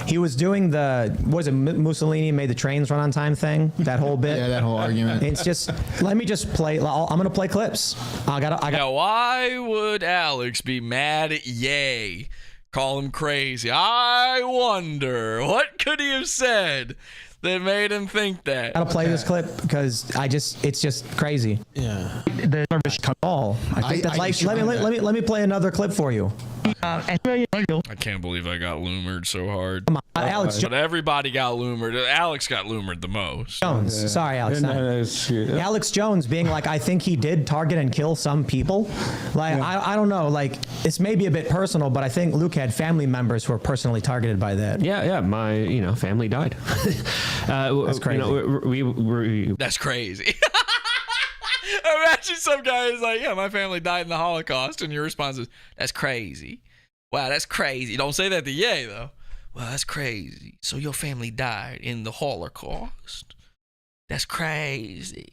He was doing Mussolini made the trains run on time thing? That whole bit? Yeah, that whole argument. It's just, let me just play. I'm going to play clips. Now, why would Alex be mad at Ye? Call him crazy. I wonder, what could he have said that made him think that? I'll play this clip because it's just crazy. Yeah. I think that's like. Let me play another clip for you. I can't believe I got Loomered so hard. Come on, Alex. But everybody got Loomered. Alex got Loomered the most. Jones. Sorry, Alex. Alex Jones being like, I think he did target and kill some people. Like, I don't know. Like, it's maybe a bit personal, but I think Luke had family members who were personally targeted by that. Yeah. My family died. That's crazy. That's crazy. Imagine some guy is like, yeah, my family died in the Holocaust, and your response is, that's crazy. Wow, that's crazy. Don't say that to Ye, though. Well, that's crazy. So your family died in the Holocaust. That's crazy.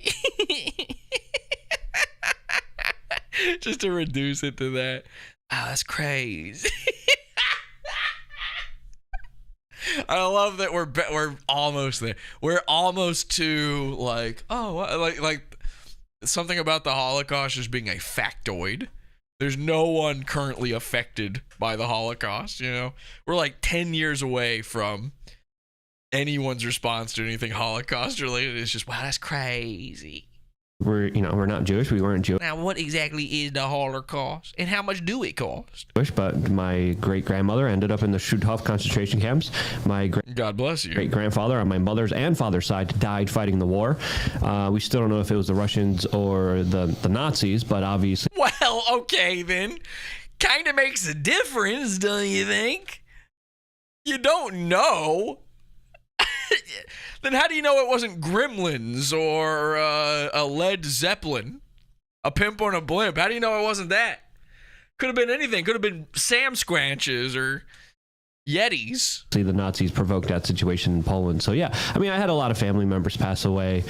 Just to reduce it to that. Wow, that's crazy. I love that we're almost there. We're almost to like, like something about the Holocaust just being a factoid. There's no one currently affected by the Holocaust, you know? We're like 10 years away from anyone's response to anything Holocaust related. It's just, wow, that's crazy. We're not Jewish. We weren't Jewish. Now, what exactly is the Holocaust, and how much do it cost? But my great-grandmother ended up in the Schutthof concentration camps. God bless you. Great-grandfather on my mother's and father's side died fighting the war. We still don't know if it was the Russians or the Nazis, but obviously... Well, okay, then. Kind of makes a difference, don't you think? You don't know. Then how do you know it wasn't Gremlins or a Led Zeppelin? A Pimp on a Blimp? How do you know it wasn't that? Could have been anything. Could have been Sam Squanches or Yetis. See, the Nazis provoked that situation in Poland. So yeah, I mean, I had a lot of family members pass away.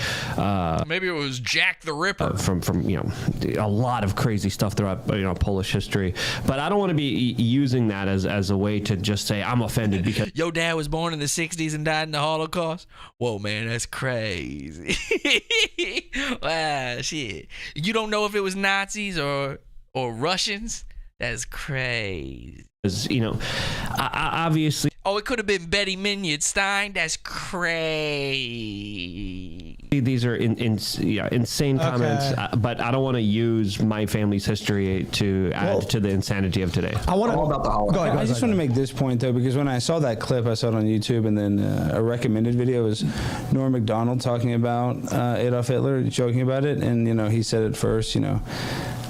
Maybe it was Jack the Ripper. From a lot of crazy stuff throughout Polish history. But I don't want to be using that as a way to just say I'm offended because your dad was born in the 60s and died in the Holocaust. Whoa, man, that's crazy. Wow, shit. You don't know if it was Nazis or Russians? That's crazy. You know, obviously. Oh, it could have been Betty Minion Stein. That's crazy. These are insane comments, but I don't want to use my family's history to add to the insanity of today. I want to about the holiday. I just want to make this point though, because when I saw that clip, I saw it on YouTube, and then a recommended video was Norm Macdonald talking about Adolf Hitler, joking about it, and he said it first.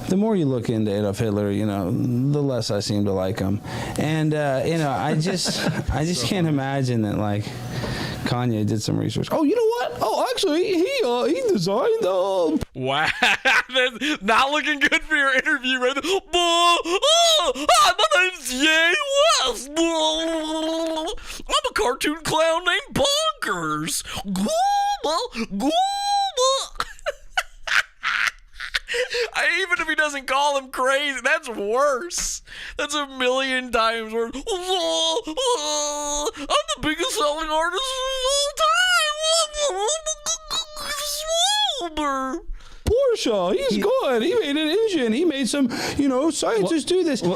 The more you look into Adolf Hitler, the less I seem to like him, and I just can't imagine that like Kanye did some research. Oh, you know what? Oh, actually, he designed the. Wow, that's not looking good for your interview, right? My name's Ye West. I'm a cartoon clown named Bonkers. Even if he doesn't call him crazy, that's worse. That's a million times worse. I'm the biggest selling artist of all time. Porsche, he's good. He made an engine. He made some, scientists do this. He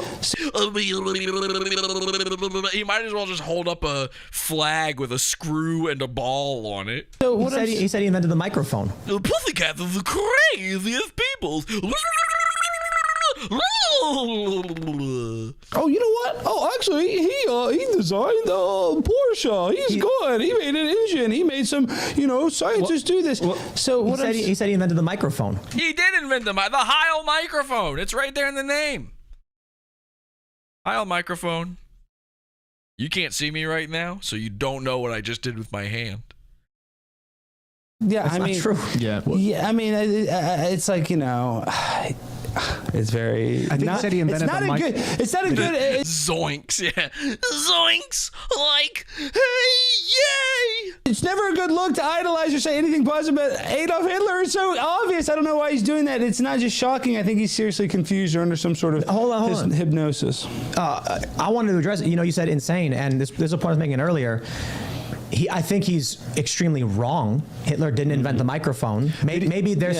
might as well just hold up a flag with a screw and a ball on it. So he said he invented the microphone. The Pussycats are the craziest peoples. Oh, you know what? Oh, actually, he designed the Porsche. He's good. He made an engine. He made some, scientists do this. So he said he invented the microphone. He did invent the Heil microphone. It's right there in the name. Heil microphone. You can't see me right now, so you don't know what I just did with my hand. Yeah, That's not true. Yeah, I mean, it's like it's very. I think he said he invented the mic. It's not a good. Zoinks, yeah, zoinks. Like, hey, yay! It's never a good look to idolize or say anything positive about Adolf Hitler. It's so obvious. I don't know why he's doing that. It's not just shocking. I think he's seriously confused or under some sort of hold on. Hypnosis. I wanted to address it. You said insane, and this is a point I was making earlier. I think he's extremely wrong. Hitler didn't invent the microphone. Maybe there's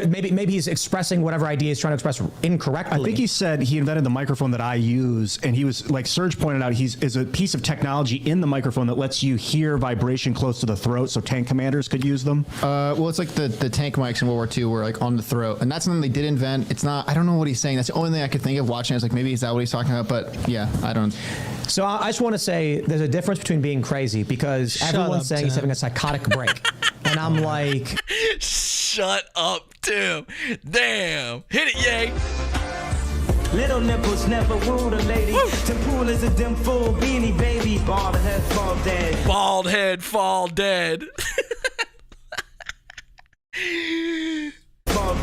maybe he's expressing whatever idea he's trying to express incorrectly. I think he said he invented the microphone that I use, and he was like Serge pointed out, is a piece of technology in the microphone that lets you hear vibration close to the throat, so tank commanders could use them. Well, it's like the tank mics in World War II were like on the throat, and that's something they did invent. It's not. I don't know what he's saying. That's the only thing I could think of watching. I was like, maybe is that what he's talking about? But yeah, I don't. So I just want to say there's a difference between being crazy, because everyone's saying he's having a psychotic break. And I'm like... Shut up, Tim. Damn. Hit it, yay. Little nipples never wooed a lady. Tim Pool is a dim fool beanie baby. Bald head fall dead. Bald head fall dead.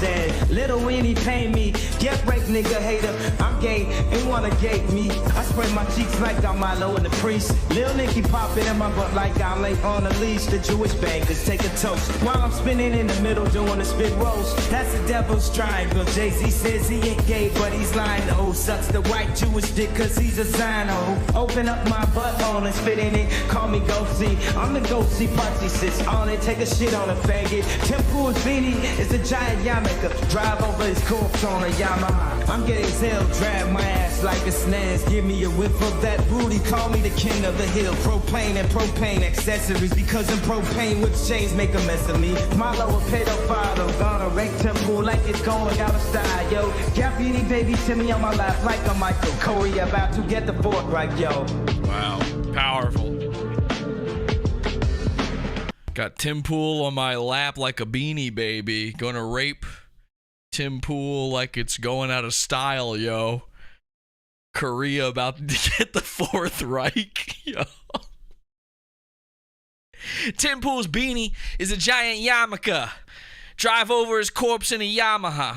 Dead. Little weenie pay me. Get right, nigga hater. I'm gay. Ain't wanna gate me. I spray my cheeks like I'm Milo and the priest. Lil Nicky popping in my butt like I'm late on a leash. The Jewish bankers take a toast while I'm spinning in the middle doing a spit roast. That's the devil's triangle. Jay-Z says he ain't gay, but he's lying. Oh, sucks the white Jewish dick cause he's a Zino. Open up my butthole and spit in it. Call me Ghosty. I'm the ghosty party sits on it. Take a shit on a faggot. Tim Pool's beanie is a giant yarmulke. Drive over his corpse on a Yamaha. I'm gay as hell, drag my ass like a snares. Give me a whiff of that booty, call me the king of the hill. Propane and propane accessories, because in propane whip chains make a mess of me. Milo a pedophile, gonna wreck Temple like it's going out of style, yo. Gaffini baby Timmy on my lap like a Michael Corey about to get the fork right, yo. Wow, powerful. Got Tim Pool on my lap like a beanie baby. Gonna rape Tim Pool like it's going out of style, yo. Korea about to get the Fourth Reich, yo. Tim Pool's beanie is a giant yarmulke. Drive over his corpse in a Yamaha.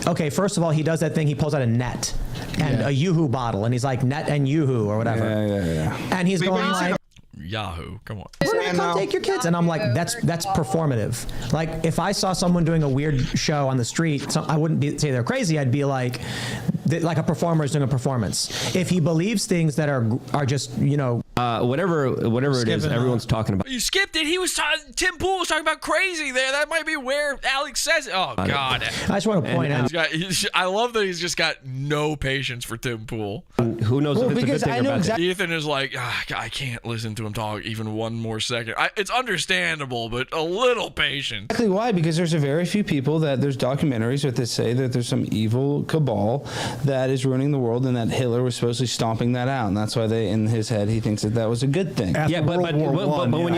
Okay, first of all, he does that thing. He pulls out a net and a Yoo-Hoo bottle, and he's like, net and Yoo-Hoo or whatever. Yeah. And he's going like... Yahoo, come on. We're gonna come take your kids, and I'm like, that's performative. Like, if I saw someone doing a weird show on the street, I wouldn't say they're crazy. I'd be like a performer is doing a performance. If he believes things that are just Whatever it is, everyone's talking about. You skipped it. Tim Pool was talking about crazy there. That might be where Alex says it. Oh, God. I just want to point out. I love that he's just got no patience for Tim Pool. Who knows if it's a good thing or bad. Ethan is like, I can't listen to him talk even one more second. It's understandable, but a little patient. Exactly why? Because there's a very few people there's documentaries that say that there's some evil cabal that is ruining the world and that Hitler was supposedly stomping that out. And that's why in his head, he thinks that was a good thing. Yeah, but when you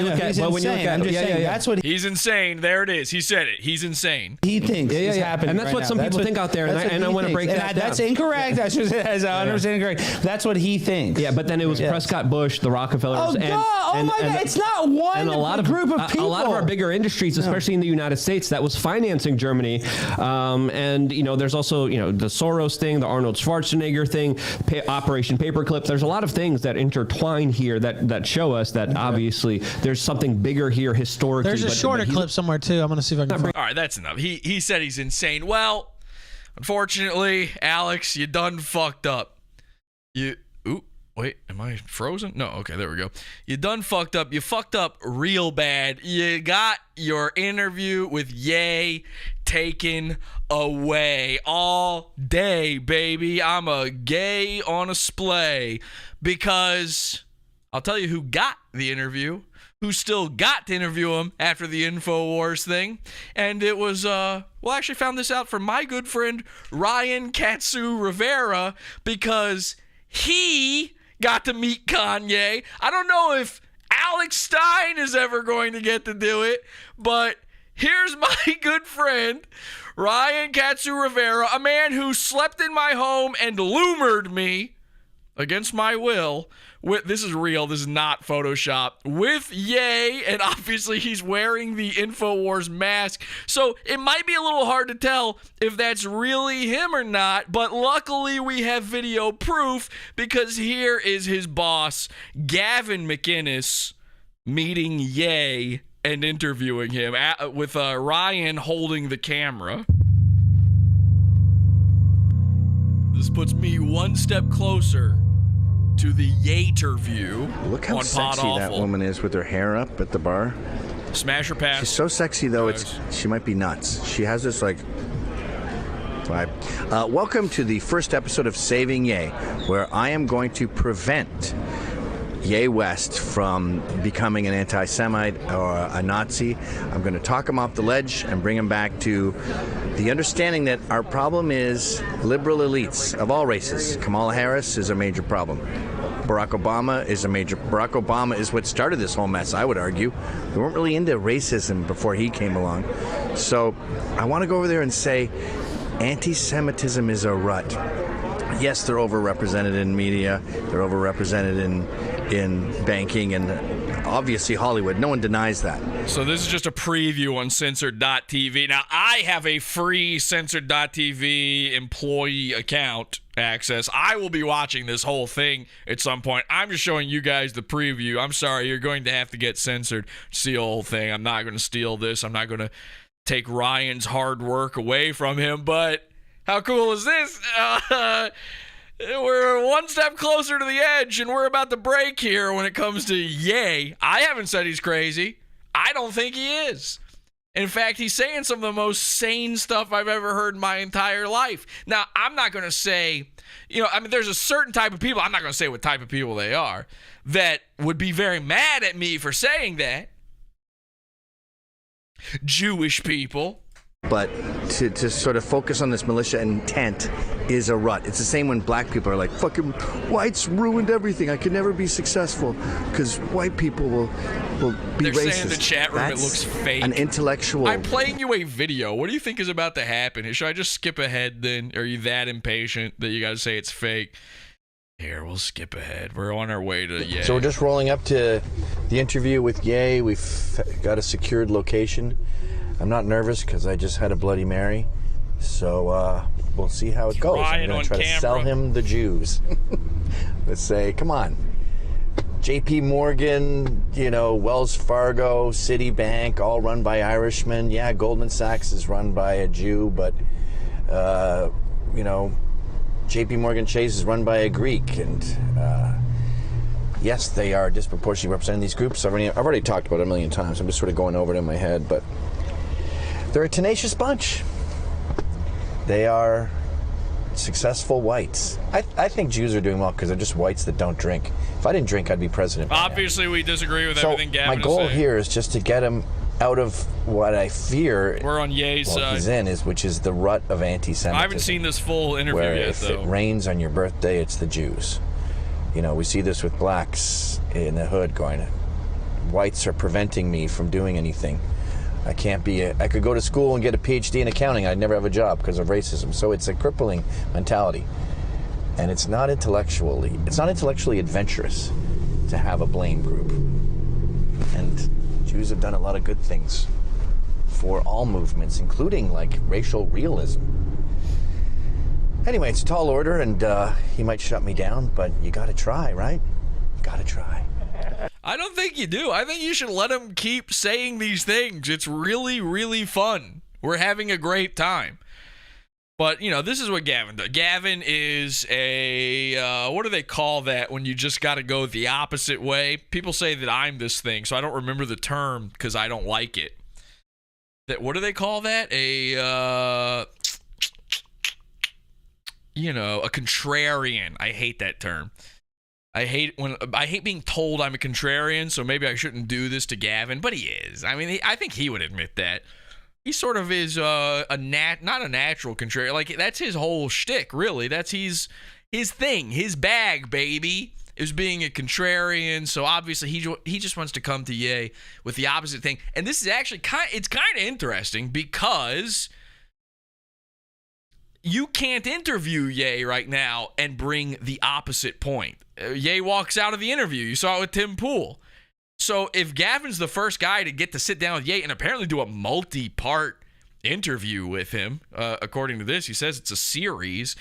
look at, that's what he's insane. There it is. He said it. He's insane. He thinks it's happening. And that's what some people think out there. And I want to break that down. That's incorrect. That's 100% incorrect. That's what he thinks. Yeah, but then it was Prescott Bush, the Rockefellers, oh my God! It's not one and a lot of group of people. A lot of our bigger industries, especially in the United States, that was financing Germany. And there's also the Soros thing, the Arnold Schwarzenegger thing, Operation Paperclip. There's a lot of things that intertwine here that show us that obviously there's something bigger here historically. There's a shorter clip somewhere too. I'm gonna see if I can find. All right, that's enough. He said he's insane. Well, unfortunately, Alex, you done fucked up. Wait, am I frozen? No, okay, there we go. You done fucked up. You fucked up real bad. You got your interview with Ye taken away all day, baby. I'm a gay on a splay because I'll tell you who got the interview, who still got to interview him after the InfoWars thing. And it was, I actually found this out from my good friend Ryan Katsu Rivera because he got to meet Kanye. I don't know if Alex Stein is ever going to get to do it, but here's my good friend Ryan Katsu Rivera, a man who slept in my home and loomered me against my will. This is real. This is not Photoshop. With Ye, and obviously he's wearing the InfoWars mask. So it might be a little hard to tell if that's really him or not, but luckily we have video proof because here is his boss, Gavin McInnes, meeting Ye and interviewing him with Ryan holding the camera. This puts me one step closer to the Ye-terview. Look how on sexy Pod that Awful. woman is with her hair up at the bar. Smash her pass. She's so sexy though. She might be nuts. She has this like vibe. Welcome to the first episode of Saving Ye, where I am going to prevent Ye West from becoming an anti-Semite or a Nazi. I'm going to talk him off the ledge and bring him back to the understanding that our problem is liberal elites of all races. Kamala Harris is a major problem. Barack Obama is what started this whole mess, I would argue. We weren't really into racism before he came along. So I want to go over there and say anti-Semitism is a rut. Yes, they're overrepresented in media. They're overrepresented in banking and obviously Hollywood. No one denies that. So this is just a preview on Censored.tv. Now, I have a free Censored.tv employee account access. I will be watching this whole thing at some point. I'm just showing you guys the preview. I'm sorry, you're going to have to get censored to see the whole thing. I'm not going to steal this. I'm not going to take Ryan's hard work away from him, but how cool is this? We're one step closer to the edge, and we're about to break here when it comes to Ye. I haven't said he's crazy. I don't think he is. In fact, he's saying some of the most sane stuff I've ever heard in my entire life. Now, I'm not going to say, there's a certain type of people, I'm not going to say what type of people they are, that would be very mad at me for saying that. Jewish people. But to sort of focus on this militia intent is a rut. It's the same when black people are like, fucking whites ruined everything. I could never be successful because white people will be They're racist. saying in the chat room it looks fake. An intellectual. I'm playing you a video. What do you think is about to happen? Should I just skip ahead then? Are you that impatient that you got to say it's fake? Here, we'll skip ahead. We're on our way to Ye. So we're just rolling up to the interview with Ye. We've got a secured location. I'm not nervous because I just had a Bloody Mary. So we'll see how it goes. I'm going to try to sell him the Jews. Let's say, come on. JP Morgan, Wells Fargo, Citibank, all run by Irishmen. Yeah, Goldman Sachs is run by a Jew, but, JP Morgan Chase is run by a Greek. And, yes, they are disproportionately representing these groups. I've already talked about it a million times. I'm just sort of going over it in my head, but they're a tenacious bunch. They are successful whites. I think Jews are doing well because they're just whites that don't drink. If I didn't drink, I'd be president. Obviously, we disagree with everything Gavin my is goal saying. here is just to get him out of what I fear We're on Ye's side. he's in, which is the rut of anti-Semitism. I haven't seen this full interview where yet, if though. it rains on your birthday, it's the Jews. You know, we see this with blacks in the hood going, whites are preventing me from doing anything. I could go to school and get a PhD in accounting. I'd never have a job because of racism. So it's a crippling mentality. And it's not intellectually adventurous to have a blame group. And Jews have done a lot of good things for all movements, including like racial realism. Anyway, it's a tall order, and he might shut me down, but you gotta try, right? You gotta try. I don't think you do. I think you should let him keep saying these things. It's really, really fun. We're having a great time. But, you know, this is what Gavin does. Gavin is a, what do they call that when you just got to go the opposite way? People say that I'm this thing, so I don't remember the term because I don't like it. What do they call that? A contrarian. I hate that term. I hate being told I'm a contrarian, so maybe I shouldn't do this to Gavin, but he is. I mean, I think he would admit that. He sort of is not a natural contrarian. Like, that's his whole shtick, really. That's his thing, his bag, baby, is being a contrarian. So obviously he just wants to come to Ye with the opposite thing. And this is actually kind of interesting because you can't interview Ye right now and bring the opposite point. Ye walks out of the interview. You saw it with Tim Pool. So if Gavin's the first guy to get to sit down with Ye and apparently do a multi-part interview with him, according to this, he says it's a series.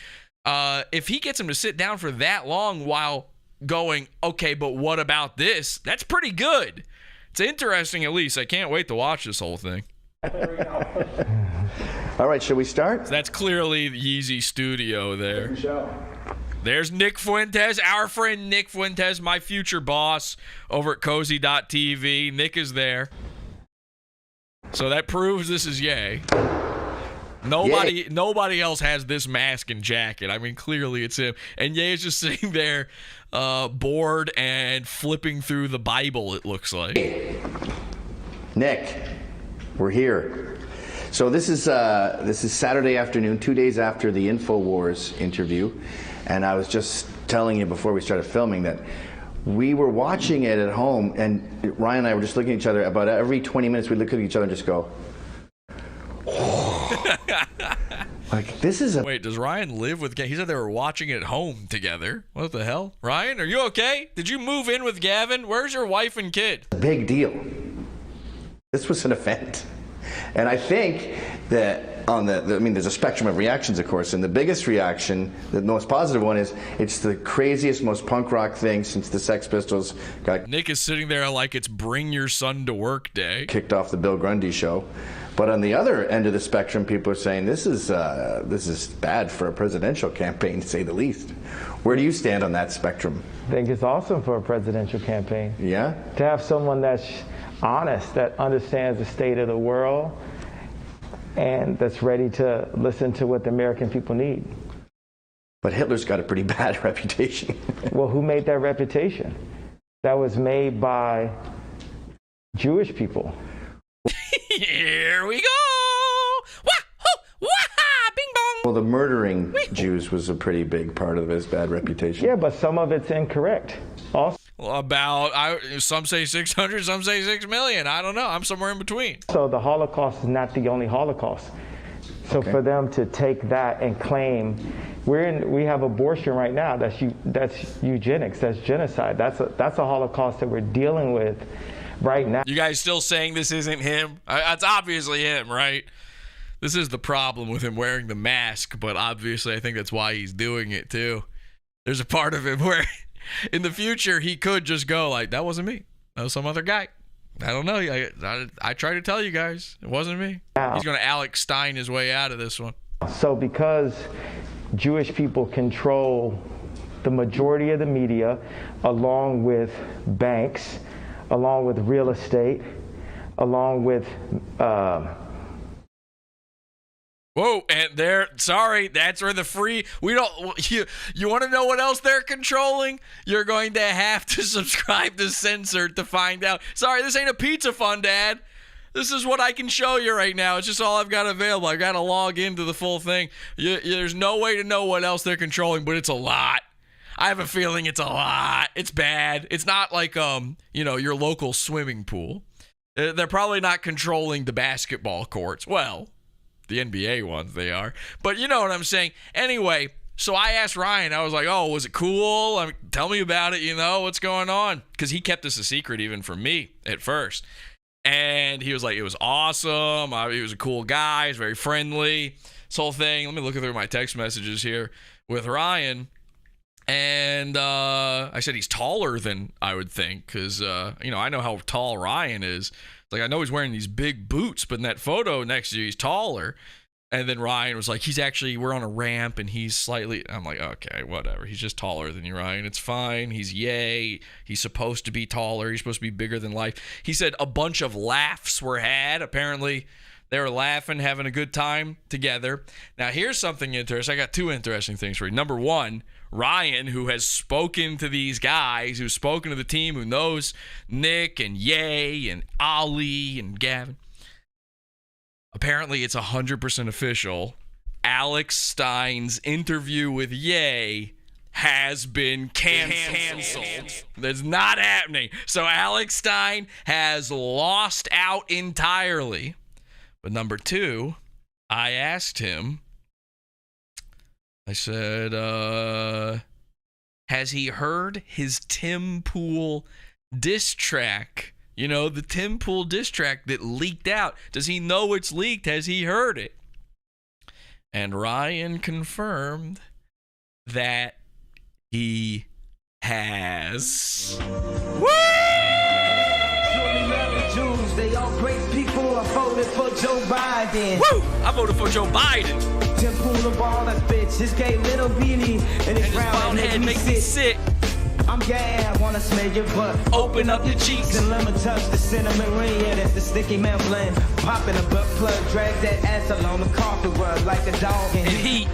If he gets him to sit down for that long while going, okay, but what about this? That's pretty good. It's interesting, at least. I can't wait to watch this whole thing. All right, should we start? So that's clearly the Yeezy studio there. There's Nick Fuentes, our friend Nick Fuentes, my future boss over at cozy.tv. Nick is there. So that proves this is Ye. Nobody else has this mask and jacket. I mean, clearly it's him. And Ye is just sitting there bored and flipping through the Bible, it looks like. Nick, we're here. So this is Saturday afternoon, 2 days after the InfoWars interview. And I was just telling you before we started filming that we were watching it at home, and Ryan and I were just looking at each other. About every 20 minutes, we'd look at each other and just go, like, this is a... Wait, does Ryan live with... He said they were watching it at home together. What the hell? Ryan, are you okay? Did you move in with Gavin? Where's your wife and kid? Big deal. This was an event. And I think that there's a spectrum of reactions, of course, and the biggest reaction, the most positive one, is it's the craziest, most punk rock thing since the Sex Pistols got... Nick is sitting there like it's Bring Your Son to Work Day. ...kicked off the Bill Grundy show. But on the other end of the spectrum, people are saying this is bad for a presidential campaign, to say the least. Where do you stand on that spectrum? I think it's awesome for a presidential campaign. Yeah? To have someone that's honest, that understands the state of the world, and that's ready to listen to what the American people need. But Hitler's got a pretty bad reputation. Well, who made that reputation? That was made by Jewish people. Here we go! Wah-hoo! Wah-ha! Bing bong! Well, the murdering Jews was a pretty big part of his bad reputation. Yeah, but some of it's incorrect. Also, some say 600, some say 6 million. I don't know. I'm somewhere in between. So the Holocaust is not the only Holocaust. So for them to take that and claim, we have abortion right now. That's eugenics. That's genocide. That's a Holocaust that we're dealing with right now. You guys still saying this isn't him? It's obviously him, right? This is the problem with him wearing the mask, but obviously I think that's why he's doing it too. There's a part of him where in the future he could just go like, that wasn't me. That was some other guy. I don't know. I try to tell you guys, it wasn't me. He's going to Alex Stein his way out of this one. So because Jewish people control the majority of the media, along with banks, along with real estate, along with Whoa, and that's where the free, you want to know what else they're controlling? You're going to have to subscribe to Censored to find out. Sorry, this ain't a pizza fund, Dad. This is what I can show you right now. It's just all I've got available. I've got to log into the full thing. There's no way to know what else they're controlling, but it's a lot. I have a feeling it's a lot. It's bad. It's not like, your local swimming pool. They're probably not controlling the basketball courts. Well, the NBA ones, they are. But you know what I'm saying. Anyway, so I asked Ryan. I was like, oh, was it cool? Tell me about it, what's going on? Because he kept this a secret even from me at first. And he was like, it was awesome. He was a cool guy. He's very friendly. This whole thing. Let me look through my text messages here with Ryan. And I said he's taller than I would think because, I know how tall Ryan is. Like, I know he's wearing these big boots, but in that photo next to you, he's taller. And then Ryan was like, we're on a ramp and he's slightly, I'm like, okay, whatever. He's just taller than you, Ryan. It's fine. He's yay. He's supposed to be taller. He's supposed to be bigger than life. He said a bunch of laughs were had. Apparently, they were laughing, having a good time together. Now, here's something interesting. I got two interesting things for you. Number one, Ryan, who has spoken to these guys, who's spoken to the team, who knows Nick and Ye and Ali and Gavin. Apparently, it's 100% official. Alex Stein's interview with Ye has been canceled. That's not happening. So Alex Stein has lost out entirely. But number two, I asked him, I said, has he heard his Tim Pool diss track? The Tim Pool diss track that leaked out. Does he know it's leaked? Has he heard it? And Ryan confirmed that he has. Woo! They all great people. I voted for Joe Biden. Woo! I voted for Joe Biden. Tim Pool of all that bitch. This gay little beanie and his round head makes me sick. I'm gay, I wanna smell your butt. Open up your cheeks and let me touch the cinnamon ring. Yeah, that's the sticky man blend. Popping a butt plug, drag that ass along the carpet rug like a dog in heat.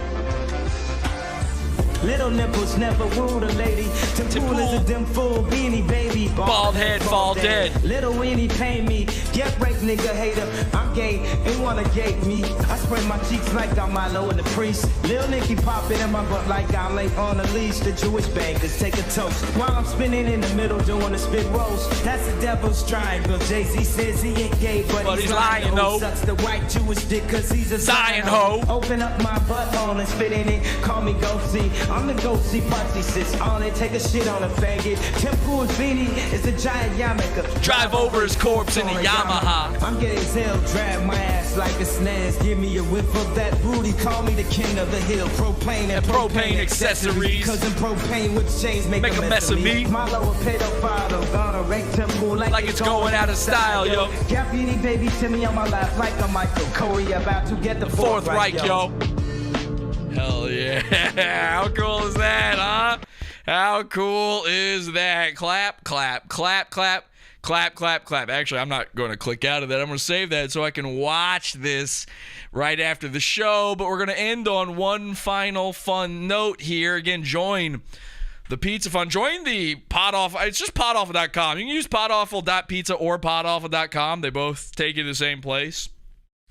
Little nipples never wooed a lady. Tim Pool is a dim fool, beanie baby. Bald head, fall dead. Little weenie pay me. Get break, nigga hater. I'm gay, ain't wanna gate me. I spray my cheeks like I'm Milo and the priest. Lil Nicky popping in my butt like I'm late on the leash. The Jewish bankers take a toast while I'm spinning in the middle doing a spit roast. That's the devil's triangle. Jay-Z says he ain't gay, but he's lying. Ho sucks the white Jewish dick cause he's a Zion ho. Open up my butthole and spit in it. Call me Go-See. I'm the go-see pussy sis on it, take a shit on a faggot. Tim Pool's beanie is a giant yarmulke. Drive over his corpse in a Yamaha. I'm getting hell, drag my ass like a snaz. Give me a whiff of that booty, call me the king of the hill. Propane and propane accessories. Cause in propane with chains make a mess of me. My lower pedophile, gonna rank Tim Pool like it's going out of style, yo. Got beanie baby Timmy on my lap like a Michael Corey about to get the fourth right, yo. Hell yeah. How cool is that, huh? How cool is that? Clap, clap, clap, clap, clap, clap, clap. Actually, I'm not going to click out of that. I'm going to save that so I can watch this right after the show. But we're going to end on one final fun note here. Again, join the Pizza Fund. Join the Pod Awful. It's just podawful.com. You can use podawful.pizza or podawful.com. They both take you to the same place.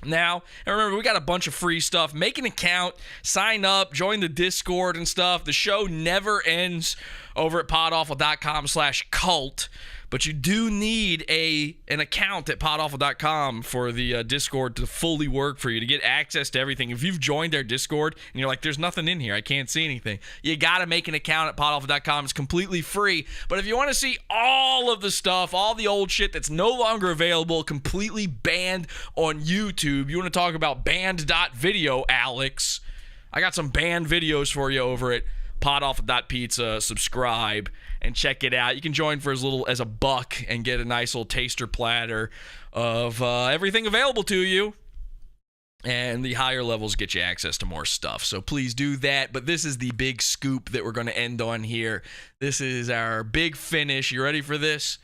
Now, and remember, we got a bunch of free stuff. Make an account, sign up, join the Discord and stuff. The show never ends over at podawful.com/cult, but you do need an account at podawful.com for the Discord to fully work for you, to get access to everything. If you've joined their Discord and you're like, there's nothing in here, I can't see anything, you got to make an account at podawful.com. It's completely free. But if you want to see all of the stuff, all the old shit that's no longer available, completely banned on YouTube, you want to talk about banned.video, Alex, I got some banned videos for you over at podawful.pizza. Subscribe and check it out. You can join for as little as $1 and get a nice little taster platter of everything available to you. And the higher levels get you access to more stuff. So please do that. But this is the big scoop that we're going to end on here. This is our big finish. You ready for this?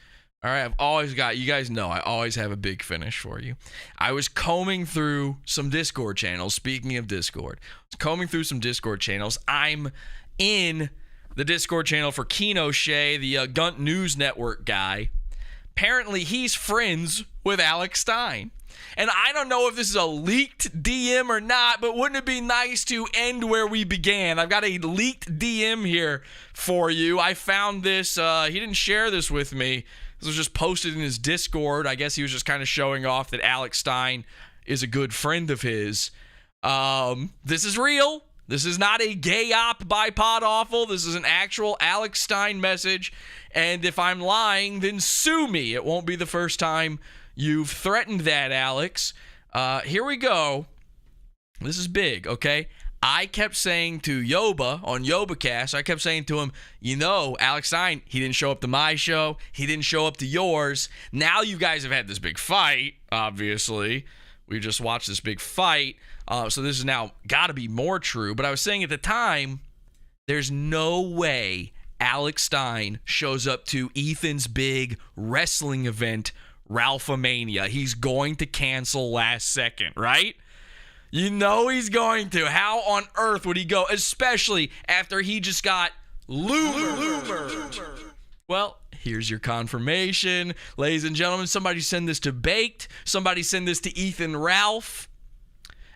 All right, I've always got, you guys know, I always have a big finish for you. I was combing through some Discord channels. Speaking of Discord, combing through some Discord channels. I'm in the Discord channel for Keno Shea, the Gunt News Network guy. Apparently, he's friends with Alex Stein. And I don't know if this is a leaked DM or not, but wouldn't it be nice to end where we began? I've got a leaked DM here for you. I found this. He didn't share this with me. This was just posted in his Discord. I guess he was just kind of showing off that Alex Stein is a good friend of his. This is real. This is not a gay op by Pod Awful. This is an actual Alex Stein message. And if I'm lying, then sue me. It won't be the first time you've threatened that, Alex. Here we go. This is big, okay? I kept saying to YOBA on YOBAcast, I kept saying to him, you know, Alex Stein, he didn't show up to my show. He didn't show up to yours. Now you guys have had this big fight, obviously. We just watched this big fight. So this is now got to be more true. But I was saying at the time, there's no way Alex Stein shows up to Ethan's big wrestling event, Ralphamania. He's going to cancel last second, right? You know he's going to. How on earth would he go? Especially after he just got loomered. Well, here's your confirmation. Ladies and gentlemen, somebody send this to Baked. Somebody send this to Ethan Ralph.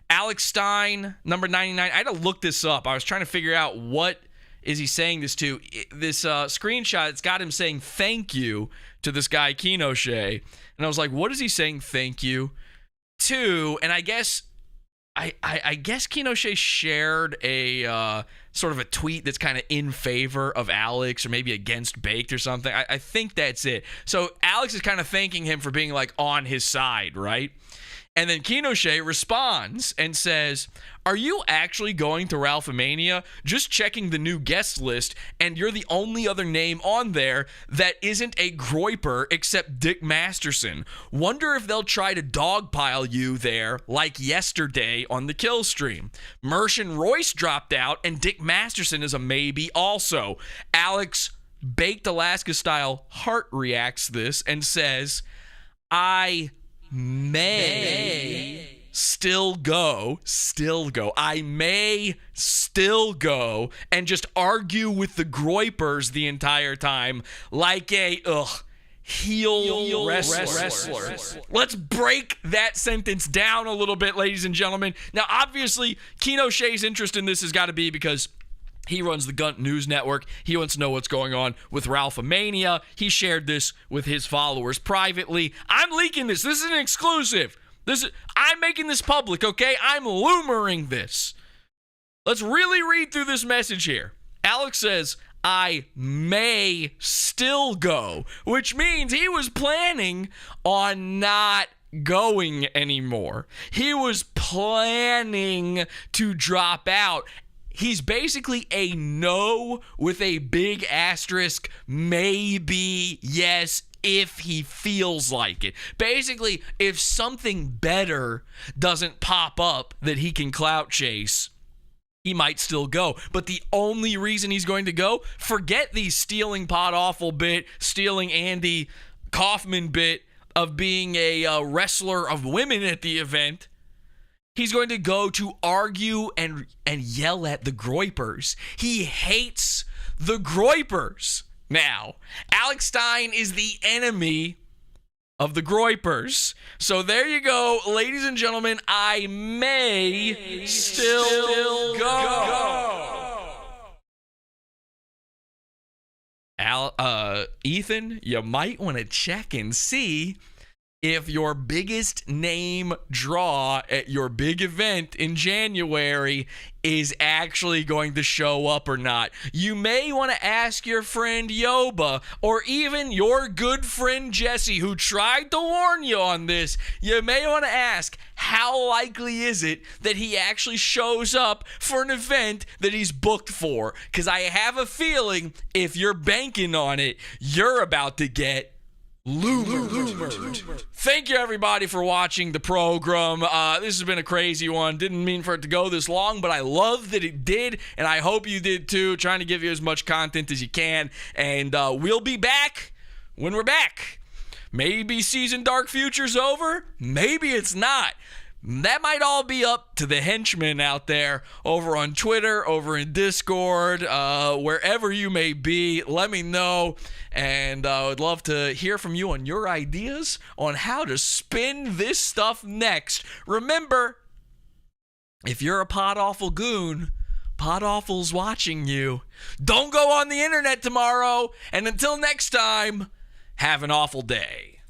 Alex Stein, number 99. I had to look this up. I was trying to figure out what is he saying this to. This screenshot, it's got him saying thank you to this guy, Keno Shea. And I was like, what is he saying thank you to? And I guess Keno Shea shared a sort of a tweet that's kind of in favor of Alex or maybe against Baked or something. I think that's it. So Alex is kind of thanking him for being like on his side, right? And then Keno Shea responds and says, are you actually going to Ralphamania? Just checking the new guest list, and you're the only other name on there that isn't a Groyper except Dick Masterson. Wonder if they'll try to dogpile you there like yesterday on the kill stream. Mersh Royce dropped out, and Dick Masterson is a maybe also. Alex Baked Alaska style heart reacts this and says, I may still go. I may still go and just argue with the Groypers the entire time like a heel wrestler. Let's break that sentence down a little bit, ladies and gentlemen. Now, obviously, Keno Shea's interest in this has got to be because he runs the Gunt News Network. He wants to know what's going on with Ralphamania. He shared this with his followers privately. I'm leaking this. This is an exclusive. I'm making this public, okay? I'm loomering this. Let's really read through this message here. Alex says, I may still go, which means he was planning on not going anymore. He was planning to drop out. He's basically a no with a big asterisk, maybe, yes, if he feels like it. Basically, if something better doesn't pop up that he can clout chase, he might still go. But the only reason he's going to go, forget the stealing Pod Awful bit, stealing Andy Kaufman bit of being a wrestler of women at the event. He's going to go to argue and yell at the Groypers. He hates the Groypers. Now, Alex Stein is the enemy of the Groypers. So there you go, ladies and gentlemen. I may still go. Ethan, you might want to check and see if your biggest name draw at your big event in January is actually going to show up or not. You may want to ask your friend YOBA or even your good friend Jesse, who tried to warn you on this. You may want to ask, how likely is it that he actually shows up for an event that he's booked for? Because I have a feeling if you're banking on it, you're about to get Loomered. Thank you, everybody, for watching the program. This has been a crazy one. Didn't mean for it to go this long, but I love that it did, and I hope you did too. Trying to give you as much content as you can, and we'll be back when we're back. Maybe season Dark Future's over. Maybe it's not. That might all be up to the henchmen out there over on Twitter, over in Discord, wherever you may be. Let me know, and I would love to hear from you on your ideas on how to spin this stuff next. Remember, if you're a Pod Awful goon, Pod Awful's watching you. Don't go on the internet tomorrow, and until next time, have an awful day.